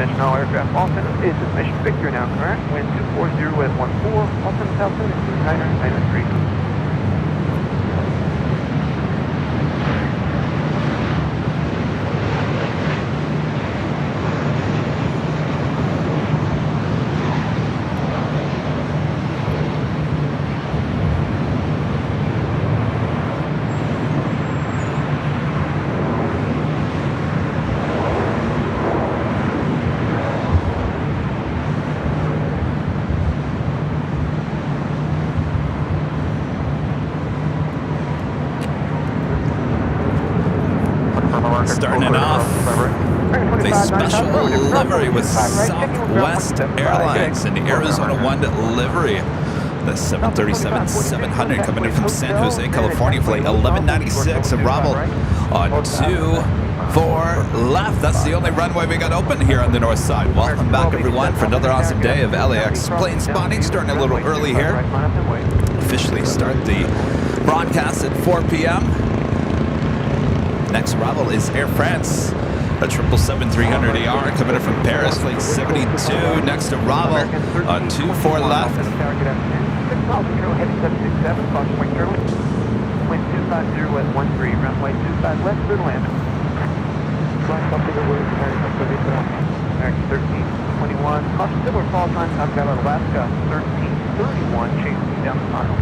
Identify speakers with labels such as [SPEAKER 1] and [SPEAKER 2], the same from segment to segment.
[SPEAKER 1] Attention all aircraft, Boston is mission Victor now correct. Wind 240 at 14, Boston South 2993.
[SPEAKER 2] Starting it off with a special livery with Southwest Airlines and the Arizona 1 livery. The 737-700 coming in from San Jose, California, flight 1196, arrival on 24 left. That's the only runway we got open here on the north side. Welcome back, everyone, for another awesome day of LAX plane spotting. Starting a little early here. Officially start the broadcast at 4 p.m. Next arrival is Air France, a 777-300ER coming in from Paris, flight 72. Next arrival on 24 left.
[SPEAKER 1] Wind 250 at 13, runway 25 left, clear to land. American 1321, caution similar fall time, I've got Alaska 1331, chasing down the final.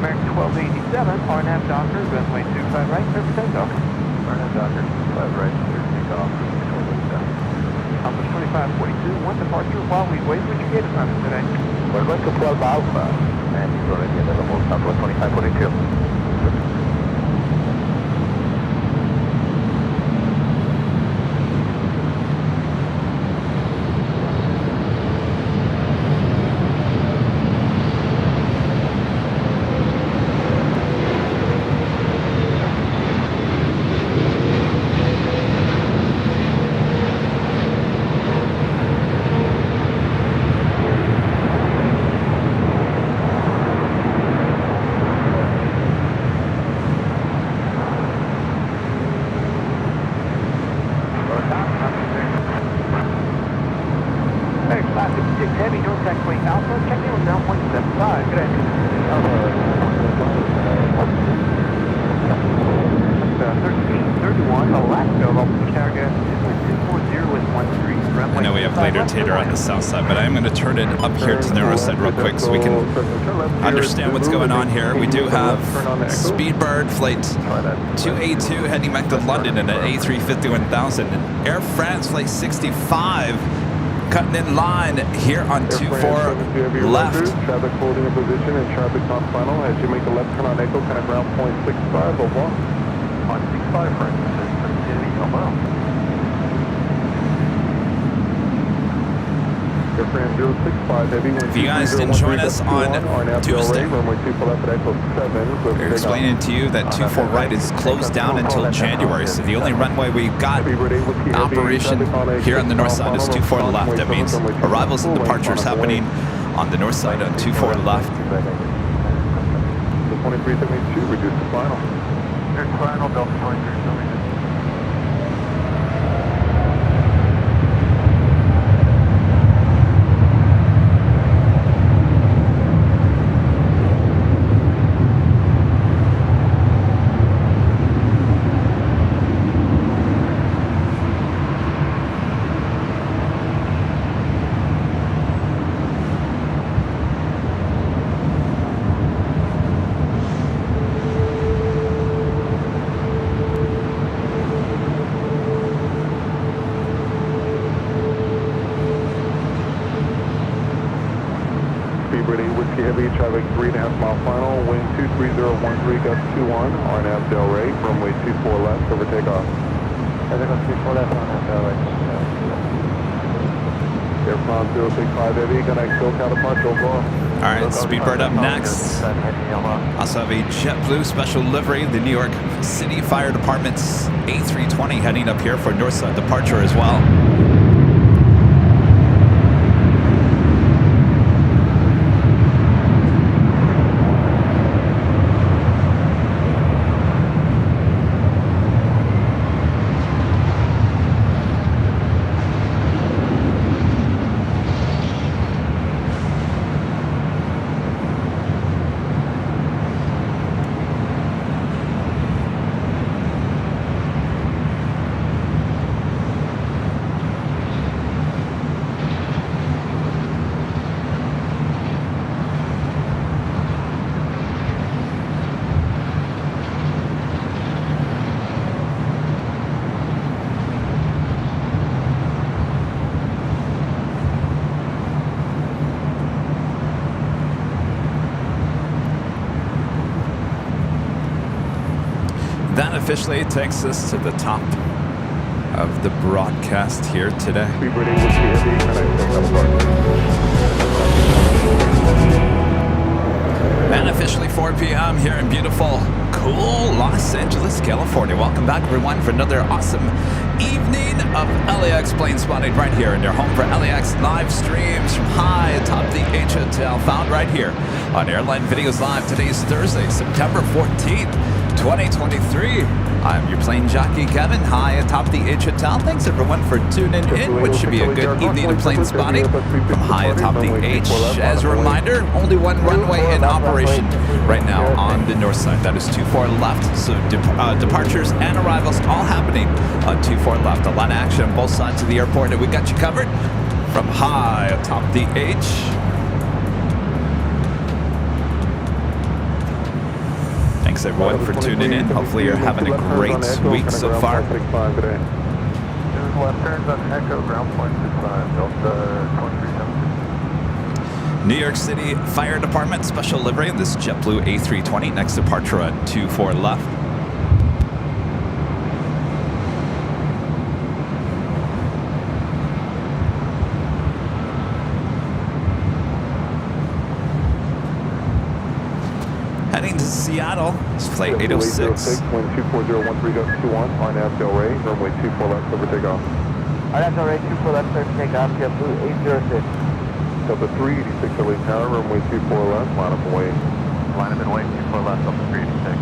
[SPEAKER 1] American 1287, RNAV Docker, runway 25 right, clear for takeoff. RNAV Docker, 25 right, clear for takeoff. Alpha 2542, one departure while we wait. What's your gate assignment today? We're going to 12 Alpha, and you're already available, Southwest 2542. Heavy, North Taxiway Alpha, check in with 9.75. Good afternoon. 1331, Alaska, Vulcan Tower, 240 with 13.
[SPEAKER 2] I know we have later tater on the south side, but I'm going to turn it up here to the north side real quick so we can understand what's going on here. We do have Speedbird flight 282 heading back to London in an A350-1000, and Air France flight 65 cutting in line here on 24 left.
[SPEAKER 3] Traffic holding a position and traffic on final. As you make a left turn on Echo, kind of ground point 65, over. On 65, Frank.
[SPEAKER 2] If you guys didn't join us on Tuesday, we're explaining to you that 24 right is closed down until January, so the only runway we've got operation here on the north side is 24 left. That means arrivals and departures happening on the north side on 24 left.
[SPEAKER 3] The 2372, reduce the final.
[SPEAKER 1] There's final, Delta 2372.
[SPEAKER 3] Heavy, traffic 3.5 mile final, wind 23013, gust 21, RNAV Del Rey, runway 24 left, over takeoff.
[SPEAKER 1] Traffic on 24 left, RNAV Del Rey.
[SPEAKER 3] Air France 065 Heavy, connect SoCal departure, over.
[SPEAKER 2] Alright, Speedbird up next. Also have a JetBlue special livery, the New York City Fire Department's A320 heading up here for northside departure as well. That officially takes us to the top of the broadcast here today. And officially 4 p.m. here in beautiful, cool Los Angeles, California. Welcome back, everyone, for another awesome evening of LAX plane spotting right here in your home for LAX live streams from high atop the H Hotel, found right here on Airline Videos Live. Today is Thursday, September 14th, 2023. I'm your plane jockey, Kevin, high atop the H Hotel. Thanks, everyone, for tuning in, which should be a good evening of plane spotting from high atop the H. As a reminder, only one runway in operation right now on the north side. That is 24 left. So departures and arrivals all happening on 24 left. A lot of action on both sides of the airport, and we got you covered from high atop the H. Thanks, everyone, for tuning in. Hopefully you're having a great week so far.
[SPEAKER 1] Left turns on Echo, ground point 65, Delta 2376.
[SPEAKER 2] New York City Fire Department special livery. This JetBlue A320. Next departure on 24 left. Heading to Seattle, it's flight 806.
[SPEAKER 3] Wind 24013.21, RNAV Del Rey, runway 24 left, over takeoff.
[SPEAKER 1] RNAV Del Rey, 24 left, clear for takeoff, JetBlue 806.
[SPEAKER 3] Delta 386 LA Tower, runway 24 left, line up and wait.
[SPEAKER 1] Line up and wait, 24 left, Delta 386.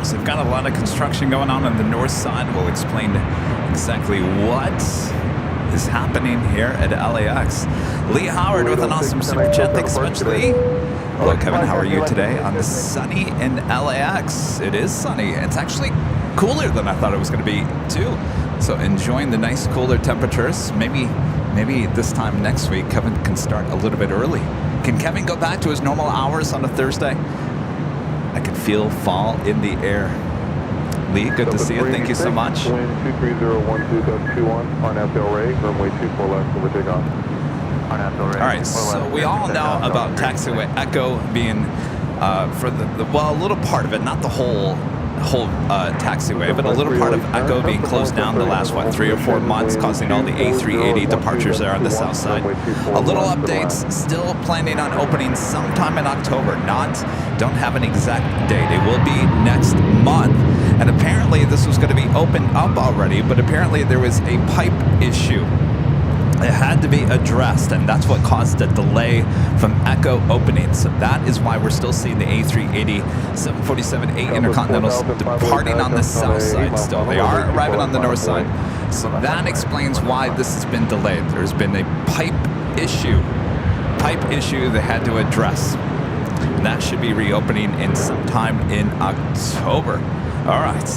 [SPEAKER 2] So we've got a lot of construction going on the north side. We'll explain exactly what is happening here at LAX. Lee Howard with an awesome super chat. Thanks so much, Lee. Hello, Kevin. How are you today on the sunny in LAX? It is sunny. It's actually cooler than I thought it was going to be, too. So enjoying the nice cooler temperatures. Maybe this time next week, Kevin can start a little bit early. Can Kevin go back to his normal hours on a Thursday? I can feel fall in the air. Lee, good to see you. Thank you so much.
[SPEAKER 3] Wind 23012.21, RNAV Del Rey, runway 24 left, over takeoff.
[SPEAKER 1] RNAV Del Rey.
[SPEAKER 2] All right, so we all know about taxiway Echo being for well, a little part of it, not the whole taxiway, but a little part of Echo being closed down the last 3 or 4 months, causing all the A380 departures there on the south side. A little updates, still planning on opening sometime in October. Don't have an exact date. It will be next month. And apparently this was going to be opened up already, but apparently there was a pipe issue. It had to be addressed, and that's what caused a delay from Echo opening. So that is why we're still seeing the A380 747-8 Intercontinentals departing on the south side still. They are arriving on the north side. So that explains why this has been delayed. There's been a pipe issue they had to address. And that should be reopening in sometime in October. All right.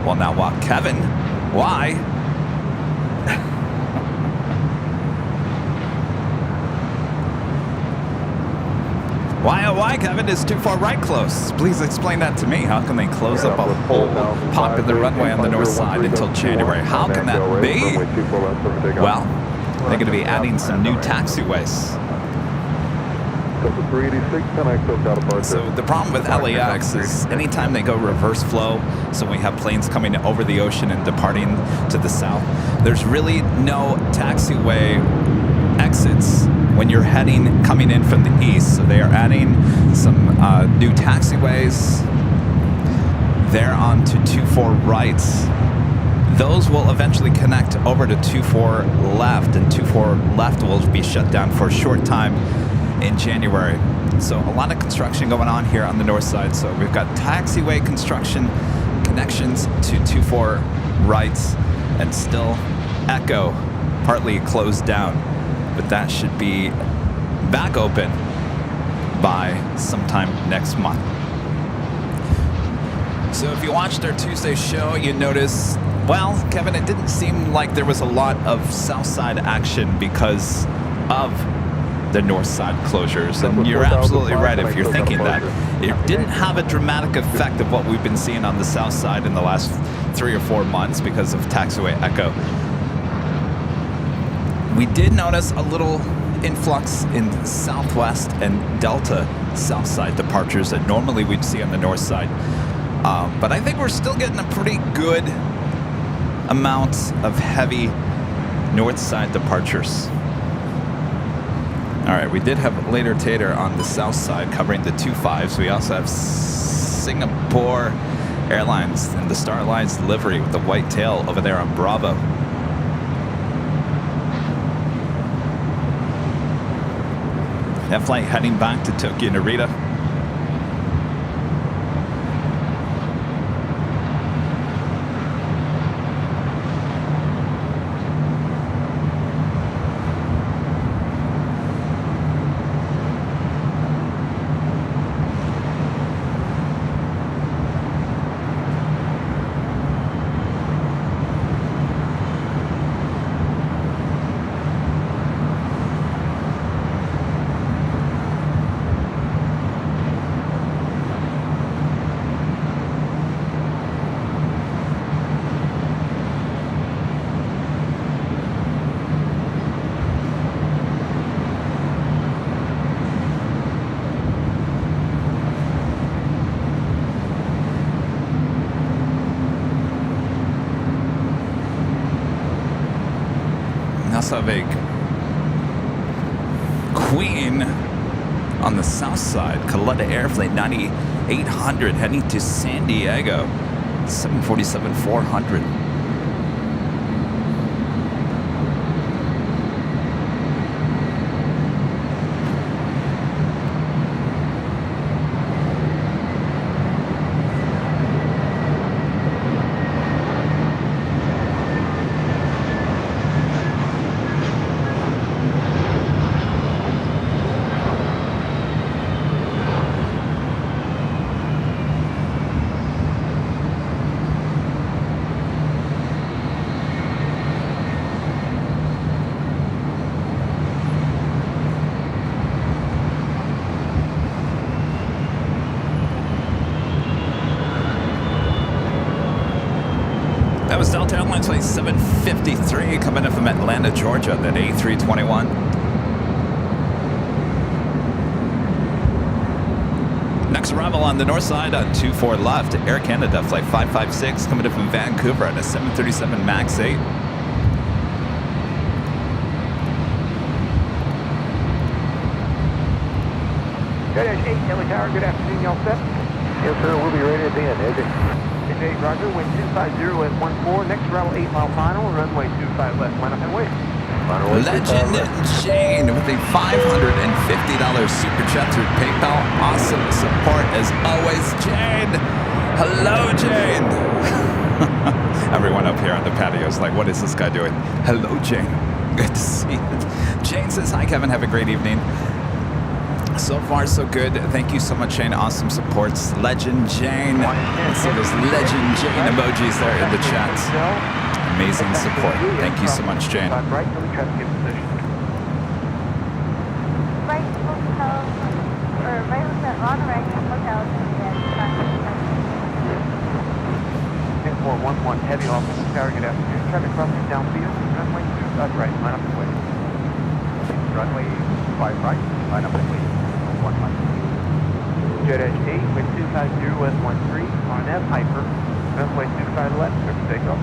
[SPEAKER 2] Well, now, Kevin, why? Why, Kevin, is 24 right close? Please explain that to me. How can they close up a whole popular runway on the north side until January? How can that be? Well, they're going to be adding some new taxiways. So the problem with LAX is anytime they go reverse flow, so we have planes coming over the ocean and departing to the south, there's really no taxiway exits when you're coming in from the east. So they are adding some new taxiways there onto 24 right. Those will eventually connect over to 24 left, and 24 left will be shut down for a short time in January. So a lot of construction going on here on the north side. So we've got taxiway construction, connections to 24 rights, and still Echo partly closed down. But that should be back open by sometime next month. So if you watched our Tuesday show, you notice, well, Kevin, it didn't seem like there was a lot of south side action because of the north side closures. And you're absolutely right if you're thinking that. It didn't have a dramatic effect of what we've been seeing on the south side in the last 3 or 4 months because of taxiway Echo. We did notice a little influx in Southwest and Delta south side departures that normally we'd see on the north side. But I think we're still getting a pretty good amount of heavy north side departures. All right, we did have Later Tater on the south side covering the 25s. We also have Singapore Airlines in the Star Alliance livery with the white tail over there on Bravo. That flight heading back to Tokyo Narita. Also have a Queen on the south side, Caletta Airflight 9800 heading to San Diego, 747-400. That was Delta Airlines Flight 753 coming in from Atlanta, Georgia, that A321. Next arrival on the north side on 24 left, Air Canada Flight 556 coming in from Vancouver at a 737 MAX 8.
[SPEAKER 1] J-8, Kelly Tower, good afternoon, y'all set?
[SPEAKER 3] Yes, sir, we'll be ready at the end, AJ.
[SPEAKER 1] J-8, Roger, wind 250 at 14, next arrival 8 mile final, runway 25 left, line up and wait.
[SPEAKER 2] Legend Jane with a $550 super chat through PayPal. Awesome support as always, Jane. Hello, Jane. Everyone up here on the patio is like, what is this guy doing? Hello, Jane. Good to see you. Jane says, hi, Kevin. Have a great evening. So far, so good. Thank you so much, Jane. Awesome supports. Legend Jane. Let's see those Legend Jane emojis there in the chat. Amazing support. Thank you so much, Jane.
[SPEAKER 1] Right, so we try to get position.
[SPEAKER 4] Right hotel, or right with that Ron Reagan Hotel.
[SPEAKER 1] 411, heavy off tower, good afternoon. Traffic crossing downfield, runway 25 right, line up and wait. Runway 5 right, line up and wait. 1 left. Jet-8, wind 250 west 13, RNF Hyper, runway 25 left, clear for takeoff.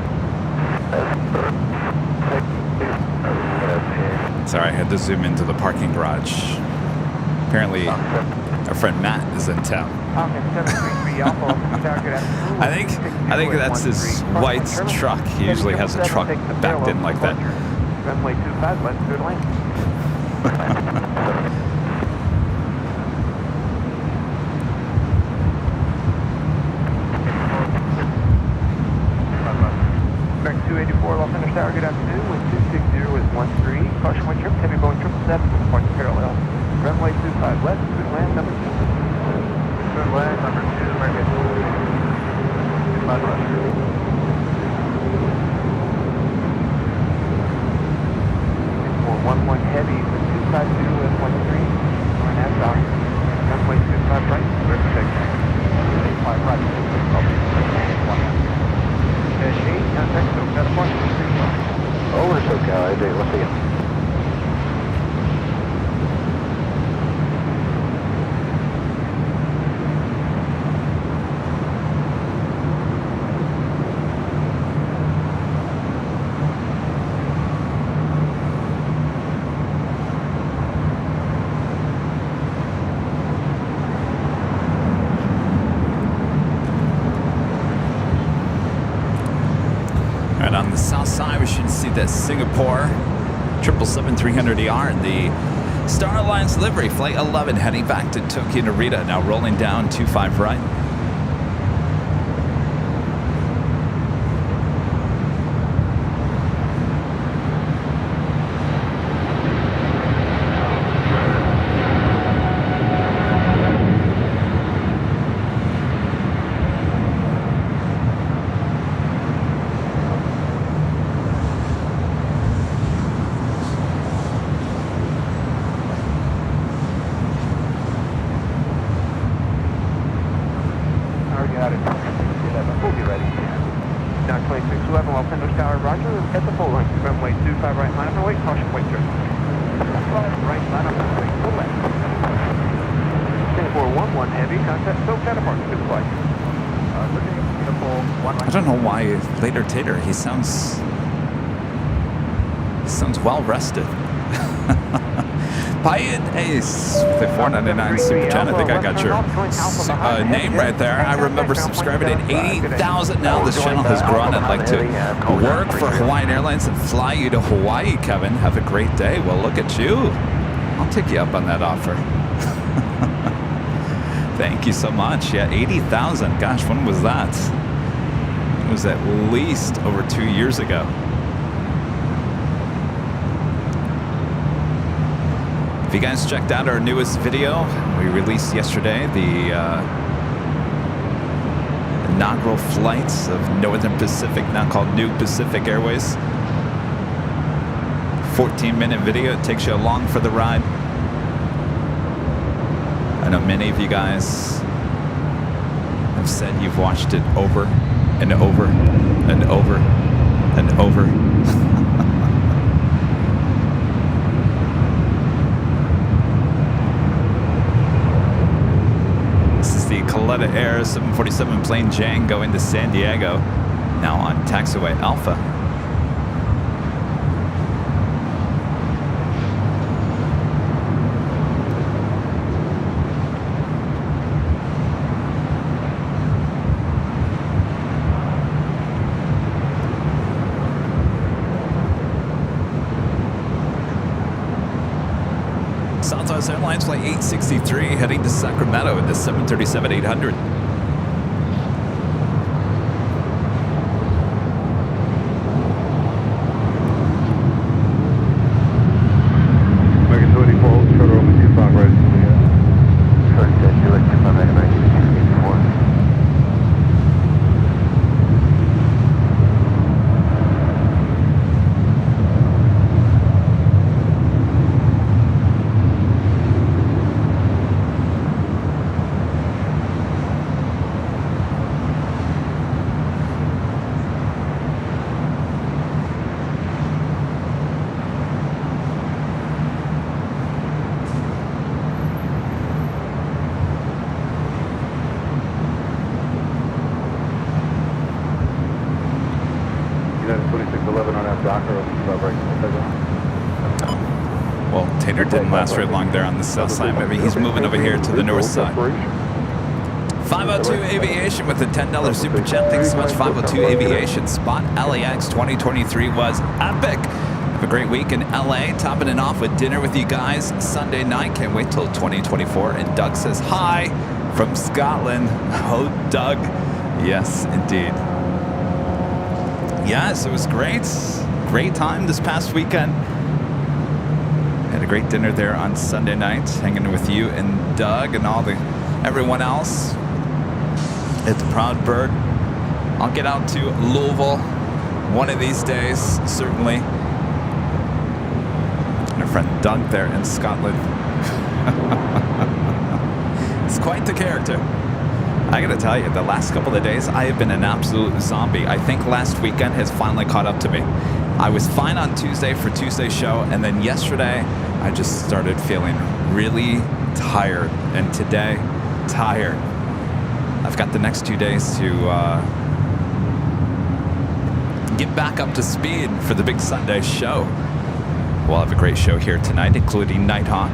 [SPEAKER 2] Sorry, I had to zoom into the parking garage. Apparently, our friend Matt is in town. I think that's his wife's truck. He usually has a truck backed in like that.
[SPEAKER 1] Runway 25 left, clear to land. good afternoon. Wind 260 with 13. Caution wind trips, heavy Boeing 777 with points parallel. Runway 25 left, good land number 2. Good land number 2, very good. 25 left. For 11 heavy with 252 with 13. Going at dock. Runway 25 right, river check. 85 right, Dash 8, contact SoCal departure, 35. Over SoCal, I do, we'll see you.
[SPEAKER 2] Right on the south side, we should see that Singapore 777-300ER in the Star Alliance livery, Flight 11, heading back to Tokyo Narita, now rolling down 25 right.
[SPEAKER 1] At the full length, runway 25 right, line up and wait, caution, wait, sir. Right, line up and wait, full left. Singapore 11 heavy, contact SoCal departure, good flight. Looking at the full 1 right.
[SPEAKER 2] I don't know why later Tater, he sounds well rested. Payet Ace, the 499 Super Chat. I think I got your name right there. I remember subscribing at 80,000 now. This channel has grown. I'd like to work for Hawaiian Airlines and fly you to Hawaii, Kevin. Have a great day. Well, look at you. I'll take you up on that offer. Thank you so much. Yeah, 80,000. Gosh, when was that? It was at least over 2 years ago. If you guys checked out our newest video we released yesterday, the inaugural flights of Northern Pacific, now called New Pacific Airways. 14-minute video. It takes you along for the ride. I know many of you guys have said you've watched it over and over and over and over. Coletta Air 747 Plane Jang going to San Diego, now on taxiway Alpha. Southwest Airlines Flight 863 heading to Sacramento in the 737-800.
[SPEAKER 3] American 24, shuttle over 25 right.
[SPEAKER 1] First, you like 25 right, right, 64.
[SPEAKER 2] Well, Tater didn't last very long there on the south side. Maybe he's moving over here to the north side. 502 Aviation with a $10 super chat. Thanks so much, 502 Aviation. Spot LAX 2023 was epic. Have a great week in LA. Topping it off with dinner with you guys Sunday night. Can't wait till 2024. And Doug says hi from Scotland. Oh, Doug. Yes, indeed. Yes, it was great. great time this past weekend. Had a great dinner there on Sunday night, hanging with you and Doug and everyone else at the Proud Bird. I'll get out to Louisville one of these days, certainly. And our friend Doug there in Scotland. It's quite the character. I gotta tell you, the last couple of days, I have been an absolute zombie. I think last weekend has finally caught up to me. I was fine on Tuesday for Tuesday's show, and then yesterday, I just started feeling really tired. And today, tired. I've got the next 2 days to get back up to speed for the big Sunday show. We'll have a great show here tonight, including Nighthawk.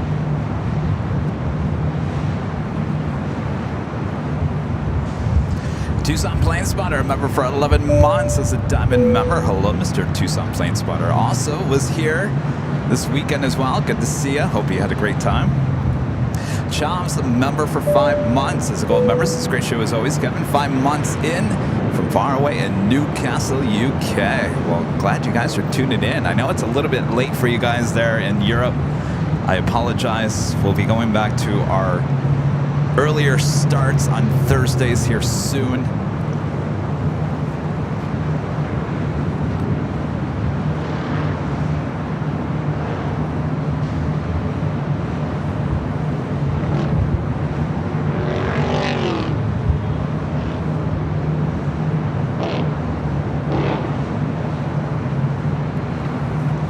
[SPEAKER 2] Tucson Plane Spotter, member for 11 months as a Diamond member. Hello, Mr. Tucson Plane Spotter. Also was here this weekend as well. Good to see you. Hope you had a great time. Chom's a member for 5 months as a gold member. It's a great show as always. Kevin, 5 months in from far away in Newcastle, UK. Well, glad you guys are tuning in. I know it's a little bit late for you guys there in Europe. I apologize. We'll be going back to our earlier starts on Thursdays here soon.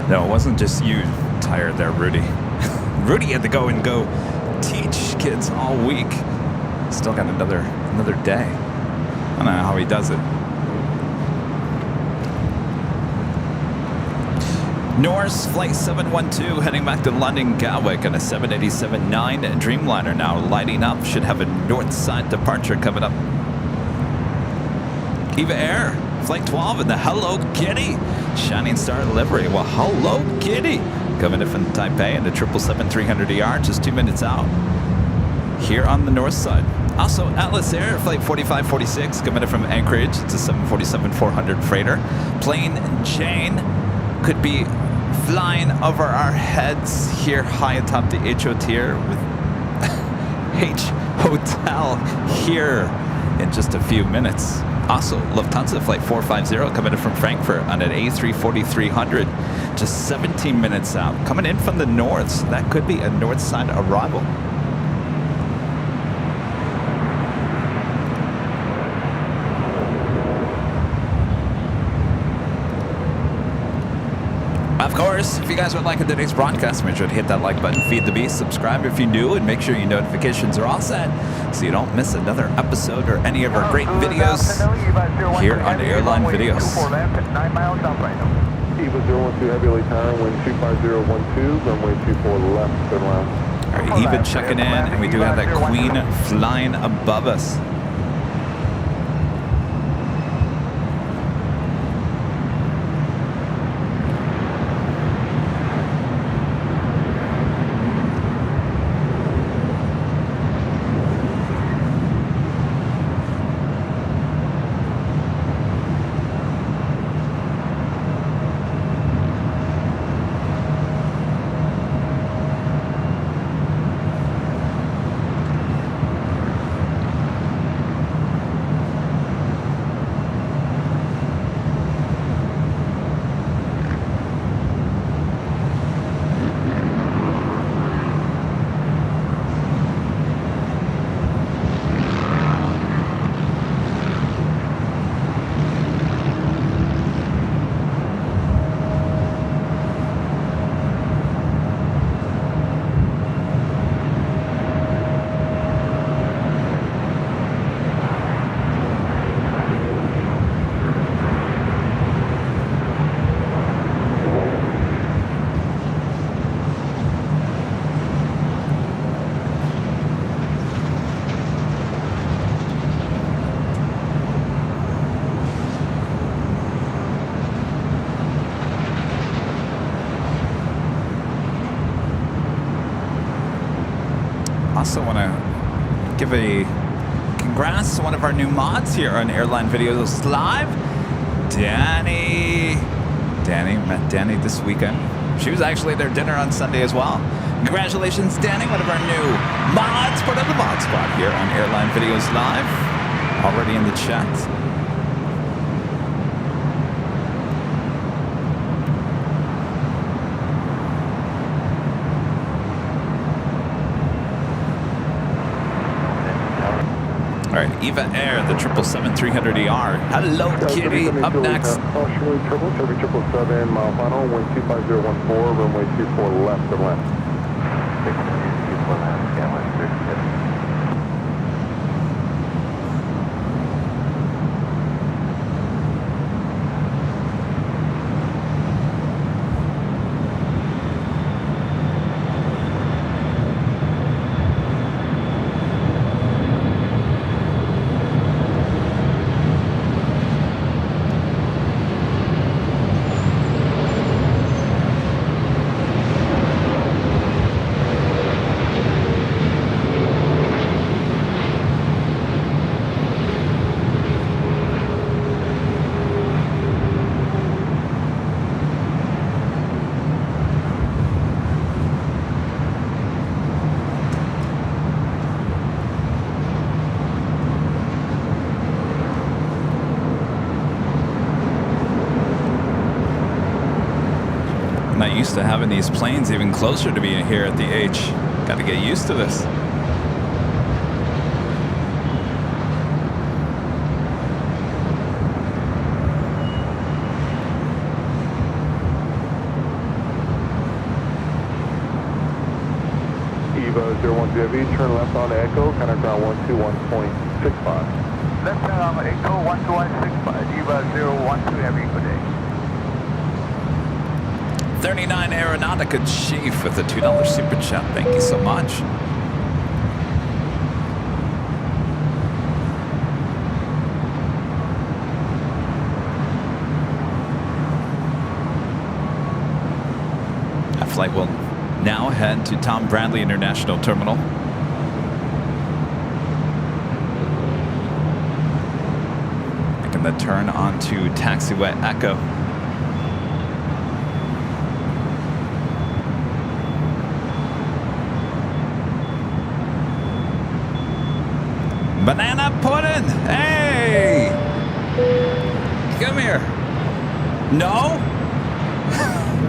[SPEAKER 2] No, it wasn't just you tired there, Rudy. Rudy had to go teach kids all week. Still got another day. I don't know how he does it. Norse Flight 712 heading back to London Gatwick on a 787-9 Dreamliner now lighting up. Should have a north side departure coming up. Eva Air Flight 12 in the Hello Kitty Shining Star livery. Well, Hello Kitty coming in from Taipei in the 777-300ER, just 2 minutes out here on the north side. Also, Atlas Air Flight 4546 coming in from Anchorage. It's a 747-400 freighter. Plane Jane could be flying over our heads here high atop the HO tier with H Hotel here in just a few minutes. Also, Lufthansa Flight 450 coming in from Frankfurt on an A340-300, just 17 minutes out. Coming in from the north, so that could be a north side arrival. Of course, if you guys would like today's broadcast, make sure to hit that like button, feed the beast, subscribe if you're new, and make sure your notifications are all set so you don't miss another episode or any of our great videos here on Airline Videos.
[SPEAKER 3] Eva 012 Heavy Tower, wind 25012, runway 24 left and left.
[SPEAKER 2] All right, Eva checking in, and we do have that Queen flying above us. Also want to give a congrats to one of our new mods here on Airline Videos Live, Danny Danny. Met Danny this weekend. She was actually at their dinner on Sunday as well. Congratulations, Danny, one of our new mods, part of the mod squad here on Airline Videos Live. Already in the chat. All right, Eva Air, the 777-300ER. Hello, Kitty. Up next.
[SPEAKER 3] Partially triple, 777, mile final, wind 25014, runway 24 left and left.
[SPEAKER 1] 624 left, skyline 37.
[SPEAKER 2] Not used to having these planes even closer to me here at the H. Got to get used to this.
[SPEAKER 3] Eva 01 turn left on Echo, contact ground 121.65.
[SPEAKER 1] Left turn on Echo 12165, Eva 012 Heavy, good day.
[SPEAKER 2] 39 Aeronautica Chief with a $2 super chat. Thank you so much. That flight will now head to Tom Bradley International Terminal. Making the turn onto taxiway Echo. Banana pudding! Hey! Come here. No?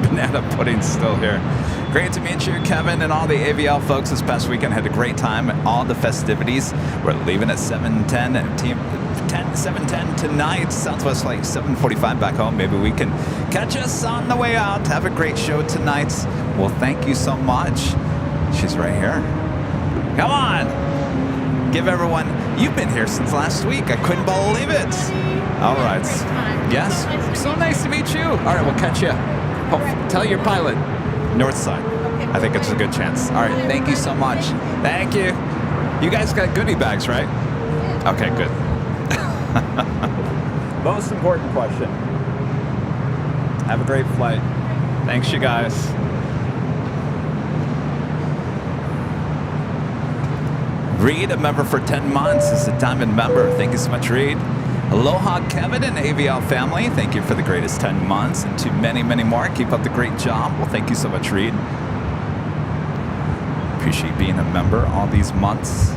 [SPEAKER 2] Banana pudding's still here. Great to meet you, Kevin, and all the AVL folks this past weekend. Had a great time at all the festivities. We're leaving at 7:10 tonight. Southwest flight 7:45 back home. Maybe we can catch us on the way out. Have a great show tonight. Well, thank you so much. She's right here. Come on! Give everyone, you've been here since last week. I couldn't believe it. All right. Yes. So nice to meet you. All right, we'll catch you. Oh, tell your pilot. North side. I think it's a good chance. All right. Thank you so much. Thank you. You guys got goodie bags, right? Okay, good. Most important question. Have a great flight. Thanks, you guys. Reed, a member for 10 months, is a diamond member. Thank you so much, Reed. Aloha, Kevin and AVL family. Thank you for the greatest 10 months and to many, many more. Keep up the great job. Well, thank you so much, Reed. Appreciate being a member all these months.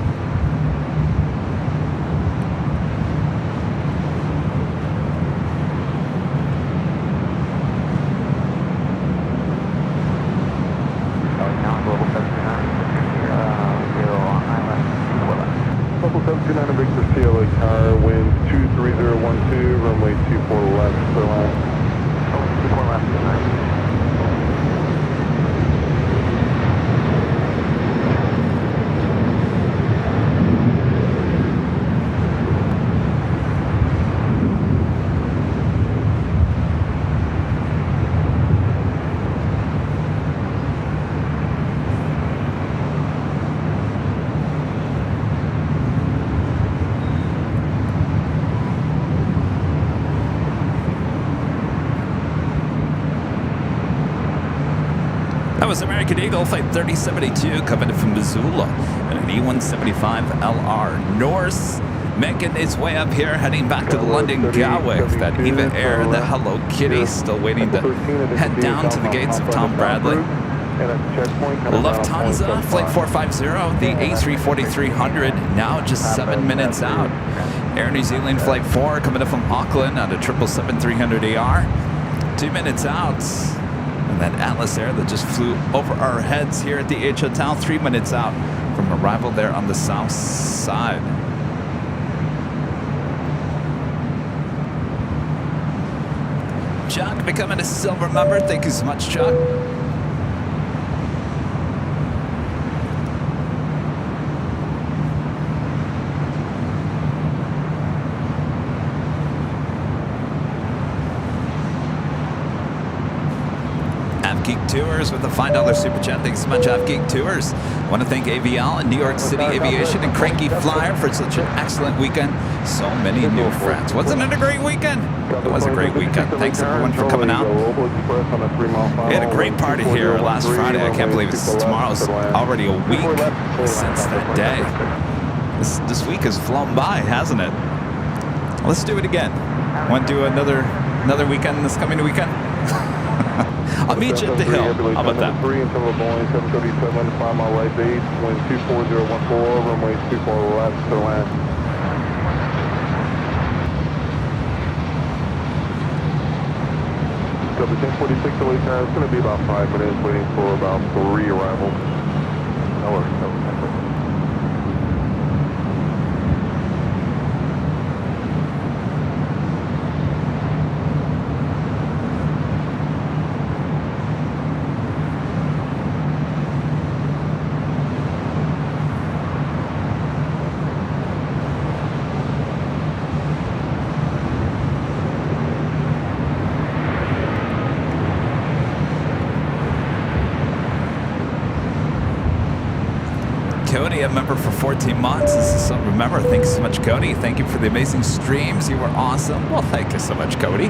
[SPEAKER 3] Victor CLA car, wind 23012, runway 24 left, clear line.
[SPEAKER 1] 24 left, good night.
[SPEAKER 2] That was American Eagle Flight 3072 coming in from Missoula and an E175 LR Norse making its way up here, heading back to the London Gatwick. That Eva Air, the Hello Kitty, still waiting to head down to the gates of Tom Bradley. Lufthansa, Flight 450, the A340-300, now just 7 minutes out. Air New Zealand Flight 4 coming up from Auckland on a 777-300ER, 2 minutes out. And that Atlas Air that just flew over our heads here at the H Hotel, 3 minutes out from arrival there on the south side. Chuck becoming a silver member. Thank you so much, Chuck. Geek Tours with a $5 super chat. Thanks so much, Geek Tours. I want to thank AVL and New York City Aviation and Cranky Flyer for such an excellent weekend. So many new friends. Wasn't it a great weekend? It was a great weekend. Thanks everyone for coming out. We had a great party here last Friday. I can't believe it's tomorrow's already a week since that day. This week has flown by, hasn't it? Let's do it again. Want to do another weekend this coming weekend? I'll meet you at the hill. How about that?
[SPEAKER 3] 3 until Boeing 737, 5 mile right base, wind 24014, runway 24 left to land. Cover 1046 away time. It's going to be about 5 minutes, waiting for about 3 arrivals. No worries, no worries.
[SPEAKER 2] Cody, a member for 14 months. This is so remember. Thanks so much, Cody. Thank you for the amazing streams. You were awesome. Well, thank you so much, Cody.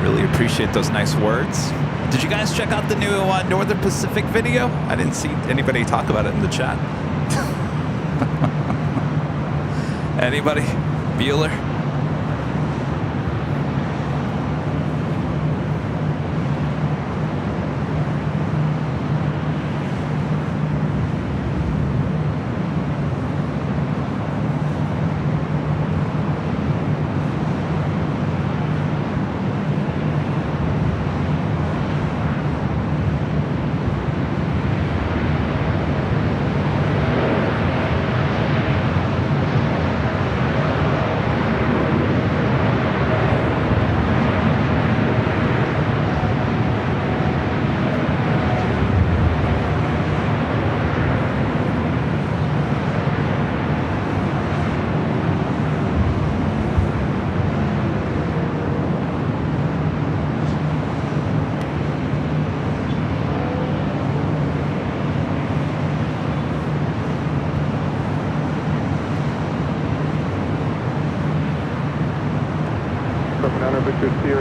[SPEAKER 2] Really appreciate those nice words. Did you guys check out the new Northern Pacific video? I didn't see anybody talk about it in the chat. Anybody? Bueller?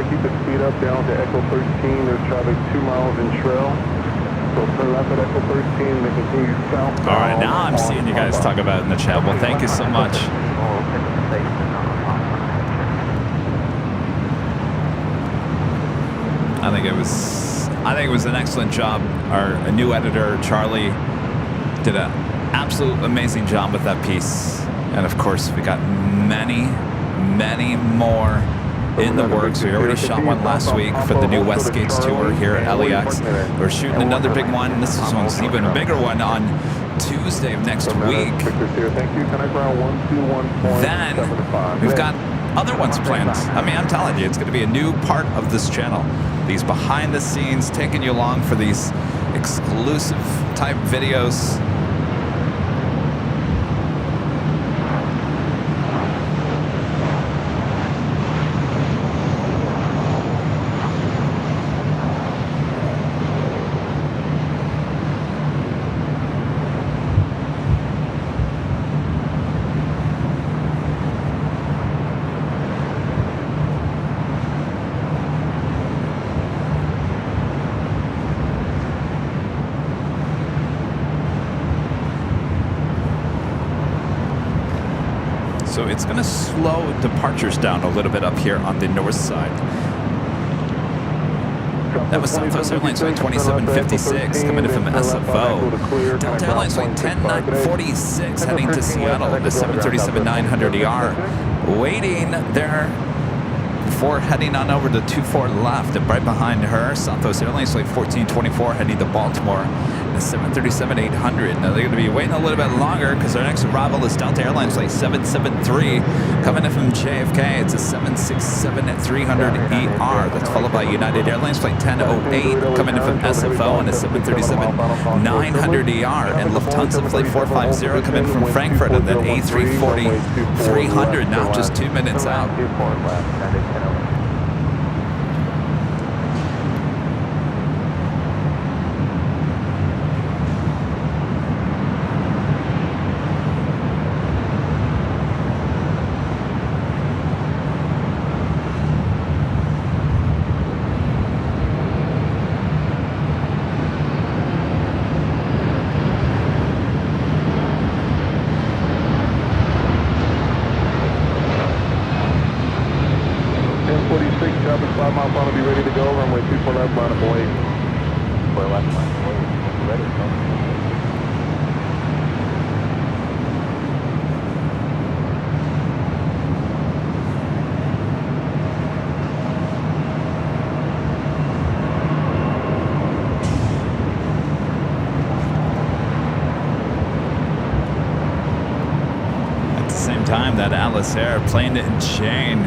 [SPEAKER 3] Keep the speed up down to Echo 13. There's traffic 2 miles in trail. So turn left at Echo 13 and continue south.
[SPEAKER 2] All right, now I'm seeing you guys talk about it in the chat. Well, thank you so much. I think it was an excellent job. Our new editor, Charlie, did an absolute amazing job with that piece. And of course, we got many more in the works. We already shot one last week for the new Westgates tour here at LAX. We're shooting another big one. This one's even a bigger one on Tuesday of next week. Then we've got other ones planned. I mean, I'm telling you, it's going to be a new part of this channel. These behind the scenes, taking you along for these exclusive type videos. so it's going to slow departures down a little bit up here on the north side. That was Southwest Airlines flight 2756 coming in from SFO. Delta Airlines flight 10946 heading to Seattle, the 737-900ER. Waiting there before heading on over to 24 left, and right behind her, Southwest Airlines flight 1424 heading to Baltimore, the 737-800. Now they're going to be waiting a little bit longer because our next arrival is Delta Airlines flight 773 coming in from JFK. It's a 767-300ER. That's followed by United Airlines flight 1008 coming in from SFO and a 737-900ER, and Lufthansa flight 450 coming in from Frankfurt and then A340-300 now just 2 minutes out. That Alice Air plane and chain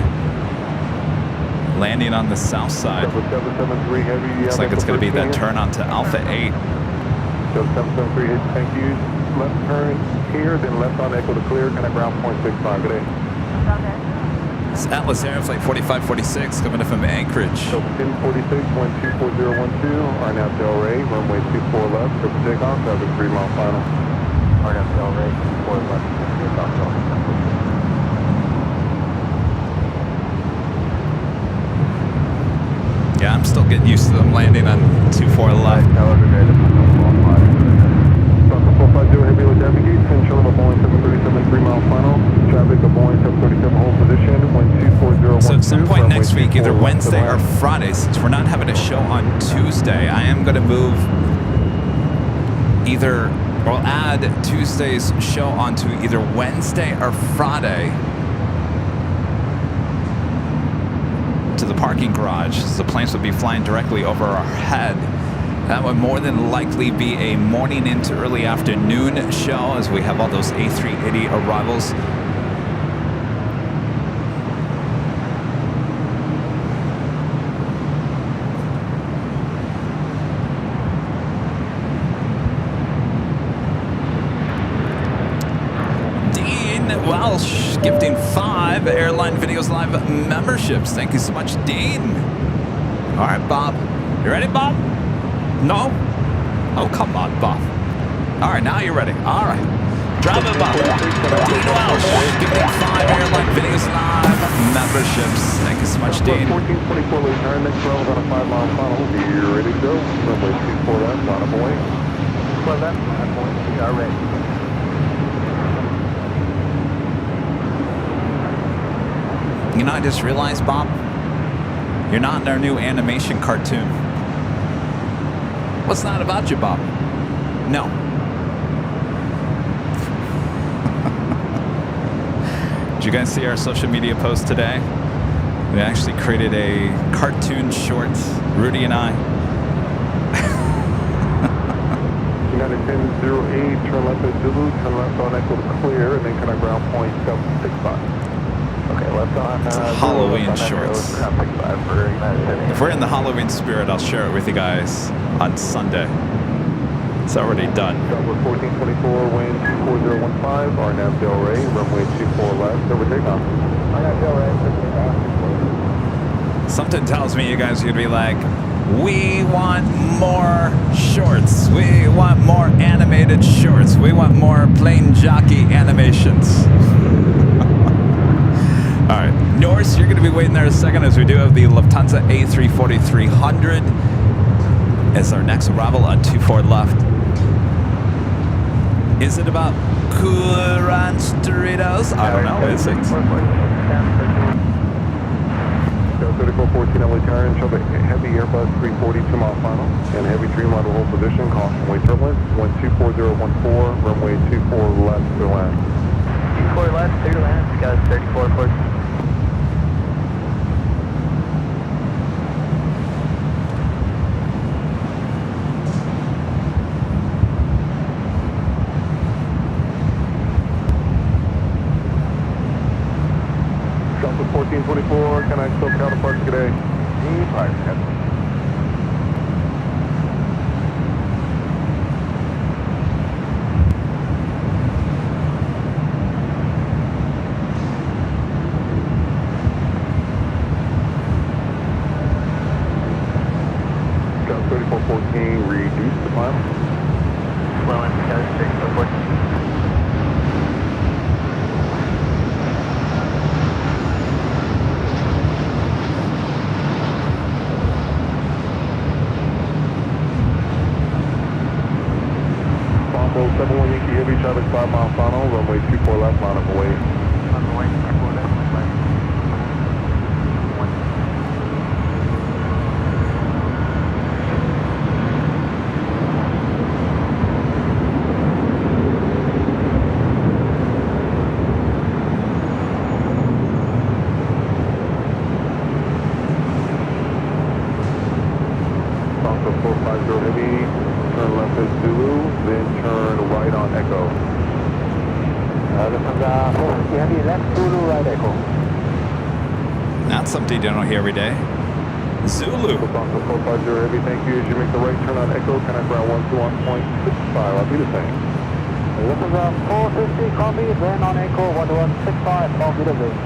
[SPEAKER 2] landing on the south side. Looks like it's going to be that turn onto Alpha 8.
[SPEAKER 3] So 773, thank you. Left turn here, then left on Echo to clear, kind of ground 0.65. Good day.
[SPEAKER 2] It's Atlas Air flight 4546 coming in from Anchorage.
[SPEAKER 3] So 1046, 124012, are now Delray, runway 24 left, for takeoff, traffic 3 mile final. Are now Delray, 24 left, takeoff.
[SPEAKER 2] Yeah, I'm still getting used to them landing on 24 left.
[SPEAKER 3] Heavy with navigate, control of Boeing 737 3 mile final. Traffic of Boeing 737 hold position, 12401.
[SPEAKER 2] So at some point next week, either Wednesday or Friday, since we're not having a show on Tuesday, I am going to move either, or add Tuesday's show onto either Wednesday or Friday to the parking garage, as the planes would be flying directly over our head. That would more than likely be a morning into early afternoon show, as we have all those A380 arrivals. Dean Welsh gifting 5 Airline Videos Live memberships. Thank you so much, Dean. All right, Bob. You ready, Bob? No? Oh, come on, Bob. All right, now you're ready. All right. Drive it, Bob. Dean Welsh, giving 5 Airline Videos Live memberships. Thank you so much, Dean.
[SPEAKER 3] 1424 return, next level on a 5 mile funnel. You're ready to go. Runway 24 left, on a Boeing. 24 left, on a Boeing. We are ready.
[SPEAKER 2] You know, I just realized, Bob, you're not in our new animation cartoon. What's that about you, Bob? No. Did you guys see our social media post today? We actually created a cartoon short, Rudy and I.
[SPEAKER 3] United 1008, turn left at Zulu, turn left on Echo to clear, and then kind of ground point 765. Okay, left on
[SPEAKER 2] Halloween shorts. If we're in the Halloween spirit, I'll share it with you guys on Sunday. It's already done.
[SPEAKER 3] 1424, wind 24015, RNAV Delray, runway 24 left, over takeoff. RNAV Delray,
[SPEAKER 2] Something tells me you guys are going to be like, we want more shorts. We want more animated shorts. We want more Plane Jockey animations. All right, Norse, you're going to be waiting there a second, as we do have the Lufthansa A340-300 as our next arrival on 24 left. Is it about Cool Ranch Doritos. I don't know, is it?
[SPEAKER 3] Go 3414 LA turn, show the heavy Airbus 340 2-mile final, and heavy Dreamliner will hold position, caution way turbulence, 124014, runway 24 left to land.
[SPEAKER 1] 24 left, clear to land, got 3414.
[SPEAKER 3] Delta 1424, can I still counterparts today?
[SPEAKER 1] Depart, Kevin.
[SPEAKER 3] Delta 3414, reduce the final.
[SPEAKER 1] Well, and got 3414.
[SPEAKER 3] Bravo 71 Yankee Heavy, traffic 5-mile final, runway 24 left, line up away.
[SPEAKER 1] On the way, 24 left, left.
[SPEAKER 3] Bravo 450 Heavy, turn left at Zulu, then turn right on Echo.
[SPEAKER 1] This is 450 Heavy, left Zulu, right Echo.
[SPEAKER 2] That's something you don't hear every day. Zulu.
[SPEAKER 3] Bravo 450 Heavy, thank you. As you make the right turn on Echo, connect ground 12 on point 65, I'll be the same.
[SPEAKER 1] This is 450, copy, then on Echo, 1165, I'll be the same.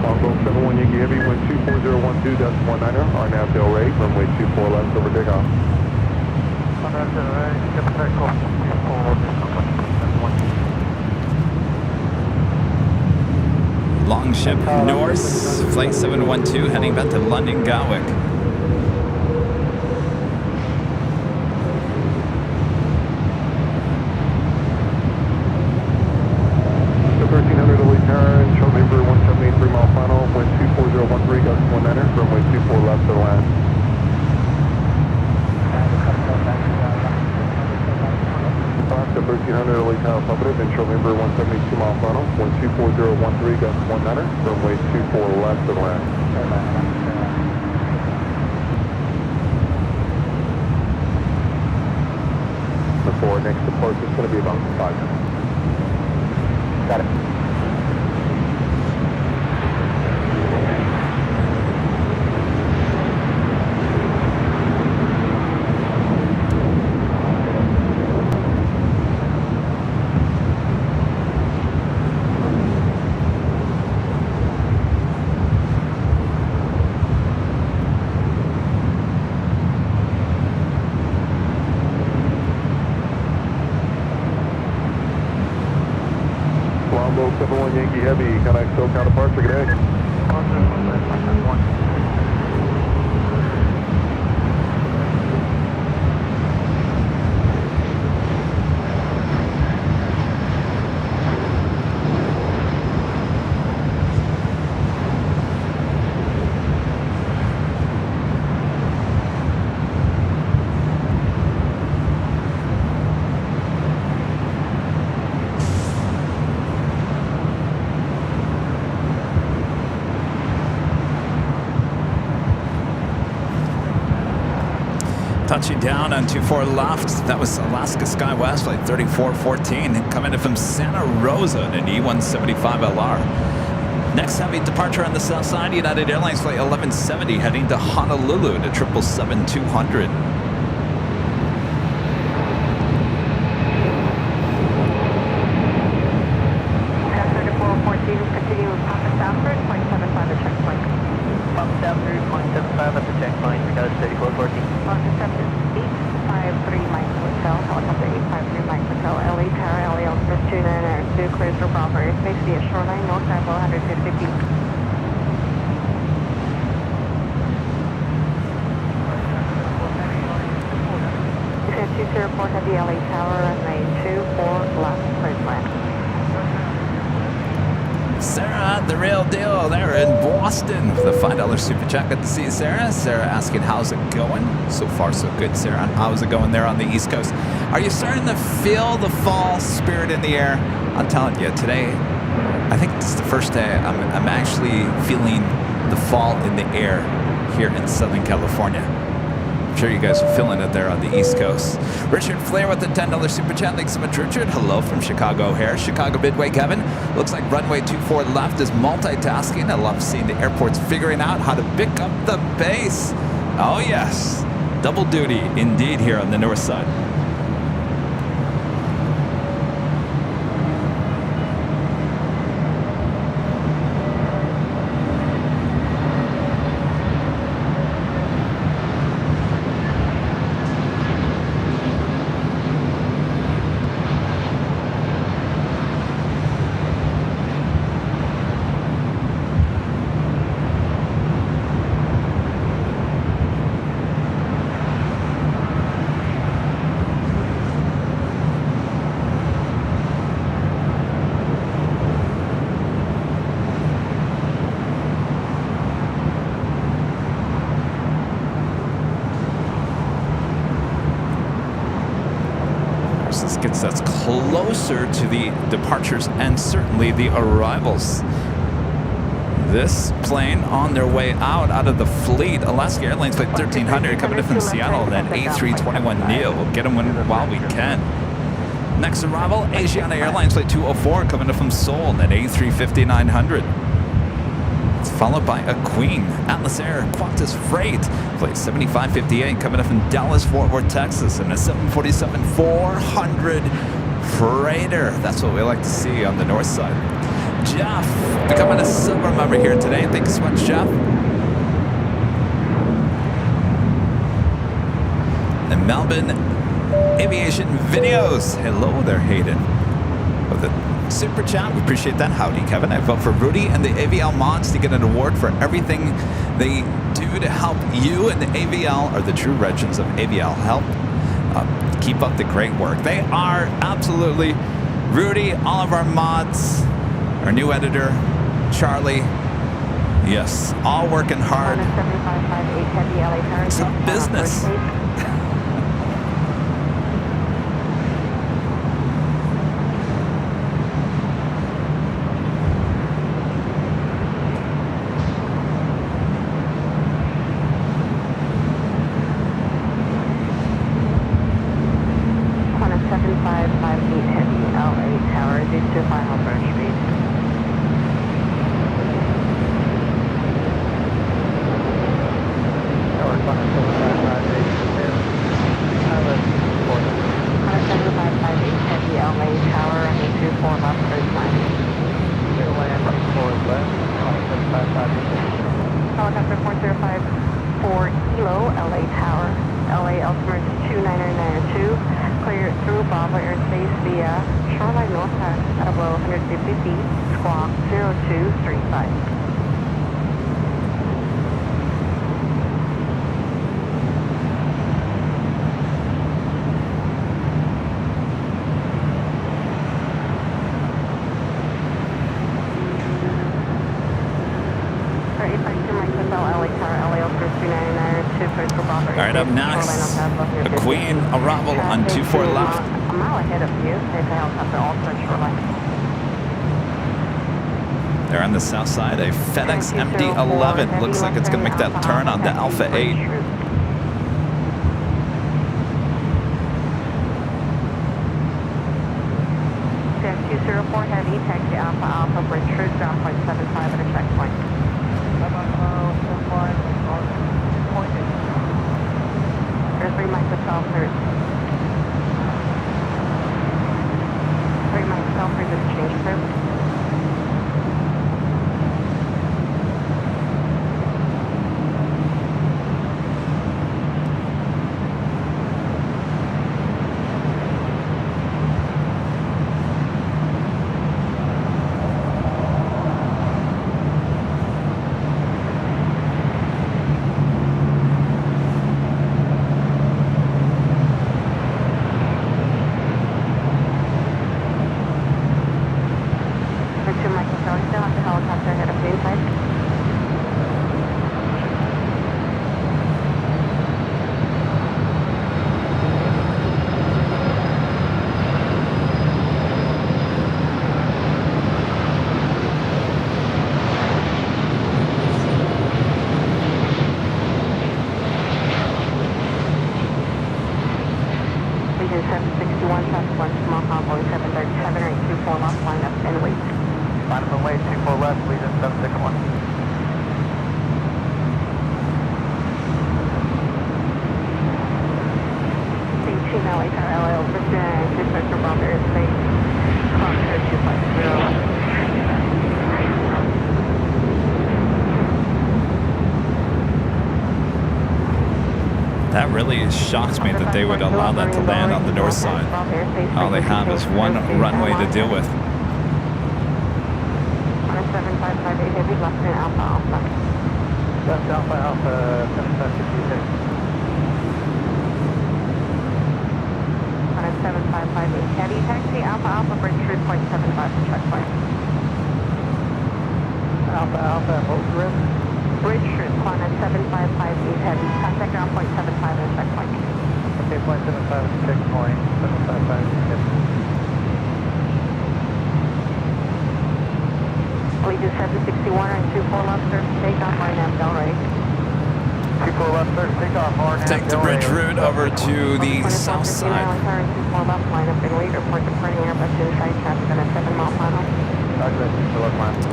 [SPEAKER 3] Bravo 71 Yankee Heavy, wind 24012.19er, RNAV Del Rey, runway 24 left over takeoff.
[SPEAKER 2] Longship Norse, Flight 712, heading back to London Gatwick.
[SPEAKER 3] The 1300 early turn, short labor 178 3-mile final, wind 24013, gust 19er, runway 24 left to land. The 1300 early turn affirmative, and short labor 172 mile final, wind 24013, gust 19er, runway 24 left to land. Before next departure is going to be about 5 minutes. Got it. Bravo 71 Yankee Heavy, can I still count departure today?
[SPEAKER 2] Touching down on 24 left. That was Alaska SkyWest Flight 3414 coming in from Santa Rosa in an E175LR. Next heavy departure on the south side, United Airlines Flight 1170 heading to Honolulu to 777-200.
[SPEAKER 4] Continue with Papa Stafford, 0.75 at checkpoint.
[SPEAKER 1] Papa Stafford, 0.75 at the checkpoint, we got 3414.
[SPEAKER 4] Papa Stafford, 853 Mike Hotel, helicopter 853 Mike Hotel, LA Tower, LA Altimeter 299, 2 clears for Bravo, airspace via shoreline, north side 150 feet. Heavy LA Tower, runway 24 left, clear land.
[SPEAKER 2] Sarah, the real deal, there in Boston. The $5 super chat. Good to see you, Sarah. Sarah asking, how's it going? So far, so good, Sarah. How's it going there on the East Coast? Are you starting to feel the fall spirit in the air? I'm telling you, today, I think it's the first day I'm actually feeling the fall in the air here in Southern California. I'm sure you guys are feeling it there on the East Coast. Richard Flair with the $10 super chat. Thanks so much, Richard. Hello from Chicago here. Chicago Midway Kevin. Looks like runway 24 left is multitasking. I love seeing the airports figuring out how to pick up the pace. Oh yes, double duty indeed here on the north side. Gets us closer to the departures and certainly the arrivals. This plane on their way out of the fleet. Alaska Airlines flight 1300 coming in from Seattle, and then A321neo. We'll get them while we can. Next arrival, Asiana Airlines flight 204 coming in from Seoul, and then A350-900. It's followed by a Queen, Atlas Air, Qantas Freight, flight 7558 coming up from Dallas, Fort Worth, Texas, and a 747-400 freighter. That's what we like to see on the north side. Jeff, becoming a silver member here today. Thanks so much, Jeff. And Melbourne Aviation Videos. Hello there, Hayden. With the super chat, we appreciate that. Howdy, Kevin. I vote for Rudy and the AVL mods to get an award for everything they do to help you, and the AVL are the true legends of AVL. Help keep up the great work. They are absolutely. Rudy, all of our mods, our new editor, Charlie. Yes, all working hard. It's a business. Alright, up next, a Queen arrival on 24 left.
[SPEAKER 4] A mile ahead of you, there's a helicopter also shoreline.
[SPEAKER 2] They're on the south side, a FedEx MD-11. Looks like it's going to make that turn on the Alpha 8.
[SPEAKER 4] Jet 204 Heavy, taxi Alpha Alpha, bridge route, ground point 75 at a checkpoint. There's 3 mics of self-search. 3 mics of self-search is change crew. traffic 1 small convoy 737 or 24 left, line up and wait.
[SPEAKER 1] Line up and wait, 24 left, lead in 761.
[SPEAKER 4] LA Tower, LA overarching, discretion from airspace, clock 250.
[SPEAKER 2] That really shocks me that they would allow that to land on the north side. All they have is one runway to deal with.
[SPEAKER 4] 7558 heavy left in Alpha Alpha.
[SPEAKER 1] Left Alpha Alpha 7558.
[SPEAKER 4] 7558 heavy taxi Alpha Alpha bridge route 0.75 for checkpoint.
[SPEAKER 1] Alpha Alpha, what was the rest?
[SPEAKER 4] Bridge route Qantas 7558 heavy. Contact ground 0.75 and checkpoint.
[SPEAKER 1] Okay, 0.75 is checkpoint, 755 is
[SPEAKER 4] Allegiant 761 and 24 left, sir. Takeoff, RNAV Delray.
[SPEAKER 1] 24 left, sir, takeoff, RNAV
[SPEAKER 2] Take the bridge route over to the south side.
[SPEAKER 4] 24 left, line up and wait. Report departing Airbus inside traffic on a 7-mile final.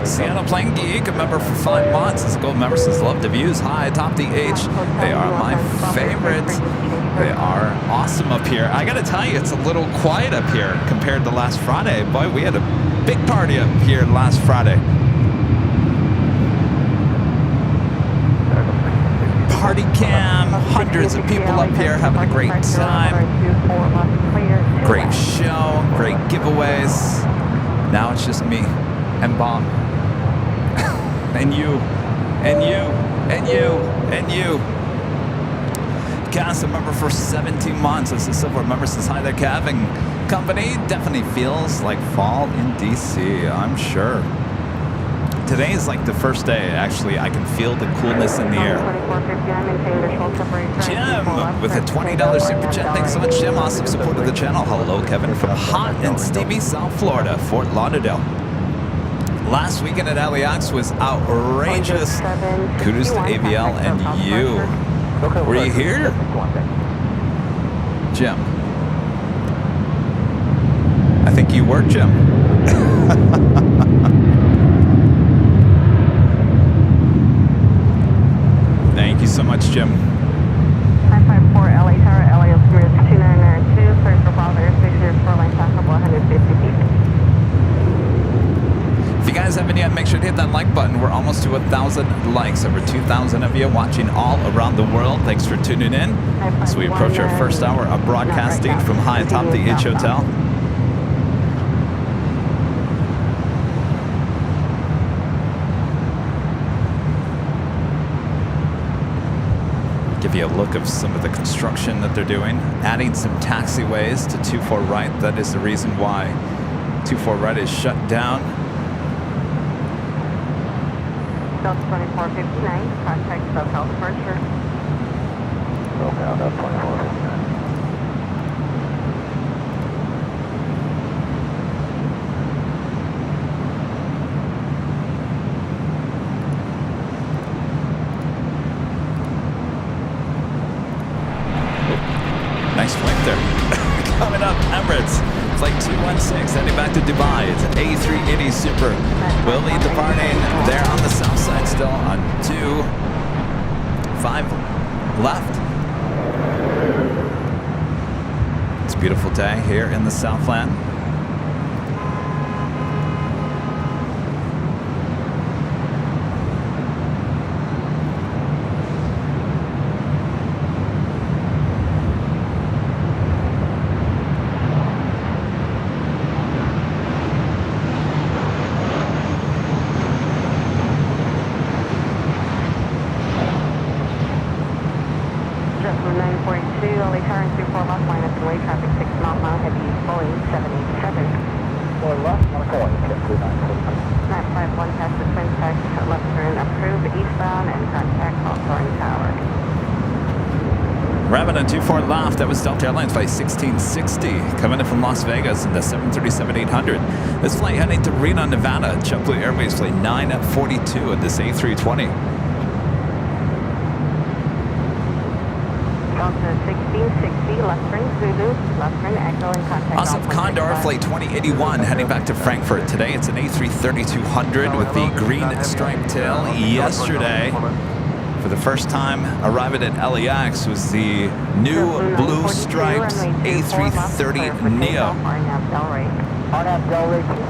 [SPEAKER 2] Seattle Plane Geek, a member for 5 months. As a gold member says, love the views. Hi, atop the H. They are my favorite. They are awesome up here. I gotta tell you, it's a little quiet up here compared to last Friday. Boy, we had a big party up here last Friday. Party cam, hundreds of people up here having a great time. Great show, great giveaways. Now it's just me and Bob. And you, and you, and you, and you. Cast a member for 17 months. As a silver member says, hi there, Kevin. Company definitely feels like fall in DC, I'm sure. Today is like the first day, actually. I can feel the coolness in the air. Jim with a $20 super chat. Thanks so much, Jim. Awesome support of the channel. Hello, Kevin from hot and steamy South Florida, Fort Lauderdale. Last weekend at LAX was outrageous. Kudos to AVL and you. Were you here? Jim. I think you were, Jim. Thank you so much, Jim.
[SPEAKER 4] 954 LA Tower, LA Oscar 2992, clear for Bravo Airspace, shoreline passable 150 feet.
[SPEAKER 2] If you guys haven't yet, make sure to hit that like button. We're almost to 1,000 likes. Over 2,000 of you watching all around the world. Thanks for tuning in as we approach our first hour of broadcasting from high atop the H Hotel. Give you a look of some of the construction that they're doing, adding some taxiways to 24 right. That is the reason why 24 right is shut down.
[SPEAKER 4] Delta 2459, contact SoCal departure.
[SPEAKER 1] SoCal, that's 2459.
[SPEAKER 2] Nice flight there. Coming up, Emirates. Flight 216 heading back to Dubai. It's an A380 Super. Will be departing there on the south side still on 25 left. It's a beautiful day here in the Southland. Rabbit on 24 left. That was Delta Airlines flight 1660 coming in from Las Vegas in the 737-800. This flight heading to Reno, Nevada. JetBlue Airways flight 942 at this A320.
[SPEAKER 4] Delta 1660, left spring Zulu, left spring Echo and contact.
[SPEAKER 2] Awesome Condor Flight 2081 heading back to Frankfurt today. It's an A330-200 with the green striped tail. Yesterday, for the first time arriving at LAX, was the new blue striped A330 Neo.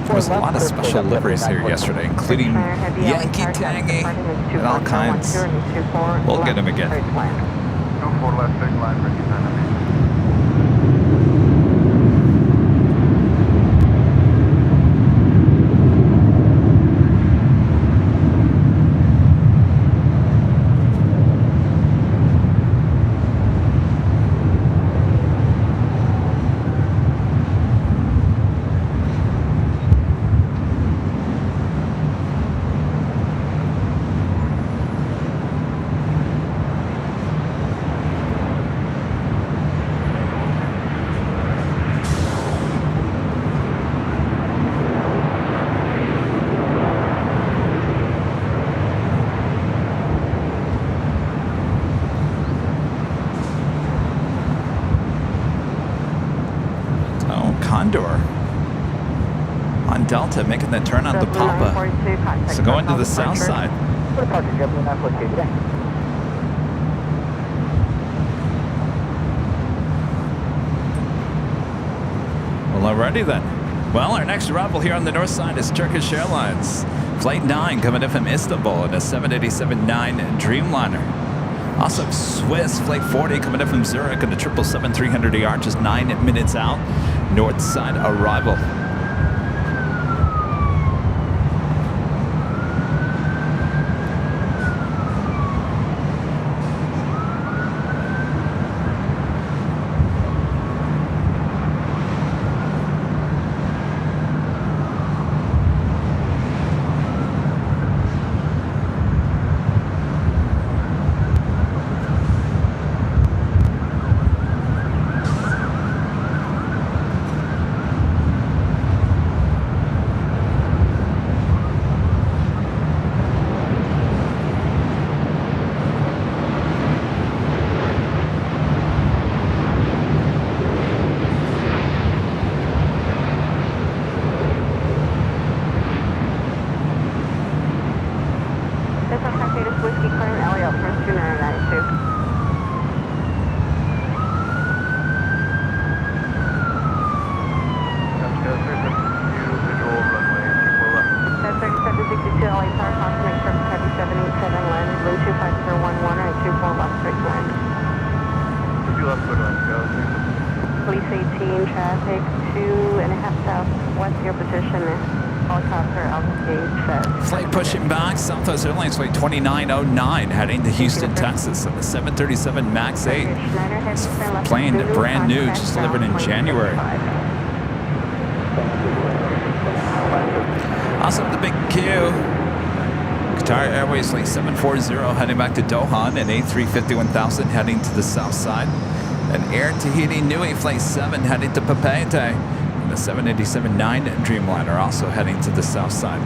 [SPEAKER 2] There was a lot of special liveries here yesterday, including Yankee Tangy and all kinds. We'll get them again.
[SPEAKER 1] 24 left, big line for descent.
[SPEAKER 2] Condor on Delta making the turn onto Papa. So going to the south side. Well, alrighty then. Well, our next arrival here on the north side is Turkish Airlines. Flight 9 coming in from Istanbul in a 787-9 Dreamliner. Also, Swiss Flight 40 coming in from Zurich in the 777-300ER, just 9 minutes out. North side arrival.
[SPEAKER 4] Police 18, traffic 2.5 southwest, your position is helicopter altitude.
[SPEAKER 2] Flight pushing back, Southwest Airlines Flight 2909 heading to Houston, Texas on the 737 MAX 8. This plane brand new, just delivered in January. Also the big Q. Qatar Airways Flight 740 heading back to Doha and A350-1000 heading to the south side. And Air Tahiti Nui Flight 7 heading to Papeete. And the 787-9 Dreamliner also heading to the south side.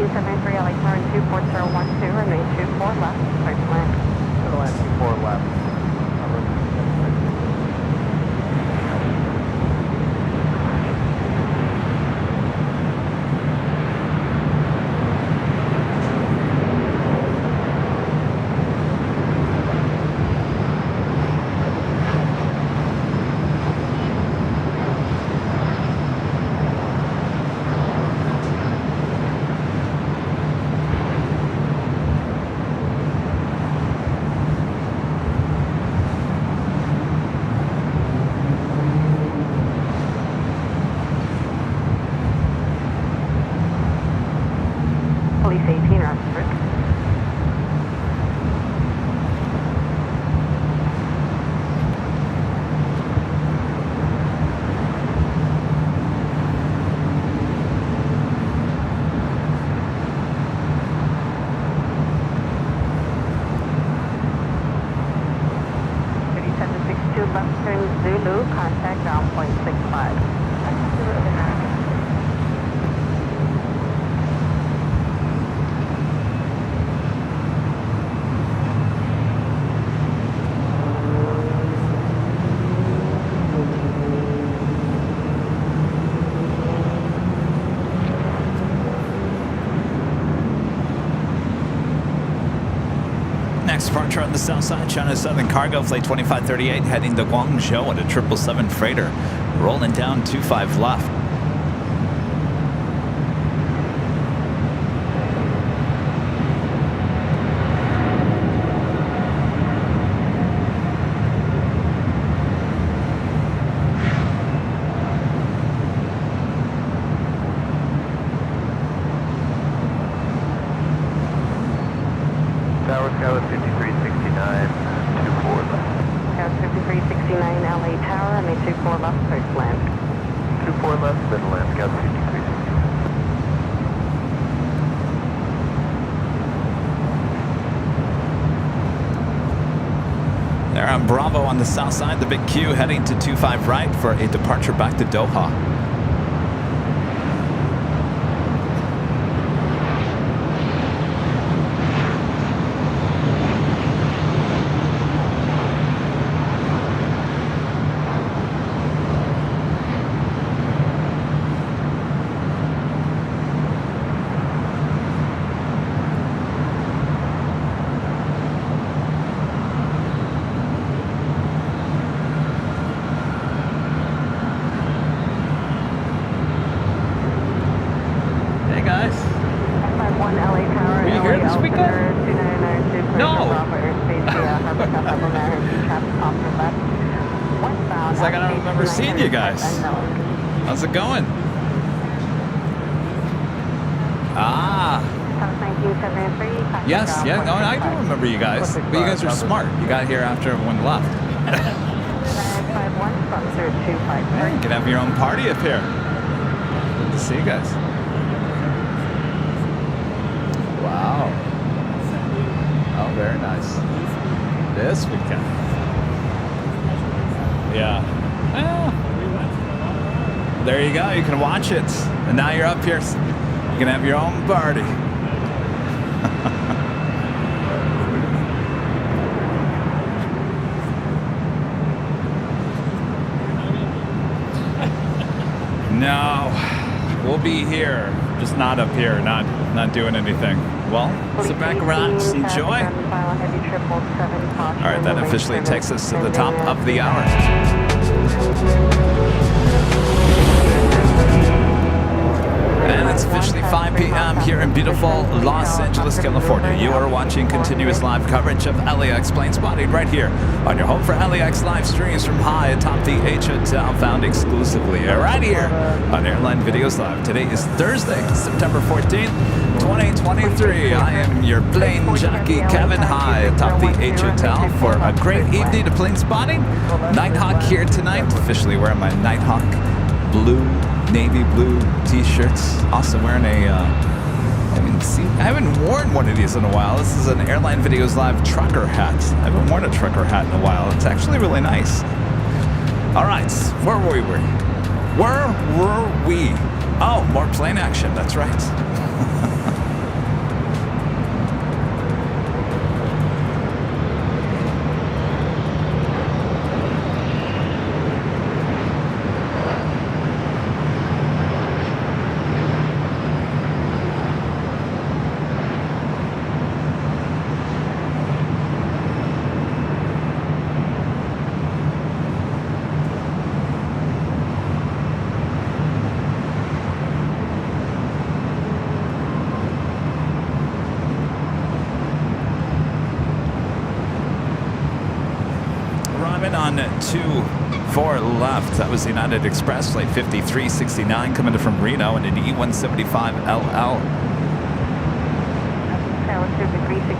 [SPEAKER 4] 1973 LA Tower 24012, remain 24 left, clear to land.
[SPEAKER 1] To the land, 24 left.
[SPEAKER 4] Police 18 Oxford. Western Zulu, contact down point 65.
[SPEAKER 2] Next departure on the south side, China Southern Cargo, Flight 2538, heading to Guangzhou at a 777 freighter, rolling down 25 left.
[SPEAKER 1] Tower Skyline 5369, 24 left.
[SPEAKER 4] Tower 5369 LA Tower, I made 24 left, clear to land.
[SPEAKER 1] 24 left, then land, Scout 5369.
[SPEAKER 2] There on Bravo on the south side, the big Q heading to 25 right for a departure back to Doha. It's like I don't remember seeing you guys. How's it going? Ah. Yes, yeah, no, I do remember you guys. But you guys are smart. You got here after everyone left. Yeah, you can have your own party up here. Good to see you guys. Wow. Oh, very nice. This weekend. Yeah. Well, there you go. You can watch it. And now you're up here. You can have your own party. No. We'll be here. Just not up here. Not doing anything. Well, sit back, relax, enjoy. All right, that officially takes us to the top of the hour. And it's officially 5 p.m. here in beautiful Los Angeles, California. You are watching continuous live coverage of LAX Plane Spotting right here on your home for LAX live streams from high atop the H Hotel, found exclusively right here on Airline Videos Live. Today is Thursday, September 14th, 2023. I am your plane jockey, Kevin, high atop the H Hotel for a great evening of plane spotting. Nighthawk here tonight, officially wearing my Nighthawk blue, navy blue t-shirts. Also wearing a, I haven't worn one of these in a while. This is an Airline Videos Live trucker hat. I haven't worn a trucker hat in a while. It's actually really nice. All right, where were we? Where were we? Oh, more plane action, that's right. on 24 left. That was United Express flight 5369 coming in from Reno and an E175LL.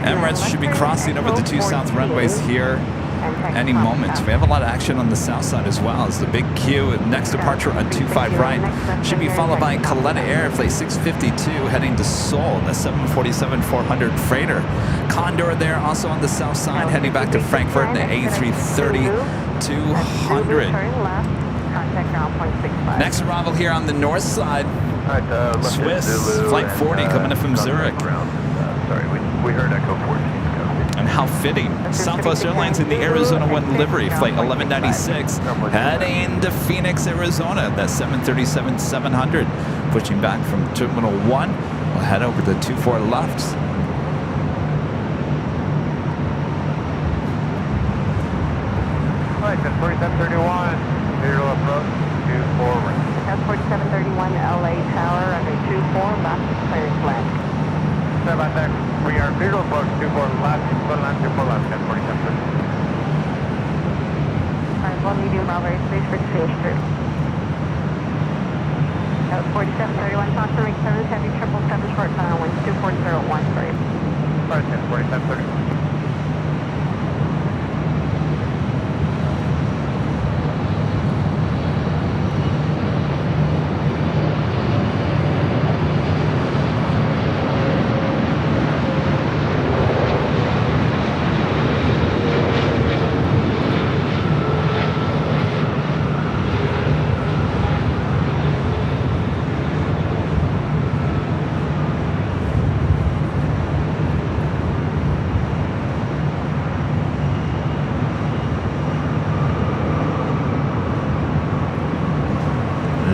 [SPEAKER 2] Emirates should be crossing over the 2 south runways here any moment. We have a lot of action on the south side as well as the big queue. Next departure on 25 right should be followed by Caleta Air flight 652 heading to Seoul, the 747-400 freighter. Condor there also on the south side heading back to Frankfurt, the A330-200. Next arrival here on the north side, Swiss flight 40 coming in from Zurich.
[SPEAKER 1] Sorry, we heard Echo 14.
[SPEAKER 2] And how fitting. Southwest Airlines in the Arizona 1 livery, flight 1196, heading to Phoenix, Arizona, that 737-700. Pushing back from Terminal 1, we'll head over to 24 left.
[SPEAKER 1] Right, that's 4731, zero approach, 24 right.
[SPEAKER 4] That's 4731 LA Tower under 24 left, clearance land.
[SPEAKER 1] Sorry about that. We are zero approach, 24 left, 24 left, 24 left, that's 4730.
[SPEAKER 4] Alright, 1 medium Bravo space for Safety. That was 4731, Foster Ring 7, heavy 777 short final, winds 2401, sorry.
[SPEAKER 1] Right, that's 4731.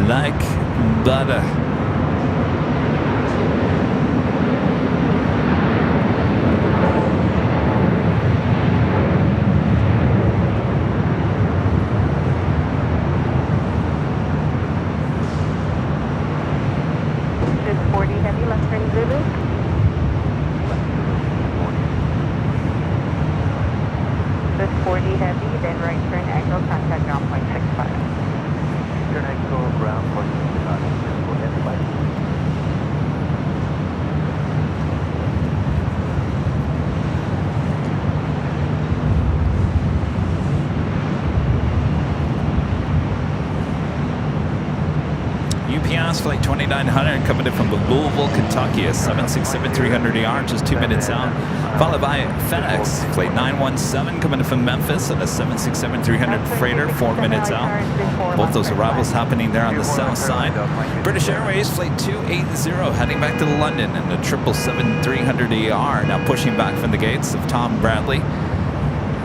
[SPEAKER 2] Like butter.
[SPEAKER 4] This 40 heavy, left turn Zulu. This 40 heavy, then right turn Echo, contact ground point 65.
[SPEAKER 1] Turn Echo, ground point 65. Go ahead, flight.
[SPEAKER 2] UPS flight 2900 coming in from Louisville, Kentucky, a 767-300ER, just 2 minutes out. Followed by FedEx flight 917 coming in from Memphis at a 767-300 freighter, 4 minutes out. Both those arrivals happening there on the south side. British Airways flight 280 heading back to London in the 777-300ER, now pushing back from the gates of Tom Bradley.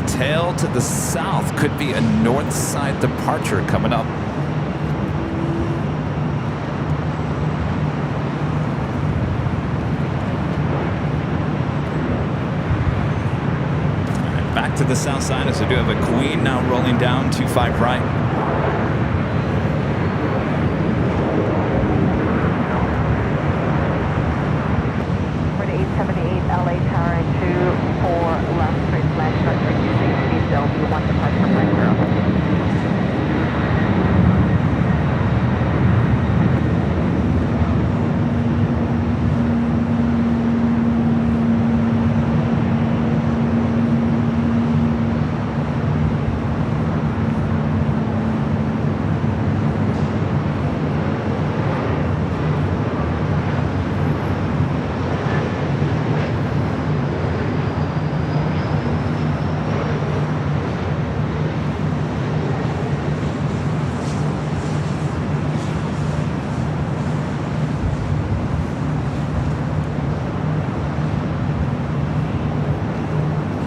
[SPEAKER 2] Tail to the south could be a north side departure coming up. To the south side as we do have a Queen now rolling down 25 right.
[SPEAKER 4] For the 878 LA Tower and 24 left, straight flash, short for UCC, there'll be 1 departure from right 0.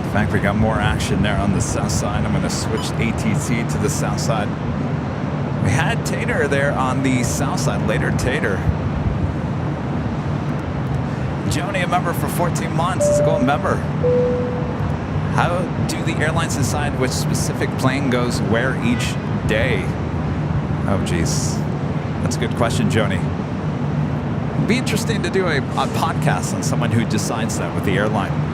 [SPEAKER 2] In fact, we got more action there on the south side. I'm going to switch ATC to the south side. We had Tater there on the south side, later Tater. Joni, a member for 14 months, is a gold member. How do the airlines decide which specific plane goes where each day? Oh, geez. That's a good question, Joni. It'd be interesting to do a podcast on someone who decides that with the airline.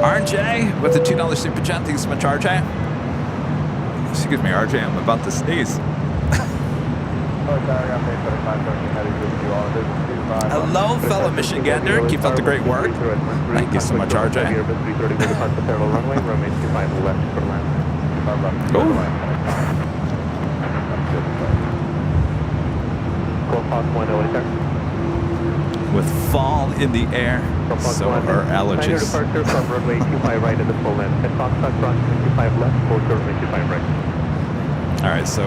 [SPEAKER 2] RJ with the $2 super chat. Thanks so much, RJ. Excuse me, RJ, I'm about to sneeze. Hello, fellow Michigander. Keep up the great work. Thank you so much, RJ. With fall in the air, so are allergies.
[SPEAKER 1] Departure from runway 25 right at the full length. At Foxtrot cross 25 left, 425 right.
[SPEAKER 2] All right, so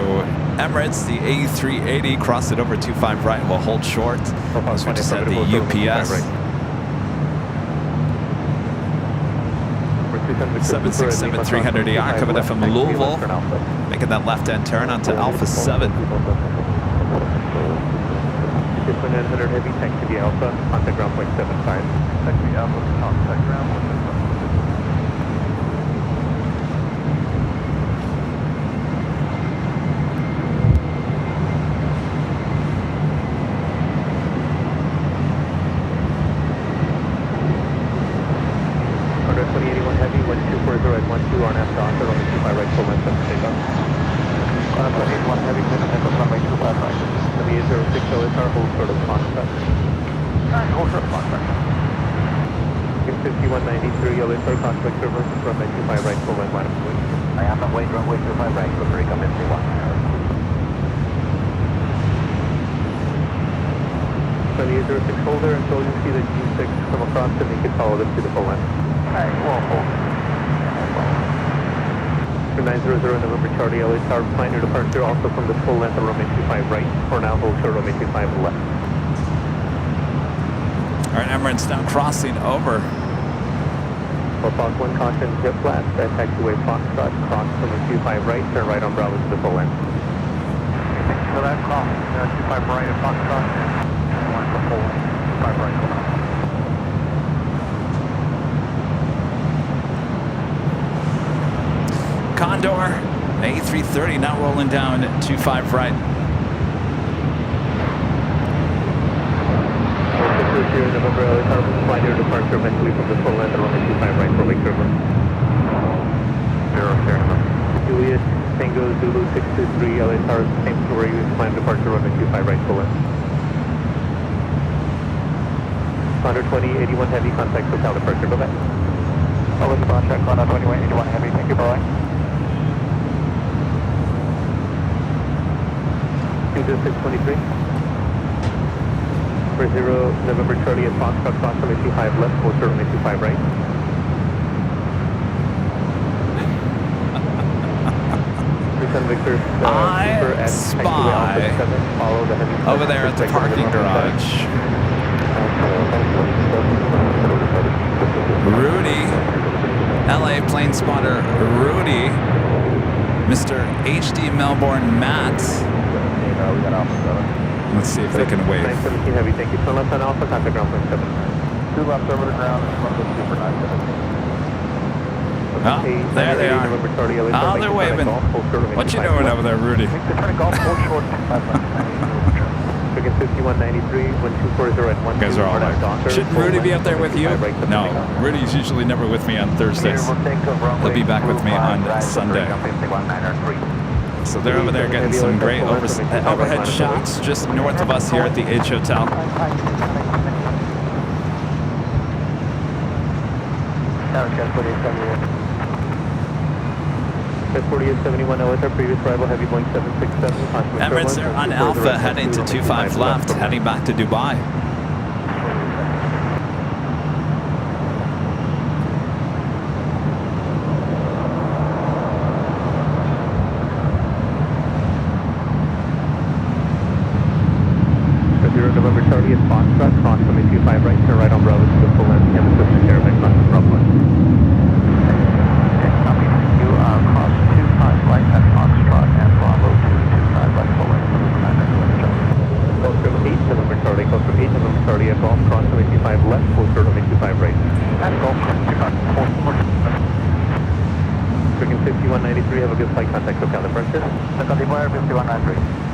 [SPEAKER 2] Emirates, the A380, crossed it over 25 right, will hold short. As we just had the UPS. 767-300ER coming in from Louisville, making that left-hand turn onto Alpha 7.
[SPEAKER 1] 900 heavy, taxi to Alpha, contact ground point 75. Taxi Alpha, contact ground point 75. Order 2081 heavy, 1240 at 12 on F dot, runway 25 right, full length, takeoff. Order 2081 heavy, runway 25 right. The 806 OSR, hold short of contact. Alright, hold short of contact. 5193 OSR, contact reverse, runway 25 right, full length, line of swing. I am on way, runway 25 right, for break up MC1. 2806 holder, until you see the G6 come across, and you can follow them to the full length. Alright, well, hold. 900 November Charlie, LA Tower, plan your departure also from the full length of runway 25 right. For now, hold short runway 25 left.
[SPEAKER 2] All right, Emirates now crossing over.
[SPEAKER 1] For Fox 1, caution, jet flat, taxiway Foxtrot, cross runway 25 right, turn right on Bravo to the full length. So that cross, 25 right at Foxtrot, and one for full, 25 right, full length.
[SPEAKER 2] Condor, A330 now rolling down 25 right.
[SPEAKER 1] November LA Tower, fly your departure eventually from the full length of runway 25 right for Lake River. 0, Juliet, Tango, Zulu 623, LA Tower, same story, plan departure runway 25 right full length. 120, 81 heavy, contact hotel departure, bye-bye. Over the contract, 120, 81 heavy, thank you, bye-bye. 623. For 0, November Charlie at Foxtrot, cross runway 25 left, hold short runway 25 right. Victor,
[SPEAKER 2] I spy over there at the parking garage. Rudy, LA plane spotter Rudy, Mr. HD Melbourne Matt. Let's see if they can wave.
[SPEAKER 1] 917 heavy, thank you. Turn left on Alpha, contact ground point 7. 2 left over the ground, super 917.
[SPEAKER 2] Oh, there they are. Oh, they're waving. What you doing over there, Rudy?
[SPEAKER 1] They're trying to golf full short. Chicken 5193, 1240 at 1.
[SPEAKER 2] You guys are all like, shouldn't Rudy be up there with you? No, Rudy's usually never with me on Thursdays. He'll be back with me on Sunday. So they're over there getting some great overhead shots just north of us here at the H Hotel.
[SPEAKER 1] 4871 LSR, previous arrival, heavy Boeing 767.
[SPEAKER 2] Emirates are on Alpha heading to 25 left, heading back to Dubai.
[SPEAKER 1] November Charlie at Foxtrot, cross from 25 right, turn right on Bravo to the full length, and the system caravan cross the Bravo. You cross 25 right at Foxtrot and Bravo to 25 right full length, Gulf from 8 November Charlie, Gulf from 8 November Charlie at Gulf, cross from 25 left, full short of 25 right. And Gulf from 25 Chicken 5193, have a good flight, contact SoCal departure. Second Demoyer 5193.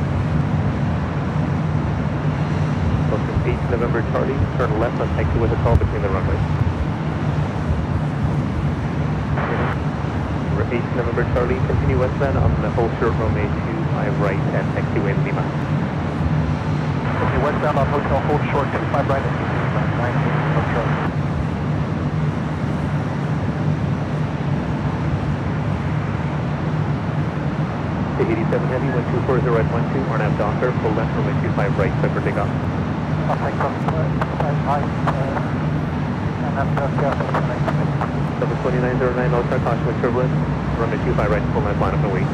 [SPEAKER 1] 8 November Charlie, turn left on taxiway hotel between the runways. 8 November Charlie, continue westbound on the whole short runway 25 right at taxiway Lima.
[SPEAKER 3] Okay, westbound on hotel, hold short, 25 right at Lima, 9 Hotel.
[SPEAKER 1] 87 Heavy, 124 right 12, RNAV Docker, full left, runway 25 right, set for takeoff.
[SPEAKER 3] Okay, right, and I'm just
[SPEAKER 1] Double 2909, no start, caution with turbulence, runway 25 right, full left, line up and wait.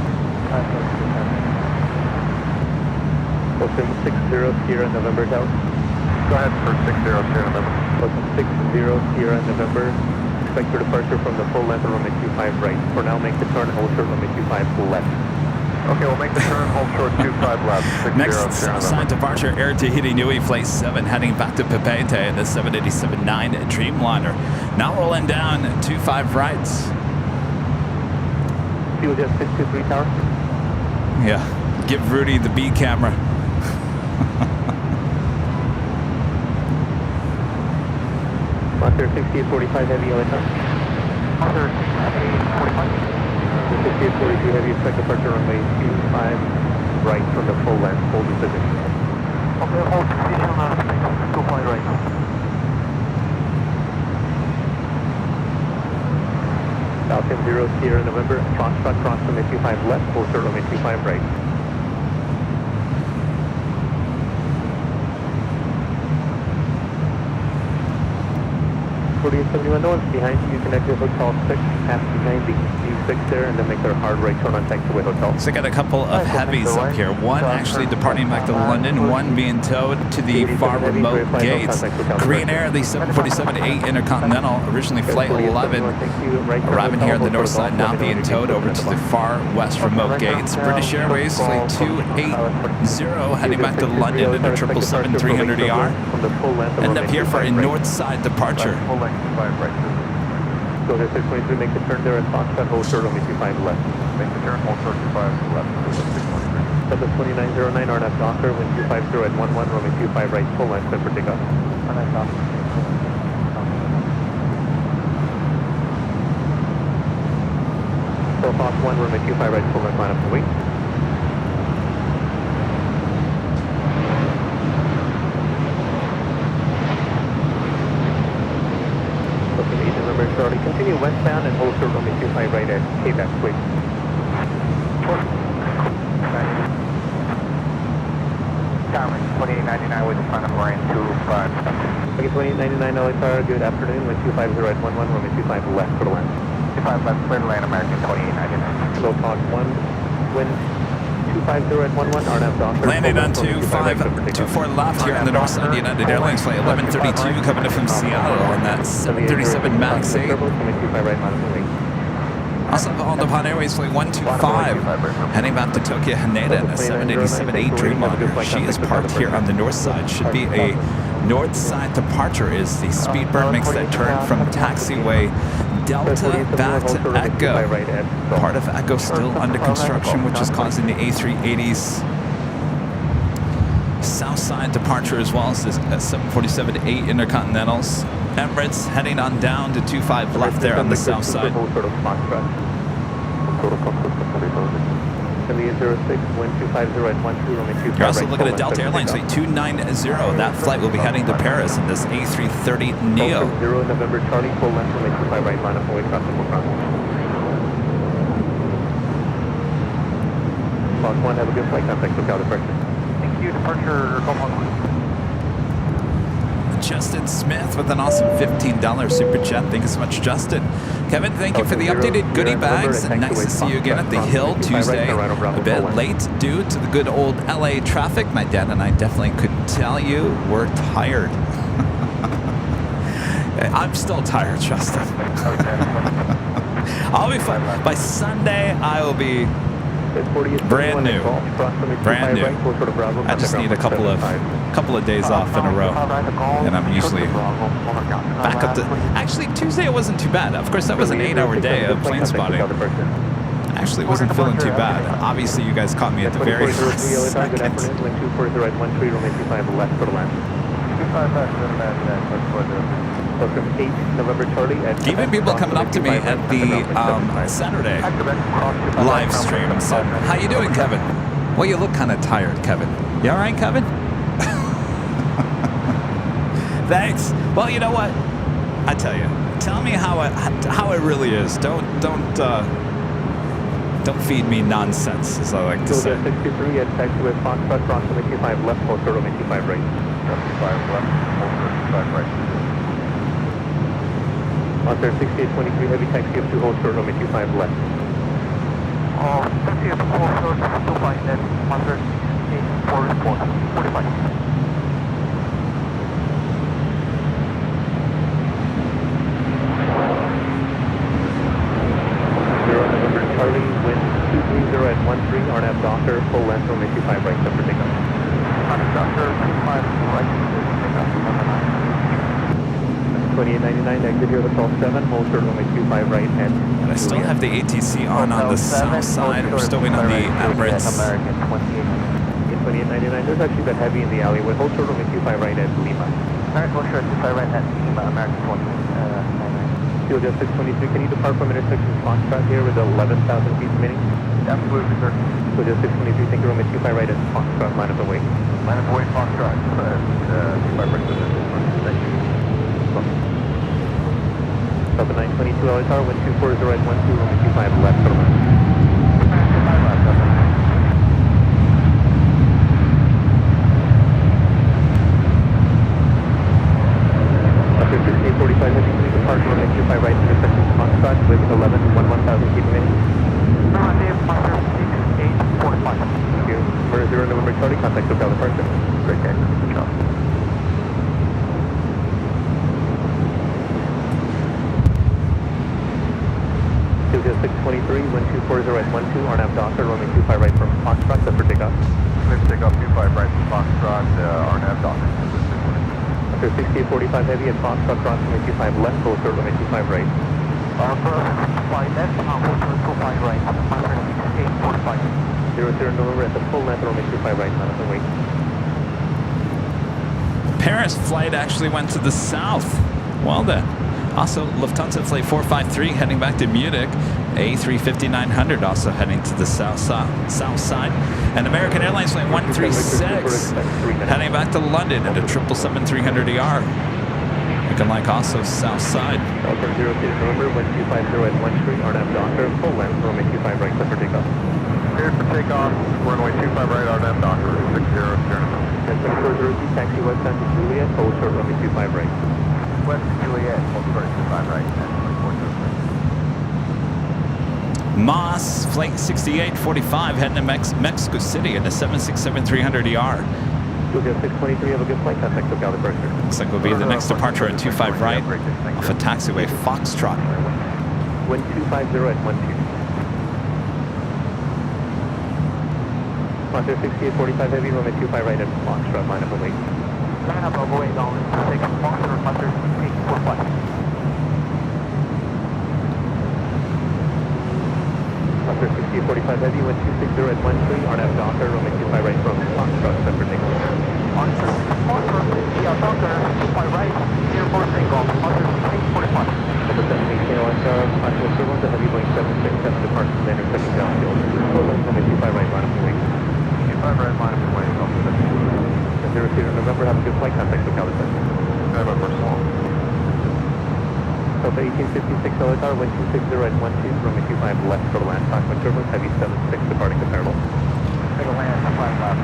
[SPEAKER 1] Ocean 60 Sierra November Tower.
[SPEAKER 3] Go ahead for 60 Sierra November.
[SPEAKER 1] Ocean 60 Sierra November. Expect your departure from the full left, runway 25 right. For now, make the turn, hold short, runway 25 full left.
[SPEAKER 3] Okay, we'll make the turn, hold short, 25 left. 60
[SPEAKER 2] Next
[SPEAKER 3] Sierra
[SPEAKER 2] southside
[SPEAKER 3] November.
[SPEAKER 2] departure, Air Tahiti Nui Flight 7 heading back to Papeete in the 787-9 Dreamliner. Now rolling down 25 rights.
[SPEAKER 1] Fuel jet 623 Tower.
[SPEAKER 2] Yeah, give Rudy the B camera.
[SPEAKER 1] Monster 6845 Heavy, LA Tower.
[SPEAKER 3] Monster 6845.
[SPEAKER 1] 6842 Heavy, expect departure runway 25 right from the full left, hold the position.
[SPEAKER 3] Okay, hold position on 2 point right.
[SPEAKER 1] Falcon 0 Sierra November, Foxtrot cross runway 25 left, full short runway 25 right. north, behind you, connect to Hotel 6, pass behind the U6 there, and then make their hard right turn on taxiway Hotel.
[SPEAKER 2] So I got a couple of heavies up here. One actually departing back to London, one being towed to the far remote gates. Green Air, the 747-8 Intercontinental, originally flight 11, arriving here on the north side, now being towed over to the far west remote gates. British Airways, flight 280, heading back to London in a 777-300ER. End up here for a north side departure.
[SPEAKER 1] Go to 623, make the turn there at Foxtrot, hold short, only 25 left.
[SPEAKER 3] Make the turn, hold short, 25 left.
[SPEAKER 1] 2909, RNAV Docker, wind 250 at 11, runway 25 right, full line, clear for takeoff. RNAV Docker. So Fox 1, runway 25 right, full line, line up and wait. Charlie, continue westbound and hold short runway 25 right at Takeoffs, please.
[SPEAKER 3] Tower 2899 with the front of line 25.
[SPEAKER 1] Okay, 2899 LXR, good afternoon, wind 250 at 11, runway 25 left for the land.
[SPEAKER 3] 25 left, clear to land, American 2899.
[SPEAKER 1] Slow Fox 1, wind 250 at 11, RNAV Docker.
[SPEAKER 2] Landing on 2524 left here on the north side, United Airlines flight 1132 coming in from Seattle on that 737 MAX 8. Also All Nippon Airways flight 125 heading back to Tokyo Haneda in a 787-8 Dreamliner. She is parked here on the north side. Should be a north side departure as the Speedbird makes that turn from taxiway Delta back to Echo. Part of Echo still under construction, which is causing the A380's south side departure as well as the 747-8 Intercontinentals. Emirates heading on down to 25 left there on the south side. You're also looking at Delta Airlines flight 290. That flight will be heading to Paris in this A330 Neo.
[SPEAKER 1] 0 November Charlie, full length, runway 25 right, line up and wait, cross the front. Fox 1, have a good flight, contact SoCal departure.
[SPEAKER 3] Thank you, departure, Gulf 1.
[SPEAKER 2] Justin Smith with an awesome $15 super chat. Thank you so much, Justin. Kevin, thank you for the updated goodie bags. And nice to see you again at the Hill Tuesday. A bit late due to the good old LA traffic. My dad and I definitely could tell you we're tired. I'm still tired, Justin. I'll be fine. By Sunday, I will be brand new. Brand new. I just need a couple of days off in a row, and I'm usually back up to. Actually, Tuesday it wasn't too bad. Of course, that was an 8-hour day of plane spotting. Actually, wasn't feeling too bad. Obviously, you guys caught me at the very last second.
[SPEAKER 1] Welcome 8 November Charlie at
[SPEAKER 2] Even people coming up to me at the Saturday live stream said, "How you doing, Kevin?" Well, you look kind of tired, Kevin. You all right, Kevin? Thanks. Well, you know what? I tell you, tell me how it really is. Don't feed me nonsense, as I like to say.
[SPEAKER 1] 63 at taxiway Foxtrot, crossing 25 left, hold short, 25 right. 25 left, hold short, 25 right. On there, 6823, heavy taxi up to hold short, 25 left. Taxi up to hold short, 25 left, on there, 6844, 45. 0 November Charlie, wind 230 at 13, RNAV Docker, full length, 25 right, up for takeoff. RNAV Docker, 25 right, takeoff, 2899, exit here, the call 7, hold short, 25 right, and
[SPEAKER 2] I still have the ATC on the south side. We're still waiting on the Emirates.
[SPEAKER 1] American 2899, there's actually been heavy in the alleyway, hold short, 25 right at Lima. American, hold short, 25 right at Lima, American 2899. Fuel just 623, can you depart from intersection Foxtrot here with 11,000 feet remaining? Absolutely, sir. So just 623, thank you, room at 25 right at Foxtrot, line of the way. Line of the way, Foxtrot, 25 right, thank you. Delta 922 LSR, wind 240 right, 12, room at 25 left, over. 25 left, Delta 9. After 6845, heavy, please depart from room at 25 right, intersection Foxtrot, with 11,000 feet remaining. Rendezvous, 6845. Thank you. We're 0 November Charlie, contact SoCal departure. Great day. Ciao. Studio 623, wind 240 right, 12, RNAV Docker, runway 25 right from Foxtrot, set for takeoff. Clear for takeoff, 25 right from Foxtrot, RNAV Docker. After 6845 heavy at Foxtrot, cross runway 25 left, hold short, runway 25 right. Flight left, hold short, 25 right, 6845. 00 November at the full length, runway 25 right, line of the way.
[SPEAKER 2] Paris flight actually went to the south. Well then. Also, Lufthansa Flight 453 heading back to Munich. A350-900 also heading to the south side. And American Airlines Flight 136 heading back to London at a 777-300ER. Looking like also south side.
[SPEAKER 1] Delta 0 November, wind 250 at 13, RNAV Docker, full length, runway 25 right, set for takeoff. Cleared for takeoff, runway 25 right, RNAV Docker, 60 November. 102402, taxi westbound to Juliet, hold short, runway 25 right. West Juliet, hold short, 25 right, 102402.
[SPEAKER 2] Moss Flight 6845 heading to Mexico City in the 767-300ER.
[SPEAKER 1] Juliet 623, have a good flight, contact SoCal departure.
[SPEAKER 2] Looks like we'll be the next departure at 25 right off of taxiway Foxtrot.
[SPEAKER 1] Wind 250 at 12. Monster 6845 heavy, room at 25 right at Foxtrot, line up away. Line up away, down, take Foxtrot, Monster 6845. Monster 6845 heavy, wind 260 at 13, RNAV Docker, room at 25 right from Foxtrot, set for takeoff. Monster, yeah, Docker, 25 right, airport takeoff, Monster 6845. Delta 718 LSR, Monster Servo, the heavy Boeing 767 departs from the intersection downfield. Full length, room at 25 right, line up away. 25 right, line up away, Delta 0 November, have a good flight, contact SoCal departure. Have a personal. Delta 1856 LSR, wind 260 at 12, room at 25 left for the land, Stockman turbulence, heavy 76 departing comparable. Take a land, 5 left,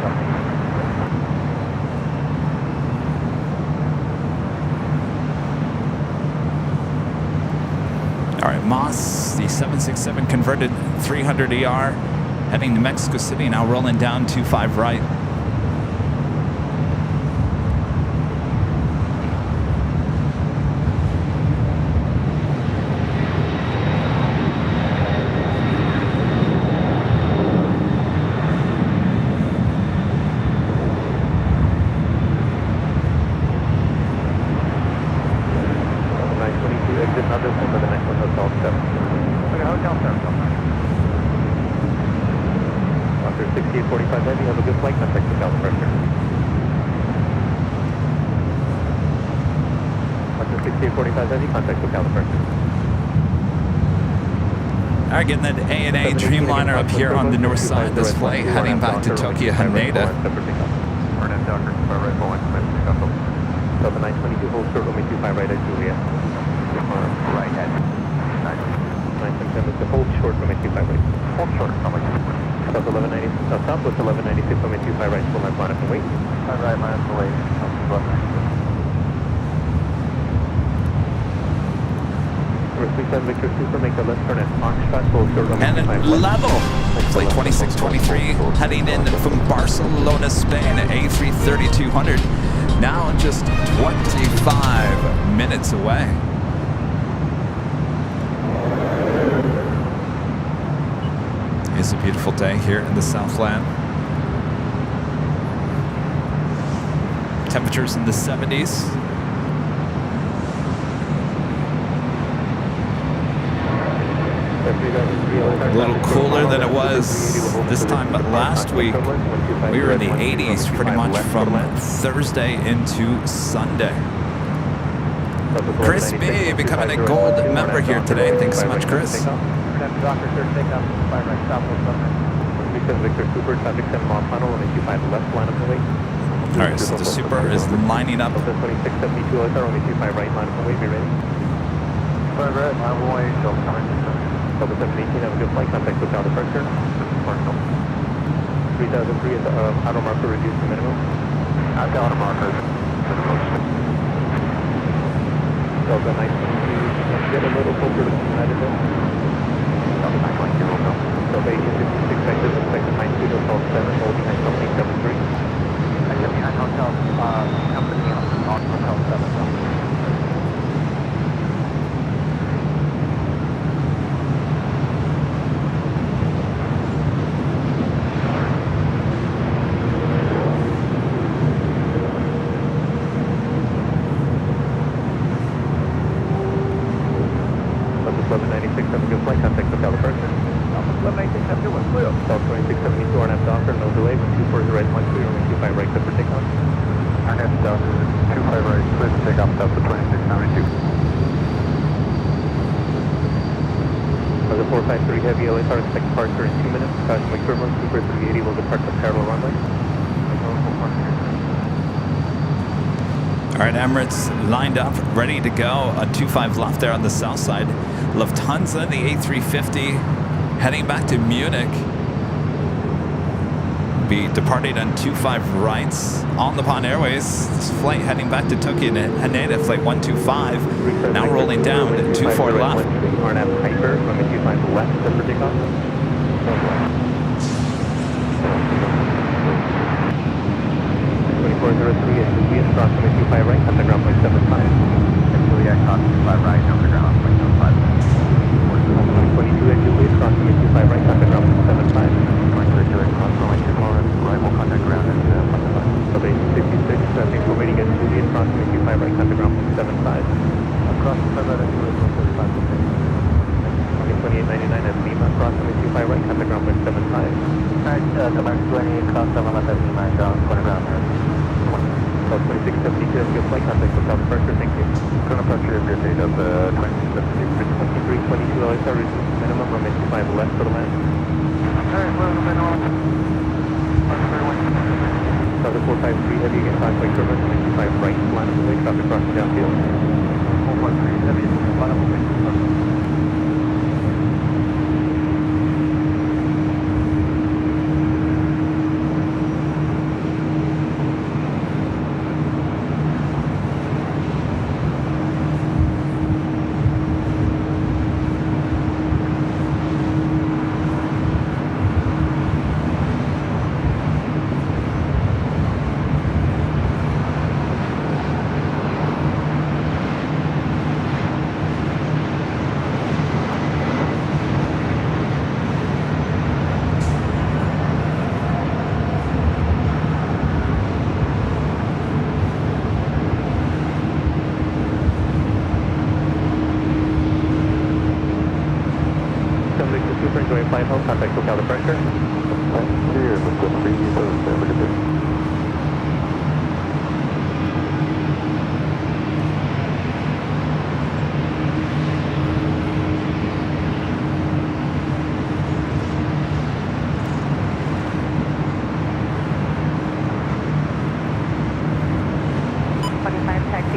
[SPEAKER 2] All right, Moss, the 767 converted 300ER heading to Mexico City, now rolling down 25 right.
[SPEAKER 1] Have a good flight, 45 heavy, contact local departure.
[SPEAKER 2] All right, getting that ANA Dreamliner up here on the north side of this flight, heading back to Tokyo Haneda.
[SPEAKER 1] Burnham Docker, right Boeing, takeoff. Delta 922, hold short, runway 25 right at Julia. Right at 927, it's a hold short, runway 25 right. Hold short, runway 25. South 1190, Southwest 1196, runway 25 right, full left line up and wait. Right line up and wait, 1196. Victor Super, make the left turn at Foxtrot, hold short, runway 25 right.
[SPEAKER 2] And level! Flight 2623 heading in from Barcelona, Spain at A330-200. Now just 25 minutes away. It's a beautiful day here in the Southland. Temperatures in the 70s. A little cooler than it was this time last week. We were in the 80s pretty much from Thursday into Sunday. Chris B becoming a gold member here today. Thanks so much, Chris. Alright, so the Super is lining up.
[SPEAKER 1] 2672 only 25 right, line up and wait, be ready. Delta 718, have a good flight, contact local departure. 3003 is auto marker reduced to minimum. I've got auto marker. Delta 922, get a little closer to the United States. Delta 922, go. Delta 1856, exit, expected 92 to Hotel 7, hold behind company 73. Exit behind Hotel, company on Hotel 7.
[SPEAKER 2] All right, Emirates lined up, ready to go. A 25 left there on the south side. Lufthansa, the A350, heading back to Munich. Be departing on 25 rights on the Pan Airways. This flight heading back to Tokyo Haneda, flight 125. Now rolling down to 24 left.
[SPEAKER 1] RNAV Piper, runway 25 left, set for takeoff. 2403 is Juliet, cross runway 25 right, contact ground point 75. Juliet, cross 25 right, contact ground point 75. 22 is Juliet, cross runway 25 right, contact ground point 75. 22 Juliet, cross runway 25 right, will contact ground at 75. So base 56, thanks for waiting at Juliet, cross runway 25 right, contact ground point 75. Cross 25 right at Juliet, 35. 2899 at Lima, cross runway 25 right, contact ground point 75. Alright, Command 28, cross 7 left at Lima, ground, ground. 2672, good flight, contact local departure, thank you. Current departure, your date of 2322, LAX, minimum, runway 25 left for the land. Alright, well, minimum. 453 heavy, again, contact turbine, runway 25 right, line of the way, traffic crossing downfield. 453 heavy, line of the way. Contact local departure. Here, Mr. 3, look at this.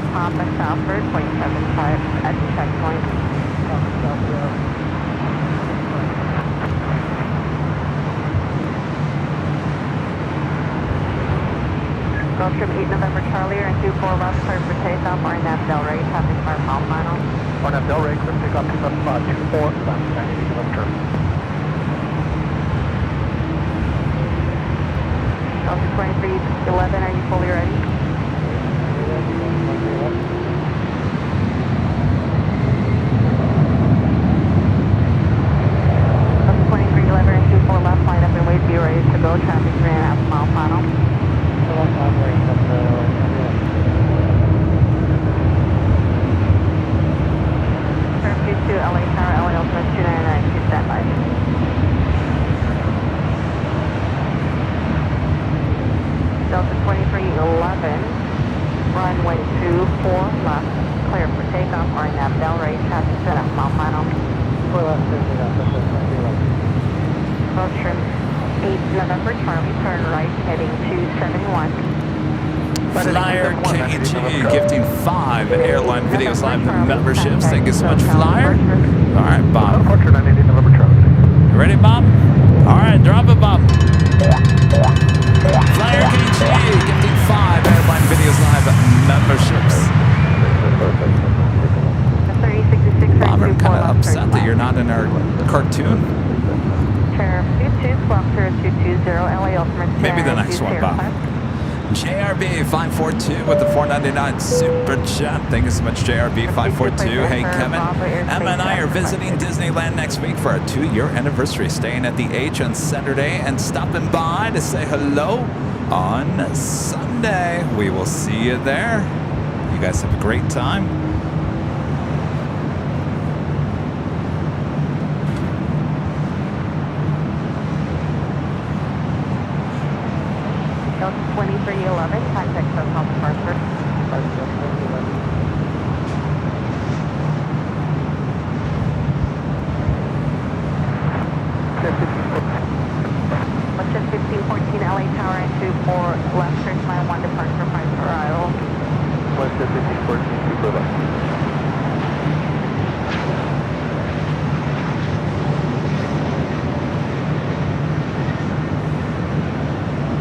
[SPEAKER 4] Yankee Papa southward, 0.75 at the checkpoint. Gulf Trim 8 November Charlie, and 24 left, clear for takeoff, RNAV Delray, traffic 5 mile final.
[SPEAKER 1] RNAV Delray, clear for takeoff, 2524, left, 98 November Charlie.
[SPEAKER 4] Delta 2311, are you fully ready? Delta 2311 and 24 left, line up and wait, be ready to go, traffic 3.5 mile final. Turn 22, LA Tower, LA Ultimate 299, to stand by. Delta 2311, runway 24 left, clear for takeoff, RNAV Delray, traffic 2.5 mile final. Gulf Trim 8 November Charlie, turn right, heading 271.
[SPEAKER 2] Flyer KG gifting 5 Airline Videos Live memberships. Thank you so much, Flyer. All right, Bob.
[SPEAKER 1] Departure 98 November Charlie.
[SPEAKER 2] You ready, Bob? All right, drop it, Bob. Flyer KG gifting 5 Airline Videos Live memberships. Bob, I'm kind of upset that you're not in our cartoon. Maybe the next one, Bob. JRB 542 with the 499 super chat. Thank you so much, JRB 542. Hey, Kevin. Emma and I are visiting Disneyland next week for our 2-year anniversary, staying at the H on Saturday and stopping by to say hello on Sunday. We will see you there. You guys have a great time.
[SPEAKER 4] Delta 2311, contact Hotel Departure. Western 1514 LA Tower and 24 left, first line 1 departure, 5 for arrival.
[SPEAKER 1] Western 1514, super left.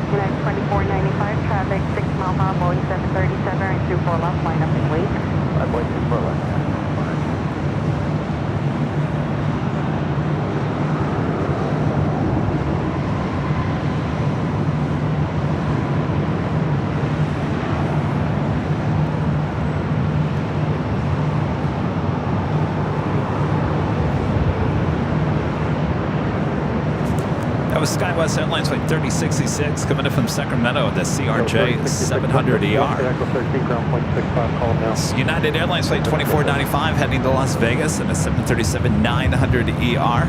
[SPEAKER 4] United 2495, traffic 6 mile per hour, Boeing 737 and 24 left, line up and wait.
[SPEAKER 1] 5.24 left.
[SPEAKER 2] That was SkyWest Airlines Flight 3066 coming in from Sacramento, the CRJ 700ER. United Airlines Flight 2495 heading to Las Vegas in a 737-900ER.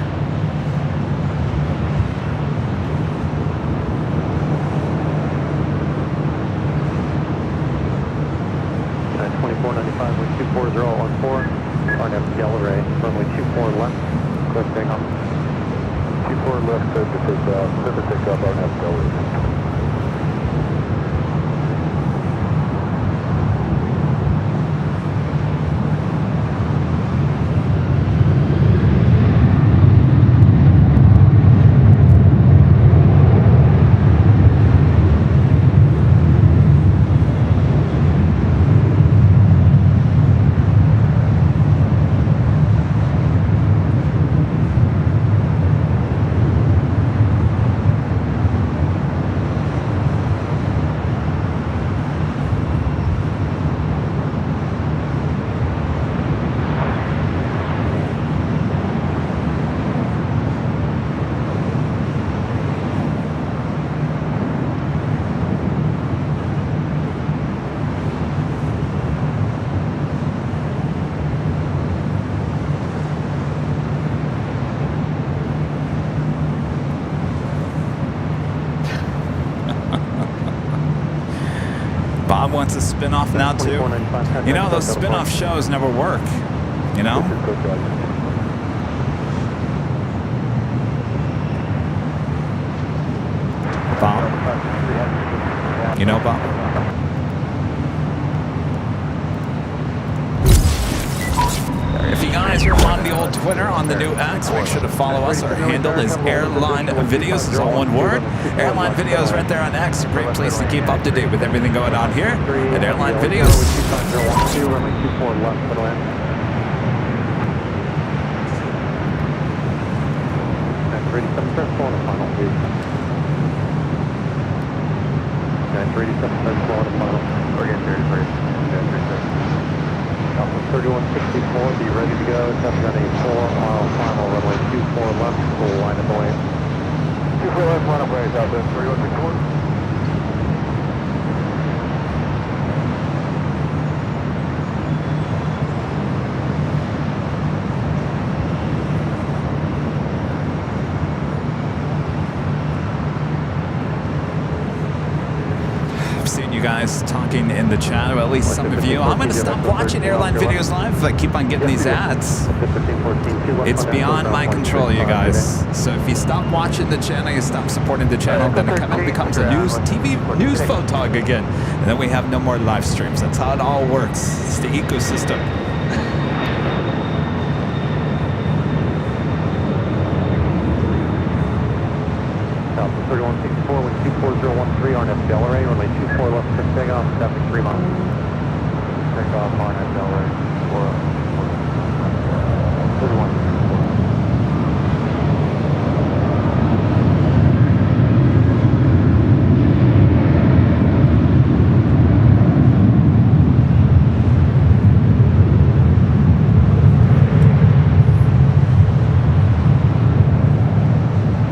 [SPEAKER 1] United 2495 with 24014, RNAV Delray, runway 24 left, clear takeoff. 24 left, clear for takeoff, RNAV Delray.
[SPEAKER 2] Bob wants a spin-off now too. You know, those spin-off shows never work, you know? Bob? You know, Bob? guys are on the old Twitter, on the new X, make sure to follow us. Our handle is Airline Videos. It's all one word. Airline Videos right there on X. A great place to keep up to date with everything going on here at Airline Videos.
[SPEAKER 3] Ready, come start slowing the final, please. 937, start slowing the final.
[SPEAKER 1] Again,
[SPEAKER 3] 3164, be ready to go. Tapping on a 4-mile final, runway 24 left, full line of the lane.
[SPEAKER 1] 24 left, line of ways out there, 3164.
[SPEAKER 2] You guys talking in the chat, or at least some of you. I'm going to stop watching Airline Videos live if I keep on getting these ads. It's beyond my control, you guys. So if you stop watching the channel, you stop supporting the channel, then it kind of becomes a news photog again. And then we have no more live streams. That's how it all works. It's the ecosystem.
[SPEAKER 3] 3164 with 24013 RNF Delray, runway 24 left for takeoff, traffic 3 miles. Takeoff RNF Delray, 31.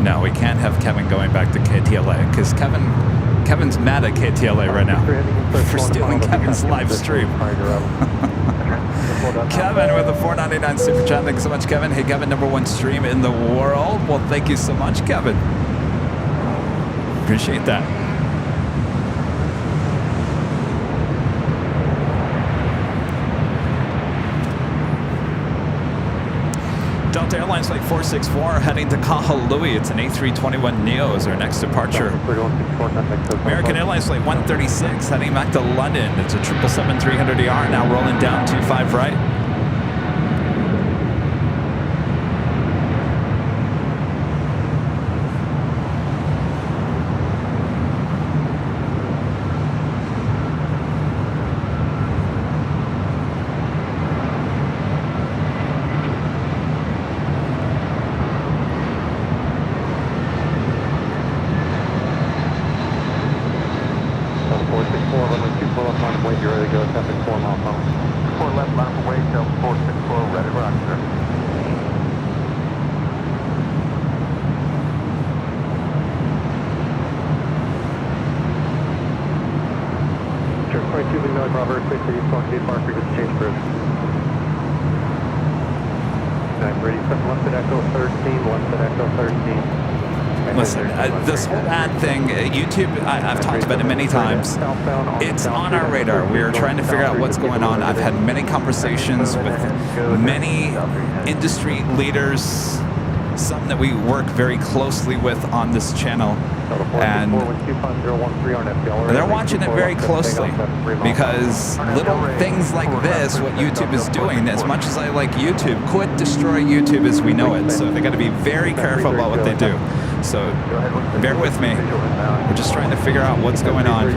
[SPEAKER 2] No, we can't have Kevin going back to KTLA because Kevin's mad at KTLA right now for stealing Kevin's live stream. Kevin with a $4.99 super chat. Thanks so much, Kevin. Hey, Kevin, #1 stream in the world. Well, thank you so much, Kevin. Appreciate that. Delta Airlines Flight 464 heading to Kahului. It's an A321neo is our next departure. American Airlines Flight 136 heading back to London. It's a 777-300ER now rolling down 25 right. Listen, this whole ad thing, YouTube, I've talked about it many times. It's on our radar. We're trying to figure out what's going on. I've had many conversations with many industry leaders, some that we work very closely with on this channel. And they're watching it very closely because little things like this, what YouTube is doing, as much as I like YouTube, could destroy YouTube as we know it. So they got to be very careful about what they do. So bear with me. We're just trying to figure out what's going on.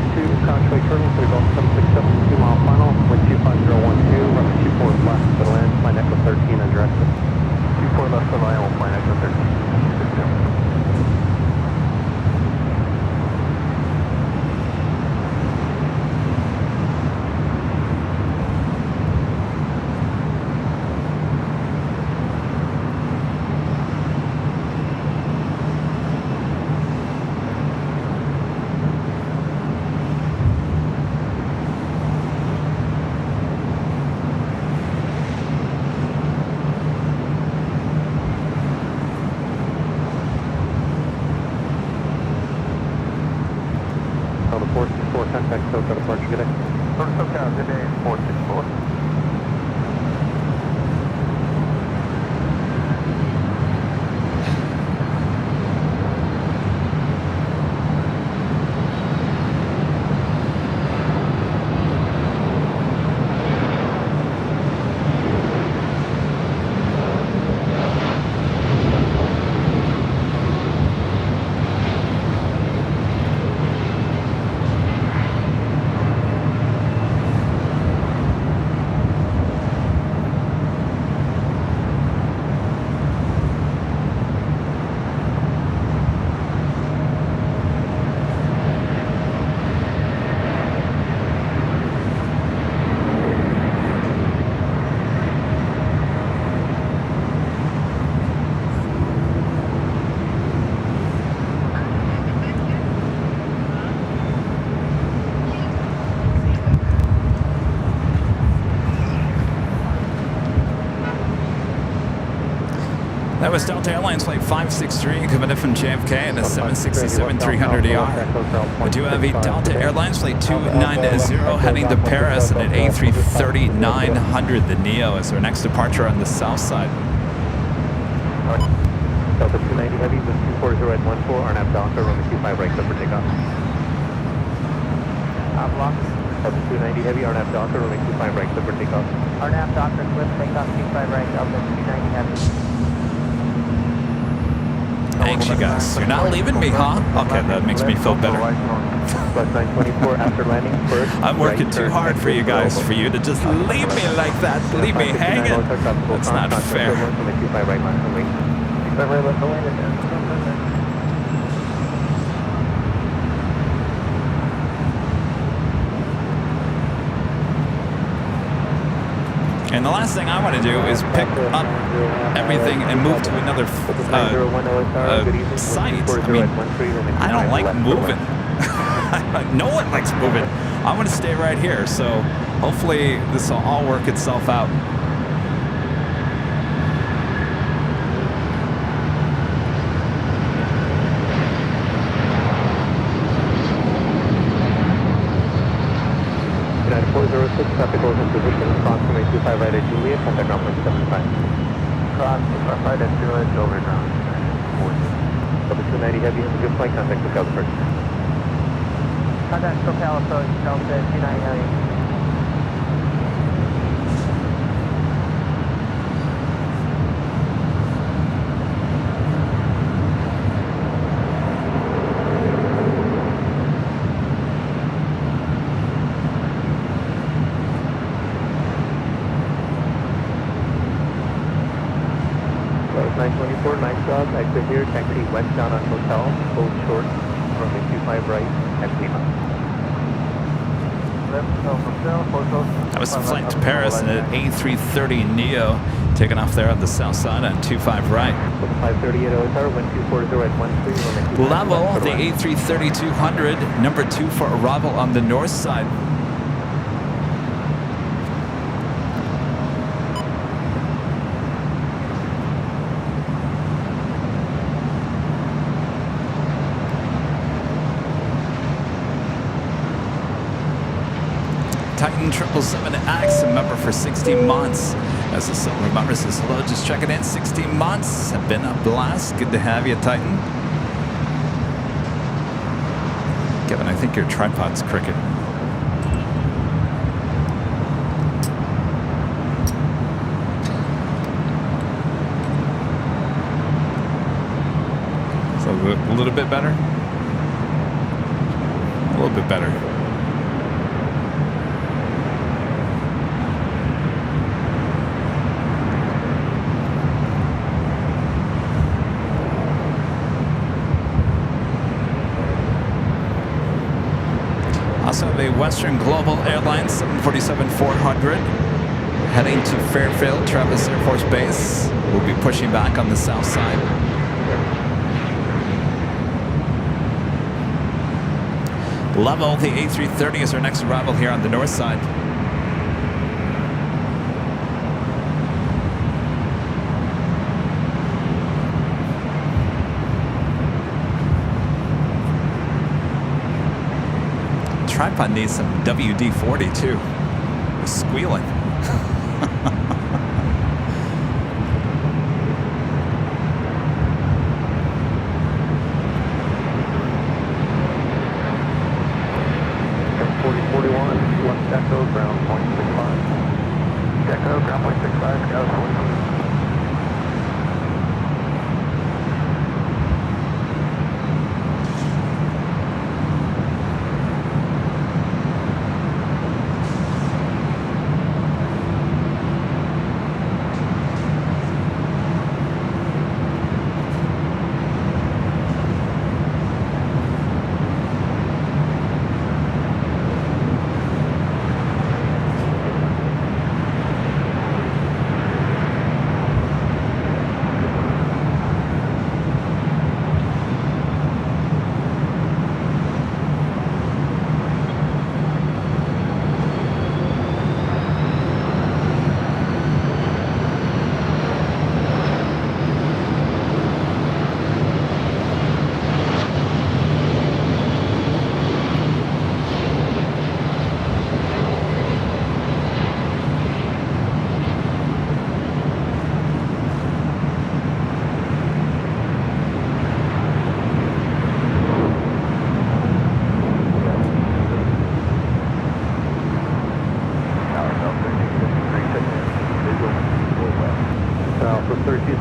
[SPEAKER 2] That was Delta Airlines Flight 563 coming in from JFK and a 767-300ER. We do have a Delta Airlines Flight 290 heading to Paris and an A330-900. The Neo is our next departure on the south side.
[SPEAKER 1] Delta 290 Heavy with 240 at 14, RNAV Docker, runway 25 right, clear for takeoff. Block. Delta 290 Heavy, RNAV Docker, runway 25 right, clear for takeoff.
[SPEAKER 4] RNAV Docker, clear for takeoff, 25 right, Delta 290 Heavy.
[SPEAKER 2] Thanks, you guys. You're not leaving me, huh? Okay, that makes me feel better.
[SPEAKER 1] Plus 924 after landing first.
[SPEAKER 2] I'm working too hard for you guys, for you to just leave me like that, leave me hanging. That's not fair. And the last thing I want to do is pick up everything and move to another site. I mean, I don't like moving. No one likes moving. I want to stay right here. So hopefully this will all work itself out.
[SPEAKER 1] United 406, traffic goes in position, approximately 25 right at Juliet, contact ground point 75. Cross 25 right at Juliet, over ground. Delta 290 Heavy, have a good flight, contact SoCal approach.
[SPEAKER 4] Contact SoCal approach, Delta 290 Heavy.
[SPEAKER 1] Flight 924, nice job. Exit here, taxi westbound on Hotel, hold short, runway 25 right at Lima.
[SPEAKER 2] That was a flight to Paris and an A330 Neo taking off there on the south side on 25 right.
[SPEAKER 1] 530 at OSR, 1240 at 13,
[SPEAKER 2] Level, the A330-200, number 2 for arrival on the north side. Titan 777X, a member for 16 months. As the silver member says hello, just checking in. 16 months, have been a blast. Good to have you, Titan. Kevin, I think your tripod's crooked. So a little bit better? A little bit better. Also have a Western Global Airlines 747-400 heading to Fairfield, Travis Air Force Base. We'll be pushing back on the south side. Level, the A330 is our next arrival here on the north side. Tripod needs some WD-40 too. It's squealing.
[SPEAKER 3] Echo, ground point 65. Echo, ground point 65, go 40.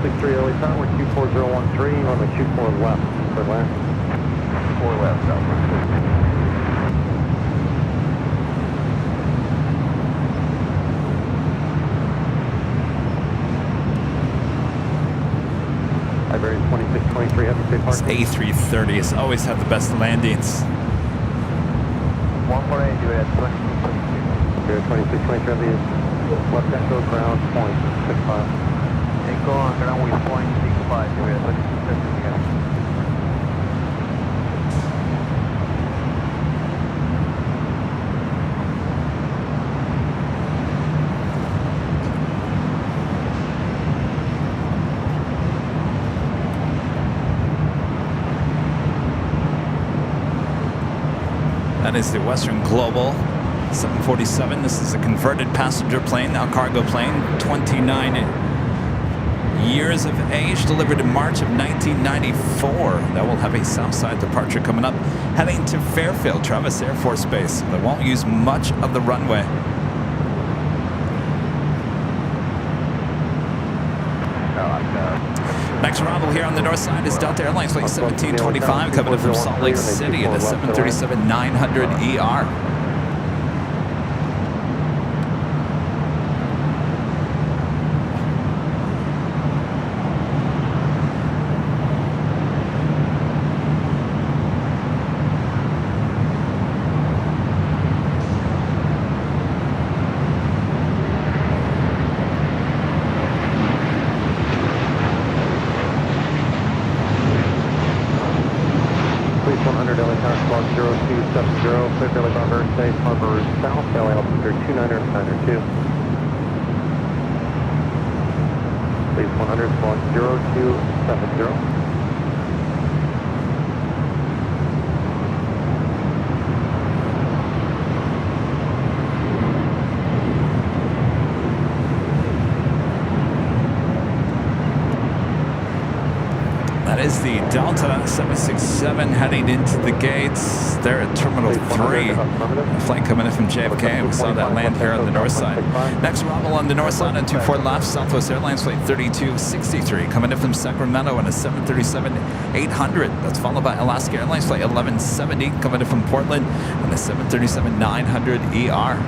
[SPEAKER 3] 163 LA Tower, we're 24013, runway 24 left, for land.
[SPEAKER 1] 4 left, southwest.
[SPEAKER 3] Iberia 2623, have a safe
[SPEAKER 2] This
[SPEAKER 3] parking.
[SPEAKER 2] A330 has always had the best landings.
[SPEAKER 1] 148, you had 26.
[SPEAKER 3] Iberia 2623, have the left echo ground point 65.
[SPEAKER 1] Echo on ground with 0.65, you had 26 again.
[SPEAKER 2] That is the Western Global 747. This is a converted passenger plane, now cargo plane. 29 years of age, delivered in March of 1994. That will have a Southside departure coming up, heading to Fairfield, Travis Air Force Base. They won't use much of the runway. Next arrival here on the north side is Delta Airlines Flight 1725, coming in from Salt Lake City at the 737-900ER.
[SPEAKER 3] Please 100 LA Tower, squawk 0270, clear Billy Bomber, safe harbor south, LA altitude 29902. Please 100, squawk 0270.
[SPEAKER 2] That is the Delta 767 heading into the gates. They're at Terminal 3. A flight coming in from JFK. We saw that land here on the north side. Next arrival on the north side on 24 left, Southwest Airlines Flight 3263, coming in from Sacramento on a 737-800. That's followed by Alaska Airlines Flight 1170, coming in from Portland on the 737-900ER.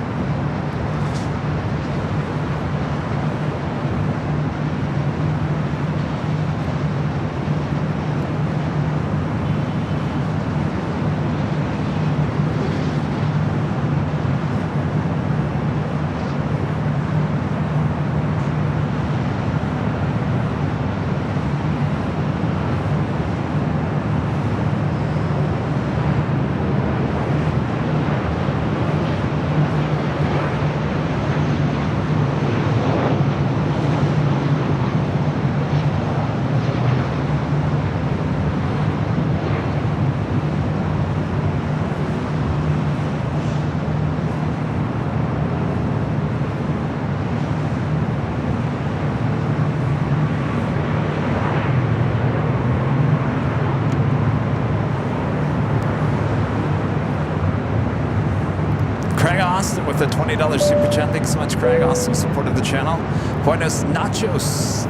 [SPEAKER 2] With a $20 super chat. Thanks so much, Craig. Awesome support of the channel. Buenos nachos.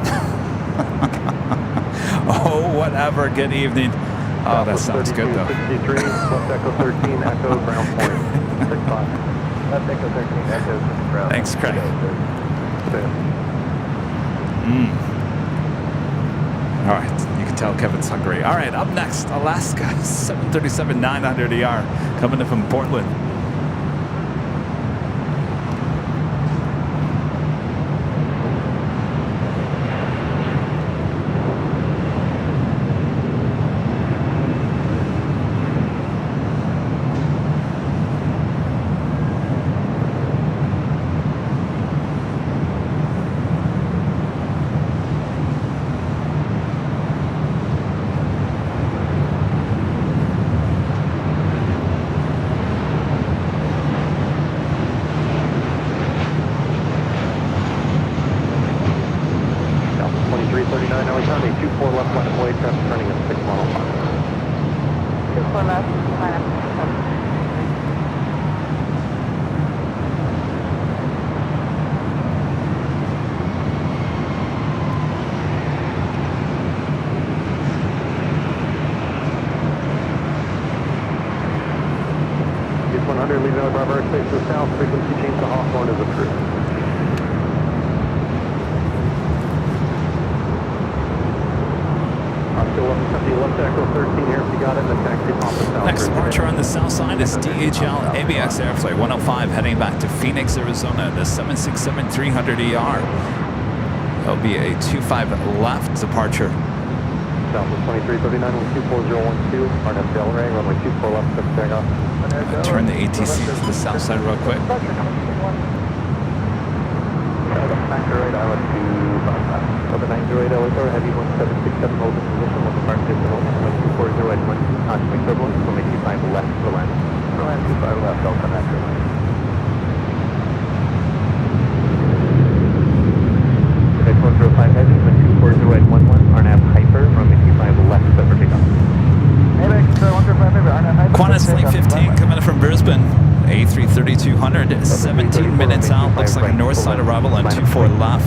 [SPEAKER 2] Oh, whatever. Good evening. Oh, that sounds good, though.
[SPEAKER 3] 63, left echo 13, echo ground point 65.
[SPEAKER 1] Left echo 13, echo ground.
[SPEAKER 2] Thanks, Craig. All right. You can tell Kevin's hungry. All right. Up next, Alaska 737-900ER, coming in from Portland.
[SPEAKER 3] to south, frequency change to Hawthorne is approved. Oscar 1170, left echo 13 here, if you got it, the taxi off the south.
[SPEAKER 2] Next departure on the south side is DHL ABX Airflight 105 heading back to Phoenix, Arizona, the 767-300ER. That'll be a 25 left departure.
[SPEAKER 3] Southwest 2339 with 24012, RNF Delray, runway 24 left, set takeoff.
[SPEAKER 2] Turn the ATC to the south side real quick.
[SPEAKER 3] Factor right, island 255. Over 908 LSR, heavy 1767, hold in position, one departure to hold, runway 240 at 12, cosmic turbulence, runway 25 left for land. For land 25 left, Delta Factor. Quebec 105 heavy, wind 240 at 11, RNAV hyper, runway 25 left, set for takeoff.
[SPEAKER 2] Qantas Flight 15 coming in from Brisbane. A330-200, 17 minutes out. Looks like a north side arrival on 24 left.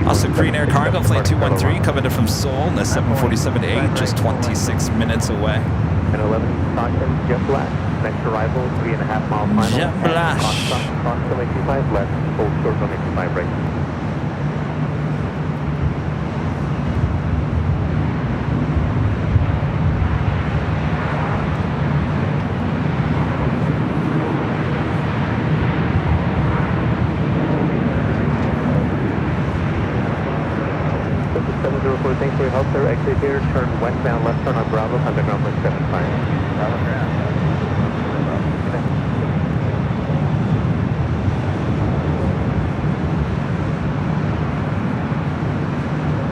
[SPEAKER 2] Also, Green Air Cargo Flight 213 coming in from Seoul in the 747-8, just 26 minutes away.
[SPEAKER 3] And 11 Stockton, Jet Black. Next arrival, 3.5 mile final.
[SPEAKER 2] Jet Black.
[SPEAKER 3] Cross runway 25 left, full short runway 25 right. Thanks for your help, sir. Exit here, turn westbound, left turn on Bravo, contact ground 175.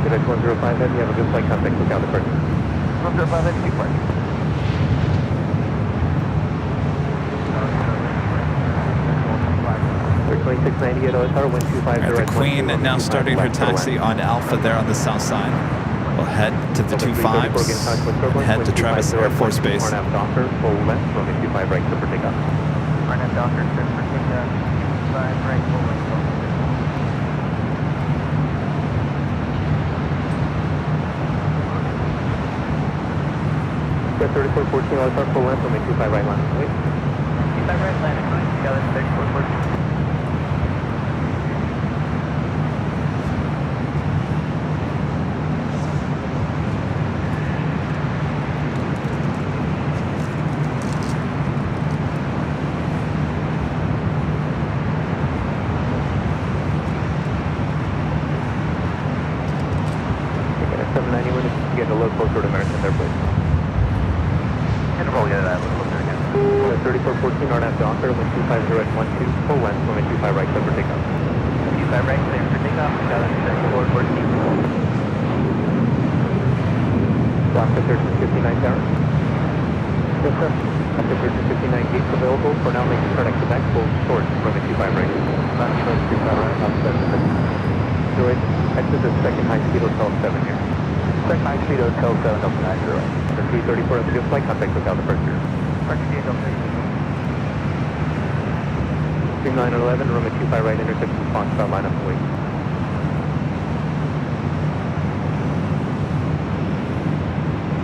[SPEAKER 3] Quebec 105 heavy, have a good flight, contact lookout the person. 105 heavy, keep flight. We're 2690 at OSR, wind 250
[SPEAKER 2] The Queen now starting her taxi on Alpha there on the south side. We'll head to the 25s and head to Travis Air Force Base.
[SPEAKER 3] RNAV Docker, full left, runway 25 right, clear for takeoff.
[SPEAKER 1] RNAV Docker, clear for takeoff. 25 right, full left.
[SPEAKER 3] Jet 3414, OSR, full left, runway 25 right, line. Wait.
[SPEAKER 1] 25 right, landing line, together, 3414.
[SPEAKER 3] Get a little closer to American there, please.
[SPEAKER 1] Interval, get that a little closer again.
[SPEAKER 3] 3414, RNAV Docker, wind 250 at 12, full length, runway 25 right, clear for takeoff.
[SPEAKER 1] 25 right, clear for takeoff, together, 3414.
[SPEAKER 3] After 1359 tower. Yes, sir. After 1359 gates available, for now making turn exit back, full short, runway 25 right. 25 right, outside the Enjoy. Exit the second high speed hotel 7 here. Second high speed hotel 7, Delta 90. For 334 at the good flight, contact lookout the first year.
[SPEAKER 1] First year, Delta
[SPEAKER 3] 3911, runway 25 right, intersection Foxtrot, line up and wait.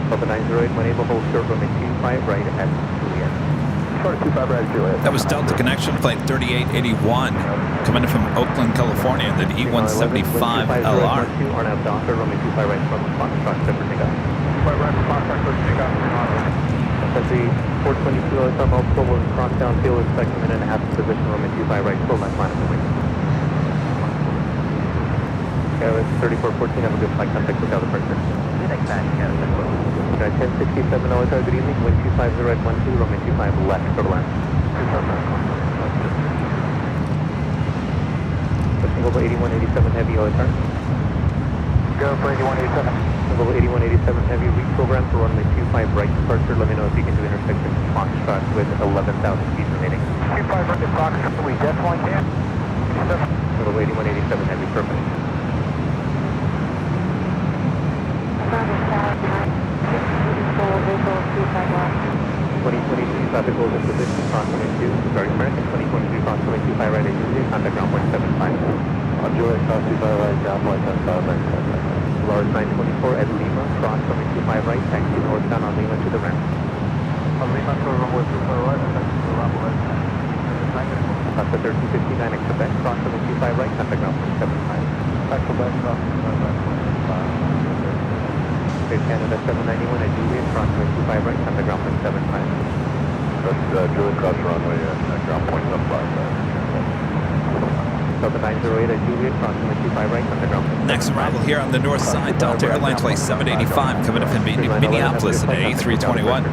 [SPEAKER 3] Delta 908, when able, hold short, runway 25 right at Juliet. Short 25 right at Juliet.
[SPEAKER 2] That was Delta Connection Flight 3881 coming in from Oakland, California, the E175 LR.
[SPEAKER 3] RNAV Docker, runway 25 right from Foxtrot, clear for takeoff.
[SPEAKER 1] 25 right from Foxtrot, clear for takeoff.
[SPEAKER 3] SSE 422 OSR multiple will cross down field with second minute and a half position, runway 25 right, full left line of the wing. Carolus 3414, have a good flight, contact lookout the first.
[SPEAKER 1] Next time, Canada.
[SPEAKER 3] 1067 OSR, good evening, wind 250 at 12, runway 25 left, short land. Pushing over 8187 heavy OSR.
[SPEAKER 1] Go for 8187.
[SPEAKER 3] Level 8187 heavy, reprogram for runway 25 right departure. Let me know if you can do intersection Foxtrot with 11,000 feet remaining.
[SPEAKER 1] 25 right to Foxtrot, we definitely can.
[SPEAKER 3] Level 8187 heavy, perfect. Traffic goes in position, approximately 2, starting American 2023, approximately 25 right, agency, contact ground point 75. On Juliet, cross 25 right, ground point 75 right, Large 924 at Lima, cross runway 25 right, taxi northbound on Lima to the ramp.
[SPEAKER 1] On Lima to runway 25 right, and that's the ramp left.
[SPEAKER 3] Delta 1359, Quebec, cross runway 25 right, contact ground point 75.
[SPEAKER 1] Quebec, cross runway 25.
[SPEAKER 3] Air Canada 791 at Juliet, cross runway 25 right, contact ground point 75.
[SPEAKER 1] That's Juliet, cross runway at ground point 75.
[SPEAKER 3] Delta 908 at Juliet, cross runway 25 right, contact ground point 75.
[SPEAKER 2] Next arrival here on the north side, Delta Airline Flight 785 coming up in Minneapolis at A321.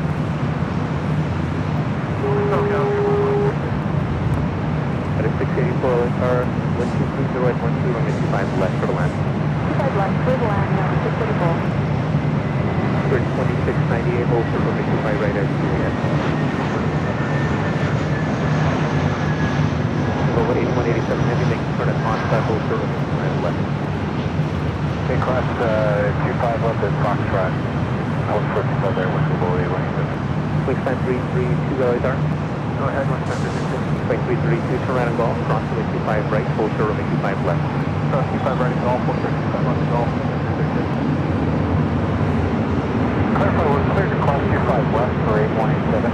[SPEAKER 3] At a 684 car, 1230 at 12, runway 25 left for the land.
[SPEAKER 4] 25 left, clear the land, 634.
[SPEAKER 3] 2698, hold for runway 25 right at Juliet. Over 8187 heavy, make turn at Foxtrot, hold for runway 25 left.
[SPEAKER 1] Okay, class 25 left at Foxtrot. Hold for 25 there, what's the below 8187?
[SPEAKER 3] Wingspan 332 LAR.
[SPEAKER 1] Go ahead, wingspan 332.
[SPEAKER 3] Wingspan 332, turn right and golf, cross runway 25 right, hold for runway 25 left.
[SPEAKER 1] Cross 25 right and golf, 435 left and golf. Clarify, we're cleared to class 25 west for 8187.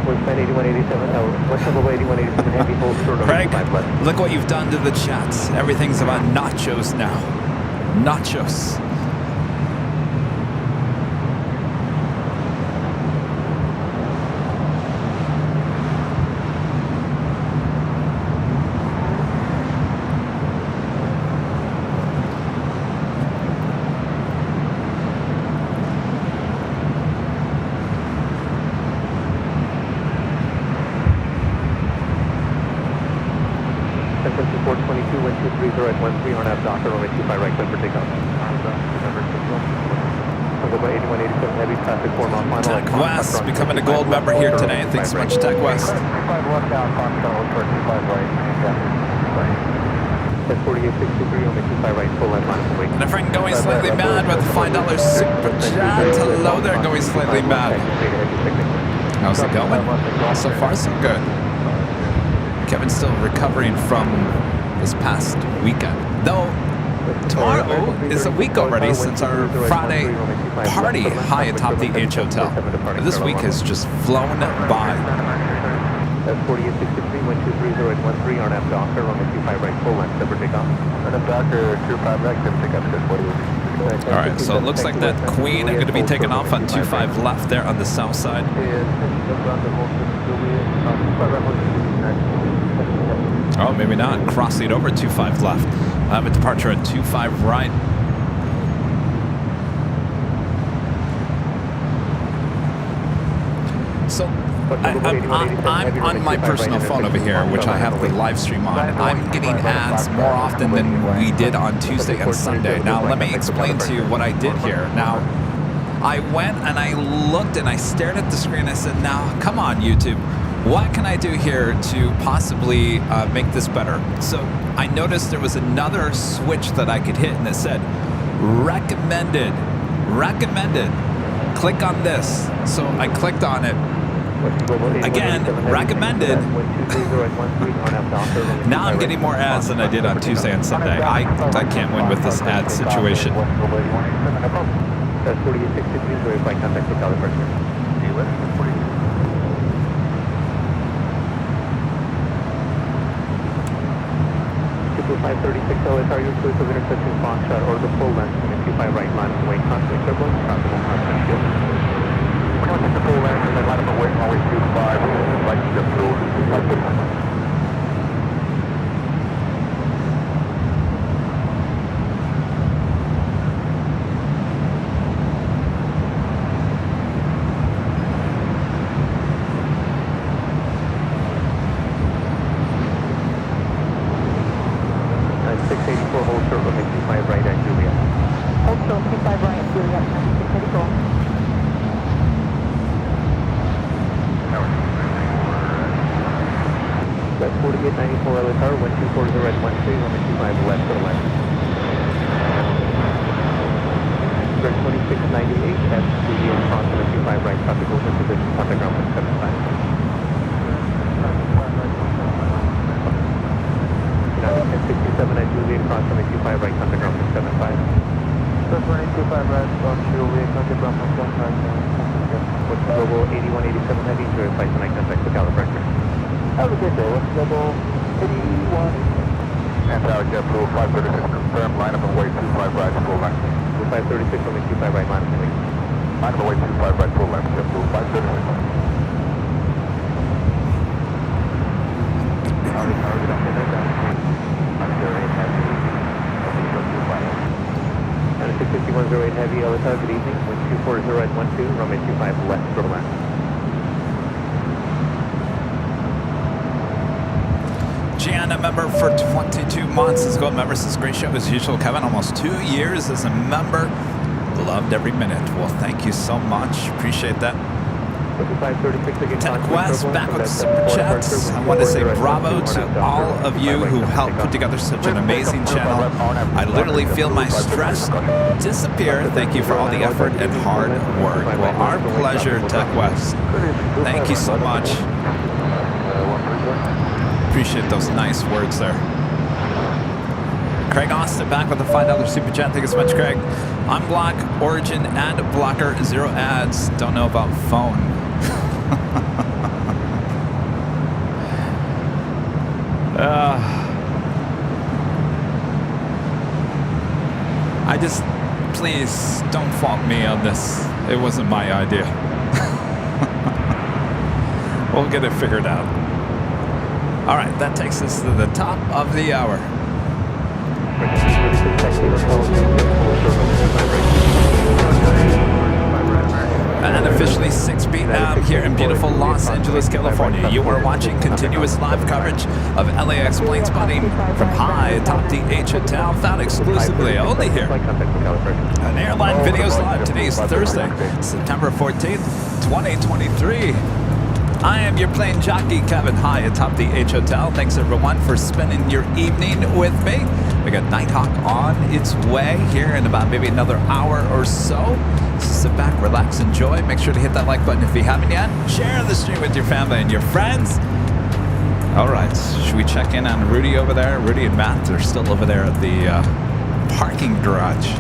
[SPEAKER 3] Wingspan 8187, west level 8187 heavy, hold for runway
[SPEAKER 2] Craig,
[SPEAKER 3] 25 left.
[SPEAKER 2] look what you've done to the chats. Everything's about nachos now. Nachos.
[SPEAKER 3] At 13 on app Docker, runway 25 right, clear for takeoff. Over 8187 heavy traffic, 4 mile final.
[SPEAKER 2] Tech West becoming a gold member here today. Thanks so much, Tech West.
[SPEAKER 1] 25 left down, Foxtrot, for 25 right.
[SPEAKER 3] At 4863, runway 25 right, full left line.
[SPEAKER 2] And a friend going slightly mad with the $5 super chat. Hello there, going slightly mad. How's it going? So far, so good. Kevin's still recovering from this past weekend. Though tomorrow is a week already since our Friday party high atop the H Hotel. And this week has just flown by.
[SPEAKER 3] That's 4863, 1230 at 13 on app Docker, runway 25 right, full length, clear for takeoff.
[SPEAKER 1] On app Docker, 25 right, clear for takeoff, 648.
[SPEAKER 2] All right, so it looks like that Queen are going to be taking off on 25 left there on the south side. Oh, maybe not. Crossing over 25 left. I have a departure at 25 right. So I'm on my personal phone over here, which I have the live stream on. I'm getting ads more often than we did on Tuesday and Sunday. Now, let me explain to you what I did here. Now, I went and I looked and I stared at the screen. I said, now, come on, YouTube. What can I do here to possibly make this better? So I noticed there was another switch that I could hit and it said, recommended. Click on this. So I clicked on it. Again, recommended. Now I'm getting more ads than I did on Tuesday and Sunday. I can't win with this ad situation.
[SPEAKER 3] That's 4863, verify contact with California. 536 LSR, your choice of intersection Foxtrot or the full length, 25 right line, wait, constant turbulence, possible constant shield.
[SPEAKER 1] We're going to take the full length and then line up and wait while we 25, like the fuel.
[SPEAKER 3] Have a good day. What's level 81?
[SPEAKER 1] And Tower JetBlue 536 confirmed, line up and wait 25 right, full length.
[SPEAKER 3] 536 only 25 right, line up and wait.
[SPEAKER 1] Line up and wait 25 right, full length, JetBlue 536.
[SPEAKER 3] And 65108 Heavy, LSI, good evening. Wind 240 at 12, runway 25 left, short of land.
[SPEAKER 2] Gianna member for 22 months. Let's go, members. This is a great show as usual. Kevin, almost 2 years as a member. Loved every minute. Well, thank you so much. Appreciate that. Tech West, back with Super Chats. I want to say bravo to all of you who helped put together such an amazing channel. I literally feel my stress disappear. Thank you for all the effort and hard work. Well, our pleasure, Tech West. Thank you so much. Appreciate those nice words there. Craig Austin back with a $5 Super Chat. Thank you so much, Craig. I'm Black, Origin, and Blocker. 0 ads. Don't know about phone. I just, please don't fault me on this. It wasn't my idea. We'll get it figured out. All right, that takes us to the top of the hour. And officially 6 p.m. here in beautiful Los Angeles, California. You are watching continuous live coverage of LAX plane spotting from high atop the H Hotel, found exclusively only here on Airline Videos Live. Today is Thursday, September 14th, 2023. I am your plane jockey, Kevin, high atop the H Hotel. Thanks, everyone, for spending your evening with me. We got Nighthawk on its way here in about maybe another hour or so. So sit back, relax, enjoy. Make sure to hit that like button if you haven't yet. Share the stream with your family and your friends. All right, should we check in on Rudy over there? Rudy and Matt are still over there at the parking garage.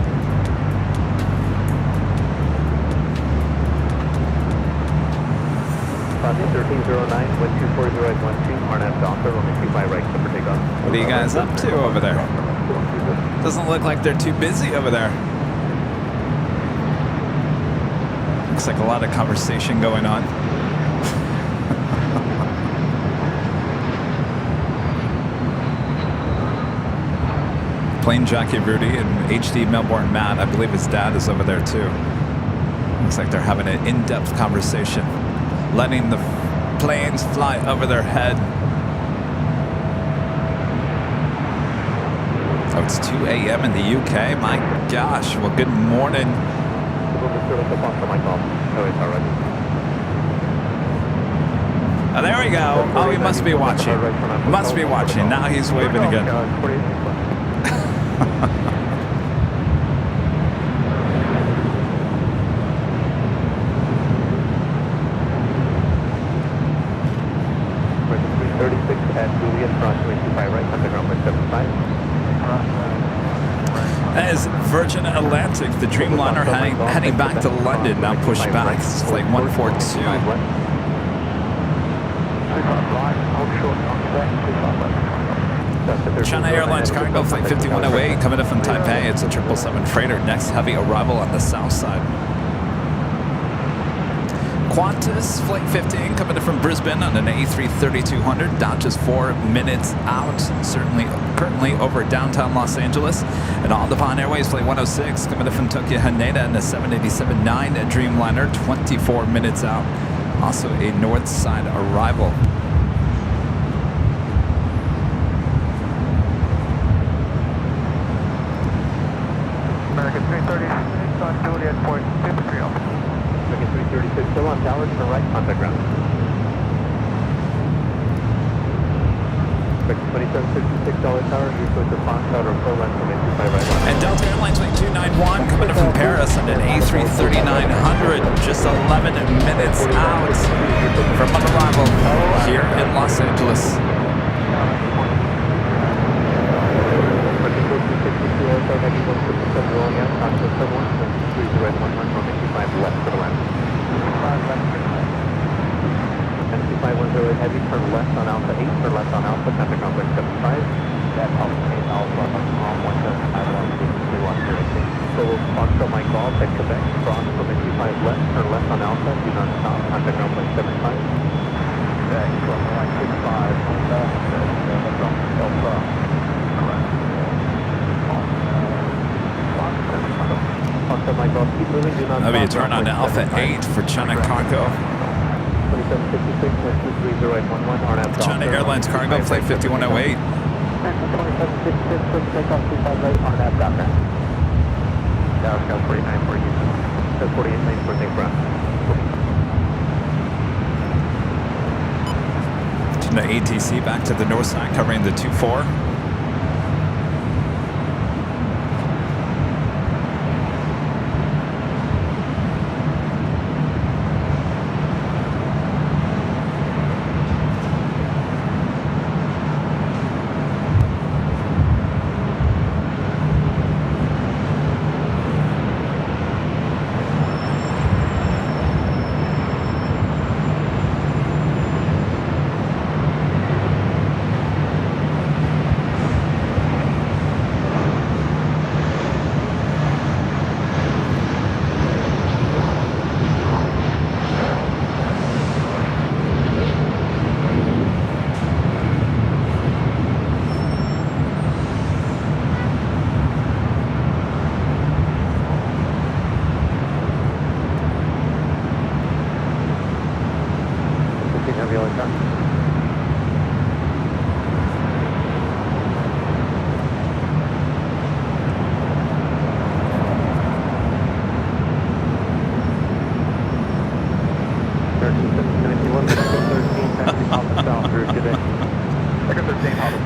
[SPEAKER 3] Crossing 1309, wind 240 at 12, RNAV Docker, runway 25 right, clear for takeoff.
[SPEAKER 2] What are you guys up to over there? Doesn't look like they're too busy over there. Looks like a lot of conversation going on. Plane Jockey Rudy and HD Melbourne Matt, I believe his dad is over there too. Looks like they're having an in-depth conversation, letting the planes fly over their head. Oh, it's 2 a.m. in the UK? My gosh, well, good morning. Oh, there we go. Oh, he must be watching. Must be watching. Now he's waving again. That is Virgin Atlantic, the Dreamliner heading back to London, now pushed back. It's flight 142. China Airlines cargo flight 5108 coming up from Taipei. It's a 777 freighter. Next heavy arrival on the south side. Qantas flight 15 coming in from Brisbane on an A330-200, down just 4 minutes out, certainly currently over downtown Los Angeles. And All Nippon Airways flight 106 coming in from Tokyo Haneda and a 787-9 Dreamliner, 24 minutes out. Also a north side arrival.
[SPEAKER 1] American 336 on Juliet Point 53.
[SPEAKER 3] American 336 still on tower to the right, contact ground. American 2766 tower, you're supposed to pass out or full length from 825 right.
[SPEAKER 2] And Delta Airlines flight 291 coming in from Paris on an A330-900, just 11 minutes out from an arrival here in Los Angeles.
[SPEAKER 3] Heavy, turn left on Alpha 8 or less on Alpha, contact complex 75. That's Alpha 8 Alpha on 175 So Foxtrot Mike Golf at Quebec, cross from 25 left or less on Alpha, do not stop, contact complex 75. Quebec, from 165, Alpha, Alpha, correct. Foxtrot Mike Golf, keep moving, do not stop.
[SPEAKER 2] Maybe you turn on to Alpha 8 for China Cargo.
[SPEAKER 3] 2756, 230 on Alpha.
[SPEAKER 2] China Airlines Cargo, flight 5108.
[SPEAKER 3] 2756, takeoff 25 right on Alpha. Dallas, Cal 49 for you. That's 48 lanes for take ground.
[SPEAKER 2] China ATC back to the north side, covering the 24.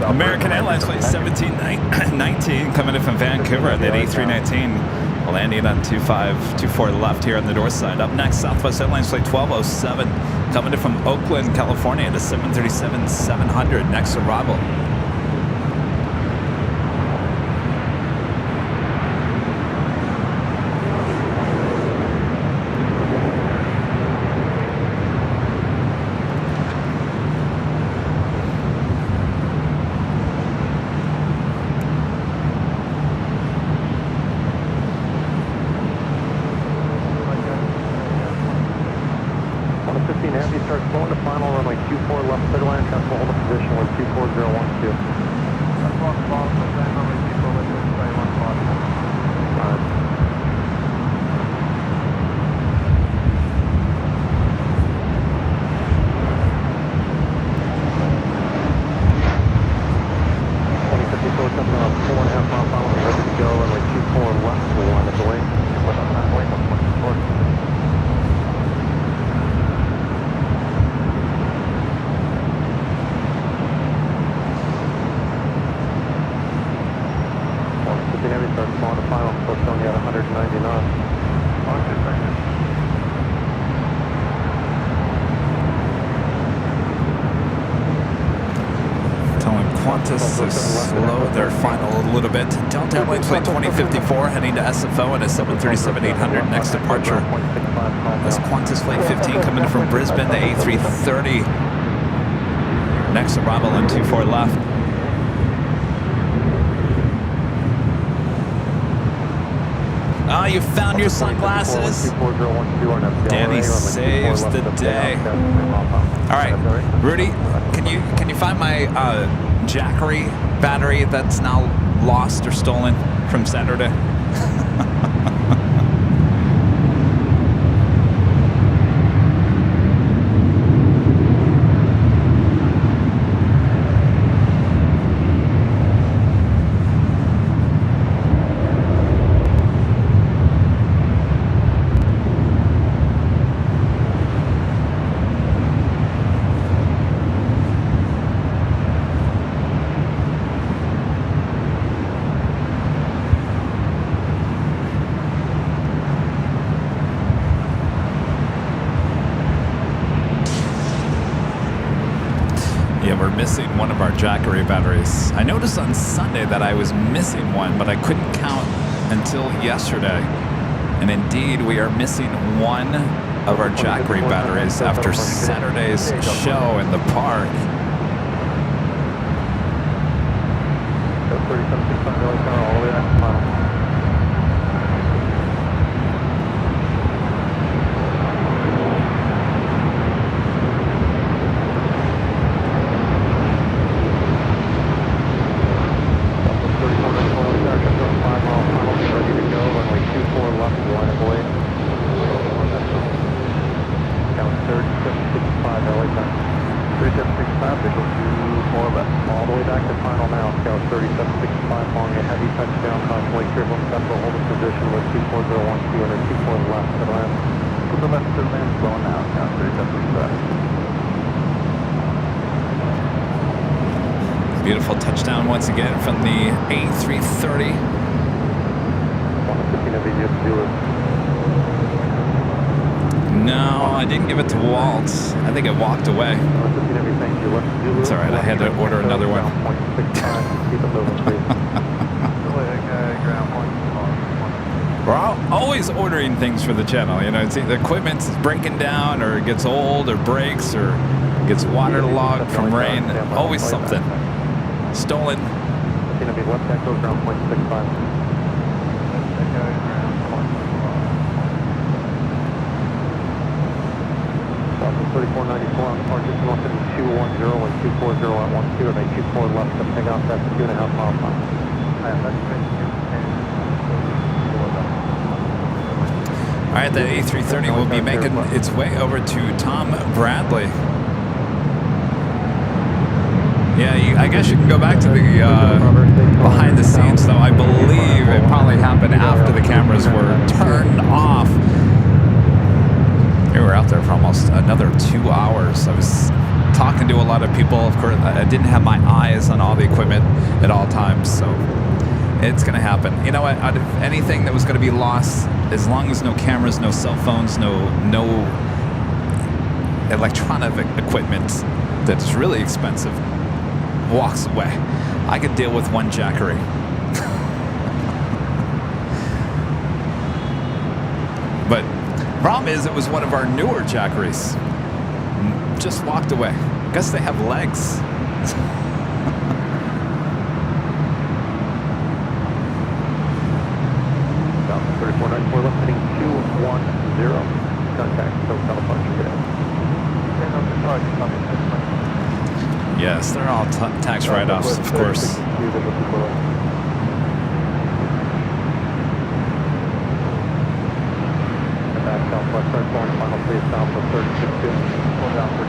[SPEAKER 2] American Airlines flight 1719 coming in from Vancouver at that A319, landing on 2524 left here on the north side. Up next, Southwest Airlines flight 1207 coming in from Oakland, California at a 737-700 next arrival. Slow their final a little bit. Delta Airlines flight 2054 heading to SFO at a 737-800 next departure. That's Qantas flight 15 coming from Brisbane, the A330. Next arrival on 24 left. Ah, you found your sunglasses. Danny saves the day. All right, Rudy, can you find my Jackery battery that's now lost or stolen from Saturday? Missing one of our Jackery batteries. I noticed on Sunday that I was missing one, but I couldn't count until yesterday. And indeed, we are missing one of our Jackery batteries after Saturday's show in the park.
[SPEAKER 1] vehicle 24 left.
[SPEAKER 3] All the way back to final now. Scout 3765 following a heavy touchdown. Constantly careful and central holding position with 24012 and a 24 left to the land.
[SPEAKER 1] To the left to the land, slowing now. Scout 3765.
[SPEAKER 2] Beautiful touchdown once again from the A330. No, I didn't give it to Walt. I think it walked away. It's all right. I had to order another one. We're always ordering things for the channel. You know, it's the equipment's breaking down, or it gets old, or breaks, or gets waterlogged from rain. Always something. Stolen.
[SPEAKER 3] It's going to be left echo ground point 65. South 3494 on departure, northbound 210 and 240 at 12, and then 24 left to pick off, that's 2.5 miles an hour.
[SPEAKER 2] All right, that A330 will be making its way over to Tom Bradley. Yeah, I guess you can go back to the behind the scenes, though. I believe it probably happened after the cameras were turned off. We were out there for almost another 2 hours. I was talking to a lot of people. Of course, I didn't have my eyes on all the equipment at all times, so it's going to happen. You know what? Out of anything that was going to be lost, as long as no cameras, no cell phones, no electronic equipment that's really expensive walks away, I could deal with one Jackery. But problem is, it was one of our newer Jackeries. Just walked away. Guess they have legs.
[SPEAKER 3] 3494 left heading 210. Contact hotel departure today.
[SPEAKER 2] Yes, they're all tax write-offs, of course.
[SPEAKER 3] Back southwest, right point, final phase south of 36.2. Pull down for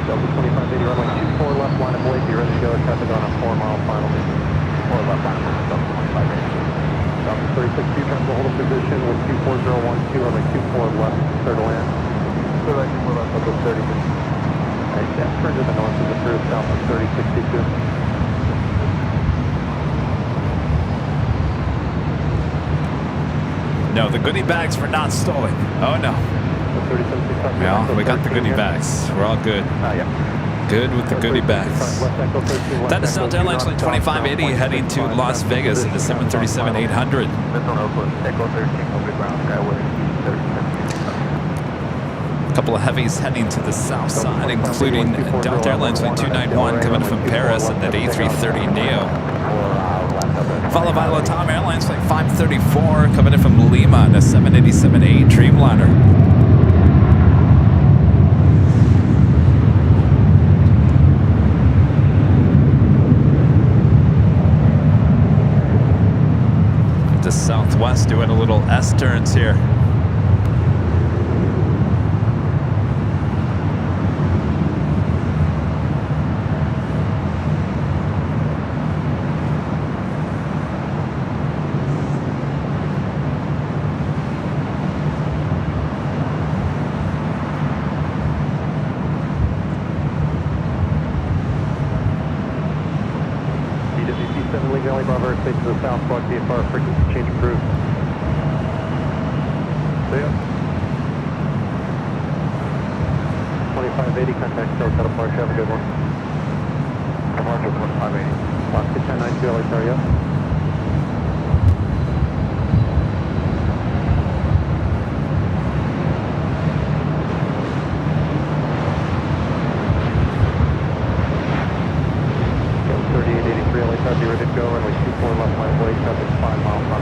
[SPEAKER 3] Delta 2580, runway 24 left, line of way, be ready to go. Traffic on a 4-mile final. 4 left, line of Delta 2580. Delta 36.2, trying to hold a position with 24012, runway 24 left, clear to land. Clear right, 24 left, up to 30. Yeah, turn to the north of the through south of 3062.
[SPEAKER 2] No, the goodie bags were not stolen. Oh no. Well, we got the goodie bags. We're all good. Good with the goodie bags. That is Delta Airlines Flight 2580 heading to Las Vegas in the 737-800. A couple of heavies heading to the south side, including Delta Airlines Flight 291 coming from Paris and that A330neo. Followed by LATAM Airlines Flight 534 coming in from Lima and a 787-8 Dreamliner. The Southwest doing a little S-turns here.
[SPEAKER 3] To the south, block VFR, frequency change approved. See ya. 2580, contact Delta departure, have a good one. Departure 2580. Lock to 1092, LA, yeah. Be ready to go, runway 24 left, line of way, traffic 5 miles an hour.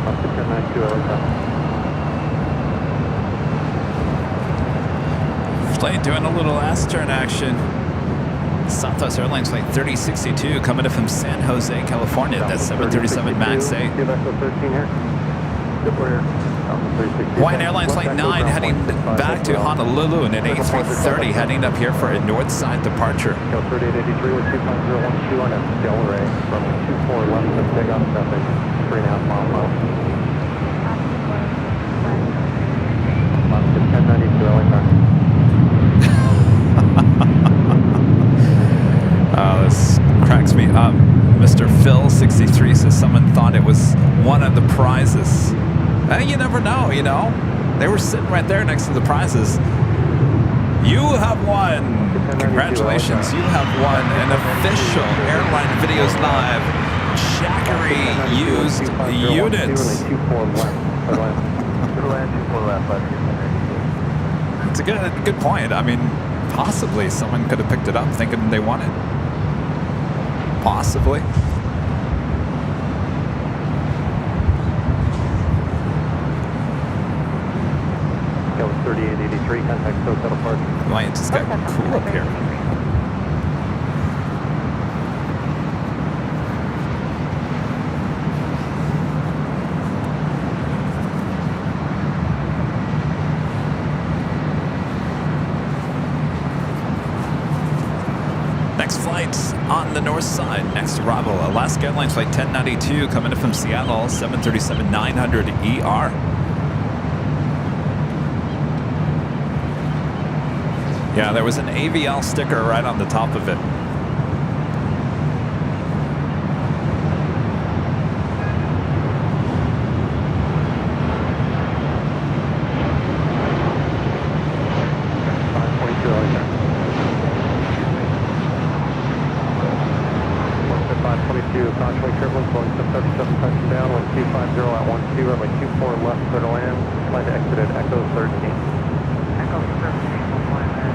[SPEAKER 3] Up to 1092,
[SPEAKER 2] Plane doing a little fast turn action. Southwest Airlines flight 3062 coming in from San Jose, California. That's 737 MAX 8. Hawaiian Airlines flight 9 heading back to Honolulu in an A330 heading up here for a north side departure.
[SPEAKER 3] 3883 with 25012 on a Delray from 24 left of takeoff traffic, 3.5 miles out. 1092 LA time.
[SPEAKER 2] This cracks me up. Mr. Phil 63 says someone thought it was one of the prizes. You never know, you know. They were sitting right there next to the prizes. You have won. Congratulations, you have won an official Airline Videos Live Jackery used unit. It's a good point. I mean, possibly someone could have picked it up thinking they won it. Possibly.
[SPEAKER 3] Go 3883, contact Coast Settle Park.
[SPEAKER 2] Well, it just got cool up here. Next flight on the north side, next arrival, Alaska Airlines flight 1092 coming in from Seattle, 737-900 ER. Yeah, there was an AVL sticker right on the top of it.
[SPEAKER 3] Approximately turbulence, Boeing 737 touching down, wind 250 at 12, runway 24 left, clear to land, plan to exit at Echo 13.
[SPEAKER 4] Echo 13, we'll fly there.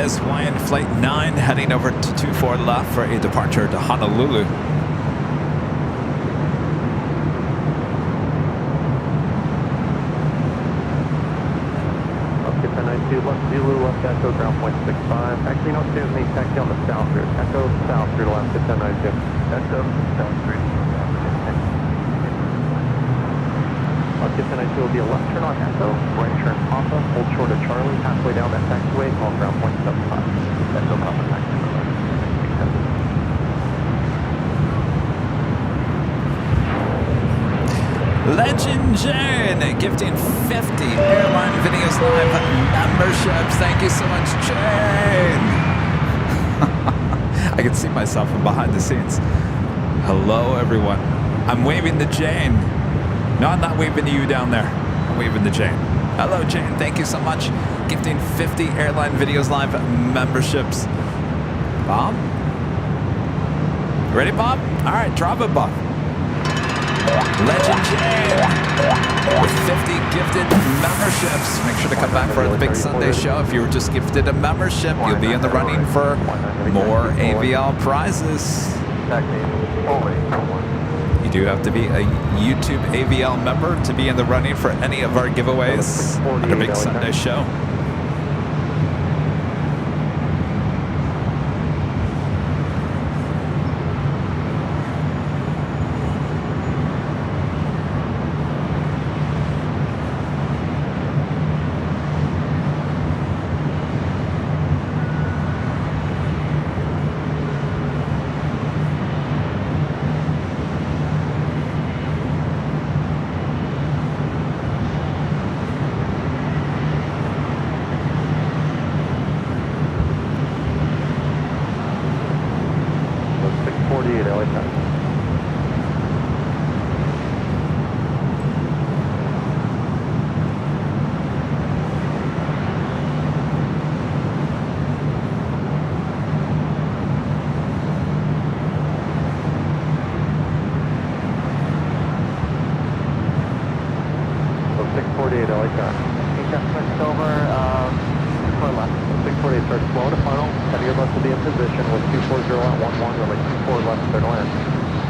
[SPEAKER 2] As Hawaiian Flight 9 heading over to 24 left for a departure to Honolulu.
[SPEAKER 3] Left Zulu, left Echo, ground point 65. Actually, no, stay with me, taxi on the south route. Echo, south route, left to 1092. Echo, south route. Left to 1092 will be a left turn on Echo, right turn Papa, hold short of Charlie, halfway down that taxiway, call ground point 75. Echo, Papa, taxi.
[SPEAKER 2] Legend Jane gifting 50 Airline Videos Live memberships. Thank you so much, Jane. I can see myself from behind the scenes. Hello, everyone. I'm waving to Jane. No, I'm not waving to you down there. I'm waving to Jane. Hello, Jane. Thank you so much. Gifting 50 Airline Videos Live memberships. Bob? Ready, Bob? All right, drop it, Bob. Legend Jane with 50 gifted memberships. Make sure to come back for the big Sunday show. If you were just gifted a membership, you'll be in the running for more AVL prizes. You do have to be a YouTube AVL member to be in the running for any of our giveaways on the big Sunday show.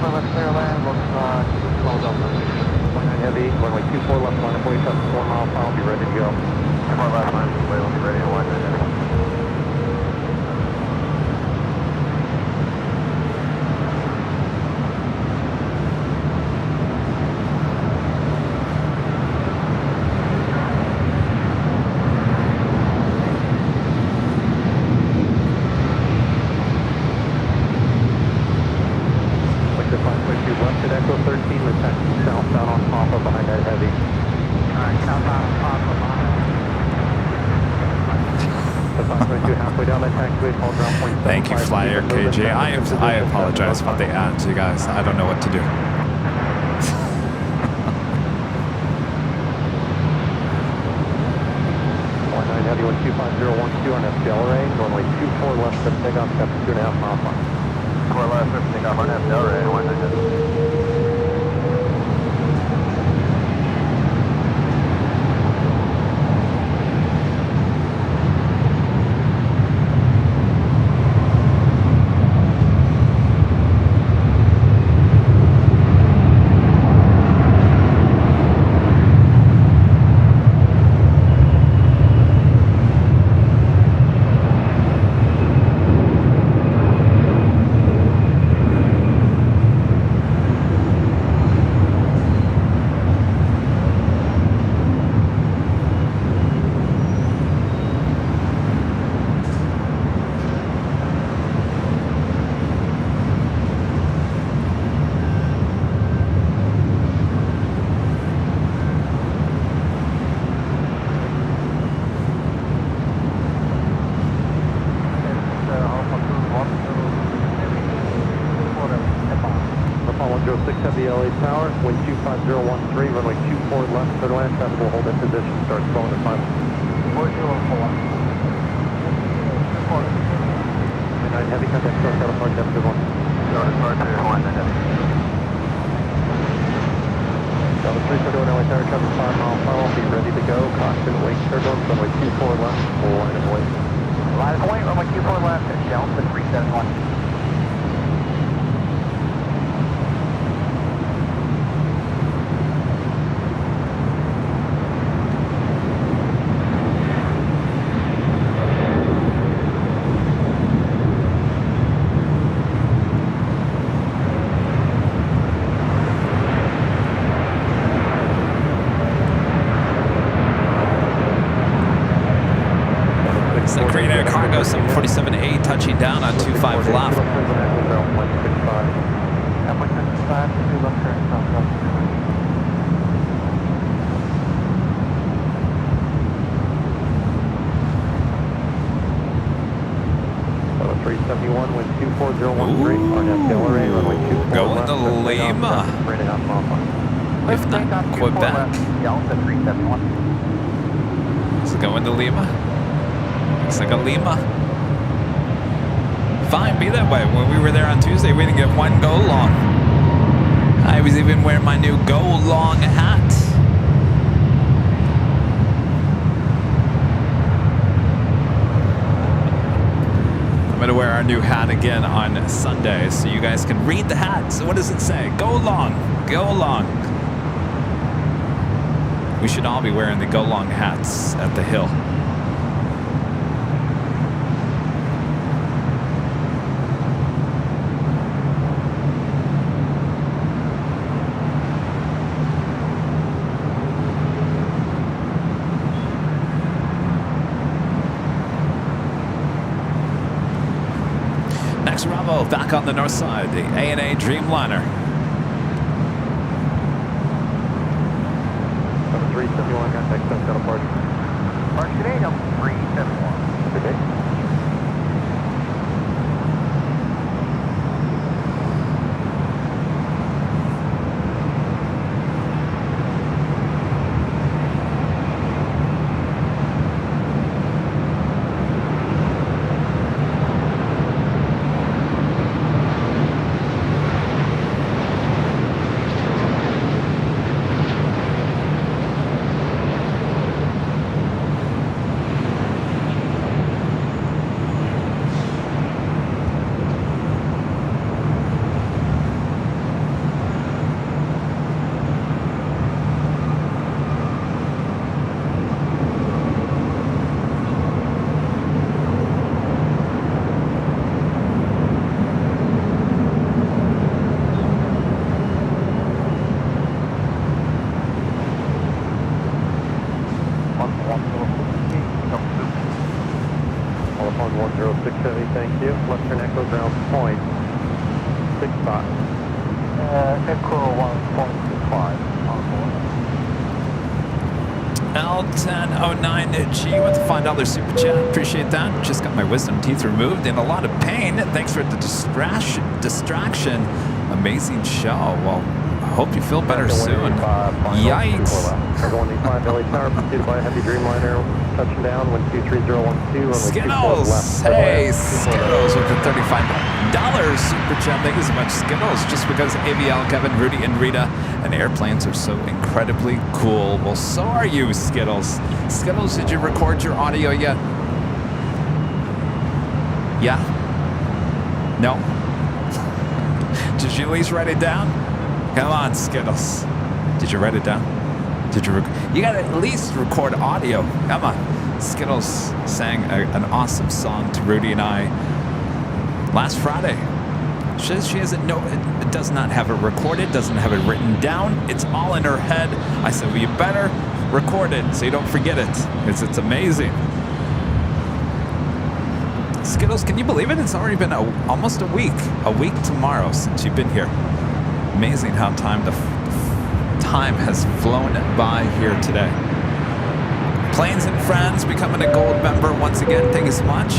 [SPEAKER 1] left clear land, looks close up.
[SPEAKER 3] 29 heavy, runway 24 left line, employee traffic 4 mile final, be ready to go.
[SPEAKER 1] 4 left line, we'll be ready to wind it in.
[SPEAKER 2] Thank you, Flyer KJ. I apologize about the ads, you guys. I don't know what to do.
[SPEAKER 3] Heavy 125.012 on FPL range, runway 24 left for takeoff, after 2.5 miles long.
[SPEAKER 1] 4 left for takeoff on FPL range, 190.
[SPEAKER 3] Heavy LA Tower, wind 25013, runway 24 left, clear to land, traffic will hold in position, start slowing to 5.
[SPEAKER 1] 404.
[SPEAKER 3] 29 heavy, contact start out of park, depth of 1.
[SPEAKER 1] Start of park, 1 heavy.
[SPEAKER 3] Delta 3 LA Tower, traffic 5 mile final, be ready to go, caution, wake turbulence, runway 24 left, full line of wait.
[SPEAKER 1] Line of wait, runway 24 left, Delta 371.
[SPEAKER 2] Green Air Cargo 747A touching down on 25 left. Going to Lima. If not Quebec. Is it going to Lima? Looks like a Lima. Fine, be that way. When we were there on Tuesday, we didn't get one go long. I was even wearing my new go long hat. I'm gonna wear our new hat again on Sunday, so you guys can read the hat. So what does it say? Go long, go long. We should all be wearing the go long hats at the hill. Bravo, back on the north side, the ANA Dreamliner.
[SPEAKER 3] 371, contact Sun Shuttle Park.
[SPEAKER 1] Park today, 371.
[SPEAKER 3] Good day. All upon 10670, thank you. Western Echo ground point 65. Echo 1.65 on board.
[SPEAKER 2] L1009G with the $5 super chat. Appreciate that. Just got my wisdom teeth removed in a lot of pain. Thanks for the distraction. Amazing show. Well, hope you feel better soon. Yikes.
[SPEAKER 3] LA Tower, pursued by a heavy Dreamliner, touching down, wind 23012.
[SPEAKER 2] Skittles! Hey, Skittles with the $35 super chat. Thank you so much, Skittles. Just because AVL, Kevin, Rudy, and Rita, and airplanes are so incredibly cool. Well, so are you, Skittles. Skittles, did you record your audio yet? Yeah? No? Did you at least write it down? Come on, Skittles. Did you write it down? Did you? You gotta at least record audio. Come on. Skittles sang an awesome song to Rudy and I last Friday. She says she doesn't know it does not have it recorded, doesn't have it written down. It's all in her head. I said, well, you better record it so you don't forget it. It's amazing. Skittles, can you believe it? It's already been almost a week tomorrow since you've been here. Amazing how time has flown by here today. Planes and Friends becoming a gold member once again. Thank you so much.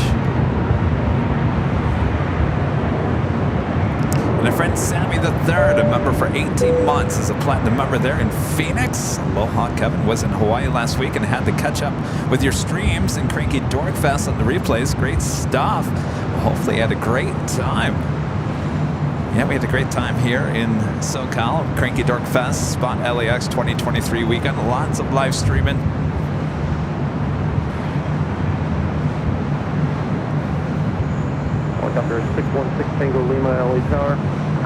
[SPEAKER 2] And a friend Sammy the Third, a member for 18 months, is a platinum member there in Phoenix. Aloha, Kevin was in Hawaii last week and had to catch up with your streams and Cranky Dork Fest on the replays. Great stuff. Well, hopefully you had a great time. Yeah, we had a great time here in SoCal. Cranky Dork Fest, Spot LAX 2023 weekend. Lots of live streaming.
[SPEAKER 3] Helicopter 616 Tango Lima, LA Tower.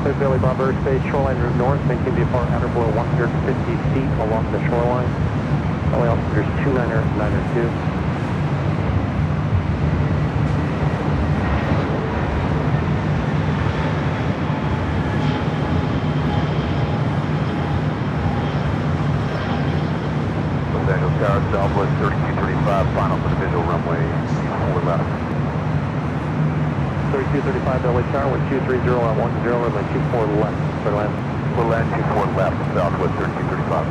[SPEAKER 3] Clear Bailey Bob airspace, shoreline route north. Maintain VFR outer below 150 feet along the shoreline. LA altitude is 29902.
[SPEAKER 1] Tower, Southwest 3235, final for the visual runway 4 left.
[SPEAKER 3] 3235 LA Tower, wind 230 at 10, runway 24 left, clear land.
[SPEAKER 1] Clear land 24 left, Southwest 3235.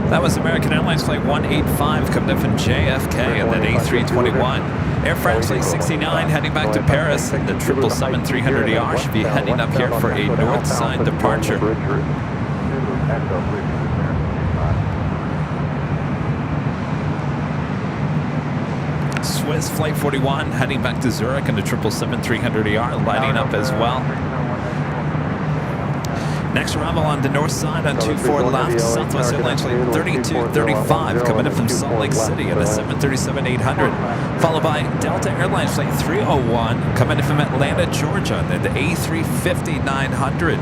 [SPEAKER 2] That was American Airlines Flight 185 coming up from JFK and then A321. Air France Flight 69 heading back to Paris. And the 777-300ER should be heading up here for a north side departure. Swiss Flight 41 heading back to Zurich and the 777-300ER lighting up as well. Next arrival on the north side on 24 left, Southwest Airlines Flight 3235 coming in from Salt Lake City on a 737-800, followed by Delta Airlines Flight 301 coming in from Atlanta, Georgia on the A350-900.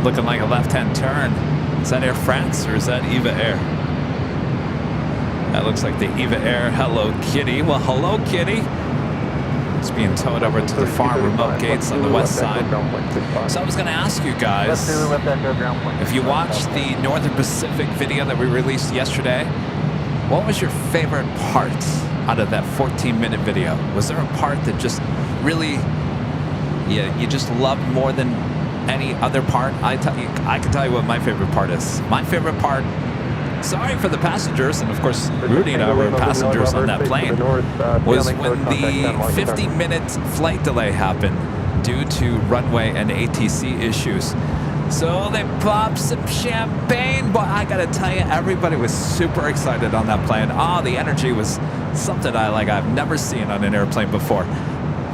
[SPEAKER 2] Looking like a left-hand turn. Is that Air France or is that Eva Air? That looks like the Eva Air Hello Kitty. Well, hello, Kitty. It's being towed over to the far remote gates on the west side. So I was going to ask you guys, if you watched the Northern Pacific video that we released yesterday, what was your favorite part out of that 14-minute video? Was there a part that just really, you just loved more than any other part? I can tell you what my favorite part is. My favorite part, sorry for the passengers, and of course Rudy and I were passengers on that plane, was when the 50-minute flight delay happened due to runway and ATC issues. So they popped some champagne, but I gotta tell you, everybody was super excited on that plane. The energy was something I've never seen on an airplane before.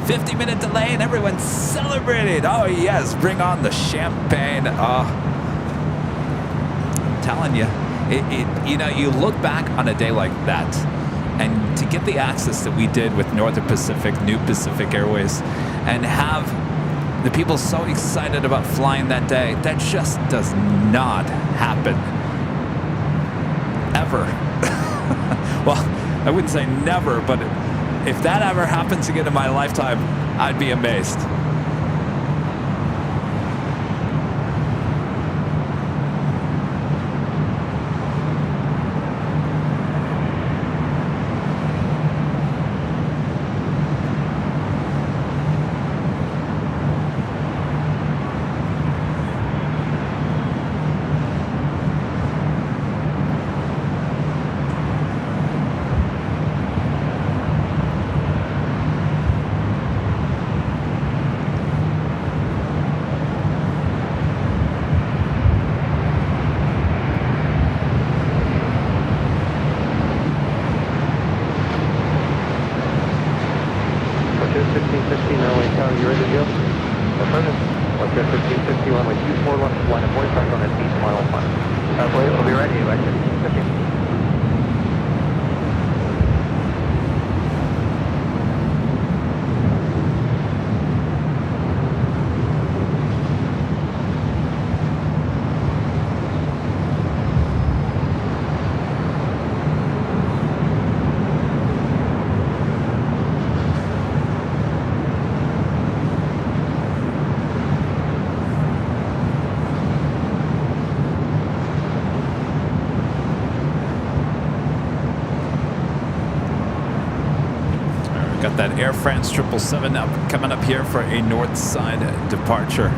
[SPEAKER 2] 50-minute delay and everyone celebrated. Oh yes, bring on the champagne. I'm telling you, you look back on a day like that, and to get the access that we did with Northern Pacific, New Pacific Airways, and have the people so excited about flying that day, that just does not happen. Ever. Well, I wouldn't say never, but if that ever happens again in my lifetime, I'd be amazed. That Air France 777 coming up here for a north side departure.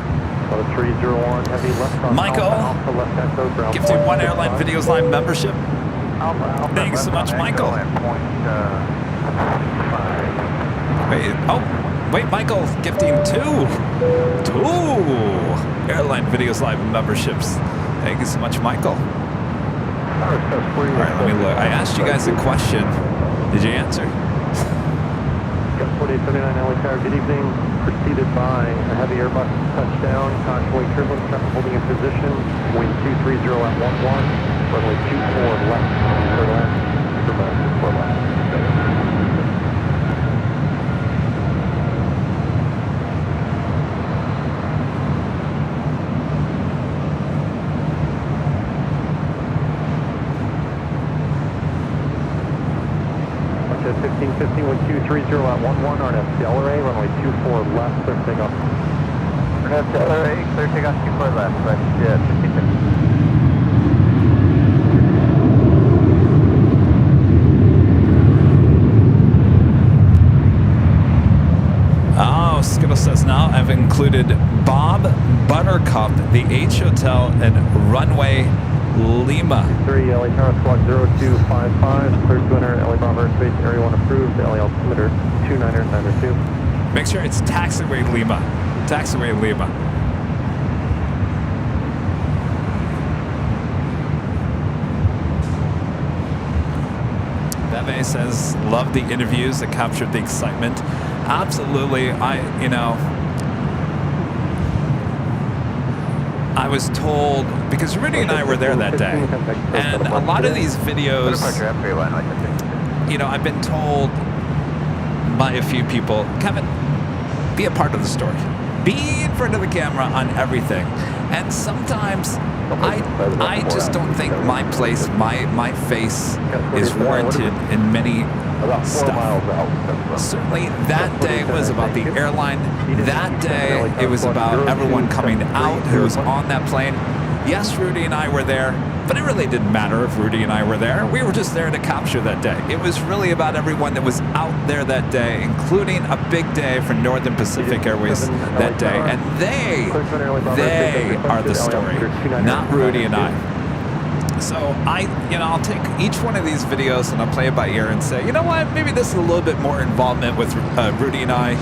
[SPEAKER 3] 301 heavy left on
[SPEAKER 2] Michael,
[SPEAKER 3] Alpha left hand code, ground
[SPEAKER 2] gifted
[SPEAKER 3] point,
[SPEAKER 2] 1 Airline Videos Line membership.
[SPEAKER 1] Alpha,
[SPEAKER 2] Thanks so much, Michael. Wait, Michael, gifting two Airline Videos Live memberships. Thank you so much, Michael. All right, let me look. I asked you guys a question. Did you answer?
[SPEAKER 3] 4879 LA Tower, good evening. Preceded by a heavy Airbus touchdown, convoy turbulence, traffic holding in position, wind 230 at 11, runway 24 left, for left, for left. At 1550, wind 230 at 11, RNF Delray, runway 24 left, clear for takeoff. RNF Delray, clear takeoff 24 left, right, 1550.
[SPEAKER 2] Oh, Skittle says now I've included Bob Buttercup, the H Hotel, and Runway Lima.
[SPEAKER 3] 3 LA Tower Squawk 0255, clear to enter LA Bravo airspace, area 1 approved, LA altimeter 29902.
[SPEAKER 2] Make sure it's taxiway Lima. Taxiway Lima. Beve says, love the interviews that captured the excitement. Absolutely. I was told, because Rudy and I were there that day, and a lot of these videos, I've been told by a few people, Kevin, be a part of the story. Be in front of the camera on everything. And sometimes I just don't think my place, my face is warranted in many
[SPEAKER 3] About 4
[SPEAKER 2] stuff.
[SPEAKER 3] miles out.
[SPEAKER 2] Certainly that day was about the airline. That day it was about everyone coming out who was on that plane. Yes, Rudy and I were there, but it really didn't matter if Rudy and I were there. We were just there to capture that day. It was really about everyone that was out there that day, including a big day for Northern Pacific Airways that day. And they are the story, not Rudy and I. So I'll take each one of these videos and I'll play it by ear and say, you know what, maybe this is a little bit more involvement with Rudy and I.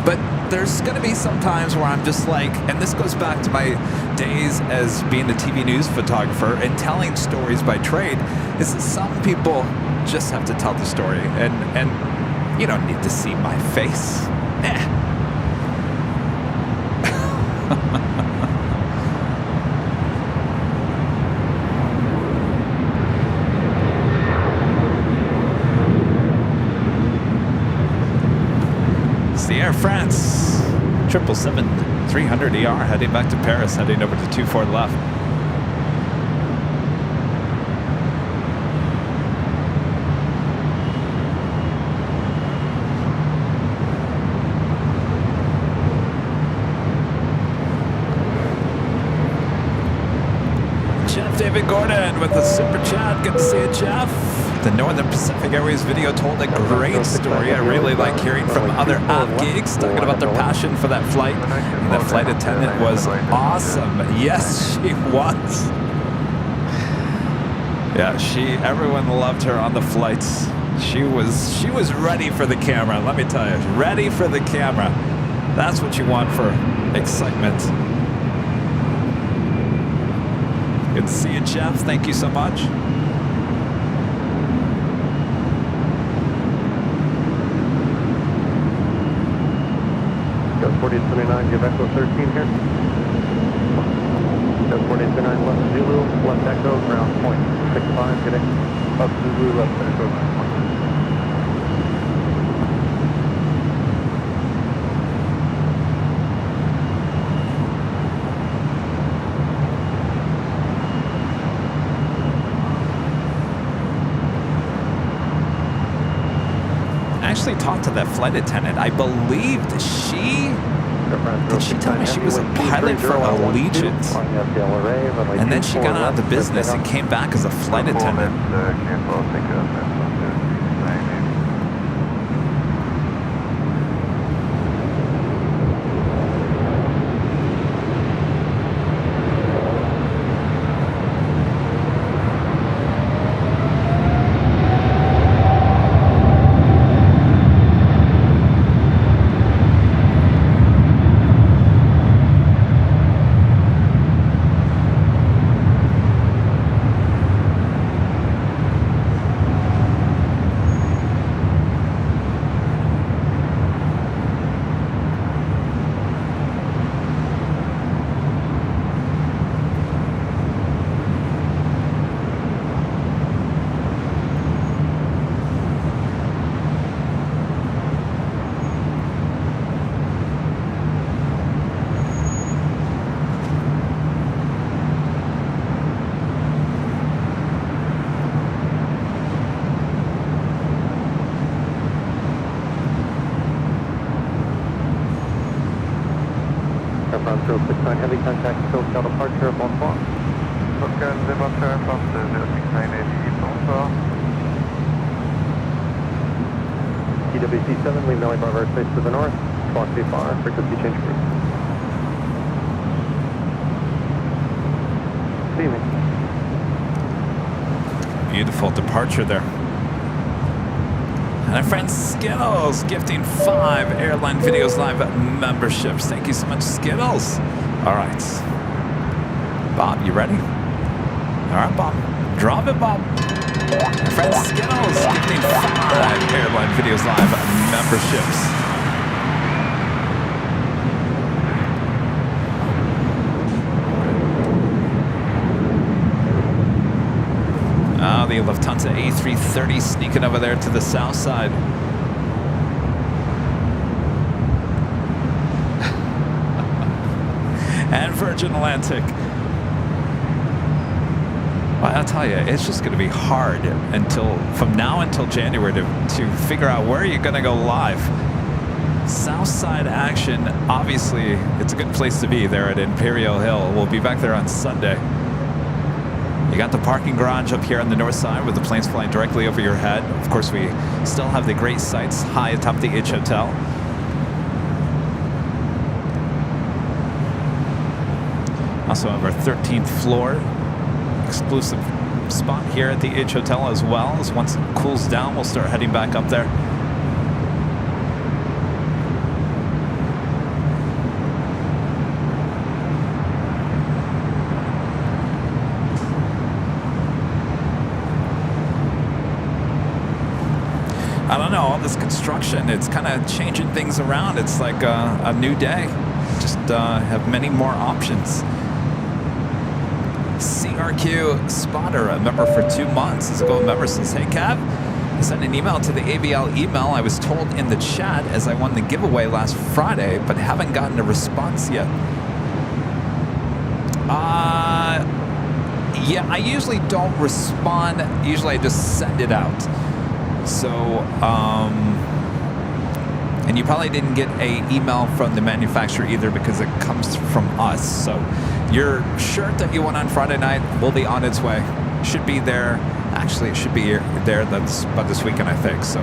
[SPEAKER 2] But there's going to be some times where I'm just like, and this goes back to my days as being a TV news photographer and telling stories by trade, is that some people just have to tell the story. And you don't need to see my face. Air France 777-300ER heading back to Paris, heading over to 24 left. Jeff David Gordon with the super chat. Good to see you, Jeff. The Northern Pacific Airways video told a great story. I really like hearing from other app geeks talking about their passion for that flight. And the flight attendant was awesome. Yes, she was. Yeah, everyone loved her on the flights. She was ready for the camera, let me tell you. Ready for the camera. That's what you want for excitement. Good to see you, Jeff. Thank you so much.
[SPEAKER 3] 4829, give Echo 13 here. 4829, left Zulu, left Echo, ground point 65, good day. Up Zulu, left Echo, ground point.
[SPEAKER 2] I actually talked to that flight attendant. I believed did she tell me she was a pilot for Allegiant? And then she got out of the business and came back as a flight attendant.
[SPEAKER 3] Aircraft 069 heavy contact, Philadelphia departure, bonsoir.
[SPEAKER 1] Aucun départure, France 06980, bonsoir.
[SPEAKER 3] TWC7, leave Nelly Bravo airspace to the north, squawk VFR, frequency change group. Good evening.
[SPEAKER 2] Beautiful departure there. And our friend Skittles gifting 5 Airline Videos Live memberships. Thank you so much, Skittles. All right. Bob, you ready? All right, Bob. Drop it, Bob. Our friend Skittles gifting 5 Airline Videos Live memberships. The Lufthansa A330 sneaking over there to the south side. And Virgin Atlantic. Well, I'll tell you, it's just going to be hard from now until January to figure out where you're going to go live. Southside action, obviously, it's a good place to be there at Imperial Hill. We'll be back there on Sunday. You got the parking garage up here on the north side with the planes flying directly over your head. Of course, we still have the great sights high atop the H Hotel. Also have our 13th floor exclusive spot here at the H Hotel as well. As once it cools down, we'll start heading back up there. I don't know, all this construction, it's kind of changing things around. It's like a new day. Just have many more options. CRQ Spotter, a member for 2 months, is a gold member, says, hey Kev, I sent an email to the AVL email I was told in the chat as I won the giveaway last Friday, but haven't gotten a response yet. Yeah, I usually don't respond. Usually I just send it out. So, and you probably didn't get an email from the manufacturer either because it comes from us. So your shirt that you won on Friday night will be on its way. Should be there. Actually, it should be there by this weekend, I think. So,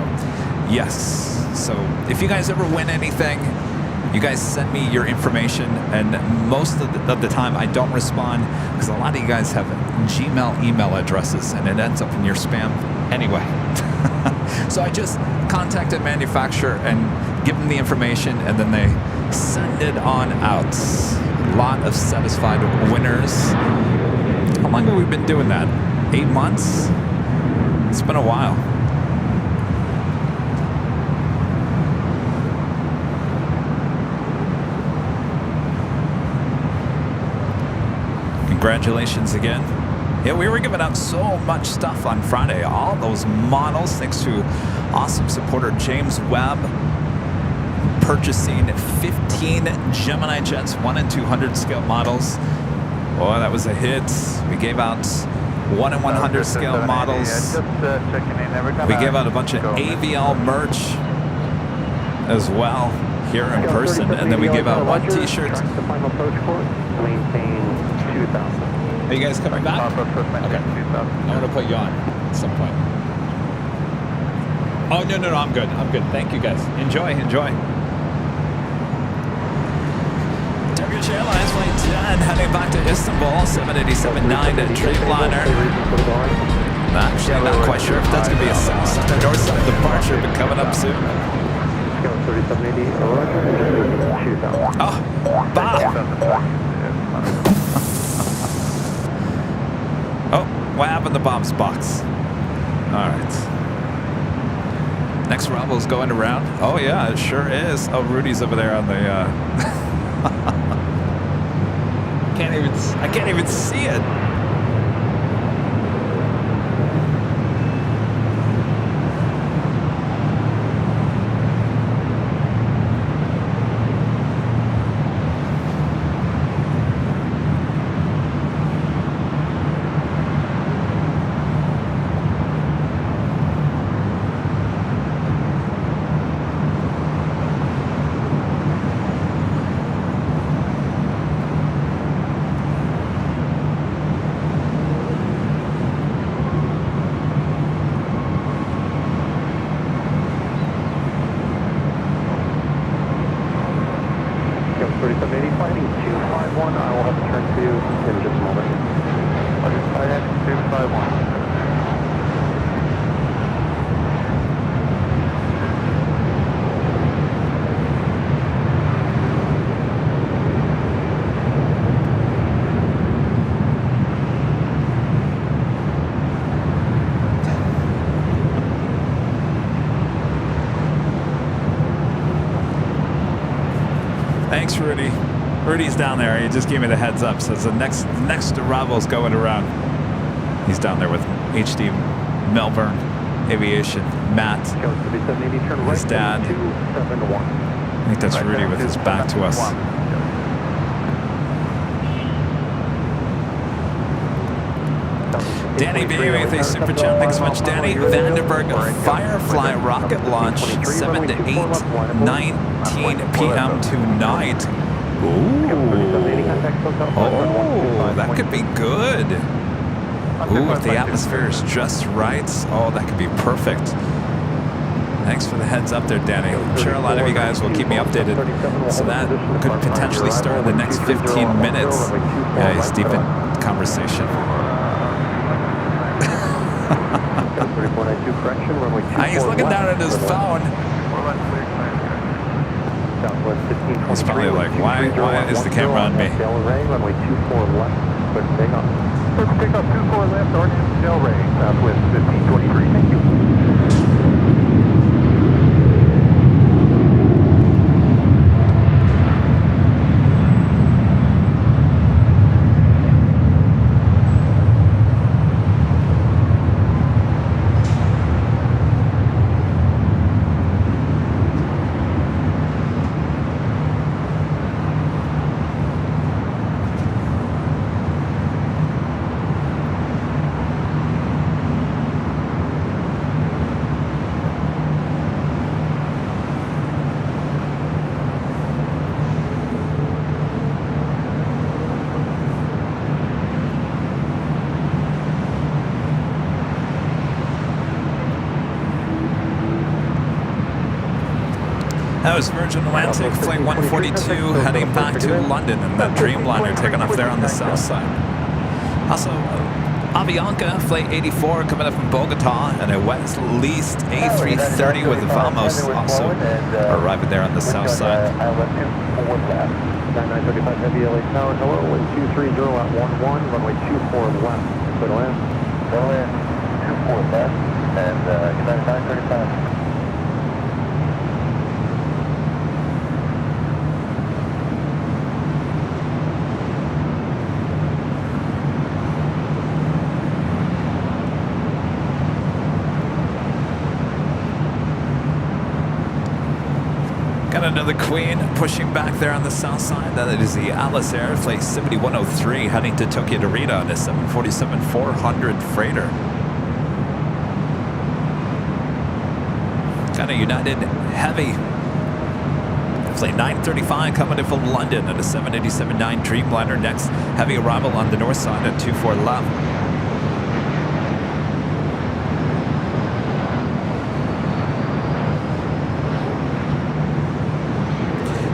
[SPEAKER 2] yes. So if you guys ever win anything, you guys send me your information. And most of the time, I don't respond because a lot of you guys have Gmail email addresses and it ends up in your spam anyway. So I just contact a manufacturer and give them the information, and then they send it on out. A lot of satisfied winners. How long have we been doing that? 8 months? It's been a while. Congratulations again. Yeah, we were giving out so much stuff on Friday. All those models, thanks to awesome supporter James Webb, purchasing 15 Gemini Jets 1 and 200 scale models. Boy, that was a hit. We gave out 1 and 100 scale models. We gave out a bunch of AVL merch as well here in person, and then we gave out 1 t-shirt.
[SPEAKER 3] The final approach course, maintain 2,000.
[SPEAKER 2] Are you guys coming back? Okay. I'm going to put you on at some point. Oh, no, I'm good. Thank you, guys. Enjoy. Turkish Airlines Flight 10 heading back to Istanbul, 787-9 Dreamliner. Actually, not quite sure if that's going to be a south or north side departure, but coming up soon. Oh, Bob! Oh, what happened to Bob's box? All right. Next Rebel's going around. Oh yeah, it sure is. Oh, Rudy's over there on the. I can't even see it. Thanks, Rudy. Rudy's down there. He just gave me the heads up. Says the next arrival's going around. He's down there with HD Melbourne Aviation. Matt, his dad. I think that's Rudy with his back to us. Danny B with a super chat. Thanks so much, Danny. Vandenberg Firefly rocket launch 7 to 8:19 p.m. tonight. Ooh. Oh, that could be good. Ooh, if the atmosphere is just right, oh, that could be perfect. Thanks for the heads up there, Danny. I'm sure a lot of you guys will keep me updated. So that could potentially start in the next 15 minutes. Yeah, he's deep in conversation. He's looking down at his phone. He's probably like, why is the camera on me?
[SPEAKER 3] Runway 24 left, clear for takeoff. Clear for takeoff, 24 left, Oregon, Delray, southwest 1523. Thank you.
[SPEAKER 2] That was Virgin Atlantic, Flight 142, heading back to London, and that Dreamliner taking off there on the south side. Also, Avianca, Flight 84, coming up from Bogota, and a West Least A330 with Vamos also arriving there on the south side.
[SPEAKER 3] 9935 Heavy LA Tower, hello, wind 230 at 11, runway 24 left, clear to land. Clear to land, 24 left, and United 935.
[SPEAKER 2] Got another Queen pushing back there on the south side. That is the Alice Air Flight 7103 heading to Tokyo Narita on a 747-400 freighter. Got a United Heavy Flight 935 coming in from London on a 787-9 Dreamliner. Next heavy arrival on the north side at 24 left.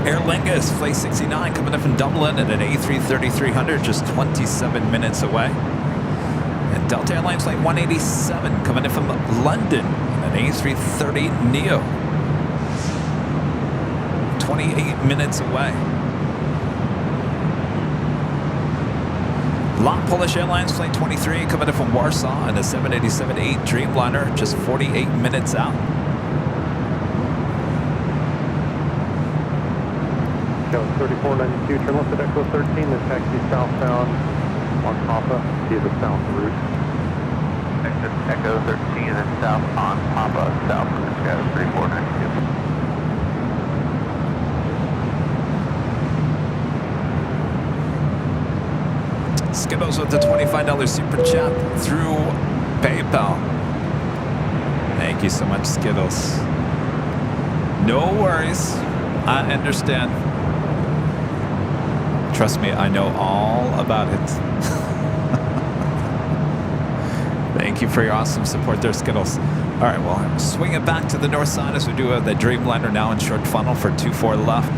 [SPEAKER 2] Aer Lingus, Flight 69, coming up from Dublin at an A330-300, just 27 minutes away. And Delta Airlines Flight 187, coming in from London at an A330neo, 28 minutes away. LAX Polish Airlines Flight 23, coming in from Warsaw at a 787-8 Dreamliner, just 48 minutes out.
[SPEAKER 3] 3492, turn left at Echo 13, then taxi southbound on Papa, via the south route.
[SPEAKER 1] Exit Echo 13 and then south on Papa, south route, Sky 3492.
[SPEAKER 2] Skittles with the $25 super chat through PayPal. Thank you so much, Skittles. No worries. I understand. Trust me, I know all about it. Thank you for your awesome support there, Skittles. All right, well, swing it back to the north side as we do the Dreamliner now in short funnel for 24 left.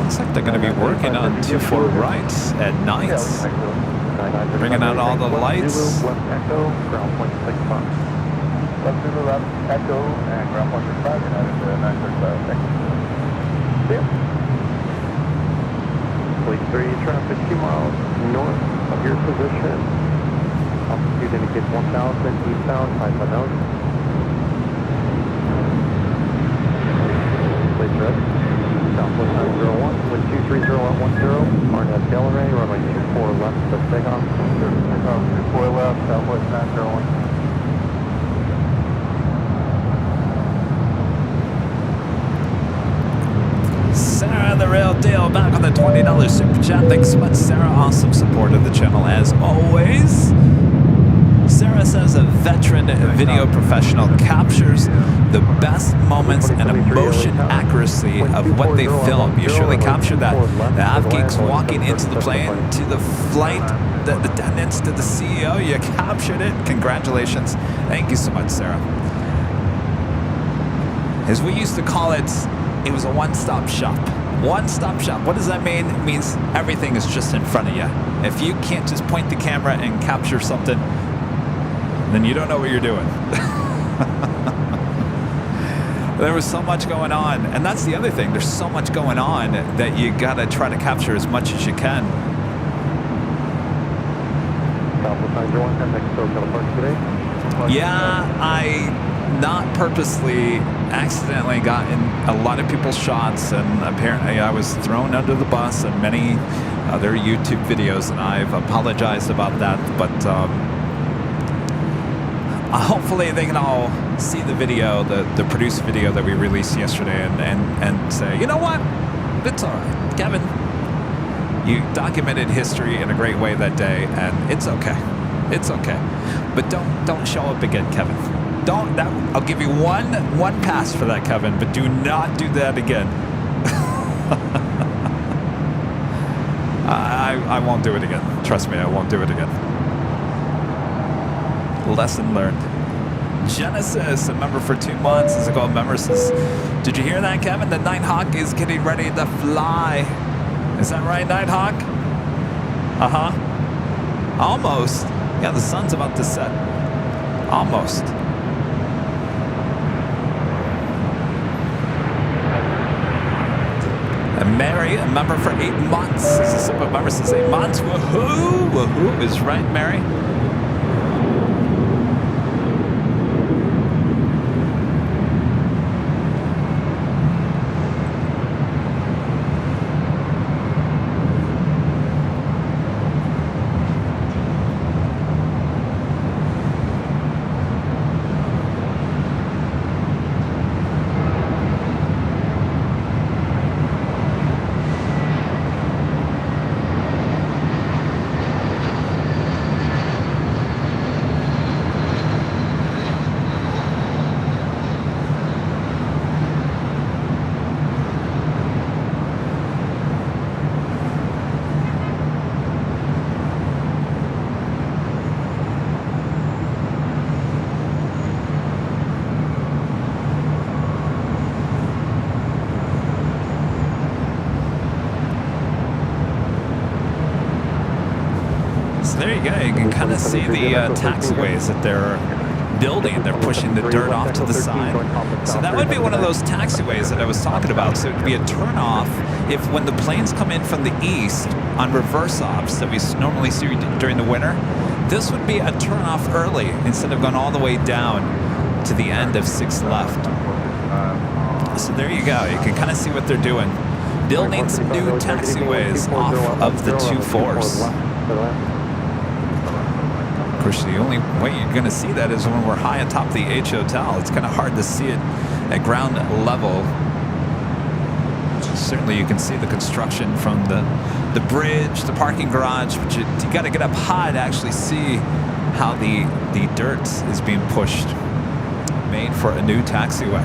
[SPEAKER 2] Looks like they're going to be working on 2-4 rights at night. Bringing out all the lights.
[SPEAKER 3] West Echo, ground point 65.
[SPEAKER 1] Left Zulu, left Echo, and ground point 65, United 935. Thank you. Yeah.
[SPEAKER 3] Fleet 3, traffic 2 miles north of your position. Altitude indicates 1,000, eastbound, 5,000. Fleet red. Southwest 901, wind 230 at 10. RNAV Delray, runway 24 left for takeoff.
[SPEAKER 1] Takeoff 24 left, Southwest 901.
[SPEAKER 2] Sarah, the real deal, back on the $20 super chat. Thanks so much, Sarah. Awesome support of the channel as always. Sarah says a veteran video professional captures the best moments and emotion accuracy of what they film. You surely captured that. The Av Geeks walking into the plane, to the flight, the attendants, to the CEO. You captured it. Congratulations. Thank you so much, Sarah. As we used to call it, it was a one-stop shop. One-stop shop. What does that mean? It means everything is just in front of you. If you can't just point the camera and capture something, then you don't know what you're doing. There was so much going on, and that's the other thing. There's so much going on that you gotta try to capture as much as you can. Yeah, I not purposely, accidentally got in a lot of people's shots, and apparently I was thrown under the bus in many other YouTube videos, and I've apologized about that, but hopefully they can all see the video, the produced video that we released yesterday, and say, you know what, it's all right, Kevin, you documented history in a great way that day, and it's okay, but don't show up again, Kevin. I'll give you one pass for that, Kevin, but do not do that again. I won't do it again. Trust me, I won't do it again. Lesson learned. Genesis, a member for 2 months, is a gold member, says, did you hear that, Kevin? The Nighthawk is getting ready to fly. Is that right, Nighthawk? Uh-huh. Almost. Yeah, the sun's about to set. Almost. And Mary, a member for 8 months. This is a member says 8 months. Woohoo! Woohoo is right, Mary. There you go. You can kind of see the taxiways that they're building. They're pushing the dirt off to the side. So that would be one of those taxiways that I was talking about. So it would be a turnoff if when the planes come in from the east on reverse ops that we normally see during the winter. This would be a turnoff early instead of going all the way down to the end of 6 left. So there you go. You can kind of see what they're doing. Building some new taxiways off of the 2-4s. Of course, the only way you're going to see that is when we're high atop the H Hotel. It's kind of hard to see it at ground level. Certainly, you can see the construction from the bridge, the parking garage, but you got to get up high to actually see how the dirt is being pushed. Made for a new taxiway.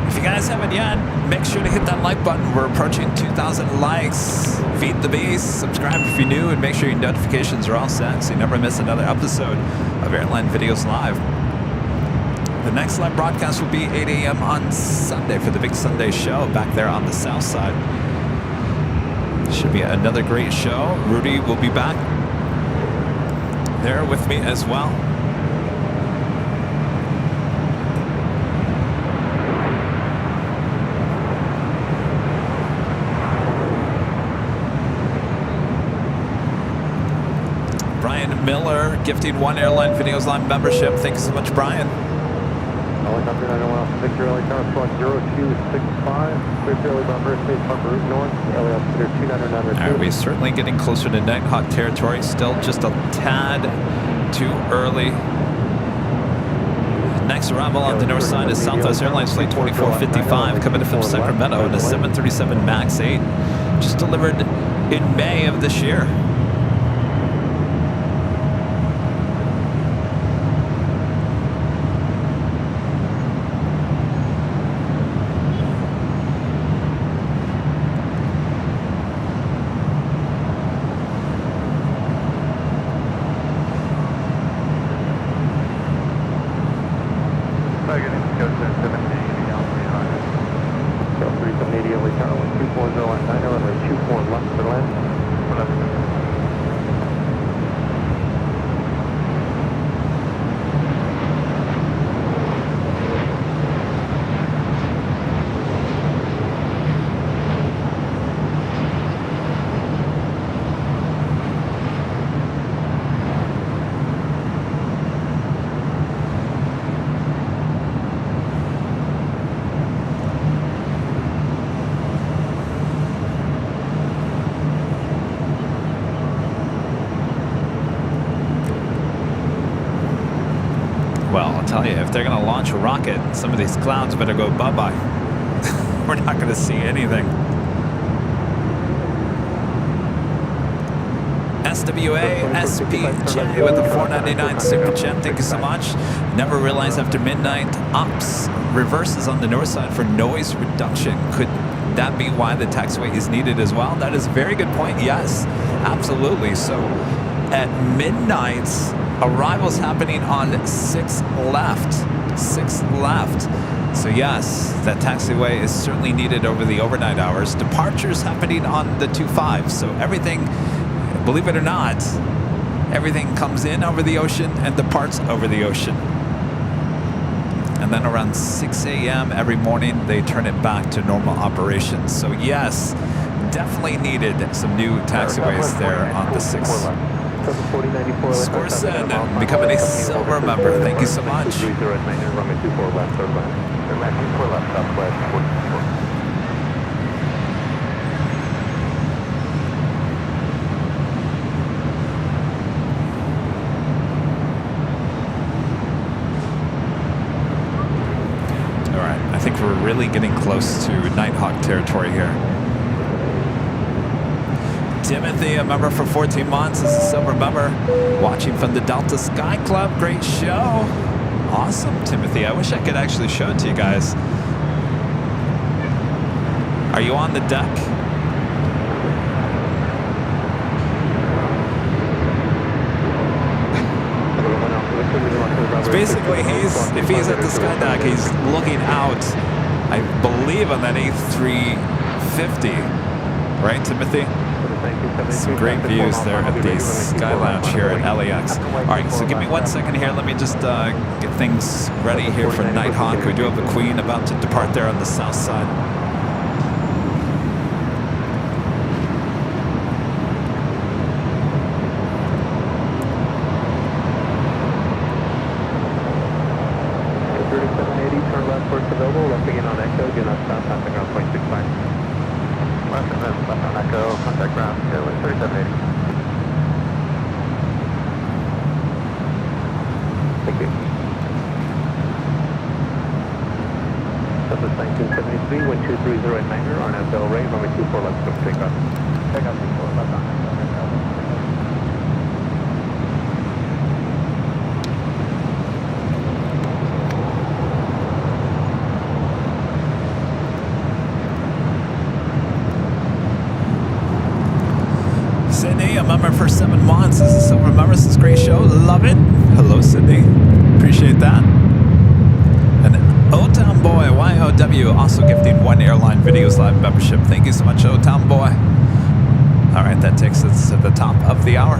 [SPEAKER 2] If you guys guys haven't yet, make sure to hit that like button. We're approaching 2,000 likes. Feed the beast. Subscribe if you're new, and make sure your notifications are all set so you never miss another episode of Airline Videos Live. The next live broadcast will be 8 a.m. on Sunday for the big Sunday show back there on the south side. Should be another great show. Rudy will be back there with me as well. Brian Miller gifting 1 Airline Videos Live membership. Thank you so much, Brian.
[SPEAKER 3] Helicopter 901 Victor LA Tower, squad 0265, clear Philly bumper, space bumper route north, LA altimeter 2992.
[SPEAKER 2] All right, we're certainly getting closer to Nighthawk territory. Still just a tad too early. Next arrival on the north side is Southwest Airlines Flight 2455 coming from Sacramento in a 737 MAX 8, just delivered in May of this year. If they're going to launch a rocket, some of these clouds better go bye-bye. We're not going to see anything. SWA SPJ with the 499 super chat. Thank you so much. Never realized after midnight ops reverses on the north side for noise reduction. Could that be why the taxiway is needed as well? That is a very good point. Yes, absolutely. So at midnight, arrivals happening on 6 left. 6 left. So yes, that taxiway is certainly needed over the overnight hours. Departures happening on the 2-5. So everything, believe it or not, everything comes in over the ocean and departs over the ocean. And then around 6 a.m. every morning, they turn it back to normal operations. So yes, definitely needed some new taxiways there on the 6. Scorsen becoming a silver member. Thank you so much. All right, I think we're really getting close to Nighthawk territory here. Timothy, a member for 14 months, is a silver member, watching from the Delta Sky Club. Great show. Awesome, Timothy. I wish I could actually show it to you guys. Are you on the deck? So basically, if he's at the sky deck, he's looking out, I believe, on that A350. Right, Timothy? Some great views there at the Sky Lounge here at LAX. All right, so give me 1 second here. Let me just get things ready here for Nighthawk. We do have the Queen about to depart there on the south side.
[SPEAKER 3] Turn left first available. Left again on Echo. Do not stop. Contact ground 0.65.
[SPEAKER 1] Left on Echo, contact ground, 3780.
[SPEAKER 3] Thank you. Southwest 1973, 1230 at Manger, RNAV Del Rey, runway 24 left, from takeoff. Takeoff 24 left on Echo.
[SPEAKER 2] Dia, member for 7 months. This is a silver member. This is a great show. Love it. Hello, Sydney. Appreciate that. And O-Town Boy, YOW, also gifting 1 Airline Videos Live membership. Thank you so much, O-Town Boy. All right, that takes us to the top of the hour.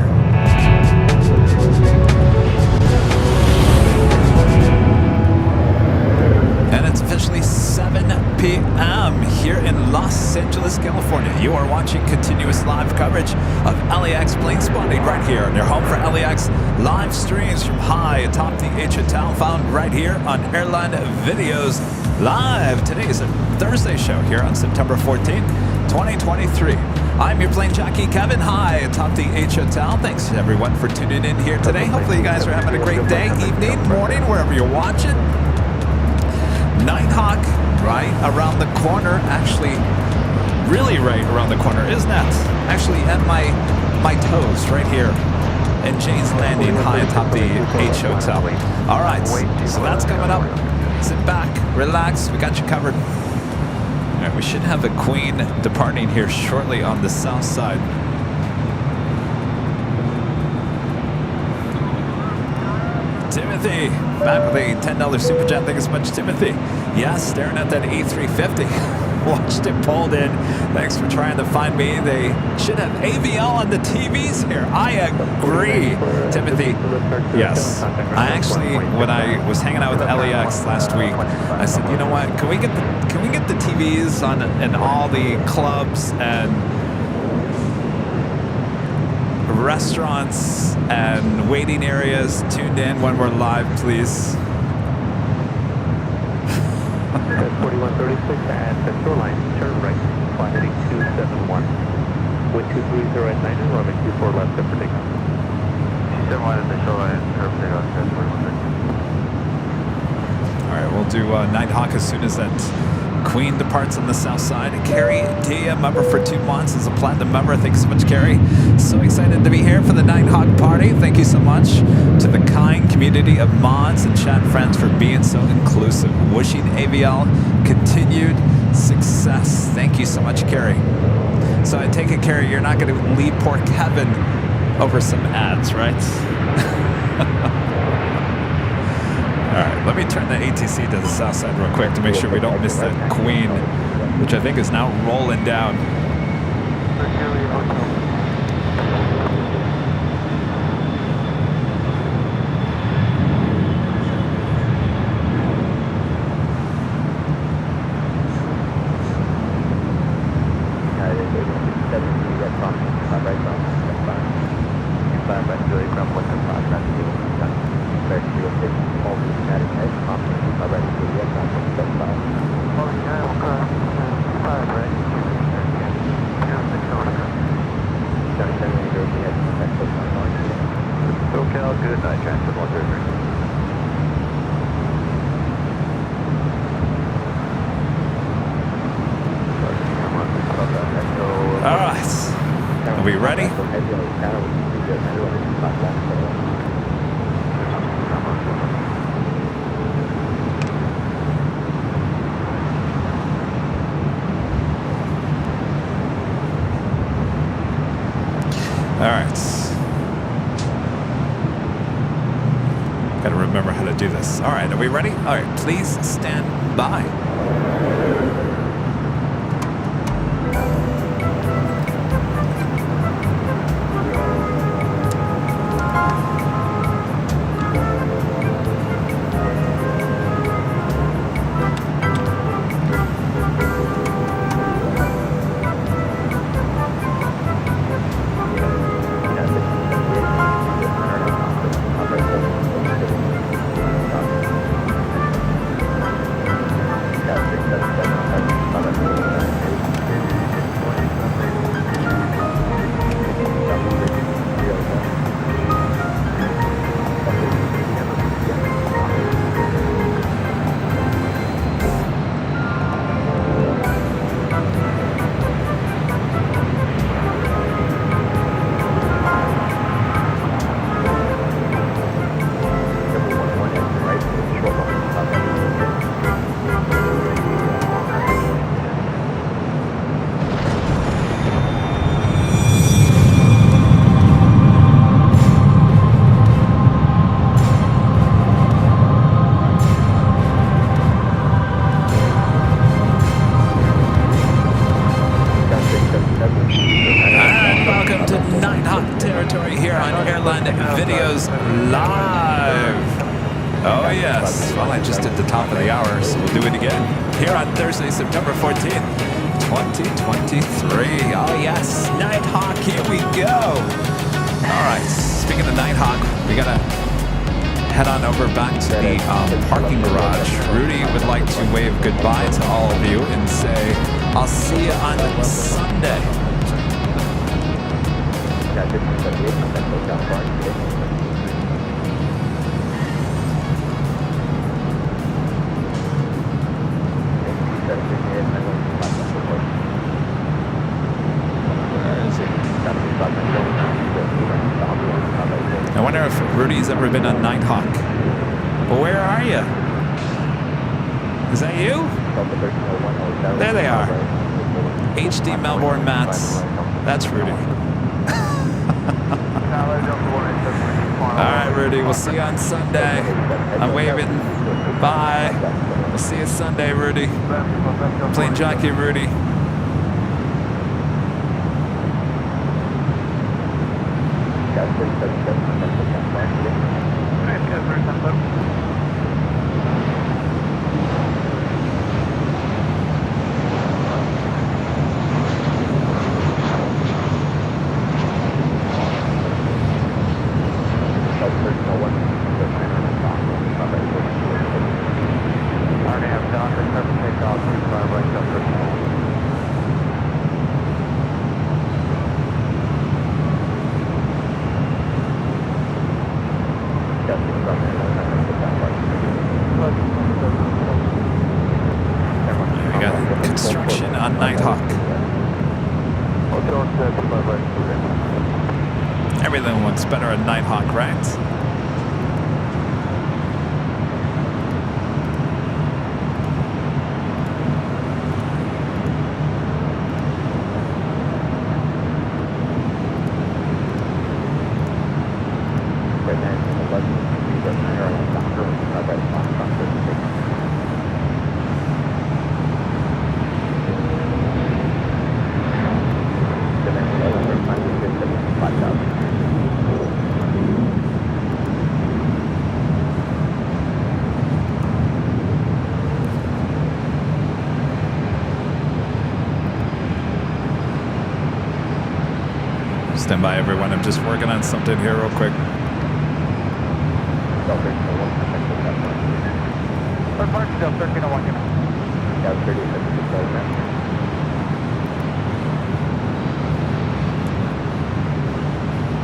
[SPEAKER 2] And it's officially 7 p.m. here in Los Angeles, California. You are watching continuous live coverage of LAX plane spotting right here on your home for LAX live streams from high atop the H-Town, found right here on Airline Videos Live. Today is a Thursday show here on September 14th, 2023. I'm your plane jockey, Kevin, high atop the H-Town. Thanks everyone for tuning in here today. Hopefully you guys are having a great day, evening, morning, wherever you're watching. Nighthawk right around the corner, actually really right around the corner, isn't that? Actually at my toes right here in Jane's Landing, high atop the H Hotel. All right, so that's coming up. Sit back, relax, we got you covered. All right, we should have the Queen departing here shortly on the south side. Timothy, back with a $10 super chat. Thank you so much, Timothy. Yes, staring at that A350. Watched it pulled in. Thanks for trying to find me. They should have AVL on the TVs here. I agree, Timothy. Yes, I actually, when I was hanging out with LAX last week, I said, you know what? Can we get the TVs on in all the clubs and restaurants and waiting areas tuned in when we're live, please?
[SPEAKER 3] 4136 at the shoreline, turn right, quantity 271. Wind 230 at 90, runway 24 left, set for takeoff.
[SPEAKER 1] 271 at the shoreline, turn for takeoff, 4136.
[SPEAKER 2] All right, we'll do Nighthawk as soon as that Queen departs on the south side. Carrie Dia, member for 2 months, is a platinum member. Thanks so much, Carrie. So excited to be here for the Nighthawk party. Thank you so much to the kind community of mods and chat friends for being so inclusive. Wishing AVL continued success. Thank you so much, Carrie. So I take it, Carrie, you're not going to leave poor Kevin over some ads, right? All right, let me turn the ATC to the south side real quick to make sure we don't miss that Queen, which I think is now rolling down. All right, are we ready? All right, please stand by. here on Airline Videos Live. Oh yes, well I just did the top of the hour, so we'll do it again. Here on Thursday, September 14th, 2023. Oh yes, Nighthawk, here we go. All right, speaking of Nighthawk, we gotta head on over back to the parking garage. Rudy would like to wave goodbye to all of you and say, I'll see you on Sunday. I wonder if Rudy's ever been on Nighthawk. Well, where are you? Is that you? There they are. HD Melbourne Mats. That's Rudy. All right, Rudy. We'll see you on Sunday. I'm waving. Bye. We'll see you Sunday, Rudy. Plane Jockey, Rudy. We got construction on Nighthawk. Everything looks better on Nighthawk, right? Stand by, everyone. I'm just working on something here real quick.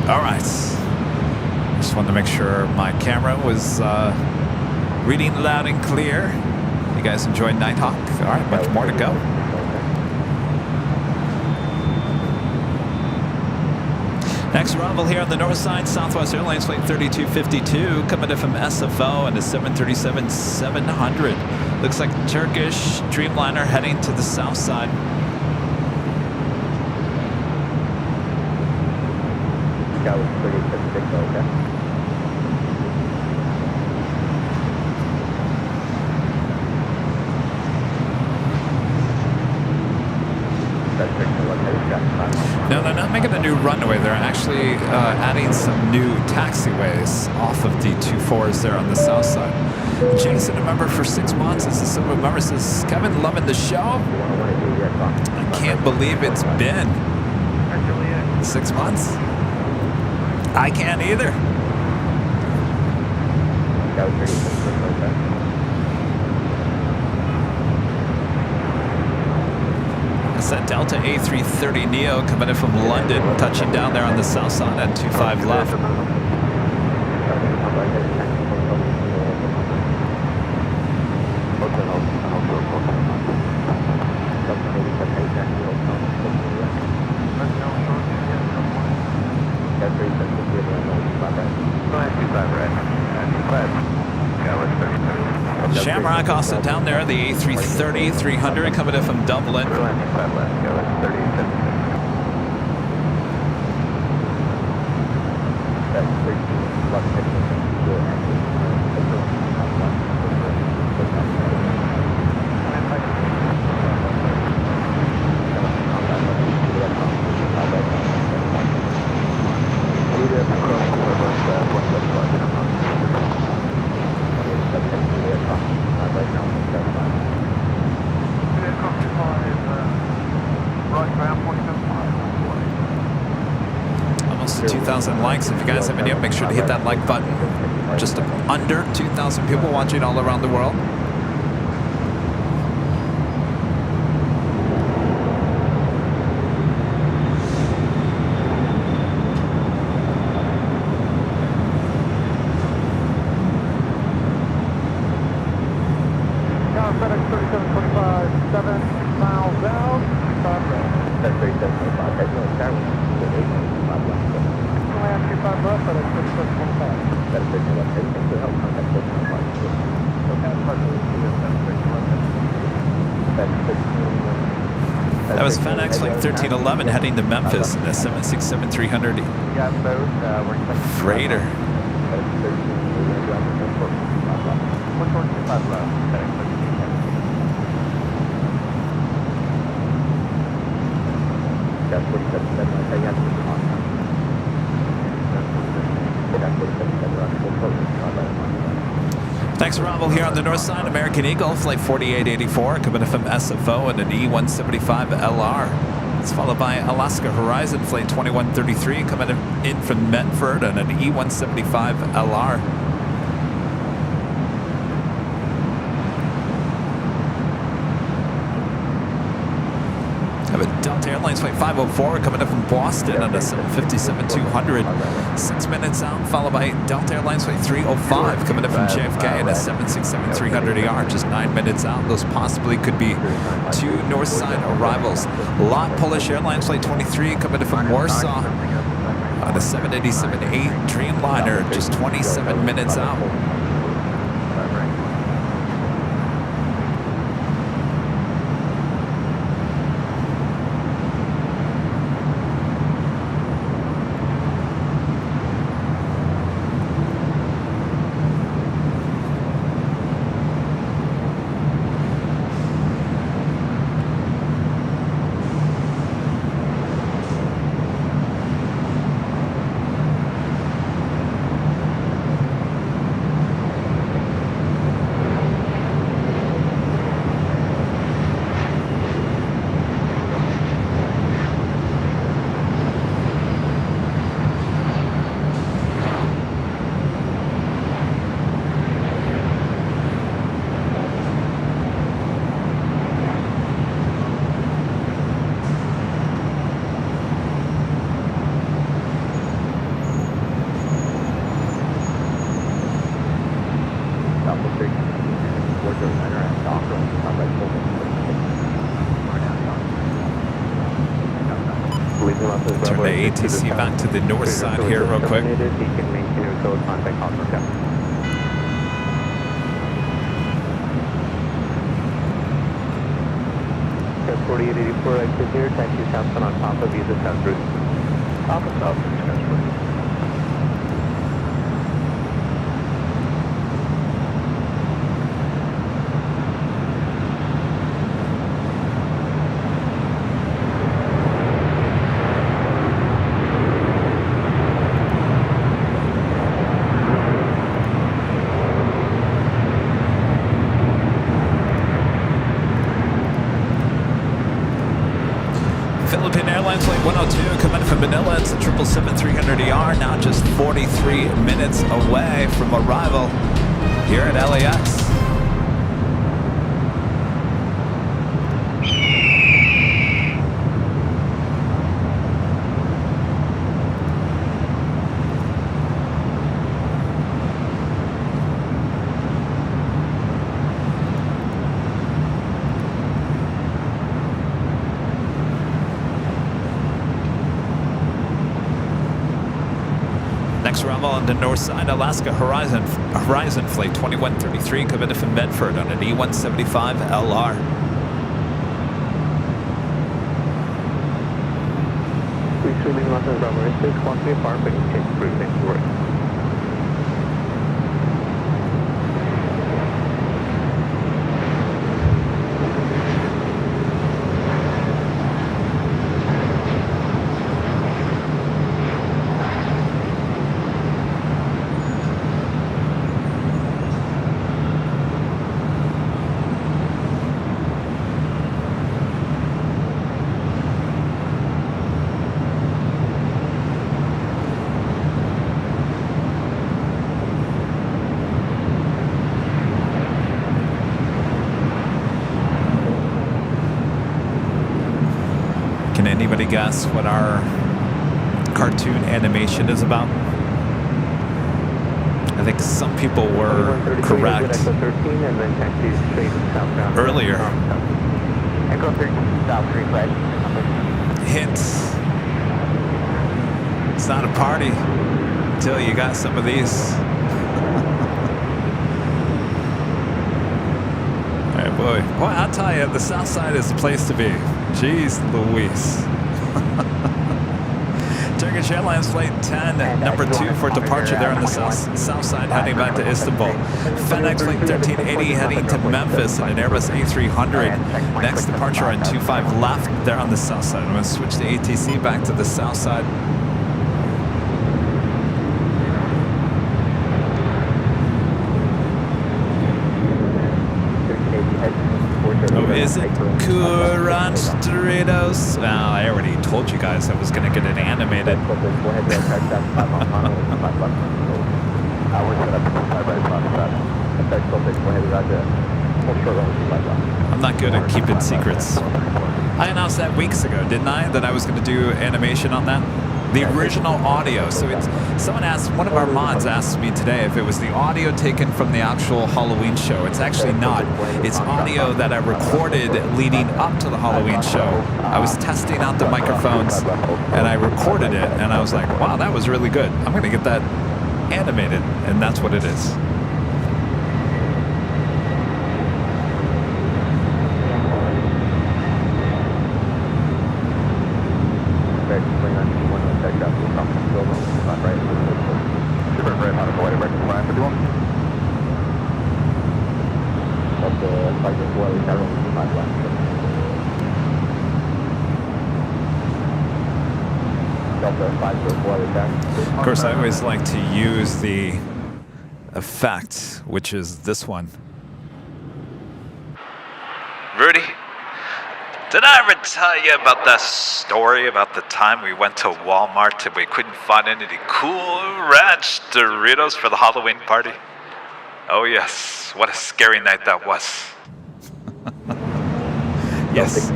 [SPEAKER 2] All right. Just wanted to make sure my camera was reading loud and clear. You guys enjoyed Nighthawk? All right, much more to go. Next arrival here on the north side, Southwest Airlines Flight 3252, coming in from SFO and the 737-700. Looks like Turkish Dreamliner heading to the south side.
[SPEAKER 3] That was 36, okay.
[SPEAKER 2] No, they're not making a new runway. They're actually adding some new taxiways off of the 24s there on the south side. Jason, a member for 6 months. This is someone member says, Kevin, loving the show. I can't believe it's been 6 months. I can't either. It's that Delta A330neo coming in from London, touching down there on the south side at 25 left. Shamrock also down there, the A330-300 coming in from Dublin.
[SPEAKER 1] ground 47.5.
[SPEAKER 2] Almost 2,000 likes. If you guys haven't yet, make sure to hit that like button. Just under 2,000 people watching all around the world.
[SPEAKER 1] FedEx 3725, 7 miles out, 5 left.
[SPEAKER 3] That's 3725. That's no Airline.
[SPEAKER 1] Land 25 left, FedEx 3725.
[SPEAKER 3] That's 3725. Anything to help contact 3725.
[SPEAKER 1] Okay, partially to this 761.
[SPEAKER 2] That was FedEx Flight 1311 heading to Memphis in a 767-300
[SPEAKER 1] Yeah, both, we're expecting
[SPEAKER 2] freighter.
[SPEAKER 3] That's 1325.
[SPEAKER 1] 125 left, FedEx 1325.
[SPEAKER 3] That's 47.7. Yes,
[SPEAKER 2] Thanks, Rommel, here on the north side. American Eagle, Flight 4884, coming in from SFO and an E175LR. It's followed by Alaska Horizon, Flight 2133, coming in from Medford and an E175LR. Have a Delta Airlines Flight 504 coming up from Boston on a 757-200. 6 minutes out, followed by Delta Airlines Flight 305 coming up from JFK and a 767-300ER. Just 9 minutes out. Those possibly could be 2 north side arrivals. LOT Polish Airlines Flight 23 coming in from Warsaw on a 787-8 Dreamliner. Just 27 minutes out. Turn the ATC back to the north side here real quick.
[SPEAKER 3] He can maintain your code contact Hawker Captain. That's 4884 exit here, taxi Southbound on top of Visa South route.
[SPEAKER 1] Top of South, transfer.
[SPEAKER 2] Philippine Airlines Flight 102 coming from Manila. It's a 777-300ER, now just 43 minutes away from arrival here at LAX. Next arrival on the north side, Alaska Horizon Flight 2133 coming in from Medford on an E175LR.
[SPEAKER 3] Please release Los Angeles, 613 apart, but you change the route, thank you.
[SPEAKER 2] Can anybody guess what our cartoon animation is about? I think some people were correct earlier.
[SPEAKER 3] Echo 13, South 3 flash.
[SPEAKER 2] Hints. It's not a party until you got some of these. All right, boy, I'll tell you, the south side is the place to be. Jeez Louise. Turkish Airlines Flight 10, number 2 for departure there on the south side, heading back to Istanbul. FedEx Flight 1380 heading to Memphis in an Airbus A300. Next departure on 25 left there on the south side. I'm going to switch the ATC back to the south side. Oh, is it Cool Ranch Doritos? Well, I already told you guys I was going to get it animated. I'm not good at keeping secrets. I announced that weeks ago, didn't I? That I was going to do animation on that? The original audio. So it's someone asked, one of our mods asked me today if it was the audio taken from the actual Halloween show. It's actually not. It's audio that I recorded leading up to the Halloween show. I was testing out the microphones and I recorded it and I was like, wow, that was really good. I'm going to get that animated, and that's what it is. Of course, I always like to use the effect, which is this one.
[SPEAKER 5] Rudy, did I ever tell you about that story about the time we went to Walmart and we couldn't find any Cool Ranch Doritos for the Halloween party? Oh yes, what a scary night that was.
[SPEAKER 2] Yes.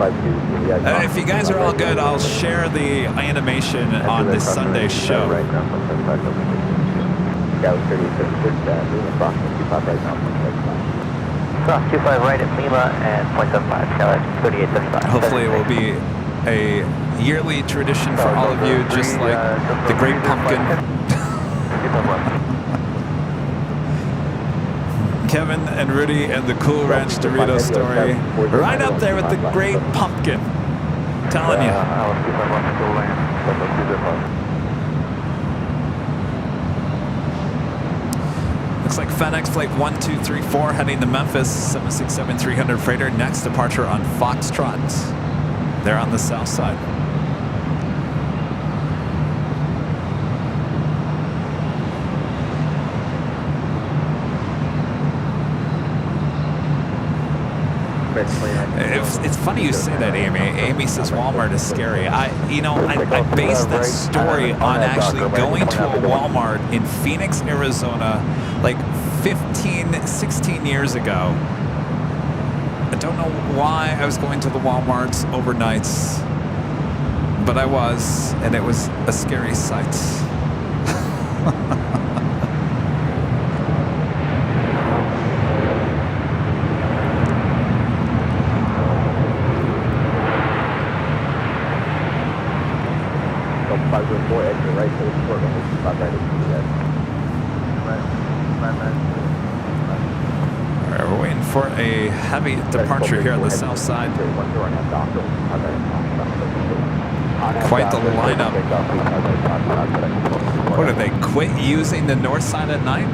[SPEAKER 2] If you guys are all good, I'll share the animation on this Sunday show.
[SPEAKER 3] 25 right at Lima and 0.75, Skyline 3835.
[SPEAKER 2] Hopefully it will be a yearly tradition for all of you, just like the Great Pumpkin. Kevin and Rudy and the Cool Ranch Dorito story, right up there with the Great Pumpkin. Telling you. Looks like FedEx Flight 1234 heading to Memphis, 767-300 freighter. Next departure on Foxtrot. They're on the south side. It's funny you say that, Amy. Amy says Walmart is scary. I based that story on actually going to a Walmart in Phoenix, Arizona, like 15, 16 years ago. I don't know why I was going to the Walmarts overnights, but I was, and it was a scary sight. Alright, we're waiting for a heavy departure here on the south side. Quite the lineup. What, did they quit using the north side at night?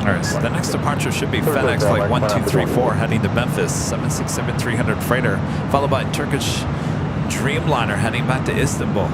[SPEAKER 2] Alright, so the next departure should be FedEx Flight 1234 heading to Memphis, 767-300 freighter, followed by Turkish Dreamliner heading back to Istanbul.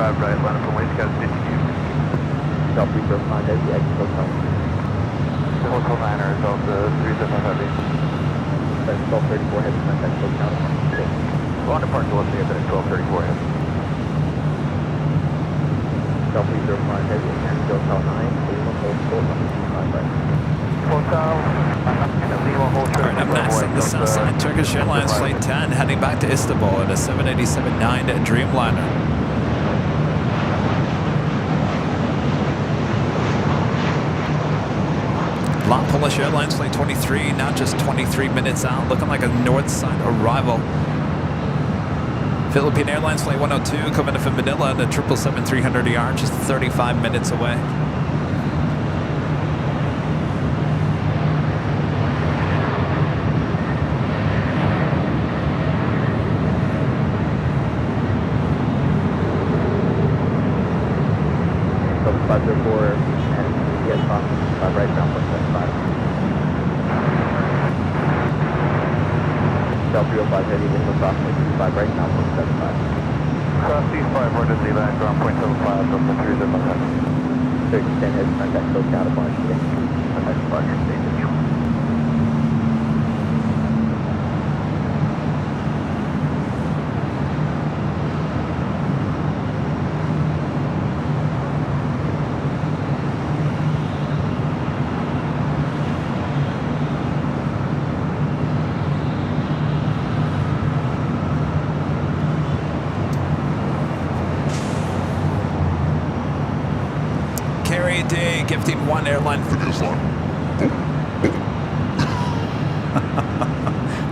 [SPEAKER 1] right, line up runway, Scout 52.
[SPEAKER 3] Delta 305 Heavy, exit Hotel.
[SPEAKER 1] Hotel 9er is off the 375 Heavy.
[SPEAKER 3] That's 1234 Heavy, contact Hotel.
[SPEAKER 1] Go on to park the left at 1234 Heavy.
[SPEAKER 3] Delta 305 Heavy, and Hotel 9, Lima, hold short, 125 right.
[SPEAKER 1] Hotel, Lima, hold short.
[SPEAKER 2] All right, up next on the south side, Turkish Airlines Flight 10 heading back to Istanbul in a 787-9 Dreamliner. Lot Polish Airlines Flight 23, now just 23 minutes out, looking like a north side arrival. Philippine Airlines Flight 102 coming in from Manila in a 777-300ER, just 35 minutes away.
[SPEAKER 3] So 504 and yes, 5 right down 175. Delta 305 Heavy, Lima, approximately 5 right down 175.
[SPEAKER 1] Southeast 500, Leland, ground point 75, Delta 375.
[SPEAKER 3] 3010 Heavy, contact Hotel, departure station.
[SPEAKER 1] Contact departure station.
[SPEAKER 2] Carrie D gifting one airline videos live.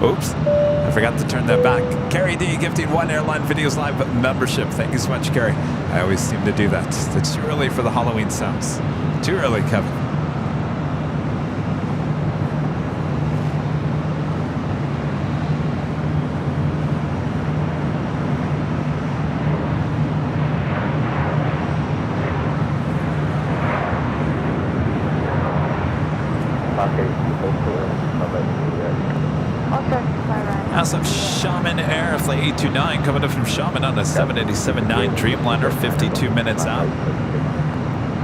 [SPEAKER 2] Oops, I forgot to turn that back. Carrie D gifting one airline videos live membership. Thank you so much, Carrie. I always seem to do that. It's too early for the Halloween sounds. Too early, Kevin. As of Shaman Air, Flight 829 coming up from Shaman on a 787-9 Dreamliner, 52 minutes out.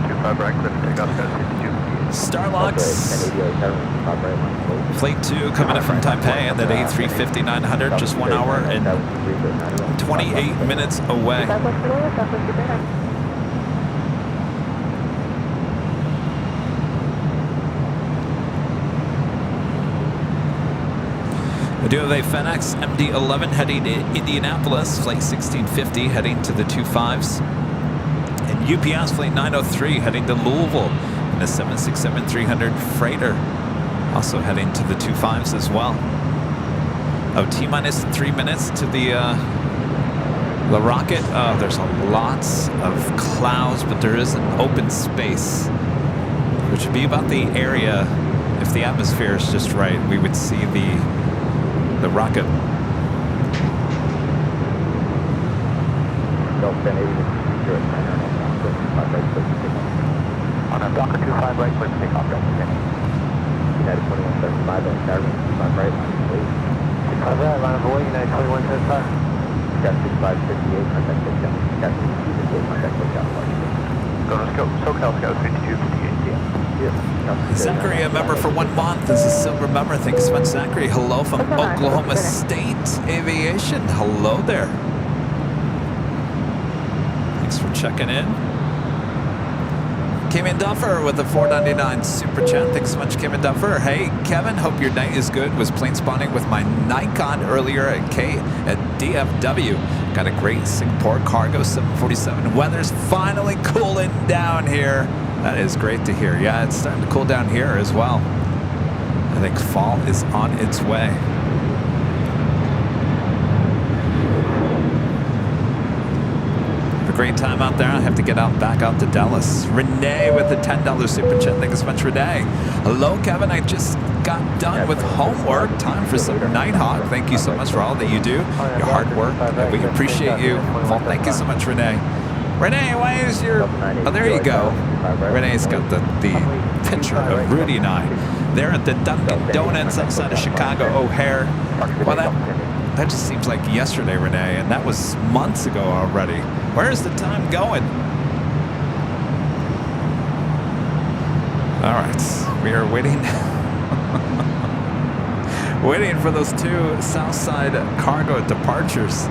[SPEAKER 1] 25 right, clear for takeoff, Scout 52.
[SPEAKER 2] Starlux, Flight 2 coming up from Taipei and that A350-900, just 1 hour and 28 minutes away. We do have a FedEx MD-11 heading to Indianapolis, Flight 1650 heading to the 25s. And UPS Flight 903 heading to Louisville in a 767-300 freighter, also heading to the 25s as well. Oh, T-minus 3 minutes to the rocket. There's lots of clouds, but there is an open space, which would be about the area, if the atmosphere is just right, we would see the rocket.
[SPEAKER 1] On a Docker 25 right, clear for takeoff, Delta 10.
[SPEAKER 3] United 2175 and Caravan 25 right, please.
[SPEAKER 1] 65 right, line of away, United 2175.
[SPEAKER 3] Scout 6558, contact Hotel. Scout 6258, contact Hotel.
[SPEAKER 1] Go to SoCal, Scout 5258, yeah.
[SPEAKER 2] Zachary, a member for 1 month, is a silver member. Thank you so much, Zachary. Hello from Oklahoma State Aviation. Hello there. Thanks for checking in. Kevin Duffer with the $4.99 super chat. Thanks so much, Kevin Duffer. Hey, Kevin, hope your night is good. Was plane spotting with my Nikon earlier at DFW. Got a great Singapore cargo 747. Weather's finally cooling down here. That is great to hear. Yeah, it's starting to cool down here as well. I think fall is on its way. Have a great time out there. I have to get back out to Dallas. Renee with the $10 super chat. Thank you so much, Renee. Hello, Kevin. I just got done with homework. Time for some Nighthawk. Thank you so much for all that you do. Your hard work. We appreciate you. Well, thank you so much, Renee. Renee, why is your... Oh, there you go. Renee's got the picture of Rudy and I. They're at the Dunkin' Donuts outside of Chicago O'Hare. Well, That just seems like yesterday, Renee, and that was months ago already. Where is the time going? All right, we are waiting. Waiting for those two Southside cargo departures.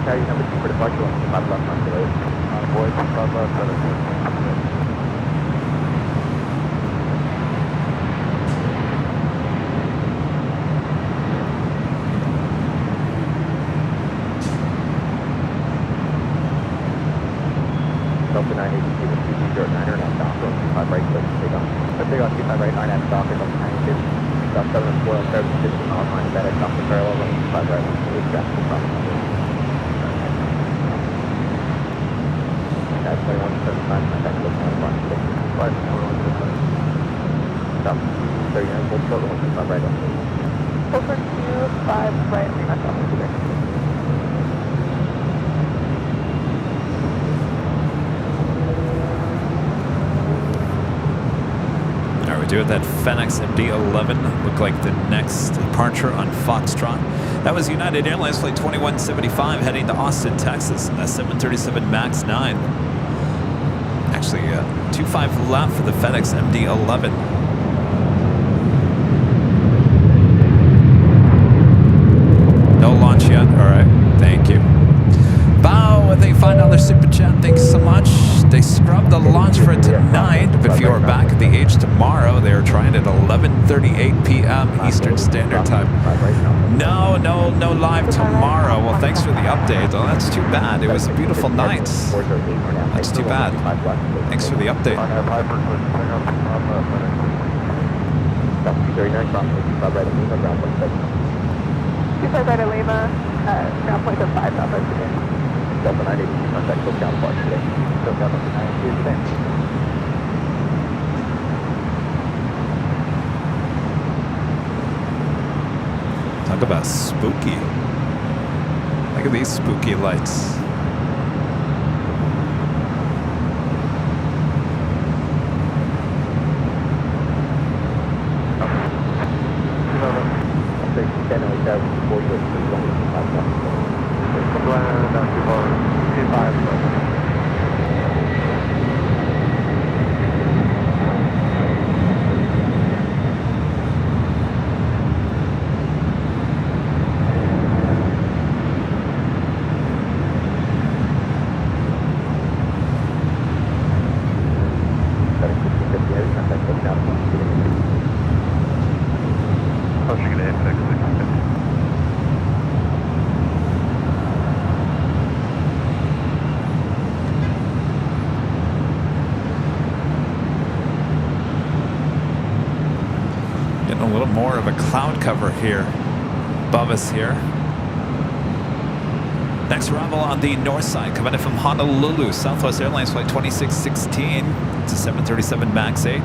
[SPEAKER 3] Carry number 2 for departure on 5 left on the road.
[SPEAKER 1] Boys, 5 left,
[SPEAKER 3] Delta 982 with 2209 now down road 25 right, close to takeoff. Take off 25 right, 9 at Docker, Delta 982. Stop 7 4 on 7 online, FedEx off the parallel, 25 right, 1 traffic across. 2175, my back looking at 1 Stop 39, full short, 125 right on.
[SPEAKER 4] Over 25 right, we're not going to there.
[SPEAKER 2] All right, we do have that FedEx MD-11 look like the next departure on Foxtrot. That was United Airlines Flight 2175 heading to Austin, Texas, and that 737 MAX 9. Actually, 25 left for the FedEx MD-11. No launch yet. All right, thank you. Bow with a $5 super chat. Thanks so much. They scrubbed the launch for tonight, but if you are back at the H tomorrow, they are trying at 11:38 p.m. Eastern Standard Time. No live tomorrow. Well, thanks for the update. Oh, that's too bad. It was a beautiful night. That's too bad. Thanks for the update.
[SPEAKER 3] Stop 239, cross 25 right at Lima, ground point 7.
[SPEAKER 4] 25 right at Lima, ground point of 5 Southwest today.
[SPEAKER 3] Delta 982, contact SoCal Park today. SoCal Delta 982 today.
[SPEAKER 2] Talk about spooky. Look at these spooky lights. Getting a little more of a cloud cover here above us here. Next arrival on the north side, coming in from Honolulu, Southwest Airlines Flight 2616. It's a 737 MAX 8.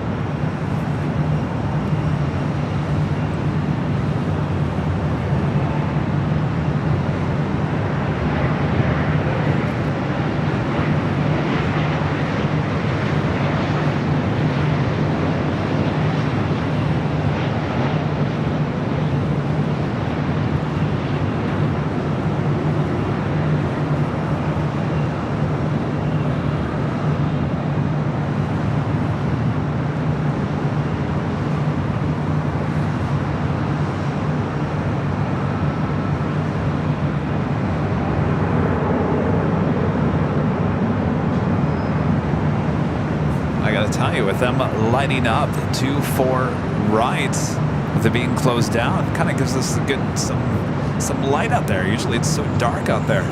[SPEAKER 2] With them lighting up 2-4 right, with it being closed down, kind of gives us a good some light out there. Usually it's so dark out there.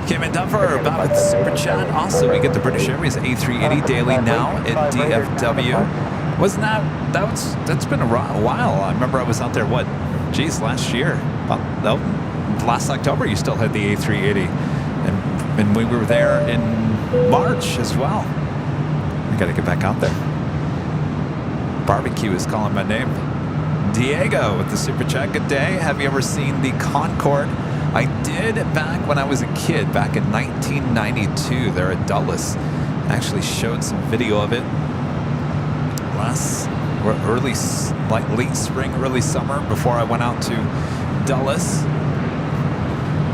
[SPEAKER 2] Came in done for about with the super chat. Also, we get the British Airways A380 daily now at DFW. Wasn't that's been a while. I remember I was out there last year. Last October you still had the A380. And we were there in March as well. I gotta get back out there. Barbecue is calling my name. Diego with the super chat. Good day. Have you ever seen the Concorde I did back when I was a kid, back in 1992 there at Dulles. I actually showed some video of it late spring, early summer, before I went out to Dulles.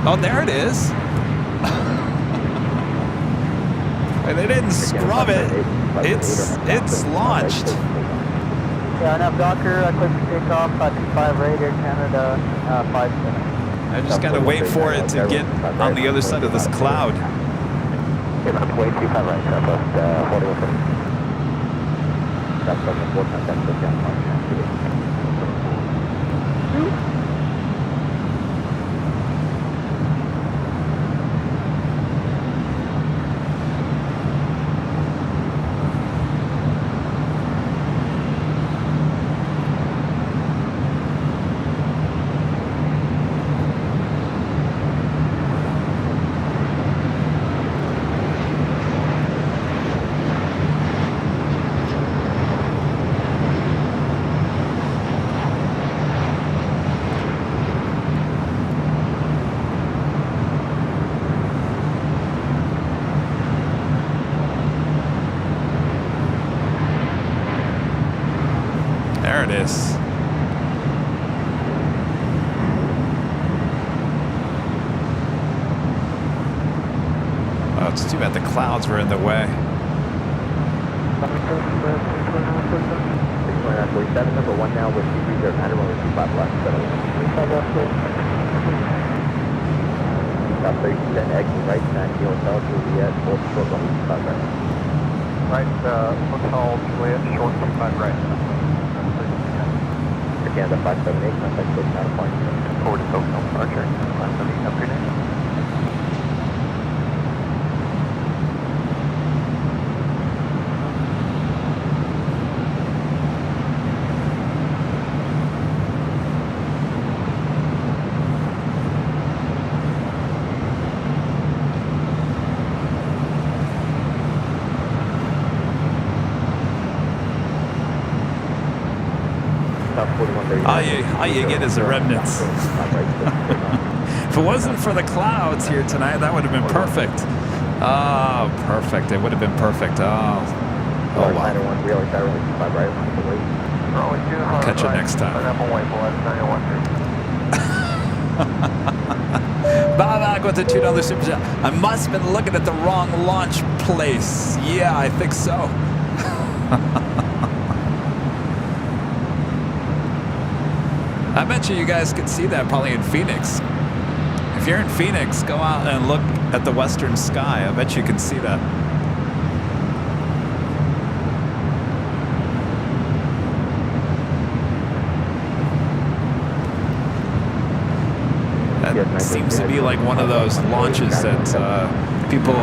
[SPEAKER 2] Oh, there it is. They didn't scrub it. It's launched.
[SPEAKER 3] Yeah, now Docker, clear for takeoff, 25 Air Canada, 57.
[SPEAKER 2] I just gotta wait for it to get on the other side of this cloud.
[SPEAKER 3] Way 25 right, southwest 41. Southwest 4 times,
[SPEAKER 2] There it is. Oh, it's too bad the clouds were in the way.
[SPEAKER 3] 47, number 1 now with 230, runway 25 left, South 30%, exit right, 90 Hotel Juliet, full short runway 25 right.
[SPEAKER 1] Right, Hotel Juliet, short 25 right.
[SPEAKER 3] Canada 578, contact code not appointment.
[SPEAKER 1] Forward to Tokyo, Archer, 578, upgrade name.
[SPEAKER 2] All you get is the remnants. If it wasn't for the clouds here tonight, that would have been perfect. Oh, perfect. It would have been perfect. Oh, wow. Catch you next time. Bob back with the $2 super chat. I must have been looking at the wrong launch place. Yeah, I think so. I bet you guys can see that probably in Phoenix. If you're in Phoenix, go out and look at the western sky. I bet you can see that. That seems to be like one of those launches that people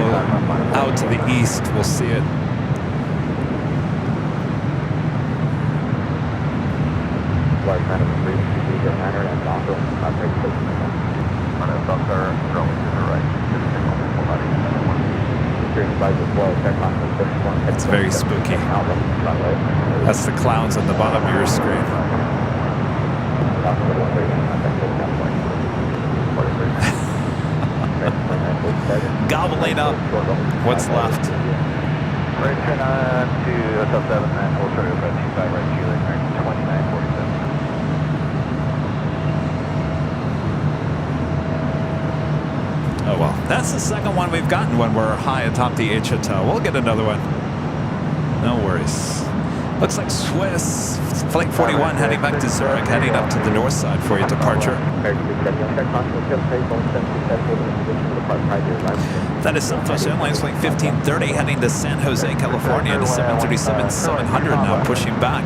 [SPEAKER 2] out to the east will see it. It's very spooky. That's the clouds on the bottom of your screen. Gobbling up what's left.
[SPEAKER 1] Right, turn on to atop 7, and we'll start about 25 right, Juliet, 2947.
[SPEAKER 2] Oh well, that's the second one we've gotten when we're high atop the H Hotel. We'll get another one. No worries. Looks like Swiss Flight 41 heading back to Zurich, heading up to the north side for your departure. That is Southwest Airlines Flight 1530 heading to San Jose, California to 737-700 now pushing back.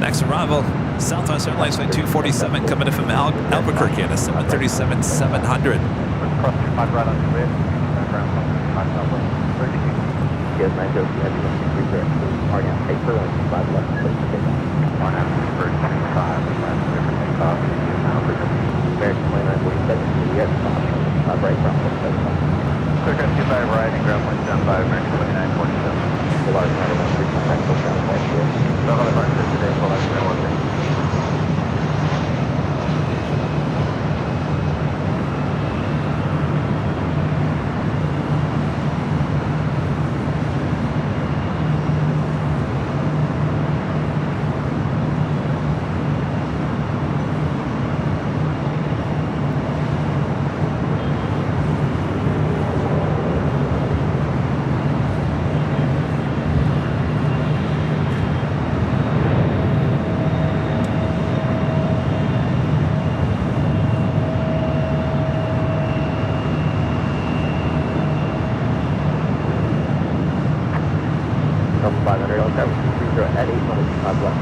[SPEAKER 2] Next arrival, Southwest Airlines Flight 247 coming in from Albuquerque at a 737-700.
[SPEAKER 1] Clear 25 right and ground point down 5, American 2947.
[SPEAKER 3] full arch, 913, contact full channel, flight clear.
[SPEAKER 1] Level departure today, full arch, 913.
[SPEAKER 3] At 8, only 5 left.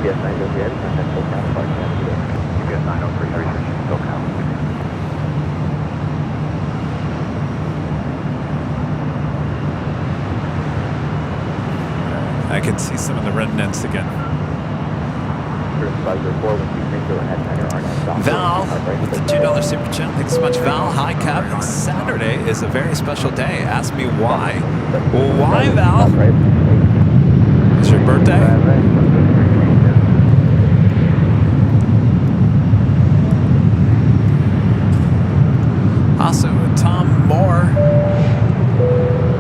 [SPEAKER 3] Yes, 903, contact full channel, flight clear.
[SPEAKER 1] UPS 903, still count.
[SPEAKER 2] I can see some of the remnants again. Val with the $2 super chat. Thanks so much, Val. Hi, Kevin. Saturday is a very special day. Ask me why. Well, why, Val? It's your birthday? Also, Tom Moore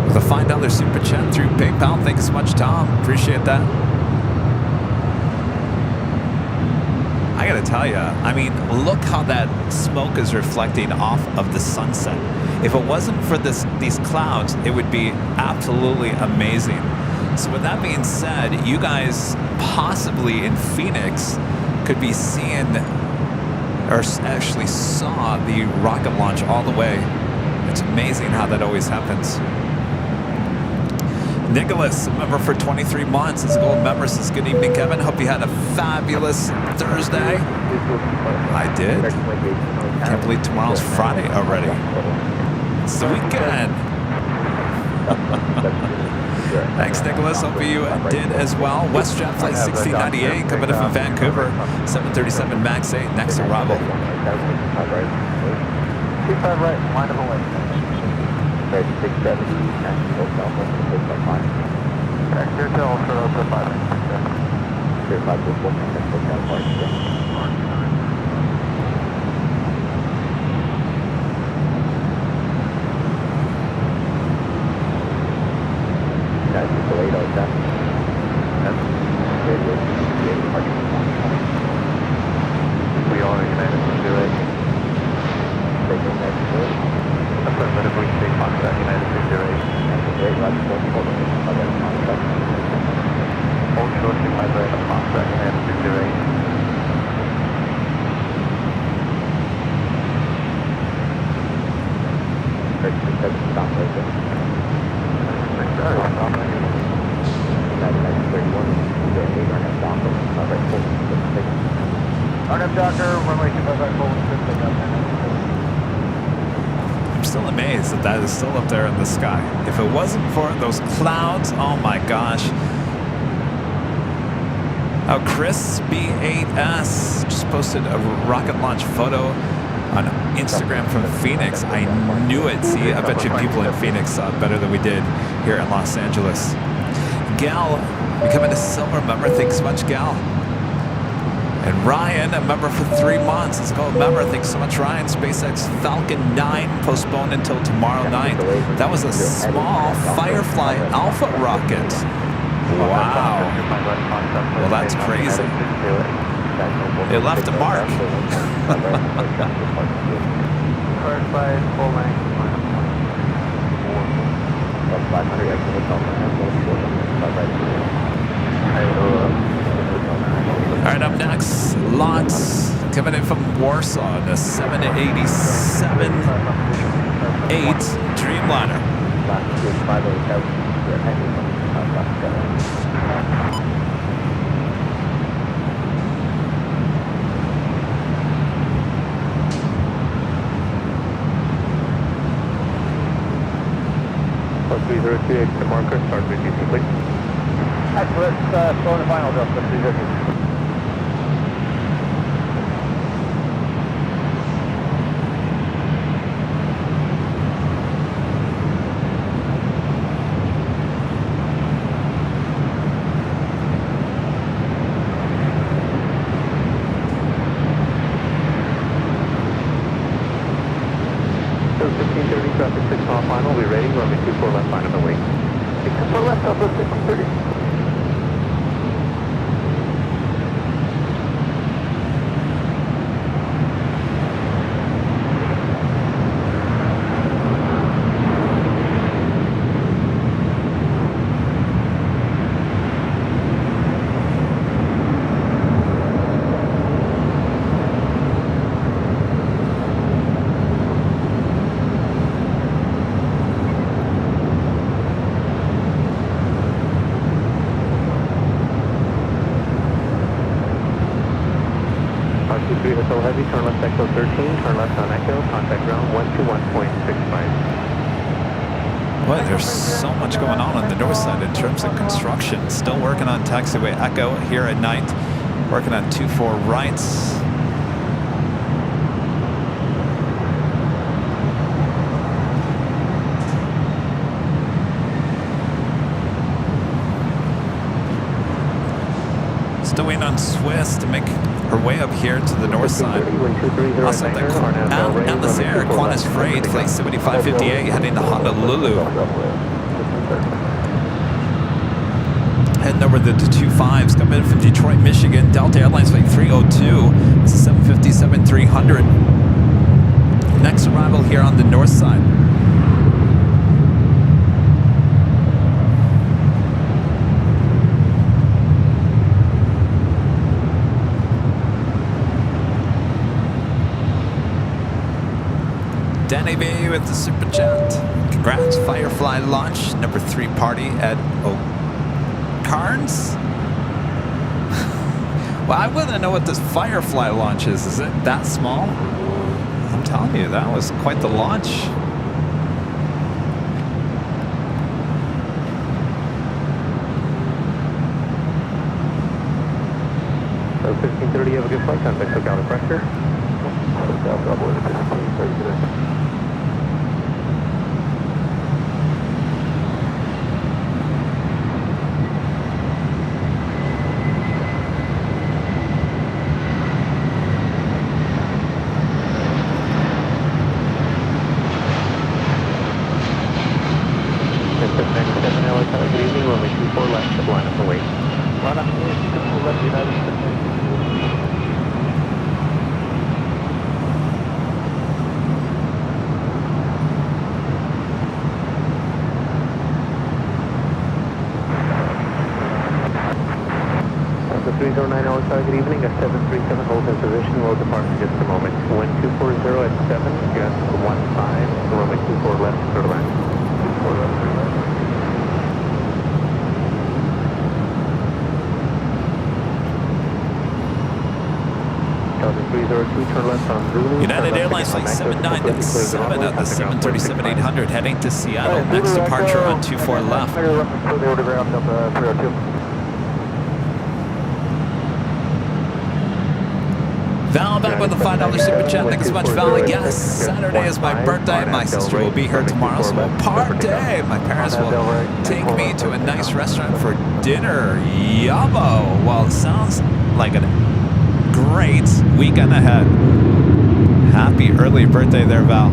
[SPEAKER 2] with a $5 super chat through PayPal. Thanks so much, Tom. Appreciate that. I gotta tell you, I mean, look how that smoke is reflecting off of the sunset. If it wasn't for these clouds, it would be absolutely amazing. So with that being said, you guys possibly in Phoenix could be seeing, or actually saw, the rocket launch all the way. It's amazing how that always happens. Nicholas, a member for 23 months, is a gold member. Says, good evening, Kevin. Hope you had a fabulous Thursday. I did. Can't believe tomorrow's Friday already. It's the weekend. Thanks, Nicholas. Hope you did as well. WestJet Flight 1698 coming in from Vancouver. 737 MAX 8, next arrival.
[SPEAKER 1] 25 right, line of away.
[SPEAKER 3] 670, Nashville, Southwest, clear by 5.
[SPEAKER 1] Clear to Ultra, Ultra 5.
[SPEAKER 3] Clear 5 to 4, contact full channel, flight clear. Nashville delayed, OSF. Radio 68, departure.
[SPEAKER 1] We already managed to do it.
[SPEAKER 3] Take no Nashville.
[SPEAKER 1] Affirmative, we can take contact, United 608.
[SPEAKER 3] Great, Roger, 4, contact.
[SPEAKER 1] Hold short, 25 right, contact, United 608.
[SPEAKER 3] Great, 670, stop right there.
[SPEAKER 1] 630, stop right here.
[SPEAKER 3] 9931, 8, RNF Docker, right, full,
[SPEAKER 1] RNF Docker, runway 25 right, full, 6 take up,
[SPEAKER 2] I'm still amazed that that is still up there in the sky. If it wasn't for those clouds, oh my gosh. Oh, Chris B8S just posted a rocket launch photo on Instagram from Phoenix. I knew it. See, I bet you people in Phoenix saw it better than we did here in Los Angeles. Gal, becoming a silver member. Thanks so much, Gal. And Ryan, a member for 3 months. It's called member. Thanks so much, Ryan. SpaceX Falcon 9 postponed until tomorrow night. That was a small Firefly Alpha rocket. Wow. Well, that's crazy. It left a mark.
[SPEAKER 1] First flight, full length. 500,
[SPEAKER 2] All right, up next, Lots coming in from Warsaw, the 787-8 Dreamliner.
[SPEAKER 3] Plus 3038 to marker, start reducing, please.
[SPEAKER 1] Let's slow the final adjustment, 350.
[SPEAKER 3] So 1530, traffic 6 mile final, we'll be ready, runway 24 left line on the way.
[SPEAKER 1] 6 left, Southwest 1630.
[SPEAKER 3] R23 Hotel Heavy, turn left Echo 13, turn left on Echo, contact ground 121.65.
[SPEAKER 2] Boy, there's so much going on the north side in terms of construction. Still working on taxiway Echo here at night. Working on 24 rights. Still waiting on Swiss to make her way up here to the north side. Also, the Atlas Air Qantas Freight Flight 7558 heading to Honolulu. Heading over the 25s coming in from Detroit, Michigan. Delta Airlines Flight 302. It's a 757-300. Next arrival here on the north side. Danny B with the super chat. Congrats, Firefly launch number 3 party at Carnes. Well, I wouldn't know what this Firefly launch is. Is it that small? I'm telling you, that was quite the launch.
[SPEAKER 3] So 1530, have a good flight. Contact took out the pressure. Good evening, runway 24 left, line up the way.
[SPEAKER 1] Line up the way, 24 left, United States.
[SPEAKER 3] The 309 LXR, good evening, a 737 holds in position, will depart in just a moment. Wind 240 at 7, gust 15, runway 24 left, third line. 24 left, third line. Delta 302, turn left on Zulu.
[SPEAKER 2] United Airlines Flight 797 at the 737-800 heading to Seattle. Next departure on 24 left. Val back with a $5 super chat. Thanks so much, Val. Yes, Saturday is my birthday. My sister will be here tomorrow, so we'll party. My parents will take me to a nice restaurant for dinner. Yummo. Well, it sounds like a great weekend ahead. Happy early birthday there, Val.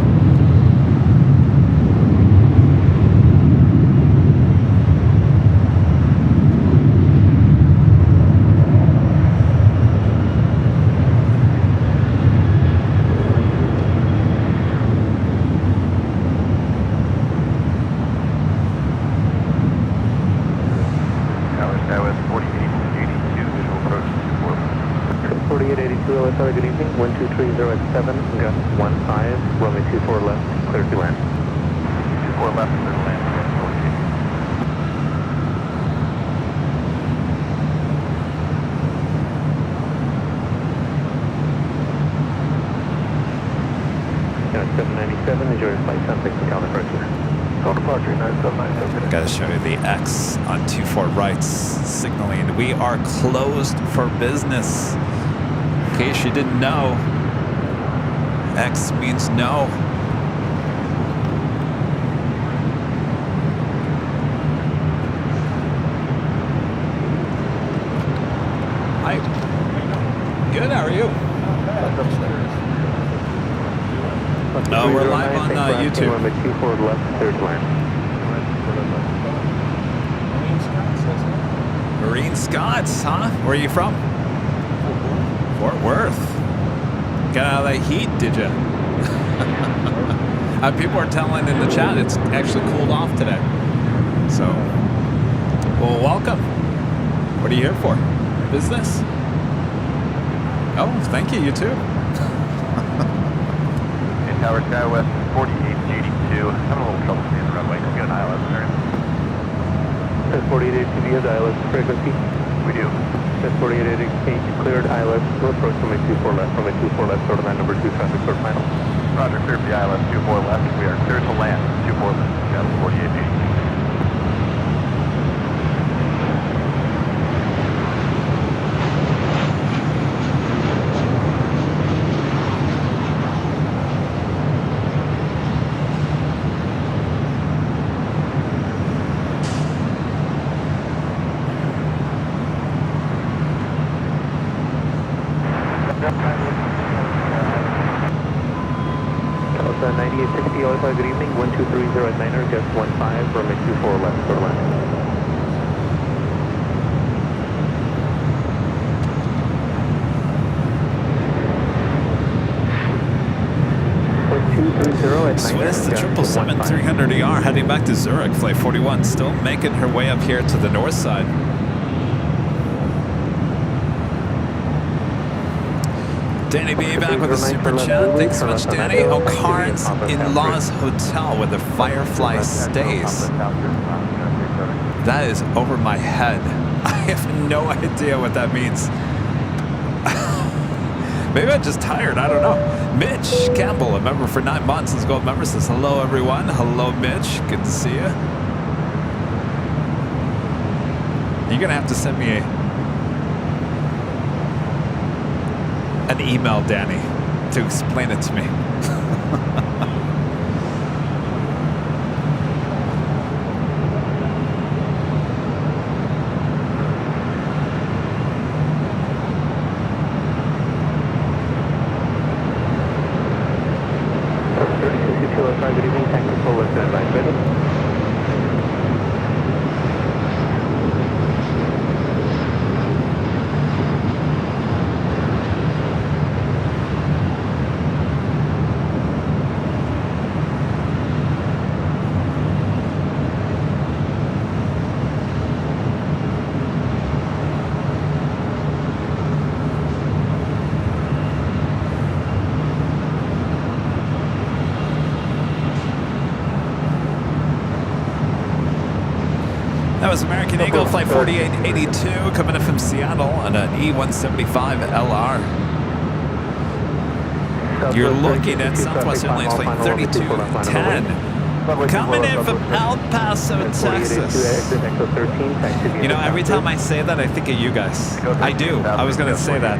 [SPEAKER 3] Good evening, 1230 at 7, gust 15, runway 24 left, clear to land.
[SPEAKER 1] 24 left, clear to land.
[SPEAKER 3] At 797, enjoy your flight, contact the counter pressure.
[SPEAKER 1] Call departure, 9797.
[SPEAKER 2] Gotta show you the X on 24 rights signaling. We are closed for business. In case you didn't know, X means no. Hi. Good, how are you? We're live on YouTube.
[SPEAKER 3] Runway 24 left, clear to land.
[SPEAKER 2] Marine Scots, huh? Where are you from? Fort Worth. Got out of that heat, did you? People are telling in the chat it's actually cooled off today. So, well, welcome. What are you here for? Business? Oh, thank you. You too.
[SPEAKER 1] Tower Skywest 4882. Having a little trouble seeing the runway. Can we get an ILS there?
[SPEAKER 3] Says 4882 has ILS frequency.
[SPEAKER 1] We do.
[SPEAKER 3] Says 4880 exchange cleared ILS to approach runway 24 left, runway 24 left, short of line number 2 traffic short final.
[SPEAKER 1] Roger, clear for the ILS 24 left. We are clear to land 24 left. Got 4882.
[SPEAKER 3] Delta 9860, Alpha, good evening, 1230 at Niner, just 15, runway 24 left, short of line.
[SPEAKER 2] Swiss, the 777-300ER heading back to Zurich. Flight 41 still making her way up here to the north side. Danny B back with a super chat. Thanks so much, Danny. O'Carnes in Laws Hotel where the Firefly stays. That is over my head. I have no idea what that means. Maybe I'm just tired. I don't know. Mitch Campbell, a member for 9 months, as gold member, says hello, everyone. Hello, Mitch. Good to see you. You're going to have to send me an email, Danny, to explain it to me.
[SPEAKER 3] Good evening, technical lieutenant line ready.
[SPEAKER 2] That was American Eagle Flight 4882 coming in from Seattle on an E175 LR. You're looking at Southwest Airlines Flight 3210 coming in from El Paso, Texas. You know, every time I say that, I think of you guys. I do. I was going to say that.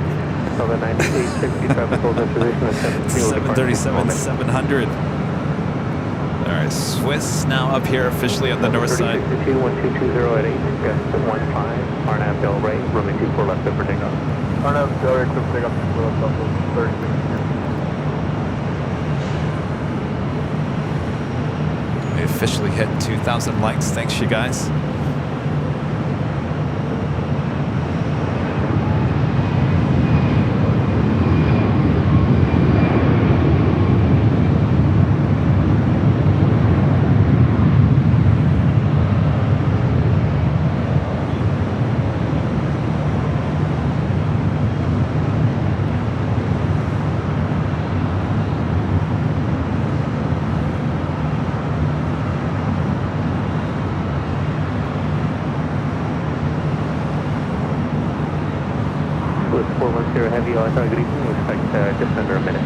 [SPEAKER 2] 737-700. All right, Swiss now up here officially on the north side.
[SPEAKER 3] 1220 at 8, gust 15, RNAV Del Rey, runway 24 left, for takeoff.
[SPEAKER 1] RNAV Del Rey, clear for takeoff, 36.
[SPEAKER 2] We officially hit 2,000 likes. Thanks, you guys.
[SPEAKER 3] Heavy auto greeting, we expect just under a minute.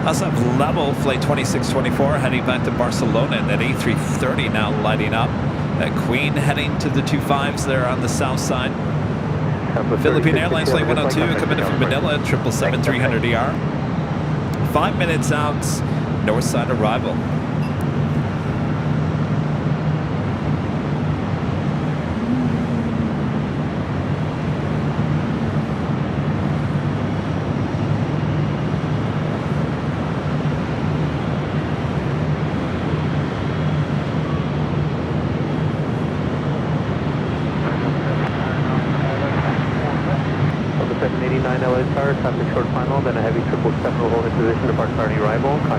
[SPEAKER 2] Also have level flight 2624 heading back to Barcelona, and that A330 now lighting up. That Queen heading to the 25s there on the south side. Philippine Airlines flight 102 coming in from Manila, 777-300ER. 5 minutes out, north side arrival.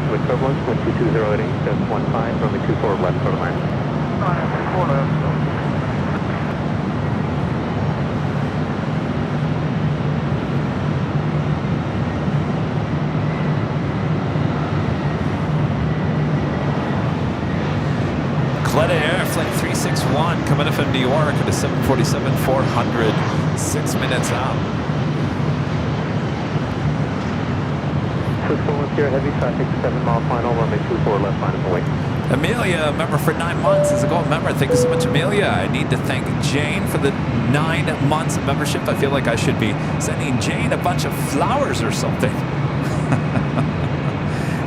[SPEAKER 3] positive equivalence, wind 220 at 8, just 15, runway 24 left for the land.
[SPEAKER 1] 24 left.
[SPEAKER 2] Cleta Air Flight 361 coming in from New York at a 747-400, 6 minutes out.
[SPEAKER 3] 641 Sierra Heavy, traffic 7 mile final, runway 24 left final away.
[SPEAKER 2] Amelia, member for 9 months, is a gold member. Thank you so much, Amelia. I need to thank Jane for the 9 months of membership. I feel like I should be sending Jane a bunch of flowers or something.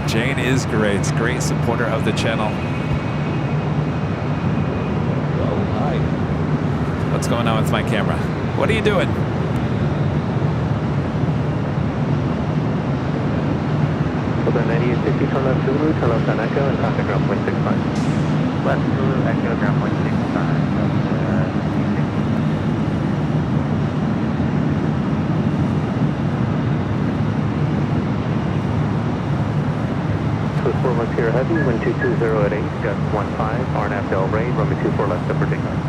[SPEAKER 2] Jane is great, great supporter of the channel. What's going on with my camera? What are you doing?
[SPEAKER 3] Over 9850, turn left Zulu, turn left on Echo, and contact ground point 65.
[SPEAKER 1] Left Zulu, Echo, ground point 65.
[SPEAKER 3] Swiss 41 Sierra Heavy, wind 220 at 8, gust 15, RNAV Del Rey, runway 24 left to takeoff.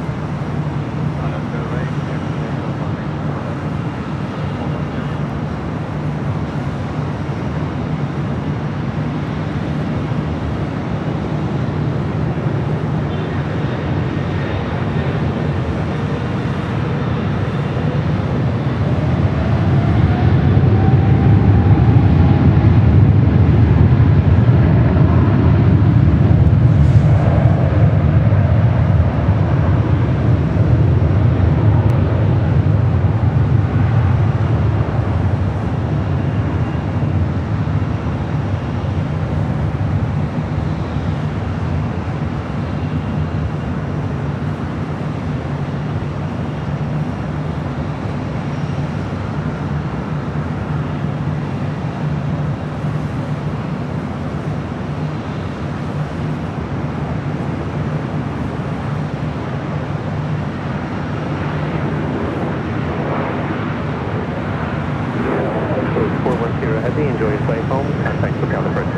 [SPEAKER 3] Enjoy your flight home. Thanks for coming first.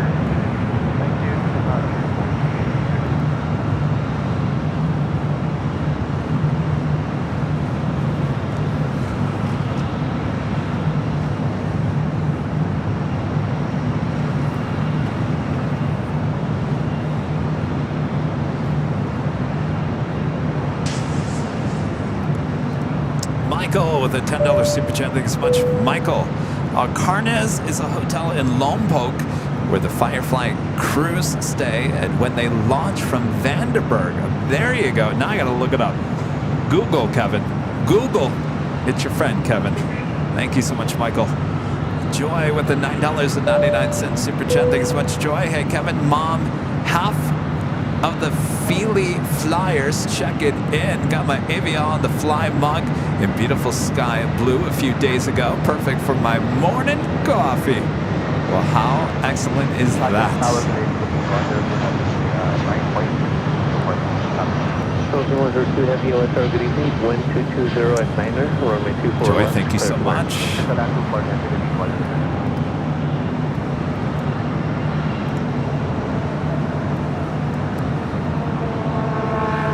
[SPEAKER 1] Thank you.
[SPEAKER 2] Michael with a $10 super chat. Thanks so much, Michael. Carnes is a hotel in Lombok where the Firefly crews stay and when they launch from Vandenberg. There you go. Now I gotta look it up. Google, Kevin. Google. It's your friend, Kevin. Thank you so much, Michael. Joy with the $9.99 super chat. Thanks so much, Joy. Hey, Kevin, Mom, half of the Feely Flyers check it in. Got my Avion on the Fly mug in beautiful sky blue a few days ago. Perfect for my morning coffee. Well, how excellent is that?
[SPEAKER 3] Closing 102 Heavy OSR, good evening. Wind 220 at Niner, runway 24.
[SPEAKER 2] Joy, thank you so much.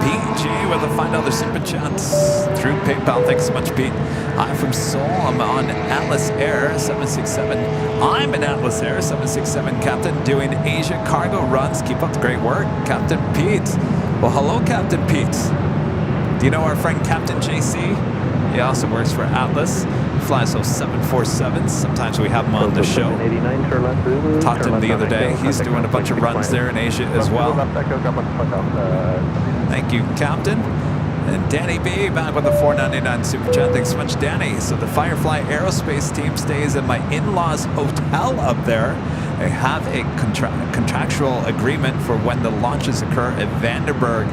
[SPEAKER 2] PG with a $5 super chat through PayPal. Thanks so much, Pete. I'm from Seoul. I'm on Atlas Air 767. I'm an Atlas Air 767 captain doing Asia cargo runs. Keep up the great work, Captain Pete. Well, hello, Captain Pete. Do you know our friend Captain JC? He also works for Atlas. Flies those 747s. Sometimes we have him on the show. Talked to him the other day. He's doing a bunch of runs there in Asia as well. Thank you, Captain. And Danny B back with the $4.99 super chat. Thanks so much, Danny. So the Firefly Aerospace team stays at my in-laws hotel up there. They have a contractual agreement for when the launches occur at Vandenberg.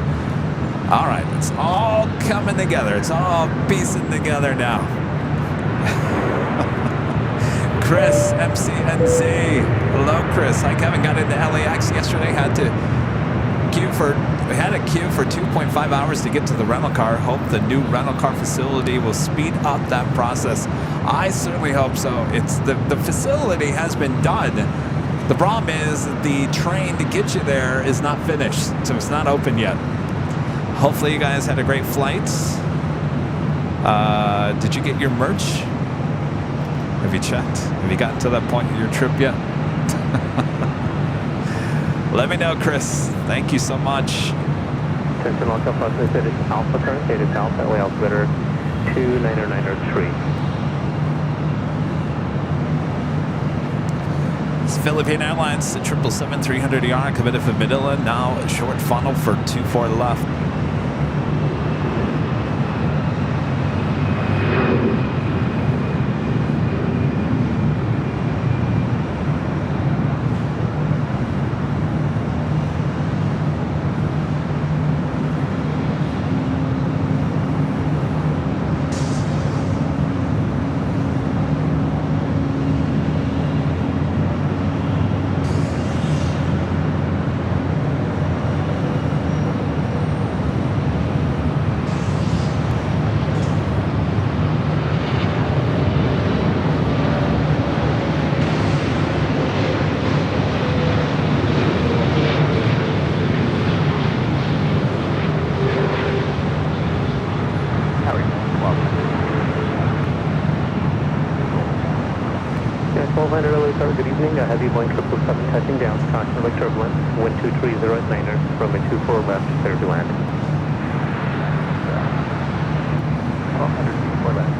[SPEAKER 2] All right, it's all coming together. It's all piecing together now. Chris, MCNZ. Hello, Chris. I Kevin got into LAX yesterday. We had a queue for 2.5 hours to get to the rental car. Hope the new rental car facility will speed up that process. I certainly hope so. The facility has been done. The problem is the train to get you there is not finished, so it's not open yet. Hopefully you guys had a great flight. Did you get your merch? Have you checked? Have you gotten to that point in your trip yet? Let me know, Chris. Thank you so much.
[SPEAKER 3] Attention all Alpha City Alpha current data south at altimeter 29903.
[SPEAKER 2] It's Philippine Airlines, 777-300ER, committed for Manila, now a short funnel for 24 left.
[SPEAKER 3] Good evening. A heavy Boeing 777 touching down. Caution of turbulence. Wind 230 at Niner. Runway 24 left. Clear to land.
[SPEAKER 1] 1200 feet more left.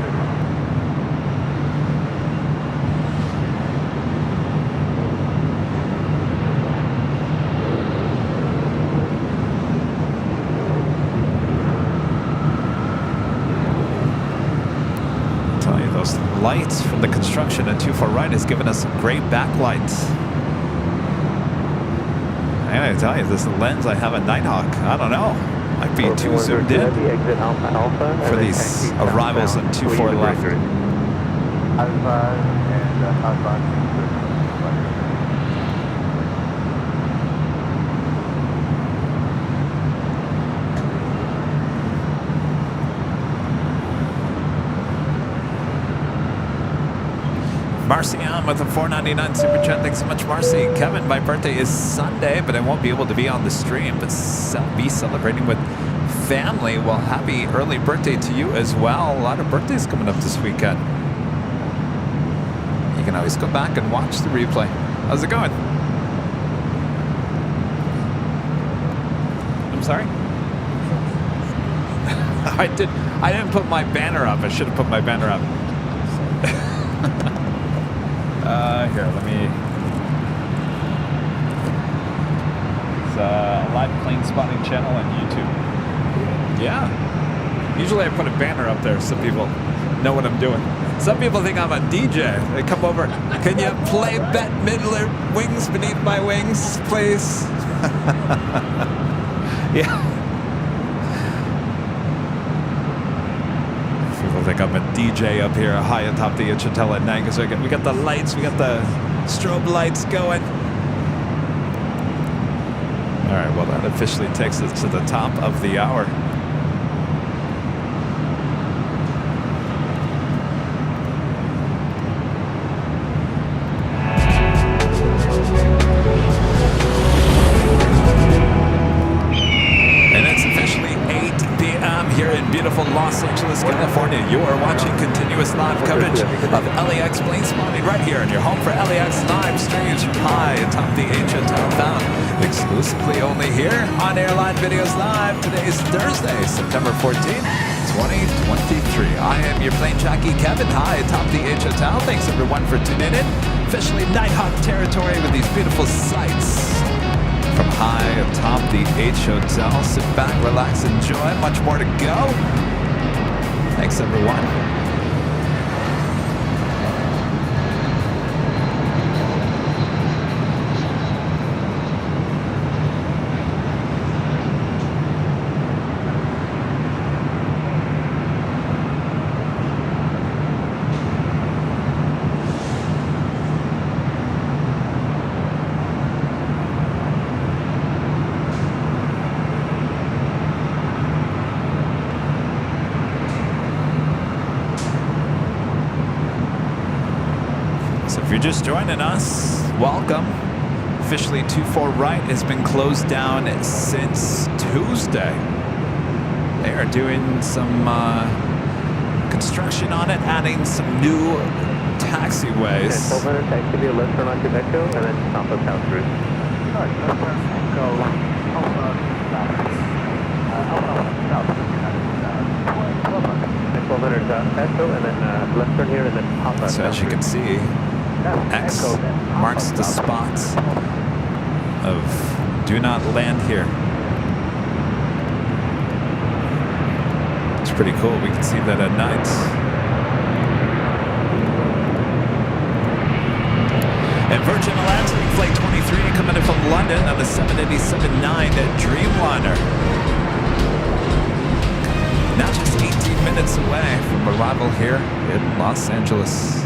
[SPEAKER 2] Lights from the construction at 24 right has given us some great backlights. I gotta tell you, this lens I have a Nighthawk, I don't know, might be too zoomed in for these arrivals in 24 left. Marcy on with a $4.99 super chat. Thanks so much, Marcy. Kevin, my birthday is Sunday, but I won't be able to be on the stream, but be celebrating with family. Well, happy early birthday to you as well. A lot of birthdays coming up this weekend. You can always go back and watch the replay. How's it going? I'm sorry? I didn't put my banner up. I should have put my banner up. Here, let me... It's a live plane spotting channel on YouTube. Yeah. Usually I put a banner up there so people know what I'm doing. Some people think I'm a DJ. They come over, can you play Bette Midler, Wings Beneath My Wings, please? Yeah. I think I'm a DJ up here high atop the hotel at night because we got the lights, we got the strobe lights going. All right, well, that officially takes us to the top of the hour. Los Angeles, California. You are watching continuous live coverage of LAX plane spotting right here in your home for LAX live streams from high atop the hotel bound. Exclusively only here on Airline Videos Live. Today is Thursday, September 14th, 2023. I am your plane jockey, Kevin, high atop the hotel. Thanks everyone for tuning in. Officially Nighthawk territory with these beautiful sights from high atop the H Hotel. Sit back, relax, enjoy. Much more to go. Thanks, everyone. If you're just joining us, welcome. officially 24 right has been closed down since Tuesday. They are doing some construction on it, adding some new taxiways.
[SPEAKER 3] 1200, taxi via left turn onto Metro, and then stop us out through. And 1200 Metro, and then left turn here, and then pop us.
[SPEAKER 2] So as you can see, X marks the spots of do not land here. It's pretty cool. We can see that at night. And Virgin Atlantic Flight 23 coming in from London on the 787-9 Dreamliner. Now just 18 minutes away from arrival here in Los Angeles.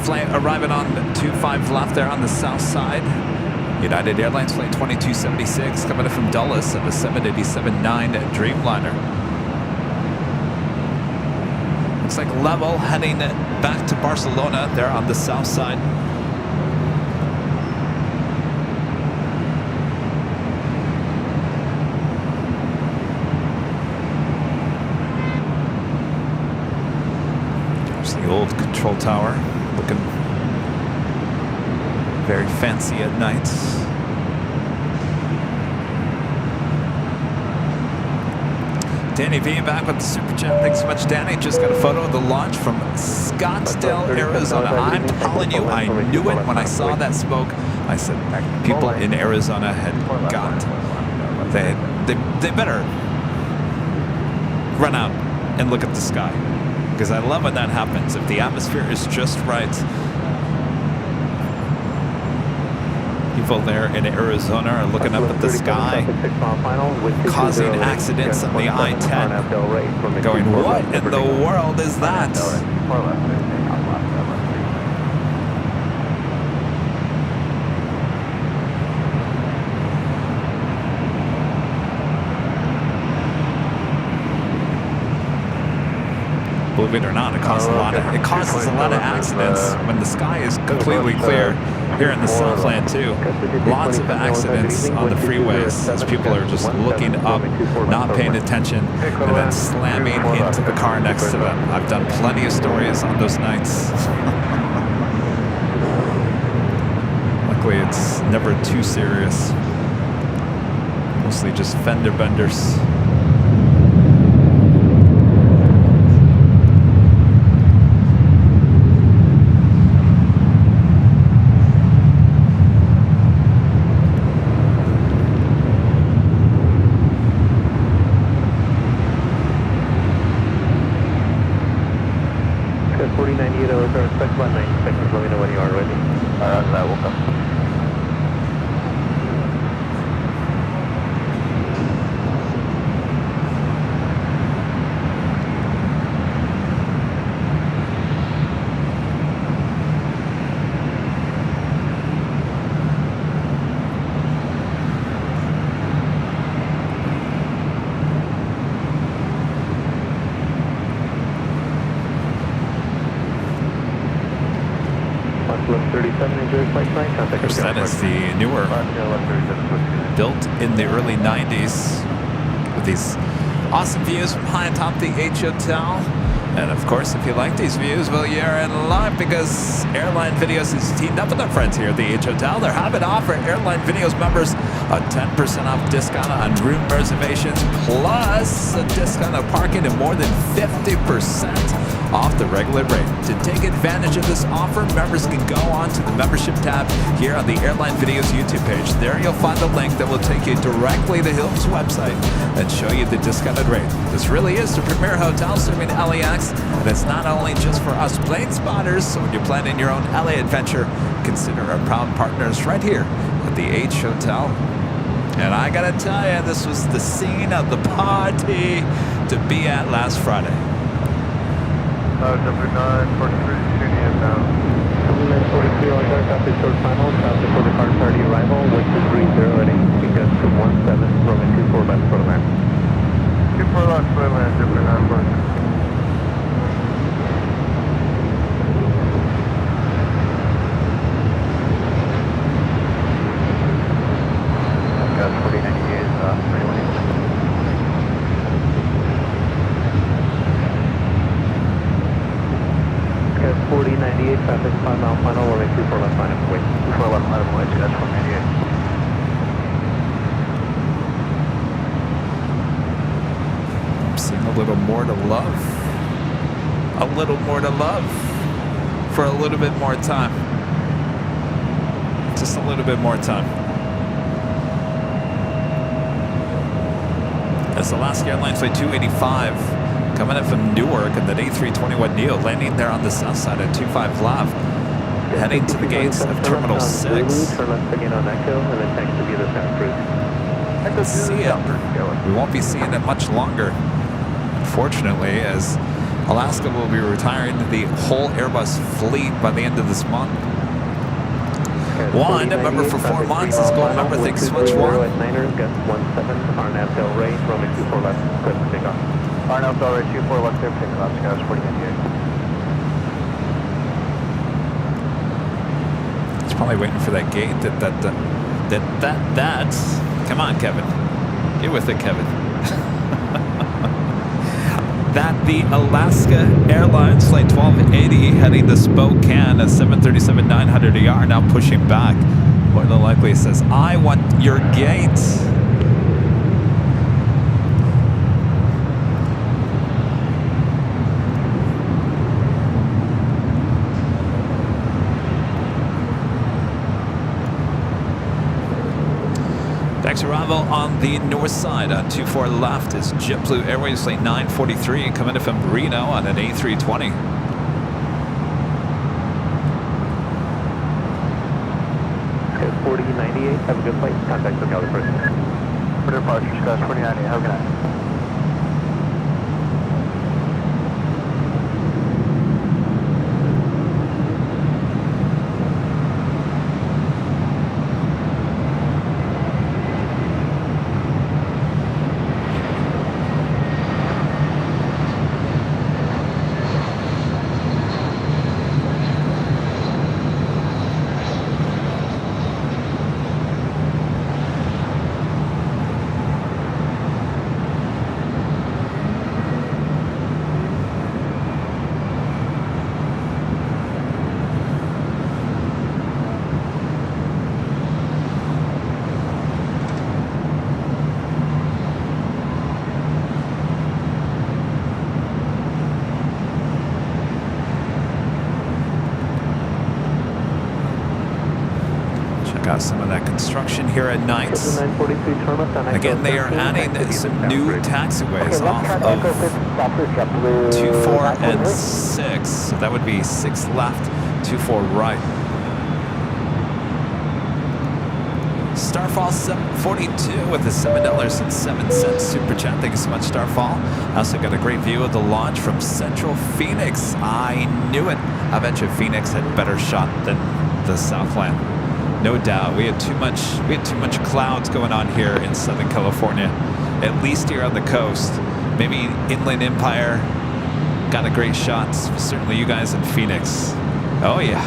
[SPEAKER 2] Flight arriving on 25 left there on the south side. United Airlines Flight 2276 coming in from Dulles at the 787-9 Dreamliner. Looks like level heading back to Barcelona there on the south side. There's the old control tower. Looking very fancy at night. Danny V back with the super chat. Thanks so much, Danny. Just got a photo of the launch from Scottsdale, Arizona. I'm telling you, I knew it when I saw that smoke. I said, people in Arizona had got. They better run out and look at the sky. Because I love when that happens. If the atmosphere is just right, people there in Arizona are looking up at the sky, causing accidents on the I-10, going, what in the world is that? Believe it or not, it causes a lot of accidents when the sky is completely clear here in the Southland too. Lots of accidents on the freeways as people are just looking up, not paying attention, and then slamming into the car next to them. I've done plenty of stories on those nights. Luckily, it's never too serious. Mostly just fender benders. Of course, that is the newer, built in the early 90s with these awesome views from high atop the H Hotel. And of course, if you like these views, well, you're in luck because Airline Videos has teamed up with our friends here at the H Hotel. They're happy to offer Airline Videos members a 10% off discount on room reservations, plus a discount on parking and more than 50% off the regular rate. To take advantage of this offer, members can go on to the membership tab here on the Airline Videos YouTube page. There you'll find a link that will take you directly to Hilton's website and show you the discounted rate. This really is the premier hotel serving LAX, and it's not only just for us plane spotters. So when you're planning your own LA adventure, consider our proud partners right here at the H Hotel. And I gotta tell you, this was the scene of the party to be at last Friday.
[SPEAKER 1] Number 943, shooting inbound.
[SPEAKER 3] 943, all aircraft is short final, south before the car party arrival, wind is 30 at 8, because to 17, runway 24 left for the land.
[SPEAKER 1] 24 left for the land, number 943.
[SPEAKER 3] Traffic 5 mile final, runway 24 left line of way.
[SPEAKER 1] 24 left line of way, that's 188.
[SPEAKER 2] I'm seeing a little more to love. A little more to love for a little bit more time. Just a little bit more time. As Alaska Airlines Flight 285 coming in from Newark and that A321neo landing there on the south side at 25 left, heading to the gates of Terminal 6.
[SPEAKER 3] Turn left again on Echo, and then thanks to be the south route.
[SPEAKER 2] Let's see it. We won't be seeing it much longer, unfortunately, as Alaska will be retiring the whole Airbus fleet by the end of this month. One, a member for 4 months is going member, thanks switch one.
[SPEAKER 3] Niners, gust 17, RNAV Del Rey, runway 24 left, clear for takeoff.
[SPEAKER 1] RNAV Del Rey 24 left, clear for takeoff, Scottish 4098.
[SPEAKER 2] It's probably waiting for that gate. That. Come on, Kevin. Get with it, Kevin. That the Alaska Airlines Flight 1280 heading to Spokane at 737-900ER now pushing back. More than likely it says, I want your gate. Next arrival on the north side on 24 left is JetBlue Airways Flight 943 coming in from Reno on an A320.
[SPEAKER 3] Sky 4098, have a good flight. Contact the other person.
[SPEAKER 1] For departure, Sky 4098, have a good night.
[SPEAKER 2] Got some of that construction here at night. Again, they are adding some new taxiways off of 24 and 6. So that would be 6 left, 24 right. Starfall 742 with a $7.07 super chat. Thank you so much, Starfall. I also got a great view of the launch from Central Phoenix. I knew it. I bet you Phoenix had better shot than the Southland. No doubt. We had too much clouds going on here in Southern California, at least here on the coast. Maybe Inland Empire got a great shot. Certainly you guys in Phoenix. Oh yeah.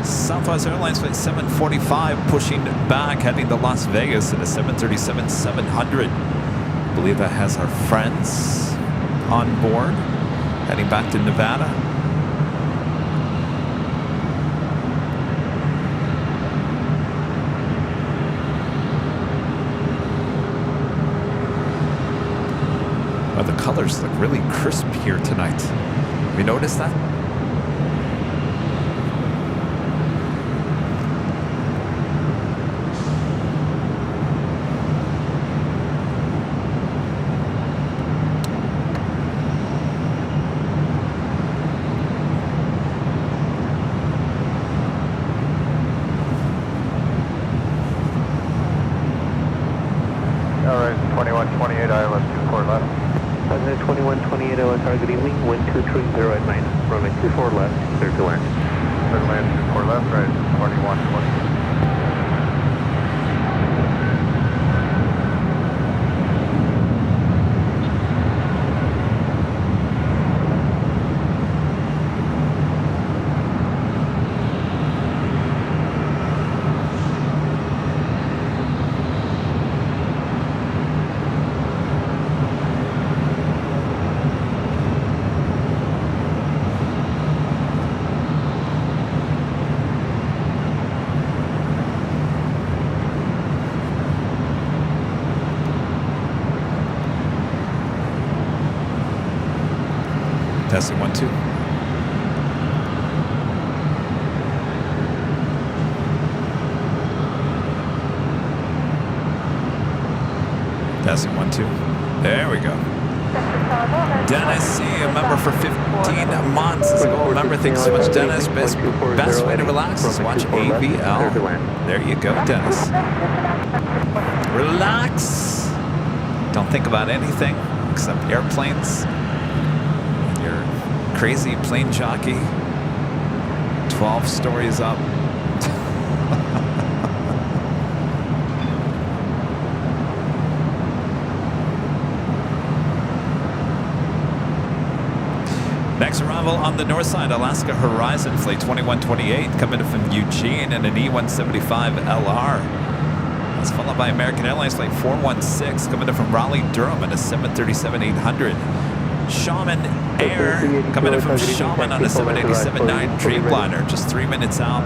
[SPEAKER 2] Southwest Airlines Flight 745 pushing back, heading to Las Vegas in a 737-700. I believe that has our friends on board, heading back to Nevada. Oh, the colors look really crisp here tonight. Have you noticed that?
[SPEAKER 1] Alright, 2128 ILS 24 left.
[SPEAKER 3] 2128 LSR, good evening, wind 230 at 9, runway 24 left, clear to land.
[SPEAKER 1] Clear to land 24 left, right, 2128.
[SPEAKER 2] Testing 1, 2. Testing 1, 2. There we go. Dennis C, a member for 15 months. As a gold member, thanks so much, Dennis. Best way to relax is watch AVL. There you go, Dennis. Relax. Don't think about anything except airplanes. Your crazy plane jockey. 12 stories up. Next arrival on the north side, Alaska Horizon Flight 2128 coming in from Eugene in an E175 LR. That's followed by American Airlines Flight 416 coming in from Raleigh, Durham in a 737-800. Shaman Air coming in from Shaman on a 787-9 Dreamliner, just 3 minutes out.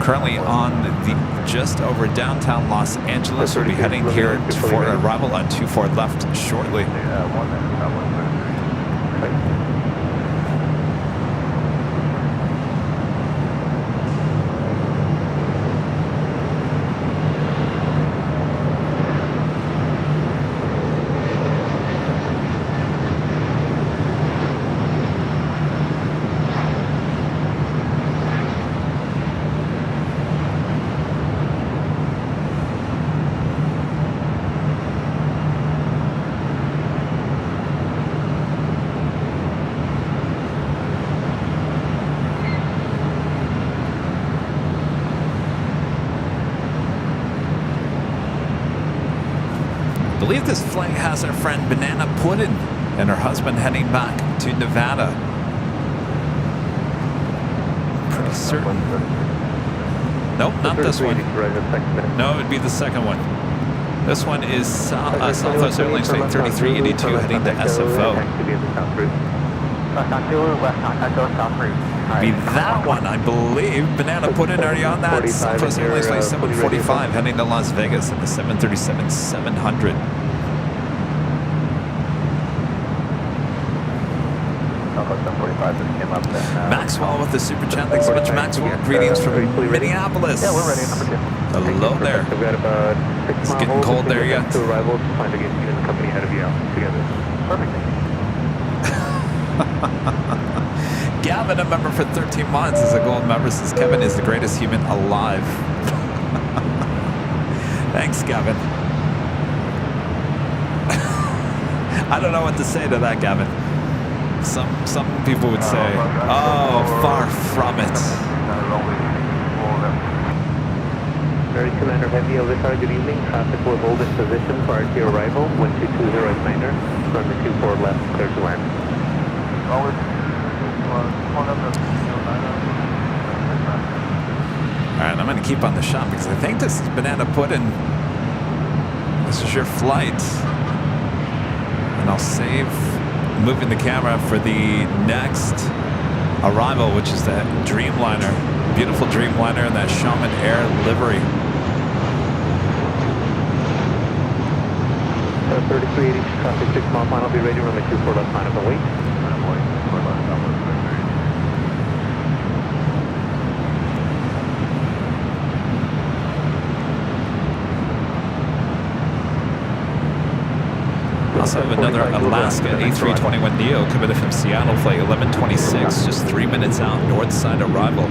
[SPEAKER 2] Currently on the just over downtown Los Angeles. We'll be heading here for arrival on 24 left shortly. I believe this flight has our friend Banana Puddin and her husband heading back to Nevada. Pretty certain. Nope, not this one. No, it would be the second one. This one is Southwest Airlines Flight 3382 heading to SFO. Be that one, I believe. Banana Puddin already on that. Southwest Airlines Flight 745 heading to Las Vegas in the 737-700. Maxwell with the super chat. Thanks so much, Maxwell. Greetings from Minneapolis. Hello there. It's getting cold there yet? Gavin, a member for 13 months, is a gold member, says Kevin is the greatest human alive. Thanks, Gavin. I don't know what to say to that, Gavin. Some people would say, oh, far from it.
[SPEAKER 3] Very Commander Heavy, LSR, good evening. Traffic will hold in position for RT arrival, 1220 at Niner, runway 24 left, clear to land.
[SPEAKER 2] Alright, I'm going to keep on the shot because I think this is Banana Puddin. This is your flight. And I'll save moving the camera for the next arrival, which is the Dreamliner. Beautiful Dreamliner in that Shaman Air livery.
[SPEAKER 3] 3380, traffic 6 mile final, be ready, runway 24 left line up and wait.
[SPEAKER 2] Also have another Alaska A321neo coming in from Seattle, flight 1126, just 3 minutes out, north side arrival.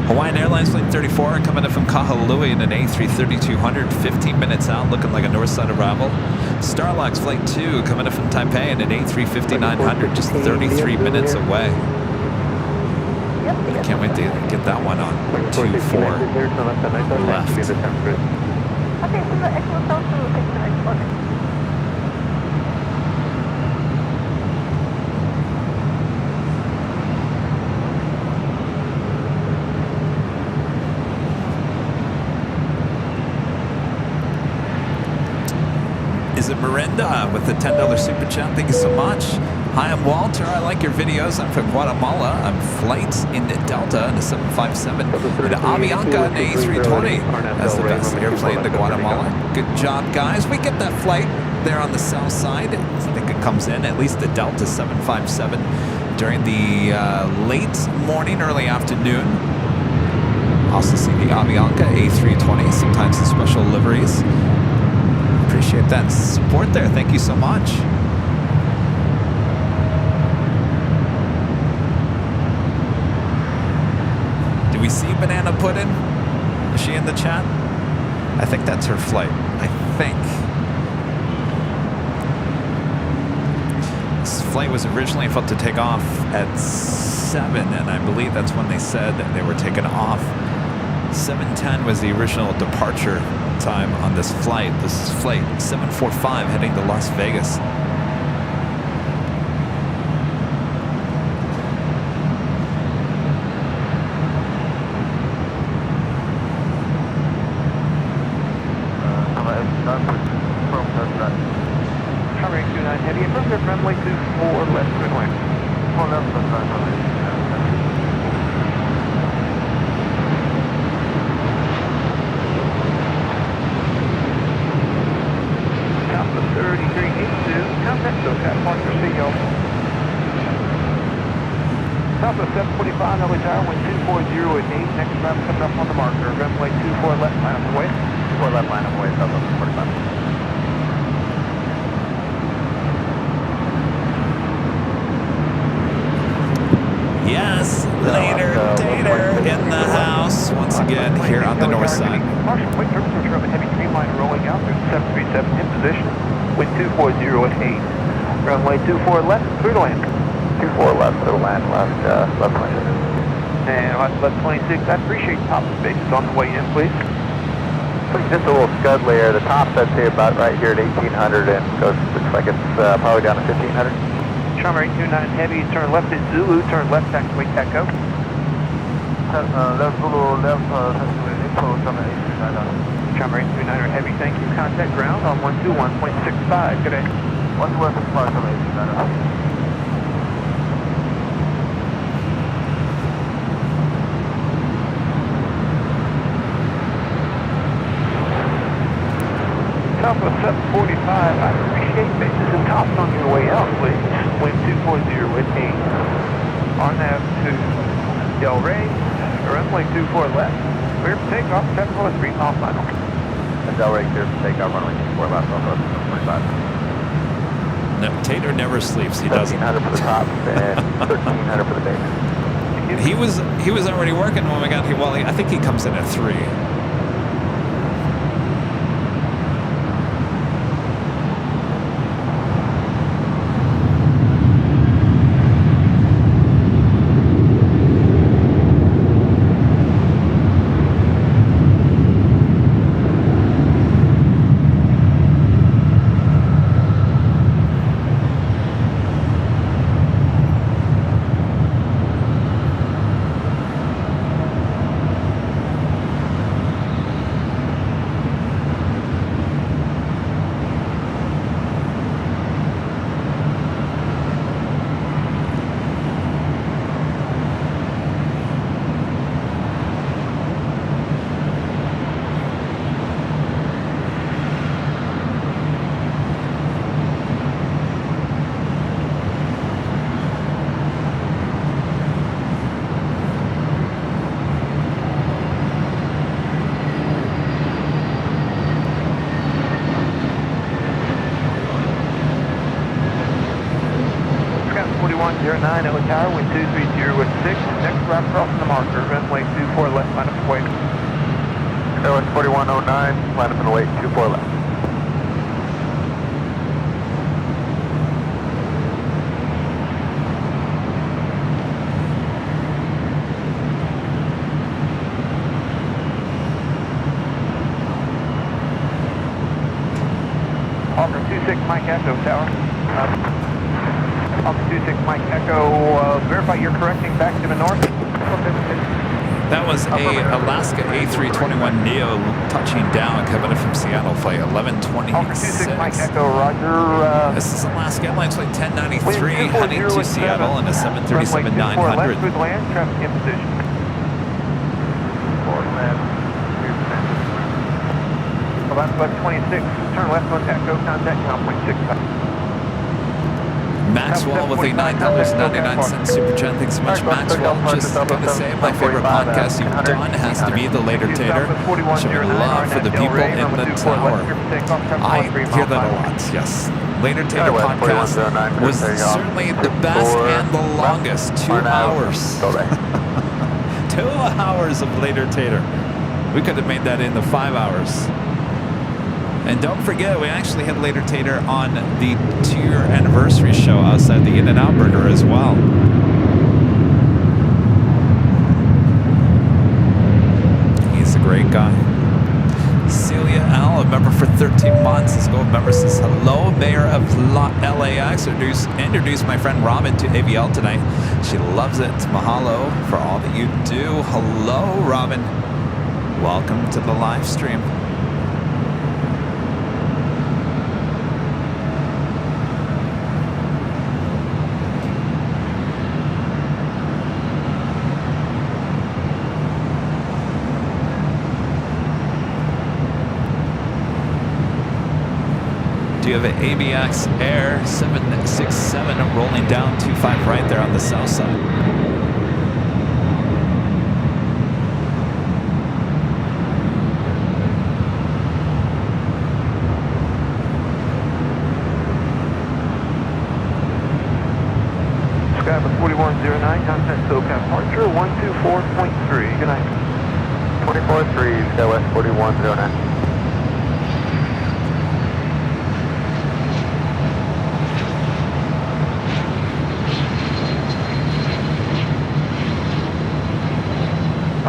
[SPEAKER 2] Hawaiian Airlines flight 34 coming in from Kahului in an A330-200, 15 minutes out, looking like a north side arrival. LAX flight 2 coming in from Taipei in an A350-900, just 33 minutes away. I can't wait to get that one on 2-4 left.
[SPEAKER 4] Okay, so the excellent to 69. Okay.
[SPEAKER 2] Is it Miranda with the $10 super chat? Thank you so much. Hi, I'm Walter. I like your videos. I'm from Guatemala. I'm flights in Delta in a 757 and Avianca in a A320. That's the best airplane to Guatemala. Good job, guys. We get that flight there on the south side. I think it comes in, at least the Delta 757, during the late morning, early afternoon. Also see the Avianca A320, sometimes in special liveries. Appreciate that support there. Thank you so much. Do we see Banana Pudding? Is she in the chat? I think that's her flight. I think. This flight was originally supposed to take off at 7, and I believe that's when they said that they were taking off. 7:10 was the original departure time on this flight. This is flight 745 heading to Las Vegas.
[SPEAKER 1] Covering 29 heavy, affirmative runway 24 left, good wing. 4 left, left, right, Southwest 745, LA Tower, wind 240 at 8. Next round coming up on the marker. Runway 24 left, line up away. 24 left, line up away, Southwest 745.
[SPEAKER 2] Yes, later, Tater in the house once again here on the north side.
[SPEAKER 1] Partial quick turn switch from a heavy streamliner rolling out through 737 in position. Wind 240 at 8. Runway 24 left, clear to land. 24 left, clear to land, left 26. And left 26, I appreciate top spaces on the way in, please.
[SPEAKER 3] Just a little scud layer. The top sets here about right here at 1800 and goes, looks like it's probably down to 1500.
[SPEAKER 1] Charmer 829 heavy, turn left at Zulu, turn left taxiway Taco.
[SPEAKER 3] Left Zulu, left taxiway info, Charmer 829.
[SPEAKER 1] Charmer 829 heavy, thank you. Contact ground on 121.65. Good day.
[SPEAKER 3] 121.65, Charmer 829.
[SPEAKER 1] Southwest 745, I appreciate bases and tops on your way out, please. Wind 240 at 8. RNAV to Del Rey, runway 24 left. Clear for takeoff, 743 mile final.
[SPEAKER 3] Del Rey clear for takeoff, runway 24 left, Southwest 745.
[SPEAKER 2] No, Tater never sleeps. He doesn't.
[SPEAKER 3] 1700 for the top and 1300 for the base.
[SPEAKER 2] He was already working when we got here. Well, I think he comes in at 3.
[SPEAKER 1] 4109 LA Tower, wind 230 with 6. Next right crossing the marker, runway 24 left, line up and wait.
[SPEAKER 3] LS 4109, line up and wait, 24 left.
[SPEAKER 1] Hawker 26 Mike Echo Tower. Hawker 26 Mike Echo, verify you're correcting back to the north.
[SPEAKER 2] That was a Alaska A321neo touching down coming in from Seattle, flight
[SPEAKER 1] Hawker 26 Mike
[SPEAKER 2] 1126.
[SPEAKER 1] Echo, roger.
[SPEAKER 2] This is Alaska Airlines flight 1093 heading to Seattle in a 737-900.
[SPEAKER 1] Left with land, traffic in position. Left 26, turn left on Echo, contact 9.65.
[SPEAKER 2] Maxwell with a $9.99 super chat. Thanks so much, Maxwell. Just gonna say my favorite podcast you've done has to be the Later Tater. Showing love for the people in the tower. I hear that a lot, yes. Later Tater podcast was certainly the best and the longest. 2 hours. 2 hours of Later Tater. We could have made that into 5 hours. And don't forget, we actually had Later Tater on the 2-year anniversary show outside the In-N-Out Burger as well. He's a great guy. Celia L, a member for 13 months. This gold member says, hello, Mayor of LAX. Introduced my friend Robin to AVL tonight. She loves it. Mahalo for all that you do. Hello, Robin. Welcome to the live stream. You have an ABX Air 767 rolling down 25 right there on the south side.
[SPEAKER 1] Skype 4109, contact SoCal departure 124.3. Good night.
[SPEAKER 3] 24-3, Skywest 4109.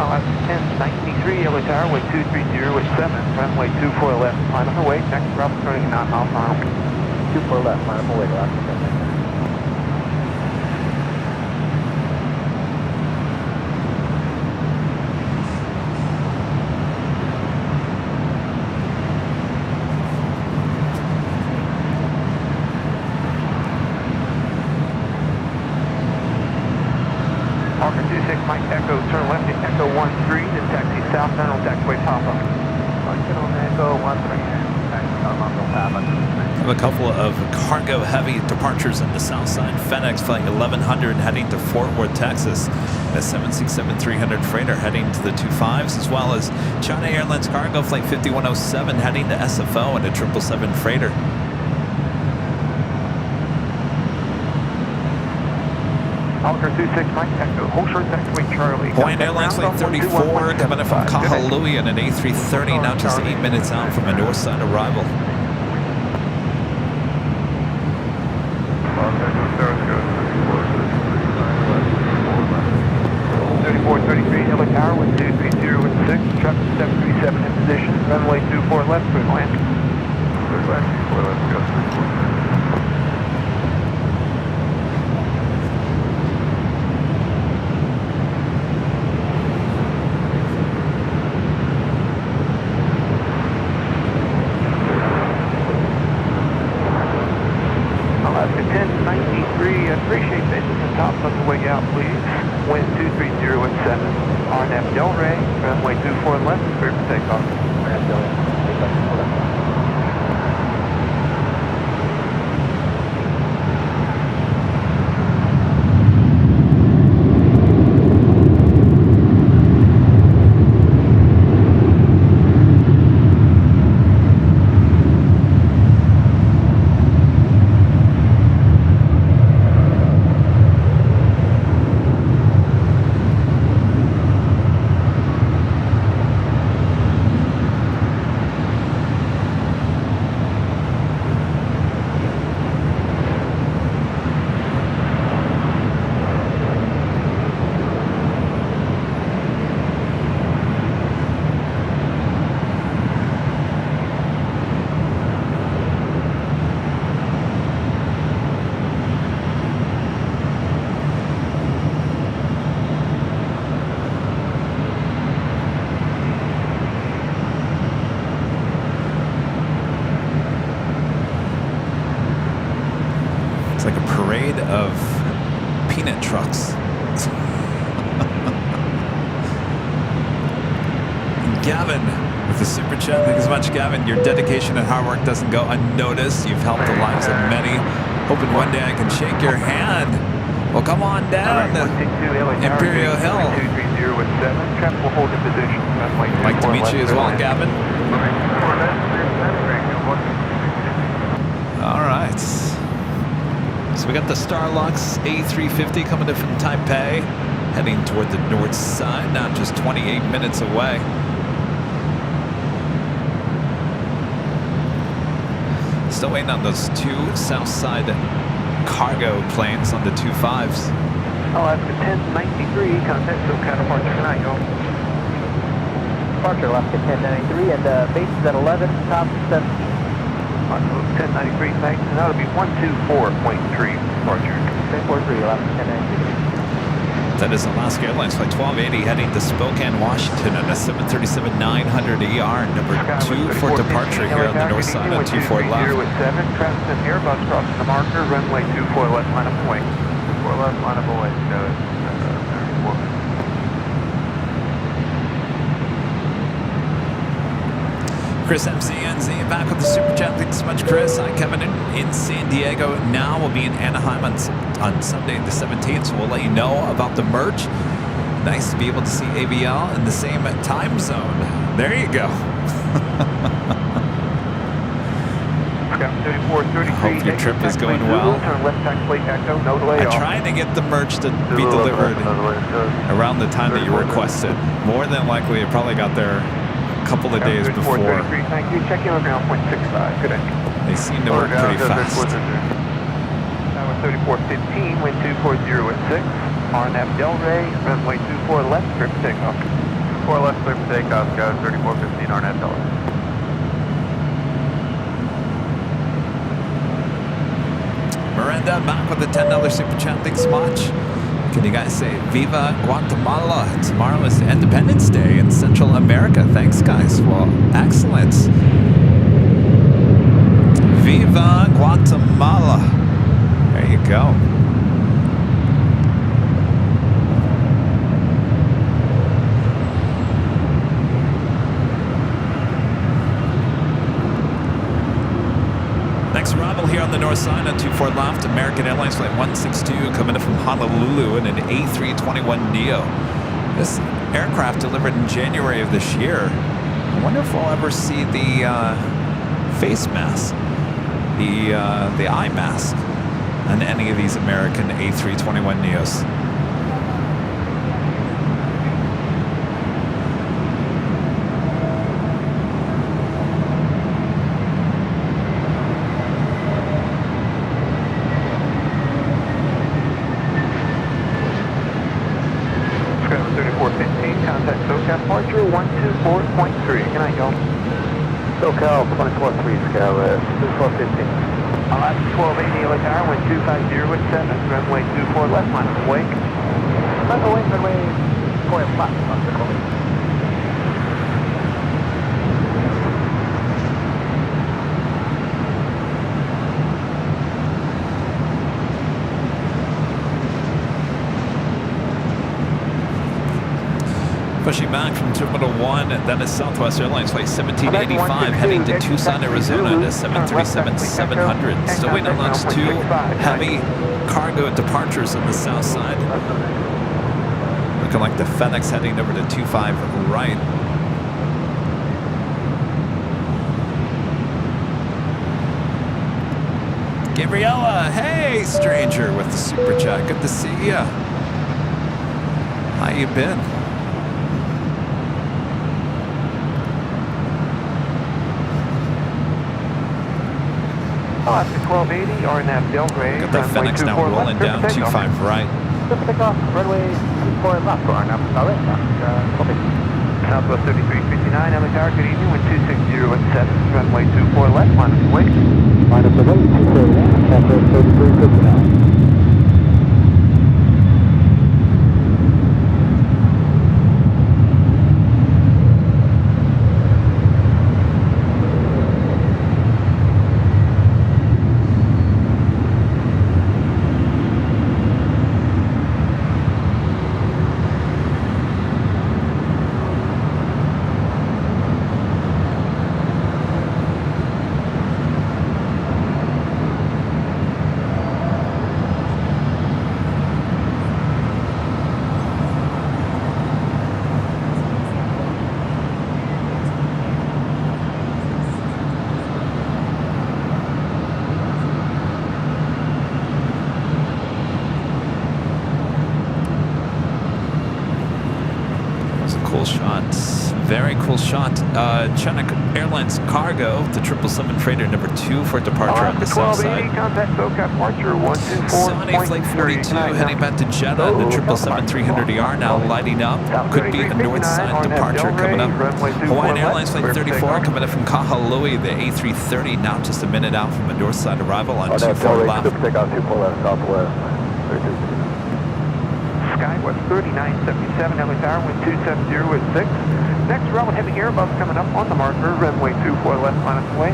[SPEAKER 1] That's 1093 LA Tower, wind 230 with 7, runway 24 left, line up and wait. Next route turning 9 miles an hour.
[SPEAKER 3] 24 left, line up and wait, last.
[SPEAKER 1] Hawker 26 Mike Echo, turn left at Echo 13, and taxi southbound on taxiway Papa. Function on Echo 13, taxi southbound on Papa.
[SPEAKER 2] I have a couple of cargo heavy departures in the south side. FedEx flight 1100 heading to Fort Worth, Texas. A 767-300 freighter heading to the 25s, as well as China Airlines cargo flight 5107 heading to SFO and a 777 freighter.
[SPEAKER 1] Hawker 26 Mike Echo, hold short taxiway Charlie.
[SPEAKER 2] Hawaiian Airlines flight 34 coming in from Kahului in an A330, now just 8 minutes out from a north side arrival.
[SPEAKER 1] 3433 LA Tower, wind 230 with 6, traffic 737 in position, runway 24 left, clear land. Clear land, 24 left, go 34. Alaska 1093, appreciate this. Top on the way out, please. Wind 230 with 7. RNAV Del Rey, runway 24 left, clear for takeoff. RNAV Del Rey.
[SPEAKER 2] parade of peanut trucks. Gavin with the super chat. Thank you so much, Gavin. Your dedication and hard work doesn't go unnoticed. You've helped the lives of many. Hoping one day I can shake your hand. Well, come on down to Imperial Hill. Like to meet you as well, Gavin. All right. So we got the Starlux A350 coming in from Taipei, heading toward the north side, now just 28 minutes away. Still waiting on those two south side cargo planes on the 25s.
[SPEAKER 3] Oh, that's the 1093, contact SoCal departure tonight, go. Departure Alaska 1093, and base is at 11, top 17. 1093, thanks, and that'll be 124.3 departure. 1043, Alaska 1093.
[SPEAKER 2] That is Alaska Airlines Flight 1280 heading to Spokane, Washington on a 737-900ER, number 2 for departure here on the north side on 24 left.
[SPEAKER 3] 7, Travis Airbus crossing the marker, runway 24 left, line up away. 24 left, line up away.
[SPEAKER 2] Chris MCNZ back with the super chat. Thanks so much, Chris. Hi, Kevin in San Diego. Now we'll be in Anaheim on Sunday the 17th, so we'll let you know about the merch. Nice to be able to see AVL in the same time zone. There you go. I hope your trip is going well. I tried to get the merch to be delivered around the time that you requested. More than likely, it probably got there a couple of days before.
[SPEAKER 3] Thank you. Check in on ground point 65. Good day.
[SPEAKER 2] They seem to work pretty fast.
[SPEAKER 3] Tower 3415, wind 240 at 6. RNF Delray, runway 24 left, strip takeoff. 24 left, strip takeoff, go 3415, RNF Delray.
[SPEAKER 2] Miranda back with the $10 super chat. Thanks so much. Can you guys say Viva Guatemala? Tomorrow is Independence Day in Central America. Thanks, guys. Well, excellent. Viva Guatemala. There you go. Next arrival here on the north side on 24 left, American Airlines Flight 162 coming in from Honolulu in an A321neo. This aircraft delivered in January of this year. I wonder if we'll ever see the face mask, the eye mask on any of these American A321neos.
[SPEAKER 3] Departure 124.3. Can I go? SoCal 243, Scout 2415. Alaska 1280, LA Tower, wind 250 at 7, runway 24 left, line of awake. Left awake, runway 4 left, Alaska 1280.
[SPEAKER 2] Pushing back from Terminal 1, that is Southwest Airlines Flight 1785 heading to Tucson, Arizona to 737-700. Still waiting on those two heavy cargo departures on the south side. Looking like the FedEx heading over to 25 right. Gabriella, hey stranger with the super chat. Good to see ya. How you been?
[SPEAKER 3] Alaska 1280, RNF Delray.
[SPEAKER 2] Got that FedEx now rolling down 25 right.
[SPEAKER 3] Takeoff, runway 24 left for RNF. Southwest 3359, LA Tower, good evening, wind 260 at 7, runway 24 left, line of awake. Line of awake, 24 left, Southwest 3359.
[SPEAKER 2] very cool shot. Chinook Airlines Cargo, the 777 freighter number 2 for departure on the south side.
[SPEAKER 1] Contact SoCal departure 124.3.
[SPEAKER 2] Saudi Flight 42 heading back to Jeddah. The 777-300ER now lighting up. Could be a north side departure coming up. Hawaiian Airlines Flight 34 coming up from Kahului. The A330 now just a minute out from a north side arrival on 24 left.
[SPEAKER 3] Takeoff 24 left, southwest.
[SPEAKER 1] Skywest 3977, LA Tower, wind 270 with 6. Next round, heavy Airbus coming up on the marker, runway 24 left, minus away.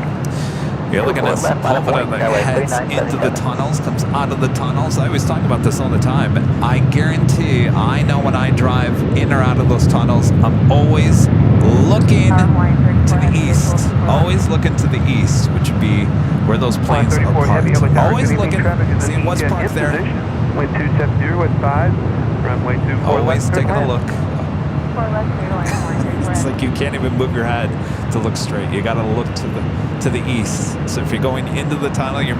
[SPEAKER 2] You're looking at Sepulveda that heads into the tunnels, comes out of the tunnels. I always talk about this all the time, but I guarantee, I know when I drive in or out of those tunnels, I'm always looking to the east. Always looking to the east, which would be where those planes are parked. Always looking, seeing what's parked there.
[SPEAKER 1] Wind 270 with 5, runway 24
[SPEAKER 2] Always
[SPEAKER 1] left.
[SPEAKER 2] taking a look. It's like you can't even move your head to look straight. You got to look to the east. So if you're going into the tunnel, you're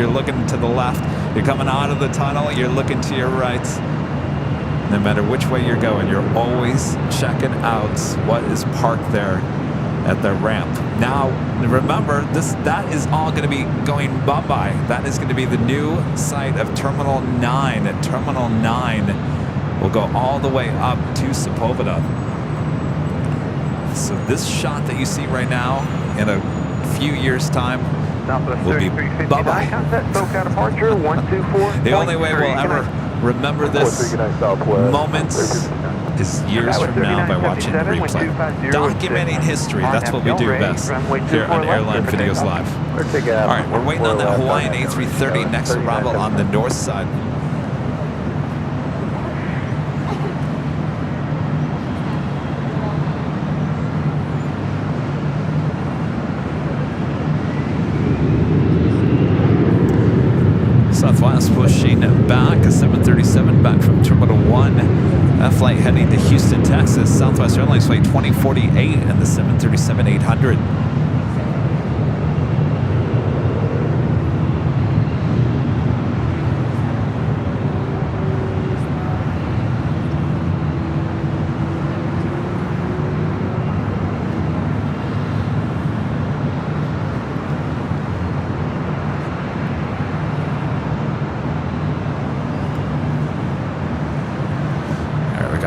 [SPEAKER 2] looking to the left. You're coming out of the tunnel, you're looking to your right. No matter which way you're going, you're always checking out what is parked there at the ramp. Now, remember, that is all going to be going bye-bye. That is going to be the new site of Terminal 9. At Terminal 9 will go all the way up to Sepulveda. So this shot that you see right now, in a few years' time, will be bye-bye. The only way we'll ever remember this moment is years from now by watching the replay. Documenting history, that's what we do best here on Airline Videos Live. All right, we're waiting on that Hawaiian A330 next arrival on the north side. Southwest pushing back, a 737 back from Terminal 1. That flight heading to Houston, Texas. Southwest Airlines Flight 2048 and the 737-800.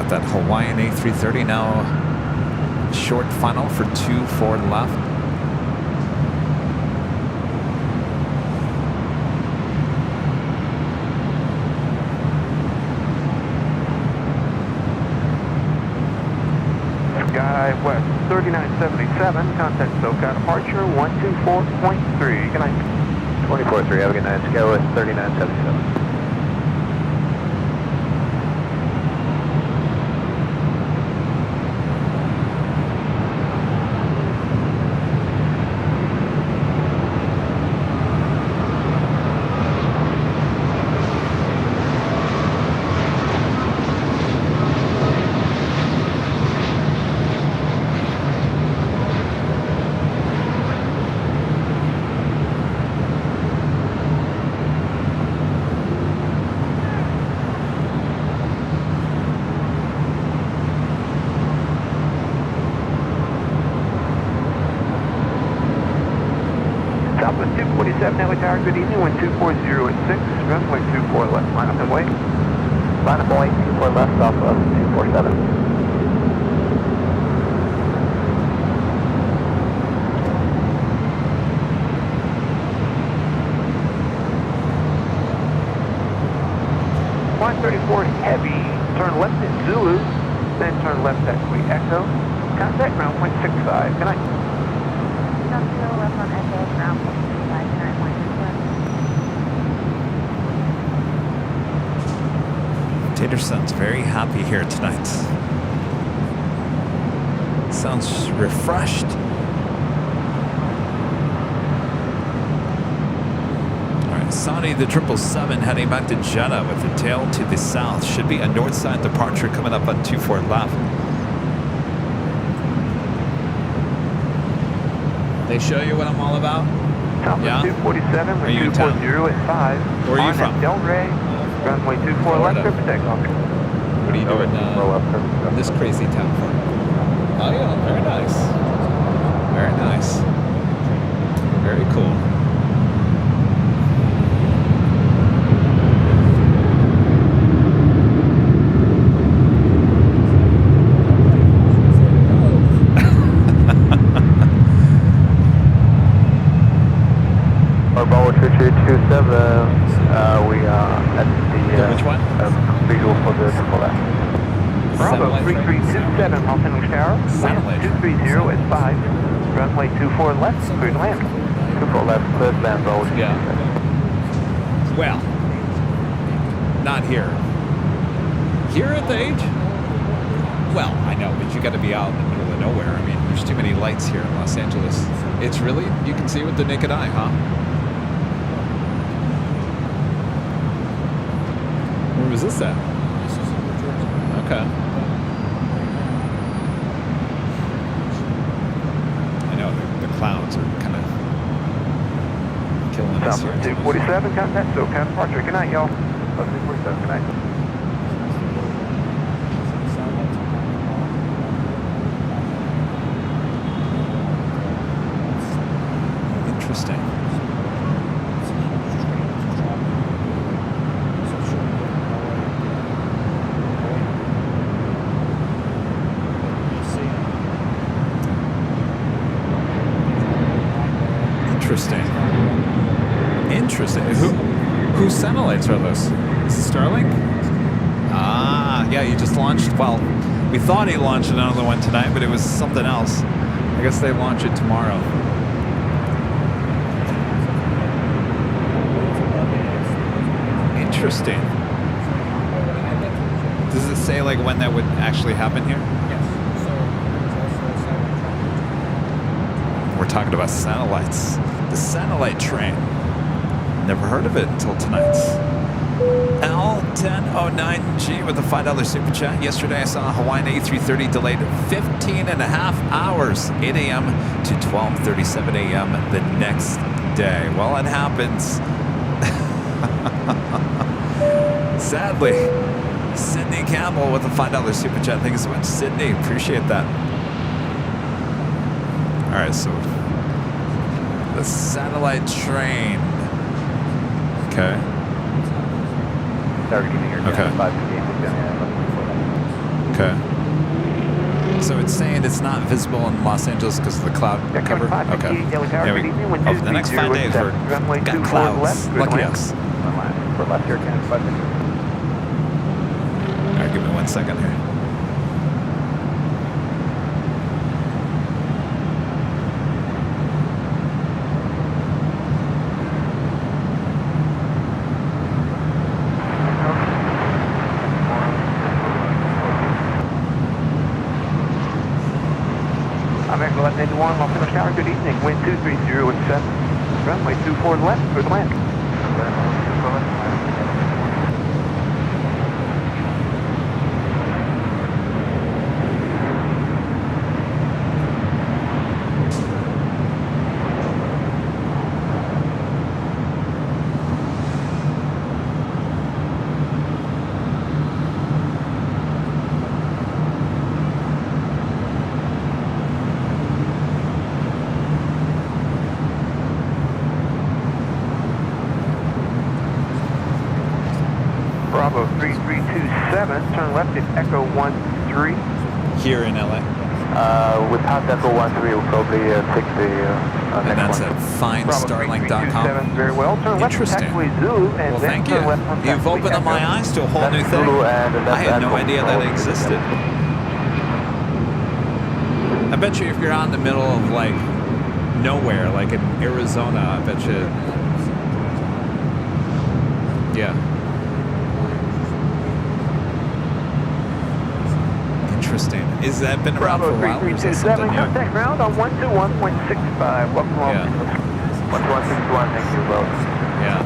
[SPEAKER 2] That Hawaiian A330 now short funnel for 24 left.
[SPEAKER 1] Skywest 3977, contact SoCal departure 124.3. Good night.
[SPEAKER 3] 24-3, have a good night. Skywest 3977.
[SPEAKER 1] Southwest 247, LA Tower, good evening, wind 240 at 6, runway 24 left, line up and wait.
[SPEAKER 3] Line up and wait, 24 left, southwest 247.
[SPEAKER 1] Line 34 heavy, turn left at Zulu, then turn left at Queen Echo. Contact ground point 65. Good night.
[SPEAKER 4] Left on Echo, ground point 65, 9.6.
[SPEAKER 2] Tater sounds very happy here tonight. Sounds refreshed. All right, Saudi, the 777 heading back to Jeddah with the tail to the south. Should be a north side departure coming up on 24 left. They show you what I'm all about?
[SPEAKER 1] Southwest 247,
[SPEAKER 2] Are you in
[SPEAKER 1] wind
[SPEAKER 2] town?
[SPEAKER 1] 240 at 5.
[SPEAKER 2] Where are you from?
[SPEAKER 1] Del Rey, runway 24 left,
[SPEAKER 2] Florida.
[SPEAKER 1] for takeoff.
[SPEAKER 2] What are you doing in this crazy town for? Oh yeah, very nice. Very nice. Very cool.
[SPEAKER 3] Bravo 2227, we are at the
[SPEAKER 2] Which one?
[SPEAKER 3] visual for the triple F.
[SPEAKER 1] Bravo
[SPEAKER 2] Satellite train?
[SPEAKER 1] 3327, Los Angeles Tower.
[SPEAKER 2] Satellite train.
[SPEAKER 1] 230 at 5. Runway 24 left, clear to land.
[SPEAKER 3] 24 left, clear to land, Bravo 2227.
[SPEAKER 2] Yeah. Well, not here. Here at the age? Well, I know, but you got to be out in the middle of nowhere. I mean, there's too many lights here in Los Angeles. It's really, you can see with the naked eye, huh? Where was this at? Okay. I know, the clouds are kind of killing us here.
[SPEAKER 1] 247, contact, so kind of departure. Good night, y'all. 247, good night.
[SPEAKER 2] Interesting. Interesting. Interesting. Whose satellites are those? Is it Starlink? Ah, yeah, you just launched. Well, we thought he launched another one tonight, but it was something else. I guess they launch it tomorrow. Interesting. Does it say like when that would actually happen here? We're talking about satellites. The satellite train. Never heard of it until tonight. L1009G with a $5 super chat. Yesterday I saw a Hawaiian A330 delayed 15 and a half hours, 8 a.m. to 12:37 a.m. the next day. Well, it happens. Sadly, Sydney Campbell with a $5 super chat. Thank you so much, Sydney. Appreciate that. All right, so the satellite train. Okay. Okay. Okay. So it's saying it's not visible in Los Angeles because of the cloud cover? Okay. Yeah, over the next 5 days, we're got clouds. Lucky us.
[SPEAKER 3] For left here, can 5 minutes.
[SPEAKER 2] All right, give me 1 second here.
[SPEAKER 1] American 1181, Los Angeles Tower, good evening. Wind 230 at 7. Runway 24 left, clear to land. Bravo 3327, turn left at Echo 13.
[SPEAKER 2] Here in LA.
[SPEAKER 3] With past Echo 13, we'll probably take the
[SPEAKER 2] And
[SPEAKER 3] next
[SPEAKER 2] that's
[SPEAKER 3] one.
[SPEAKER 2] at
[SPEAKER 1] Bravo
[SPEAKER 2] findstarlink.com.
[SPEAKER 1] 3327, very well. Turn left at
[SPEAKER 2] Interesting.
[SPEAKER 1] Taxiway Zoo, and
[SPEAKER 2] Well,
[SPEAKER 1] then
[SPEAKER 2] thank you.
[SPEAKER 1] turn left on
[SPEAKER 2] You've
[SPEAKER 1] Taxiway
[SPEAKER 2] opened up my
[SPEAKER 1] Echo.
[SPEAKER 2] eyes to a whole
[SPEAKER 3] That's
[SPEAKER 2] new thing.
[SPEAKER 3] Zulu and
[SPEAKER 2] I had no
[SPEAKER 3] Echo.
[SPEAKER 2] idea that existed. I bet you if you're out in the middle of like nowhere, like in Arizona, I bet you. Yeah. Interesting. Is that been around for a
[SPEAKER 1] Bravo
[SPEAKER 2] while? Or is that something
[SPEAKER 1] 3327,
[SPEAKER 2] new?
[SPEAKER 1] contact ground on 121.65. Welcome along.
[SPEAKER 2] Yeah.
[SPEAKER 3] 1161, thank you, Will.
[SPEAKER 2] Yeah.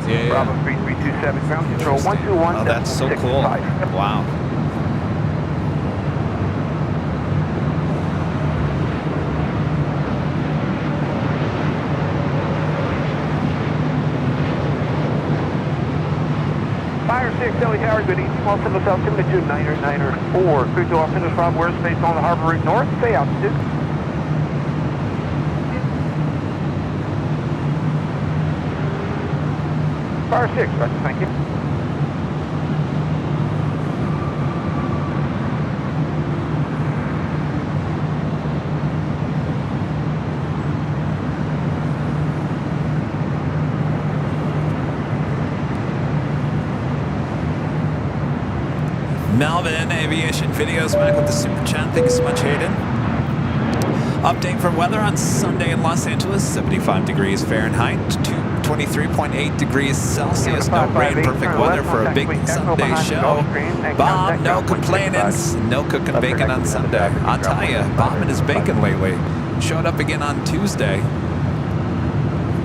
[SPEAKER 2] Yeah,
[SPEAKER 1] Bravo
[SPEAKER 2] yeah.
[SPEAKER 1] 3327, ground control
[SPEAKER 2] Interesting.
[SPEAKER 1] 121.
[SPEAKER 2] Oh, that's so cool. Wow.
[SPEAKER 1] Fire 6, LA Tower, good evening. Los Angeles altitude 994. Cruise to Los Angeles Rob, airspace on the harbor route north. Stay altitude. Fire 6, roger, thank you.
[SPEAKER 2] Melvin Aviation Videos back with the super chat. Thank you so much, Hayden. Update for weather on Sunday in Los Angeles, 75 degrees Fahrenheit, 23.8 degrees Celsius. No rain, perfect weather for a big Sunday show. Bob, no complaining, no cooking bacon on Sunday. I'll tell you, Bob and his bacon lately. Showed up again on Tuesday.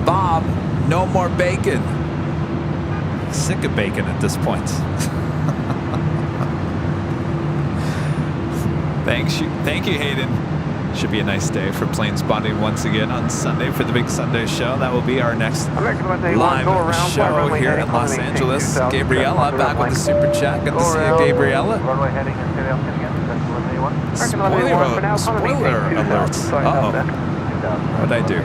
[SPEAKER 2] Bob, no more bacon. Sick of bacon at this point. Thank you, Hayden. Should be a nice day for plane spotting once again on Sunday for the big Sunday show. That will be our next live show here in Los Angeles. Gabriella back with the super chat. Good to see you, Gabriella. Spoiler alerts. Uh-oh. What'd I do?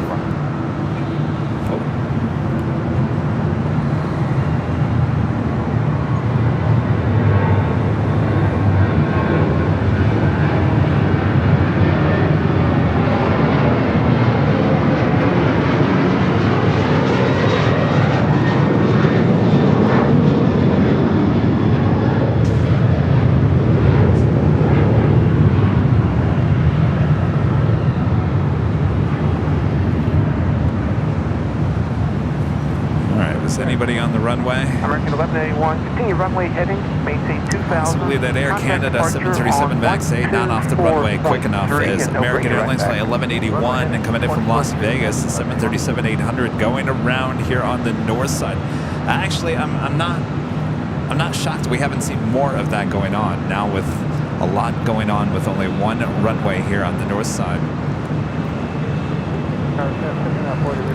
[SPEAKER 2] Anybody on the runway?
[SPEAKER 1] American 1181, continue runway heading, maintain 2000.
[SPEAKER 2] I believe that Air Canada 737 MAX 8 not off the runway quick enough is American Airlines flight 1181 and coming in from Las Vegas, the 737-800 going around here on the north side. Actually, I'm not shocked we haven't seen more of that going on now with a lot going on with only one runway here on the north side.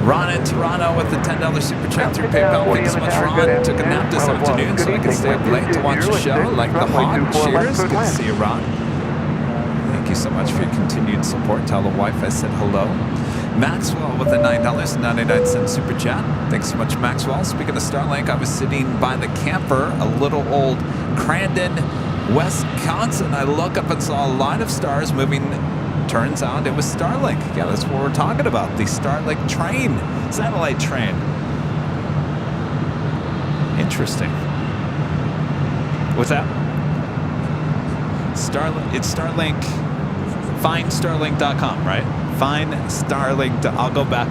[SPEAKER 2] Ron in Toronto with the $10 super chat through PayPal. Thank you so much, Ron. Took a nap this afternoon so I could stay up late to watch the show. Like the hawk. Cheers. Good to see you, Ron. Thank you so much for your continued support. Tell the wife I said hello. Maxwell with the $9.99 super chat. Thanks so much, Maxwell. Speaking of Starlink, I was sitting by the camper, a little old Crandon, Wisconsin. I look up and saw a line of stars moving. Turns out it was Starlink. Yeah, that's what we're talking about. The Starlink train, satellite train. Interesting. What's that? Starlink. It's Starlink. FindStarlink.com, right? FindStarlink. I'll go back.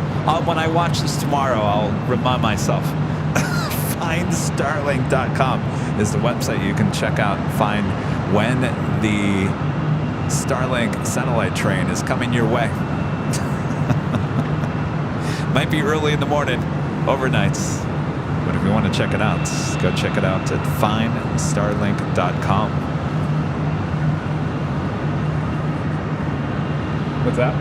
[SPEAKER 2] When I watch this tomorrow, I'll remind myself. FindStarlink.com is the website you can check out and find when the Starlink satellite train is coming your way. Might be early in the morning, overnights. But if you want to check it out, go check it out at findstarlink.com. What's that?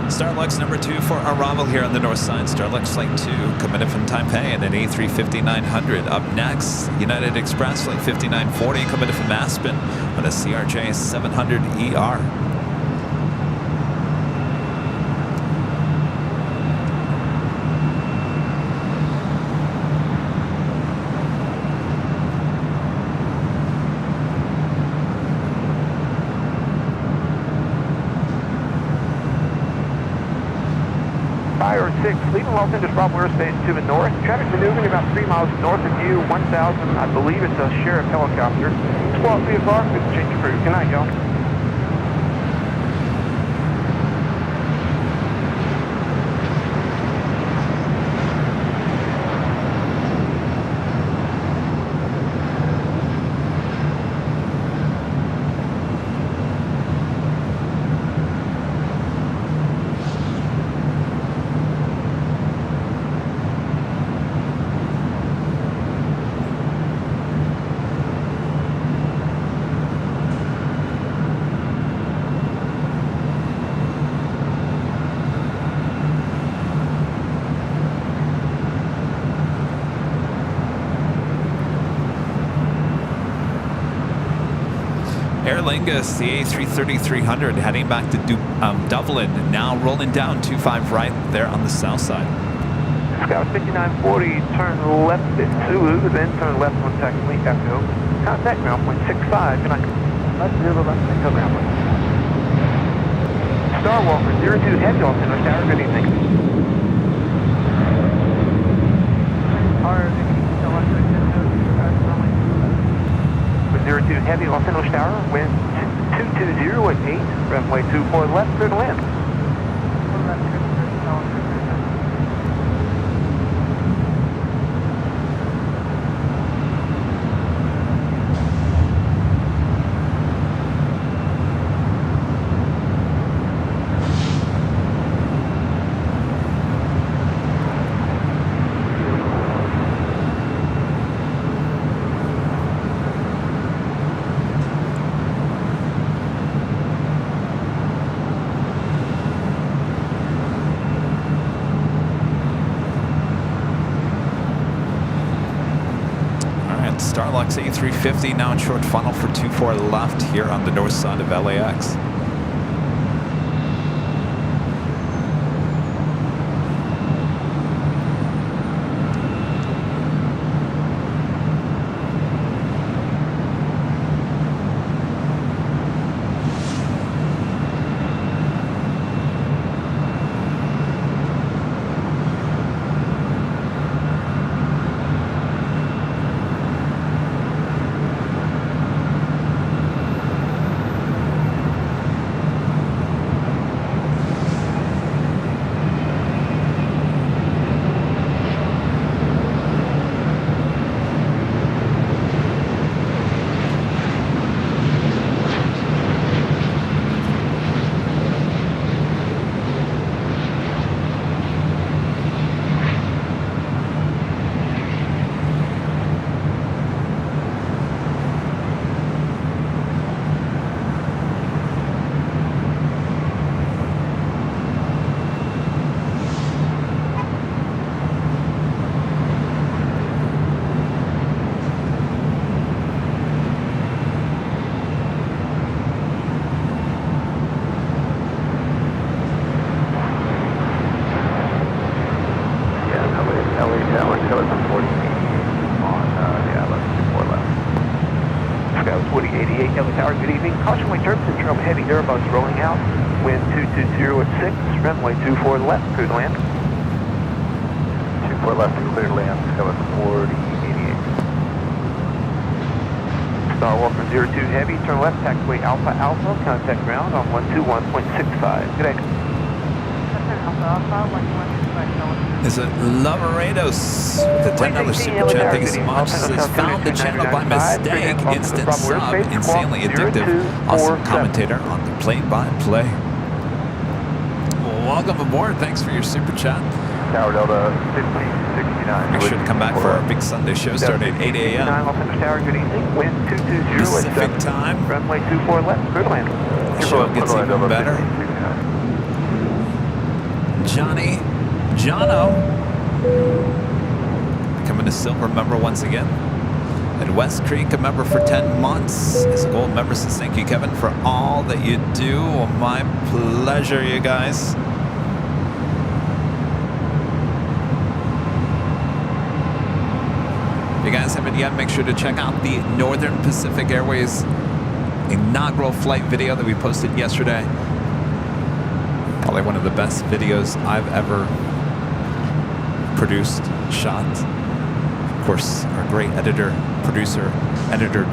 [SPEAKER 2] Starlux number 2 for arrival here on the north side. Starlux flight 2 coming from Taipei at an A350-900. Up next, United Express flight 5940 coming from Aspen on a CRJ 700ER.
[SPEAKER 1] Fire 6, leaving Los Angeles Bravo airspace to the north. Traffic maneuvering about 3 miles north of you, 1000, I believe it's a sheriff helicopter. 12 VFR, good change of crew. Good night, y'all.
[SPEAKER 2] Lingus, the A330-300 heading back to Dublin, now rolling down 25 right there on the south side.
[SPEAKER 1] Scout 5940, turn left at Zulu, then turn left on taxiway Echo. Contact ground point 65, good night. Left 0 left, Echo ground point. Star Walker 02 Heavy, Los Angeles Tower, good evening. With 02 Heavy, Los Angeles Tower, wind 220 at 8, runway 24 left, clear to land.
[SPEAKER 2] Starlux A350 now in short funnel for 24 left here on the north side of LAX.
[SPEAKER 1] Runway 24 left, clear to land. 24 left to clear to land, Scout 4088. Star Walker 02 Heavy, turn left, taxiway Alpha Alpha, contact ground on 121.65. Good day.
[SPEAKER 2] Is it Laverados with a $10 super chat? Thank you so much. Says, found the channel by mistake. Instant sub, insanely addictive. Awesome commentator on the Plane by Play. Welcome aboard. Thanks for your super chat.
[SPEAKER 1] Tower Delta 5069.
[SPEAKER 2] Make sure to come back for our big Sunday show starting at 8 a.m.
[SPEAKER 1] Tower, good evening. Wind 220
[SPEAKER 2] Pacific time.
[SPEAKER 1] Runway 24 left, clear to land.
[SPEAKER 2] The show gets even better. Jono, becoming a silver member once again. At West Creek, a member for 10 months. As a gold member says, thank you, Kevin, for all that you do. Oh, my pleasure, you guys. If you guys haven't yet, make sure to check out the Northern Pacific Airways inaugural flight video that we posted yesterday. Probably one of the best videos I've ever produced, shot. Of course, our great editor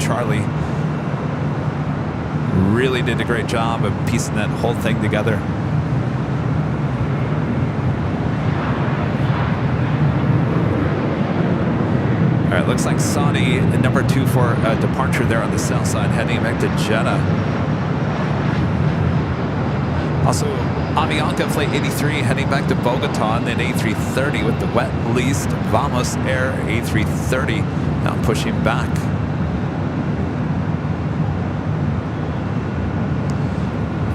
[SPEAKER 2] Charlie really did a great job of piecing that whole thing together. All right, looks like Saudi at number 2 for departure there on the south side, heading back to Jeddah. Also, Avianca Flight 83 heading back to Bogota, and then A330 with the wet leased Vamos Air A330 now pushing back.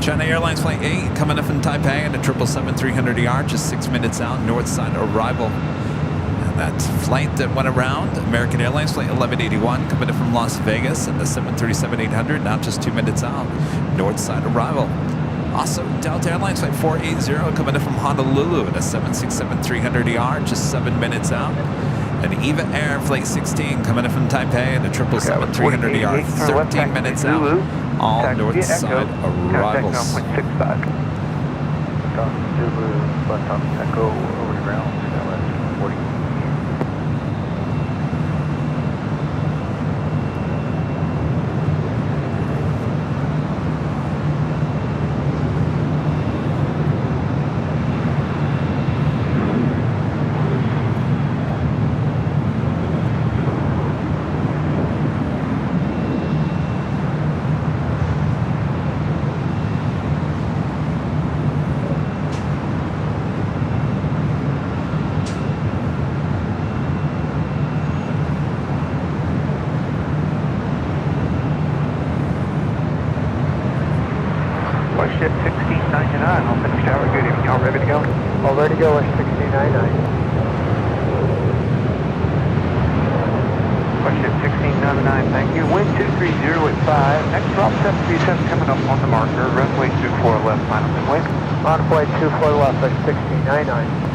[SPEAKER 2] China Airlines Flight 8 coming up in Taipei at a 777-300ER, just 6 minutes out, north side arrival. And That flight that went around, American Airlines flight 1181 coming in from Las Vegas and the 737-800, now just 2 minutes out. North side arrival. Also, Delta Airlines flight 480 coming in from Honolulu and a 767-300ER, just 7 minutes out. And EVA Air flight 16 coming in from Taipei and a 777-300ER, 13 minutes out. All north side arrivals.
[SPEAKER 1] Zulu, left on Echo, over the ground, LS 40. Ship 1699, I'll finish tower. Good evening, y'all ready to go?
[SPEAKER 3] All ready to go, 1699.
[SPEAKER 1] Ship 1699, thank you. Wind 230 at 5. Next drop 737 coming up on the marker. Runway 24 left, final runway.
[SPEAKER 3] Runway 24 left, 1699.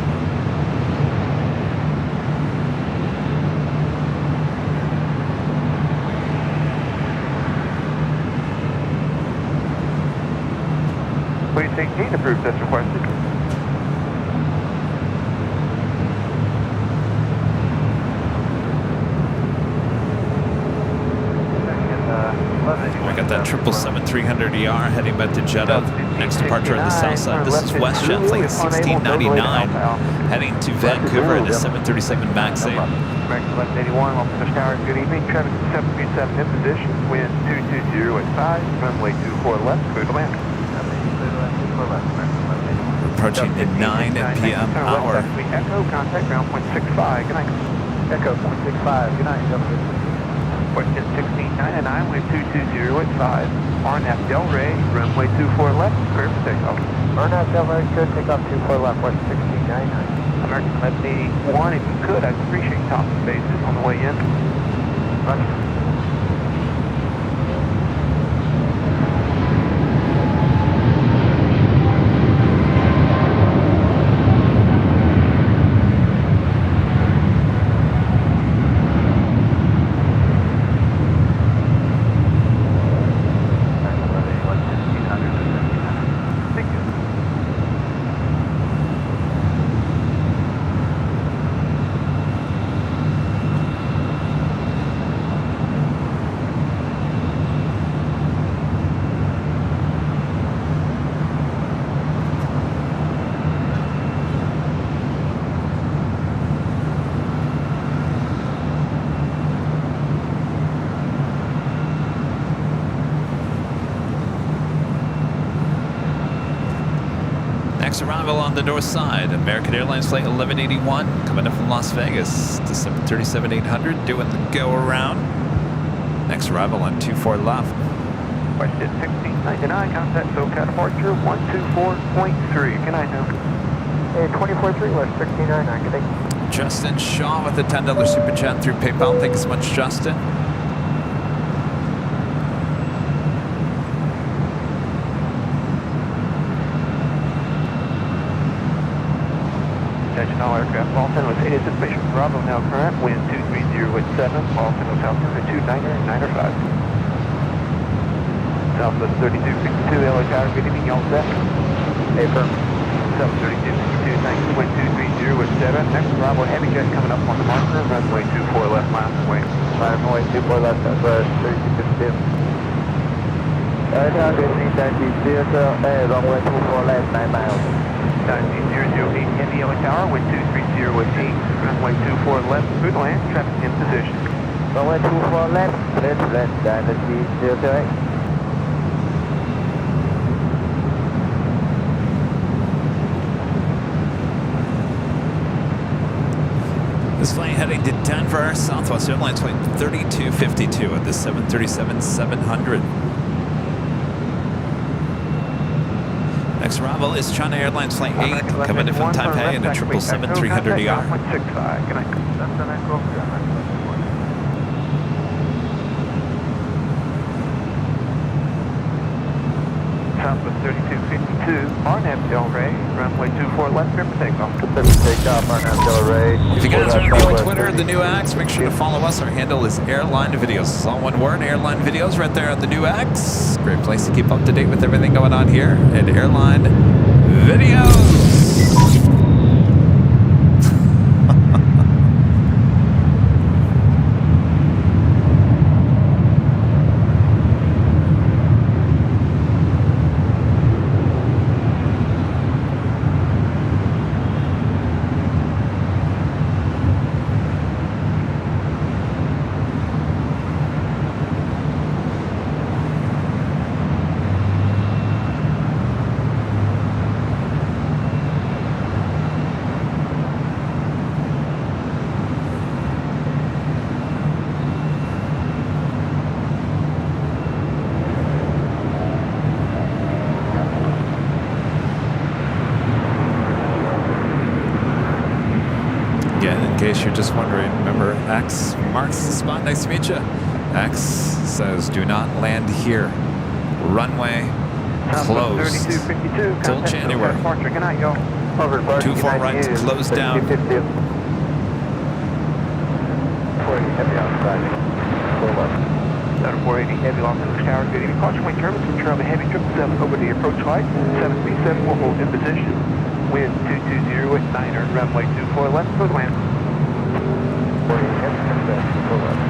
[SPEAKER 1] Please take gate approved as requested.
[SPEAKER 2] We got that 777-300ER heading back to Jeddah. Next departure on the south side. This is WestJet flight 1699 heading to Vancouver at a 737 MAX 8.
[SPEAKER 1] American 1181, Los Angeles Tower, good evening. Traffic 737 in position. Wind 220 at 5. Runway 24 left, clear to land.
[SPEAKER 2] We're approaching the 9 p.m. hour.
[SPEAKER 1] Echo, contact ground point 65. Good night.
[SPEAKER 3] Echo, point 65. Good night.
[SPEAKER 1] Question 1699, wind 220 at 5. RNAV Del Rey, runway 24 left, clear for takeoff.
[SPEAKER 3] RNAV Del Rey, good, takeoff 24 left, west 1699.
[SPEAKER 1] American 1181, if you could, I'd appreciate top spaces on the way in. Roger.
[SPEAKER 2] Next arrival on the north side, American Airlines flight 1181 coming up from Las Vegas to 737-800 doing the go around. Next arrival on 24 left.
[SPEAKER 1] Question 1699, contact SoCal departure 124.3. Good night now.
[SPEAKER 3] Hey, 24-3 west 1699. Good day.
[SPEAKER 2] Justin Shaw with a $10 super chat through PayPal. Thank you so much, Justin.
[SPEAKER 1] Attention all aircraft, Boston with anticipation Bravo now current, wind 230 at 7, Boston with altitude 290 Southwest 3262, LA Tower, good evening, y'all set?
[SPEAKER 3] Hey, firm.
[SPEAKER 1] South 3262, thank you, wind 230 at 7, next Bravo heavy jet coming up on the marker, runway 24 left, miles away.
[SPEAKER 3] Runway 24 left, Southwest 3262. Tower, good evening, 90, runway 24 left, 9 miles.
[SPEAKER 1] 9008 Heavy LA Tower, wind 230 at 8, runway 24 left, good land, traffic in position.
[SPEAKER 3] Runway 24 left, clear to land, Dynasty 008.
[SPEAKER 2] This flight heading to Denver, Southwest Airlines flight 3252 at the 737-700. Next arrival is China Airlines Flight 8, coming in from Taipei in a 777-300ER.
[SPEAKER 1] 165. Good night. That's the next roll. Southwest 3252, Arnhem Del Rey, runway 24 left, clear for takeoff.
[SPEAKER 3] Takeoff, Arnhem Del Rey.
[SPEAKER 2] If you guys are on the Twitter, the new X, make sure to follow us. Our handle is Airline Videos. It's all one word, Airline Videos, right there on the new X. Great place to keep up to date with everything going on here at Airline Videos. In case you're just wondering, remember X marks the spot. Nice to meet you. X says do not land here. Runway closed till January. 24 right, closed down.
[SPEAKER 1] Center 480 heavy Los Angeles Tower. Good evening. Caution wind turbulence from Charlie Heavy 777 over the approach height. 737 will hold in position. Wind 220 at 9er, runway 24 left for the land. 40 heavy 777 left.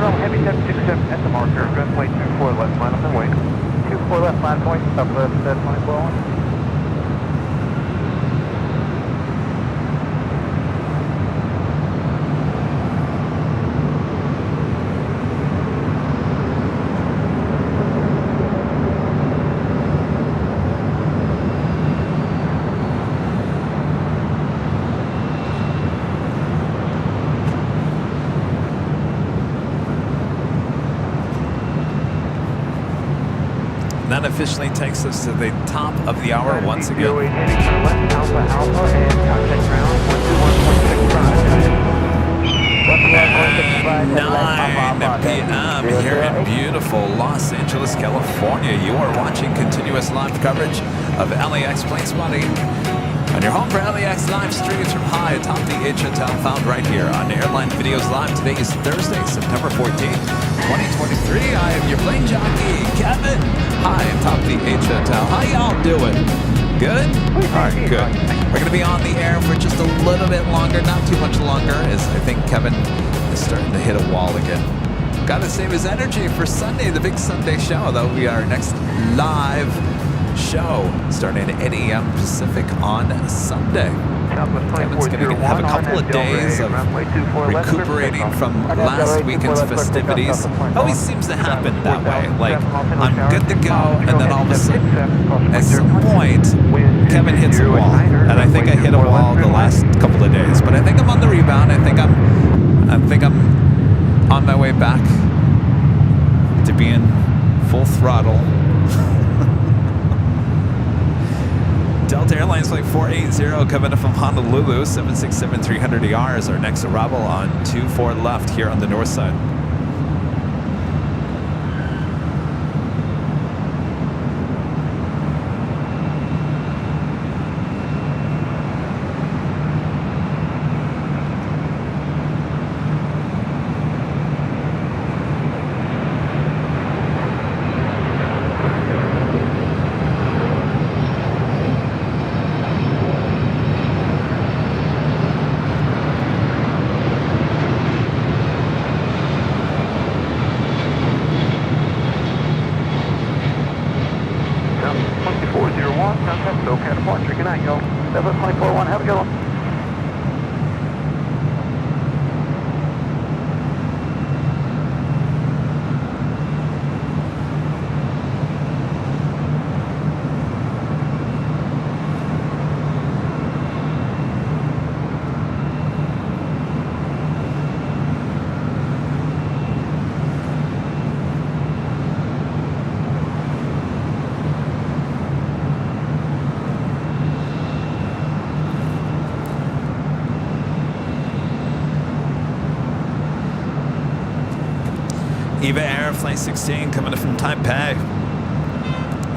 [SPEAKER 1] Heavy 767 at the marker, runway 24 left, line up and wait. 24 left, line point, southwest, dead line blowing.
[SPEAKER 2] That officially takes us to the top of the hour once again.
[SPEAKER 1] 08 heading to the left, Alpha Alpha, and contact ground 121.65.
[SPEAKER 2] 9 p.m. here in beautiful Los Angeles, California. You are watching continuous live coverage of LAX Plane Spotting on your home for LAX live streams from high atop the H Hotel, found right here on Airline Videos Live. Today is Thursday, September 14th, 2023. I am your plane jockey, Kevin. High atop the H Hotel. How y'all doing? Good? All right, good. We're going to be on the air for just a little bit longer, not too much longer, as I think Kevin is starting to hit a wall again. Got to save his energy for Sunday, the big Sunday show. That'll be our next live show starting at 8 a.m. Pacific on Sunday. Kevin's going to have a couple of days of recuperating from last weekend's festivities. It always seems to happen that way. Like, I'm good to go, and then all of a sudden, at some point, Kevin hits a wall. And I think I hit a wall the last couple of days. But I think I'm on the rebound. I think I'm on my way back to being full throttle. Delta Airlines Flight 480 coming up from Honolulu, 767-300ER is our next arrival on 24 left here on the north side. Eva Air Flight 16 coming in from Taipei.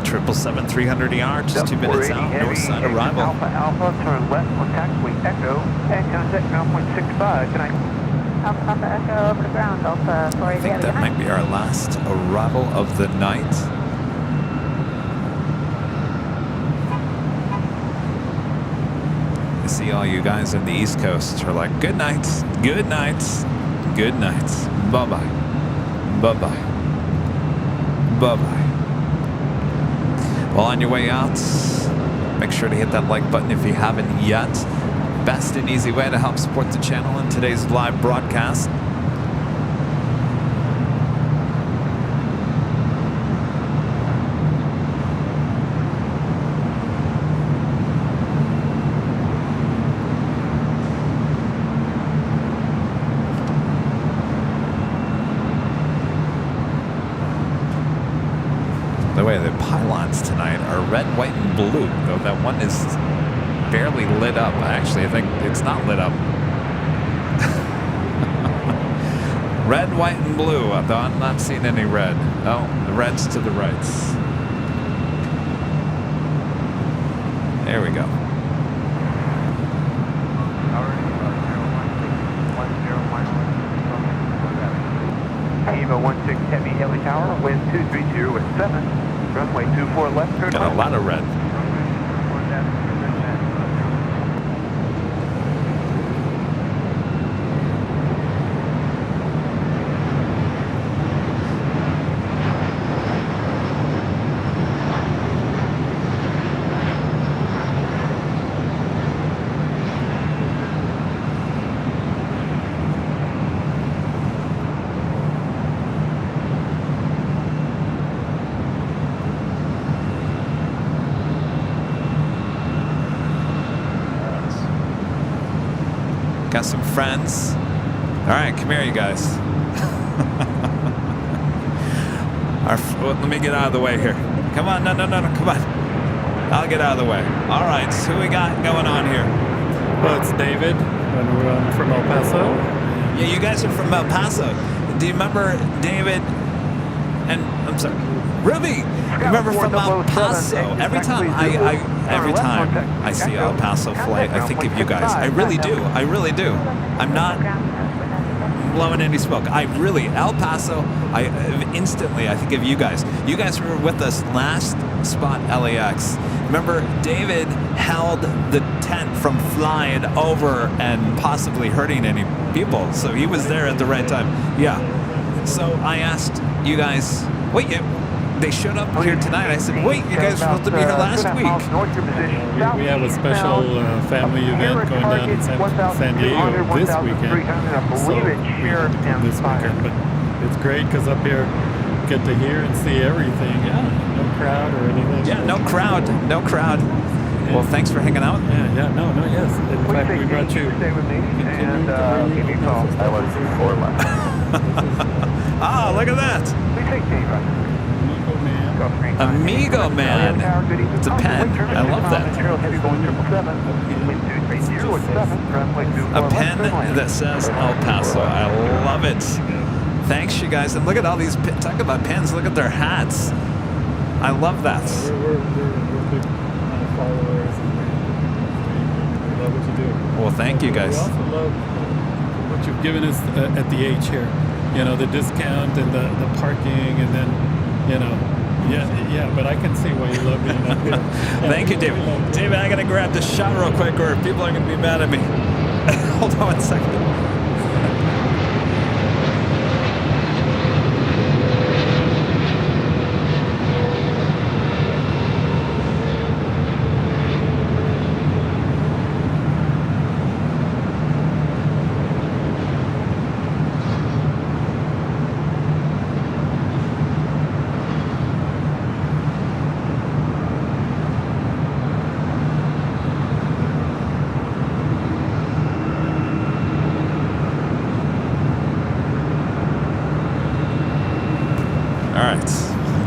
[SPEAKER 2] 777-300ER, just 2 minutes out, north side arrival.
[SPEAKER 1] Alpha Alpha, turn left on taxiway Echo, and contact ground point 65. Good night.
[SPEAKER 4] Alpha Papa Echo over to ground, Alpha 480.
[SPEAKER 2] I think that might be our last arrival of the night. I see all you guys on the East Coast are like, good night, good night, good night, bye-bye, bye-bye, bye-bye. Well, on your way out, make sure to hit that like button if you haven't yet. Best and easy way to help support the channel in today's live broadcast. By the way, the pylons tonight are red, white, and blue, though that one is barely lit up. Actually, I think it's not lit up. Red, white, and blue, though I'm not seeing any red. Oh, the red's to the right. There we go.
[SPEAKER 1] Eva 16 Heavy Heli Tower, wind 230 at 7, runway 24 left, turn
[SPEAKER 2] Got a lot of red. Got some friends. All right, come here, you guys. Let me get out of the way here. Come on, no, come on. I'll get out of the way. All right, so who we got going on here?
[SPEAKER 6] Well, it's David, and we're from El Paso.
[SPEAKER 2] Yeah, you guys are from El Paso. Do you remember David and, I'm sorry, Ruby? Remember from El Paso? Every time I see El Paso flight, I think of you guys. I really do. I really do. I'm not blowing any smoke. El Paso, instantly I think of you guys. You guys were with us last spot LAX. Remember, David held the tent from flying over and possibly hurting any people. So he was there at the right time. Yeah. So I asked you guys, wait, they showed up here tonight. I said, wait, you guys were supposed to be here last week.
[SPEAKER 6] We have a special family event going down in San Diego this weekend. So we have to come this weekend. But it's great because up here you get to hear and see everything. Yeah, no crowd or anything.
[SPEAKER 2] Yeah, no crowd. Yeah. Well, thanks for hanging out.
[SPEAKER 6] Yes. In fact, we brought you.
[SPEAKER 1] Stay with me and give me a call. I was 4 left.
[SPEAKER 2] Ah, look at that.
[SPEAKER 1] Please take Dave, right?
[SPEAKER 2] Amigo Man. It's a pen. I love that. A pen that says El Paso. I love it. Thanks, you guys. And look at all these, talk about pens. Look at their hats. I love that.
[SPEAKER 6] We're big followers and we love what you do.
[SPEAKER 2] Well, thank you guys.
[SPEAKER 6] We also love what you've given us at the H here. You know, the discount and the parking and then, you know, yeah, but I can see why you love being up here.
[SPEAKER 2] Thank you, David. David, I gotta grab this shot real quick or people are gonna be mad at me. Hold on 1 second.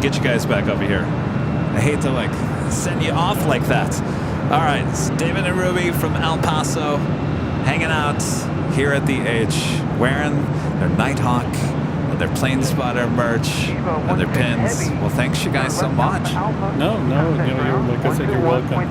[SPEAKER 2] Get you guys back over here. I hate to like send you off like that. All right, it's David and Ruby from El Paso hanging out here at the H, wearing their Nighthawk and their plane spotter merch, and their pins. Well, thanks you guys so much.
[SPEAKER 6] No, you're, like I said, you're welcome.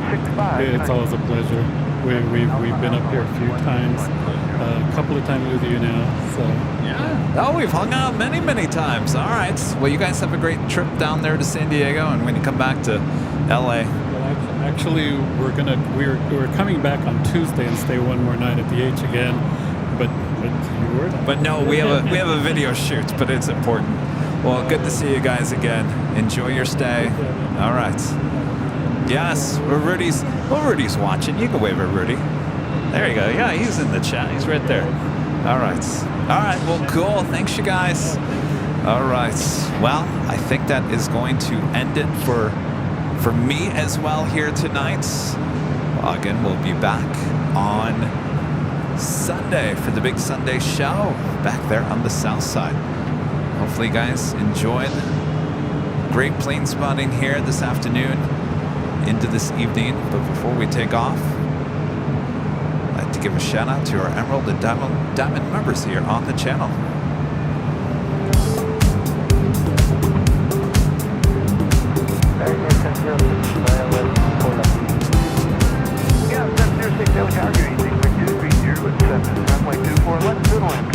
[SPEAKER 6] It's always a pleasure. We've been up here a few times, a couple of times with you now. So
[SPEAKER 2] yeah. Oh, we've hung out many times. All right. Well, you guys have a great trip down there to San Diego, and when you come back to LA.
[SPEAKER 6] Well, actually, we're coming back on Tuesday and stay one more night at the H again. But you were not.
[SPEAKER 2] But no, we have a video shoot, but it's important. Well, good to see you guys again. Enjoy your stay. All right. Yes, Rudy's watching. You can wave at Rudy. There you go. Yeah, he's in the chat. He's right there. All right. Well, cool. Thanks, you guys. All right. Well, I think that is going to end it for me as well here tonight. Well, again, we'll be back on Sunday for the big Sunday show back there on the south side. Hopefully you guys enjoyed great plane spotting here this afternoon into this evening. But before we take off, I'd like to give a shout out to our Emerald and Diamond members here on the channel.
[SPEAKER 1] Yeah, 706 L Tower, good evening. 230 with 7, runway 24 left, good land.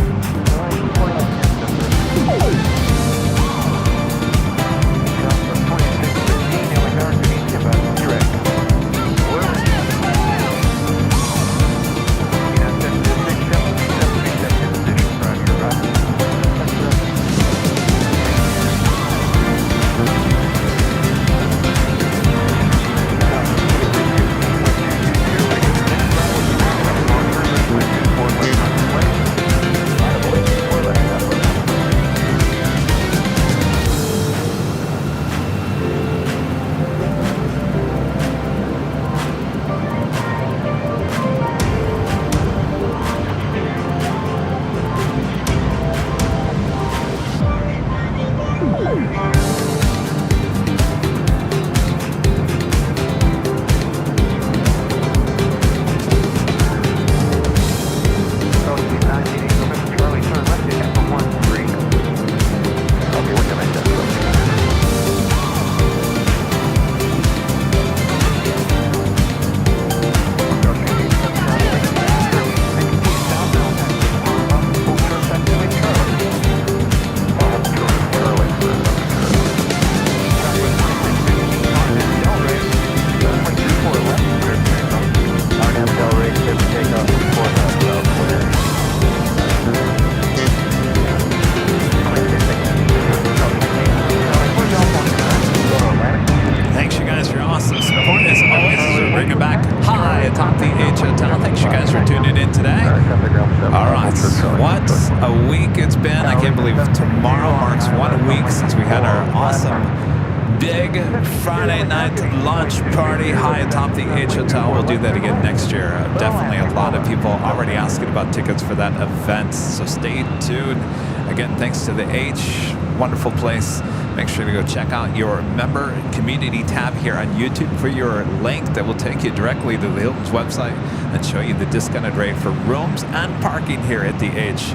[SPEAKER 2] Friday night launch party high atop the H Hotel. We'll do that again next year. Definitely a lot of people already asking about tickets for that event, so stay tuned. Again, thanks to the H, wonderful place. Make sure to go check out your member community tab here on YouTube for your link that will take you directly to the Hilton's website and show you the discounted rate for rooms and parking here at the H.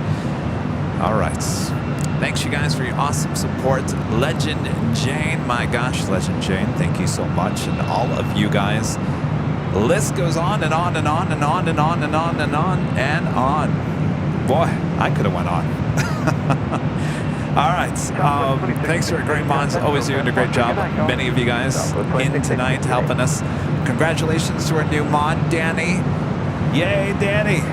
[SPEAKER 2] All right. Thanks, you guys, for your awesome support. Legend Jane, my gosh, Legend Jane, thank you so much. And all of you guys. The list goes on and on and on and on and on and on and on and on. Boy, I could have went on. All right. Thanks for a great mods. Always doing a great job. Many of you guys in tonight helping us. Congratulations to our new mod, Danny. Yay, Danny.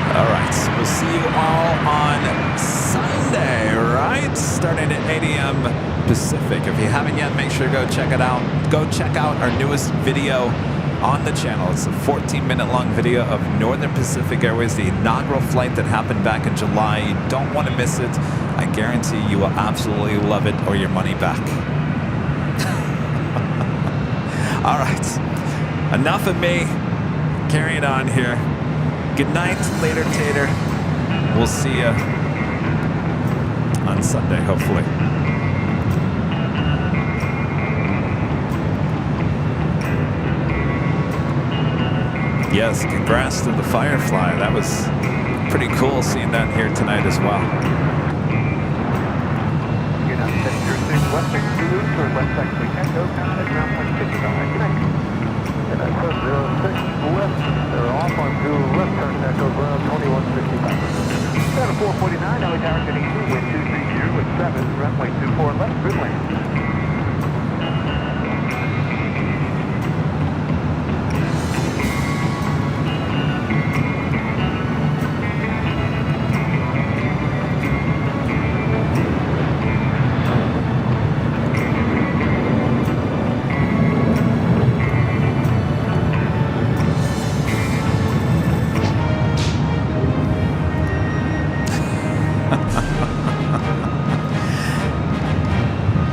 [SPEAKER 2] All right, we'll see you all on Sunday, right? Starting at 8 a.m. Pacific. If you haven't yet, make sure to go check it out. Go check out our newest video on the channel. It's a 14-minute long video of Northern Pacific Airways, the inaugural flight that happened back in July. You don't want to miss it. I guarantee you will absolutely love it or your money back. All right, enough of me. Carrying on here. Good night, later, Tater. We'll see you on Sunday, hopefully. Yes, congrats to the Firefly. That was Pretty cool seeing that here tonight as well.
[SPEAKER 1] United States 06, West 62, turn left taxi Echo, contact ground point 65. Good night. United States 06, left, they're off on to left turn Echo, ground 2165. Center 449, LA Tower getting easy, wind 230 with 7, runway 24 left, good land.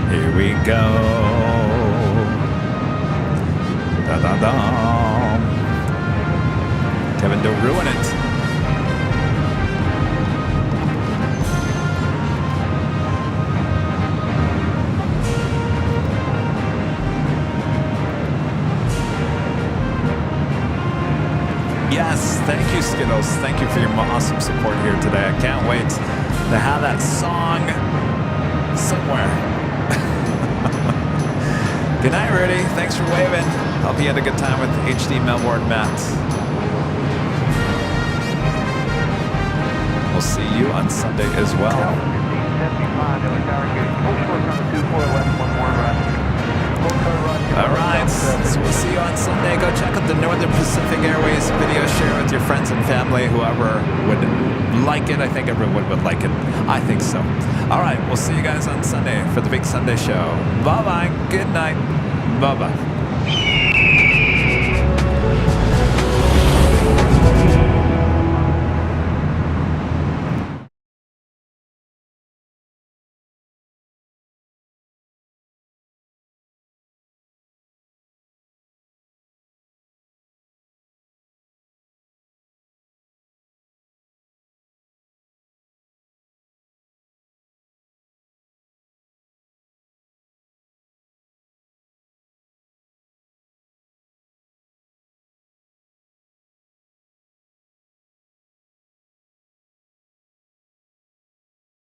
[SPEAKER 2] Here we go. Da da da. Kevin, don't ruin it. Yes, thank you, Skittles. Thank you for your awesome support here today. I can't wait to have that song somewhere. Good night, Rudy. Thanks for waving. Hope you had a good time with HD Melbourne Matt. We'll see you on Sunday as well.
[SPEAKER 1] 1575, LA Tower getting full short on the 24 left, one more right.
[SPEAKER 2] All right, so we'll see you on Sunday. Go check out the Northern Pacific Airways video. Share with your friends and family, whoever would like it. I think everyone would like it. I think so. All right, we'll see you guys on Sunday for the Big Sunday Show. Bye-bye. Good night. Bye-bye.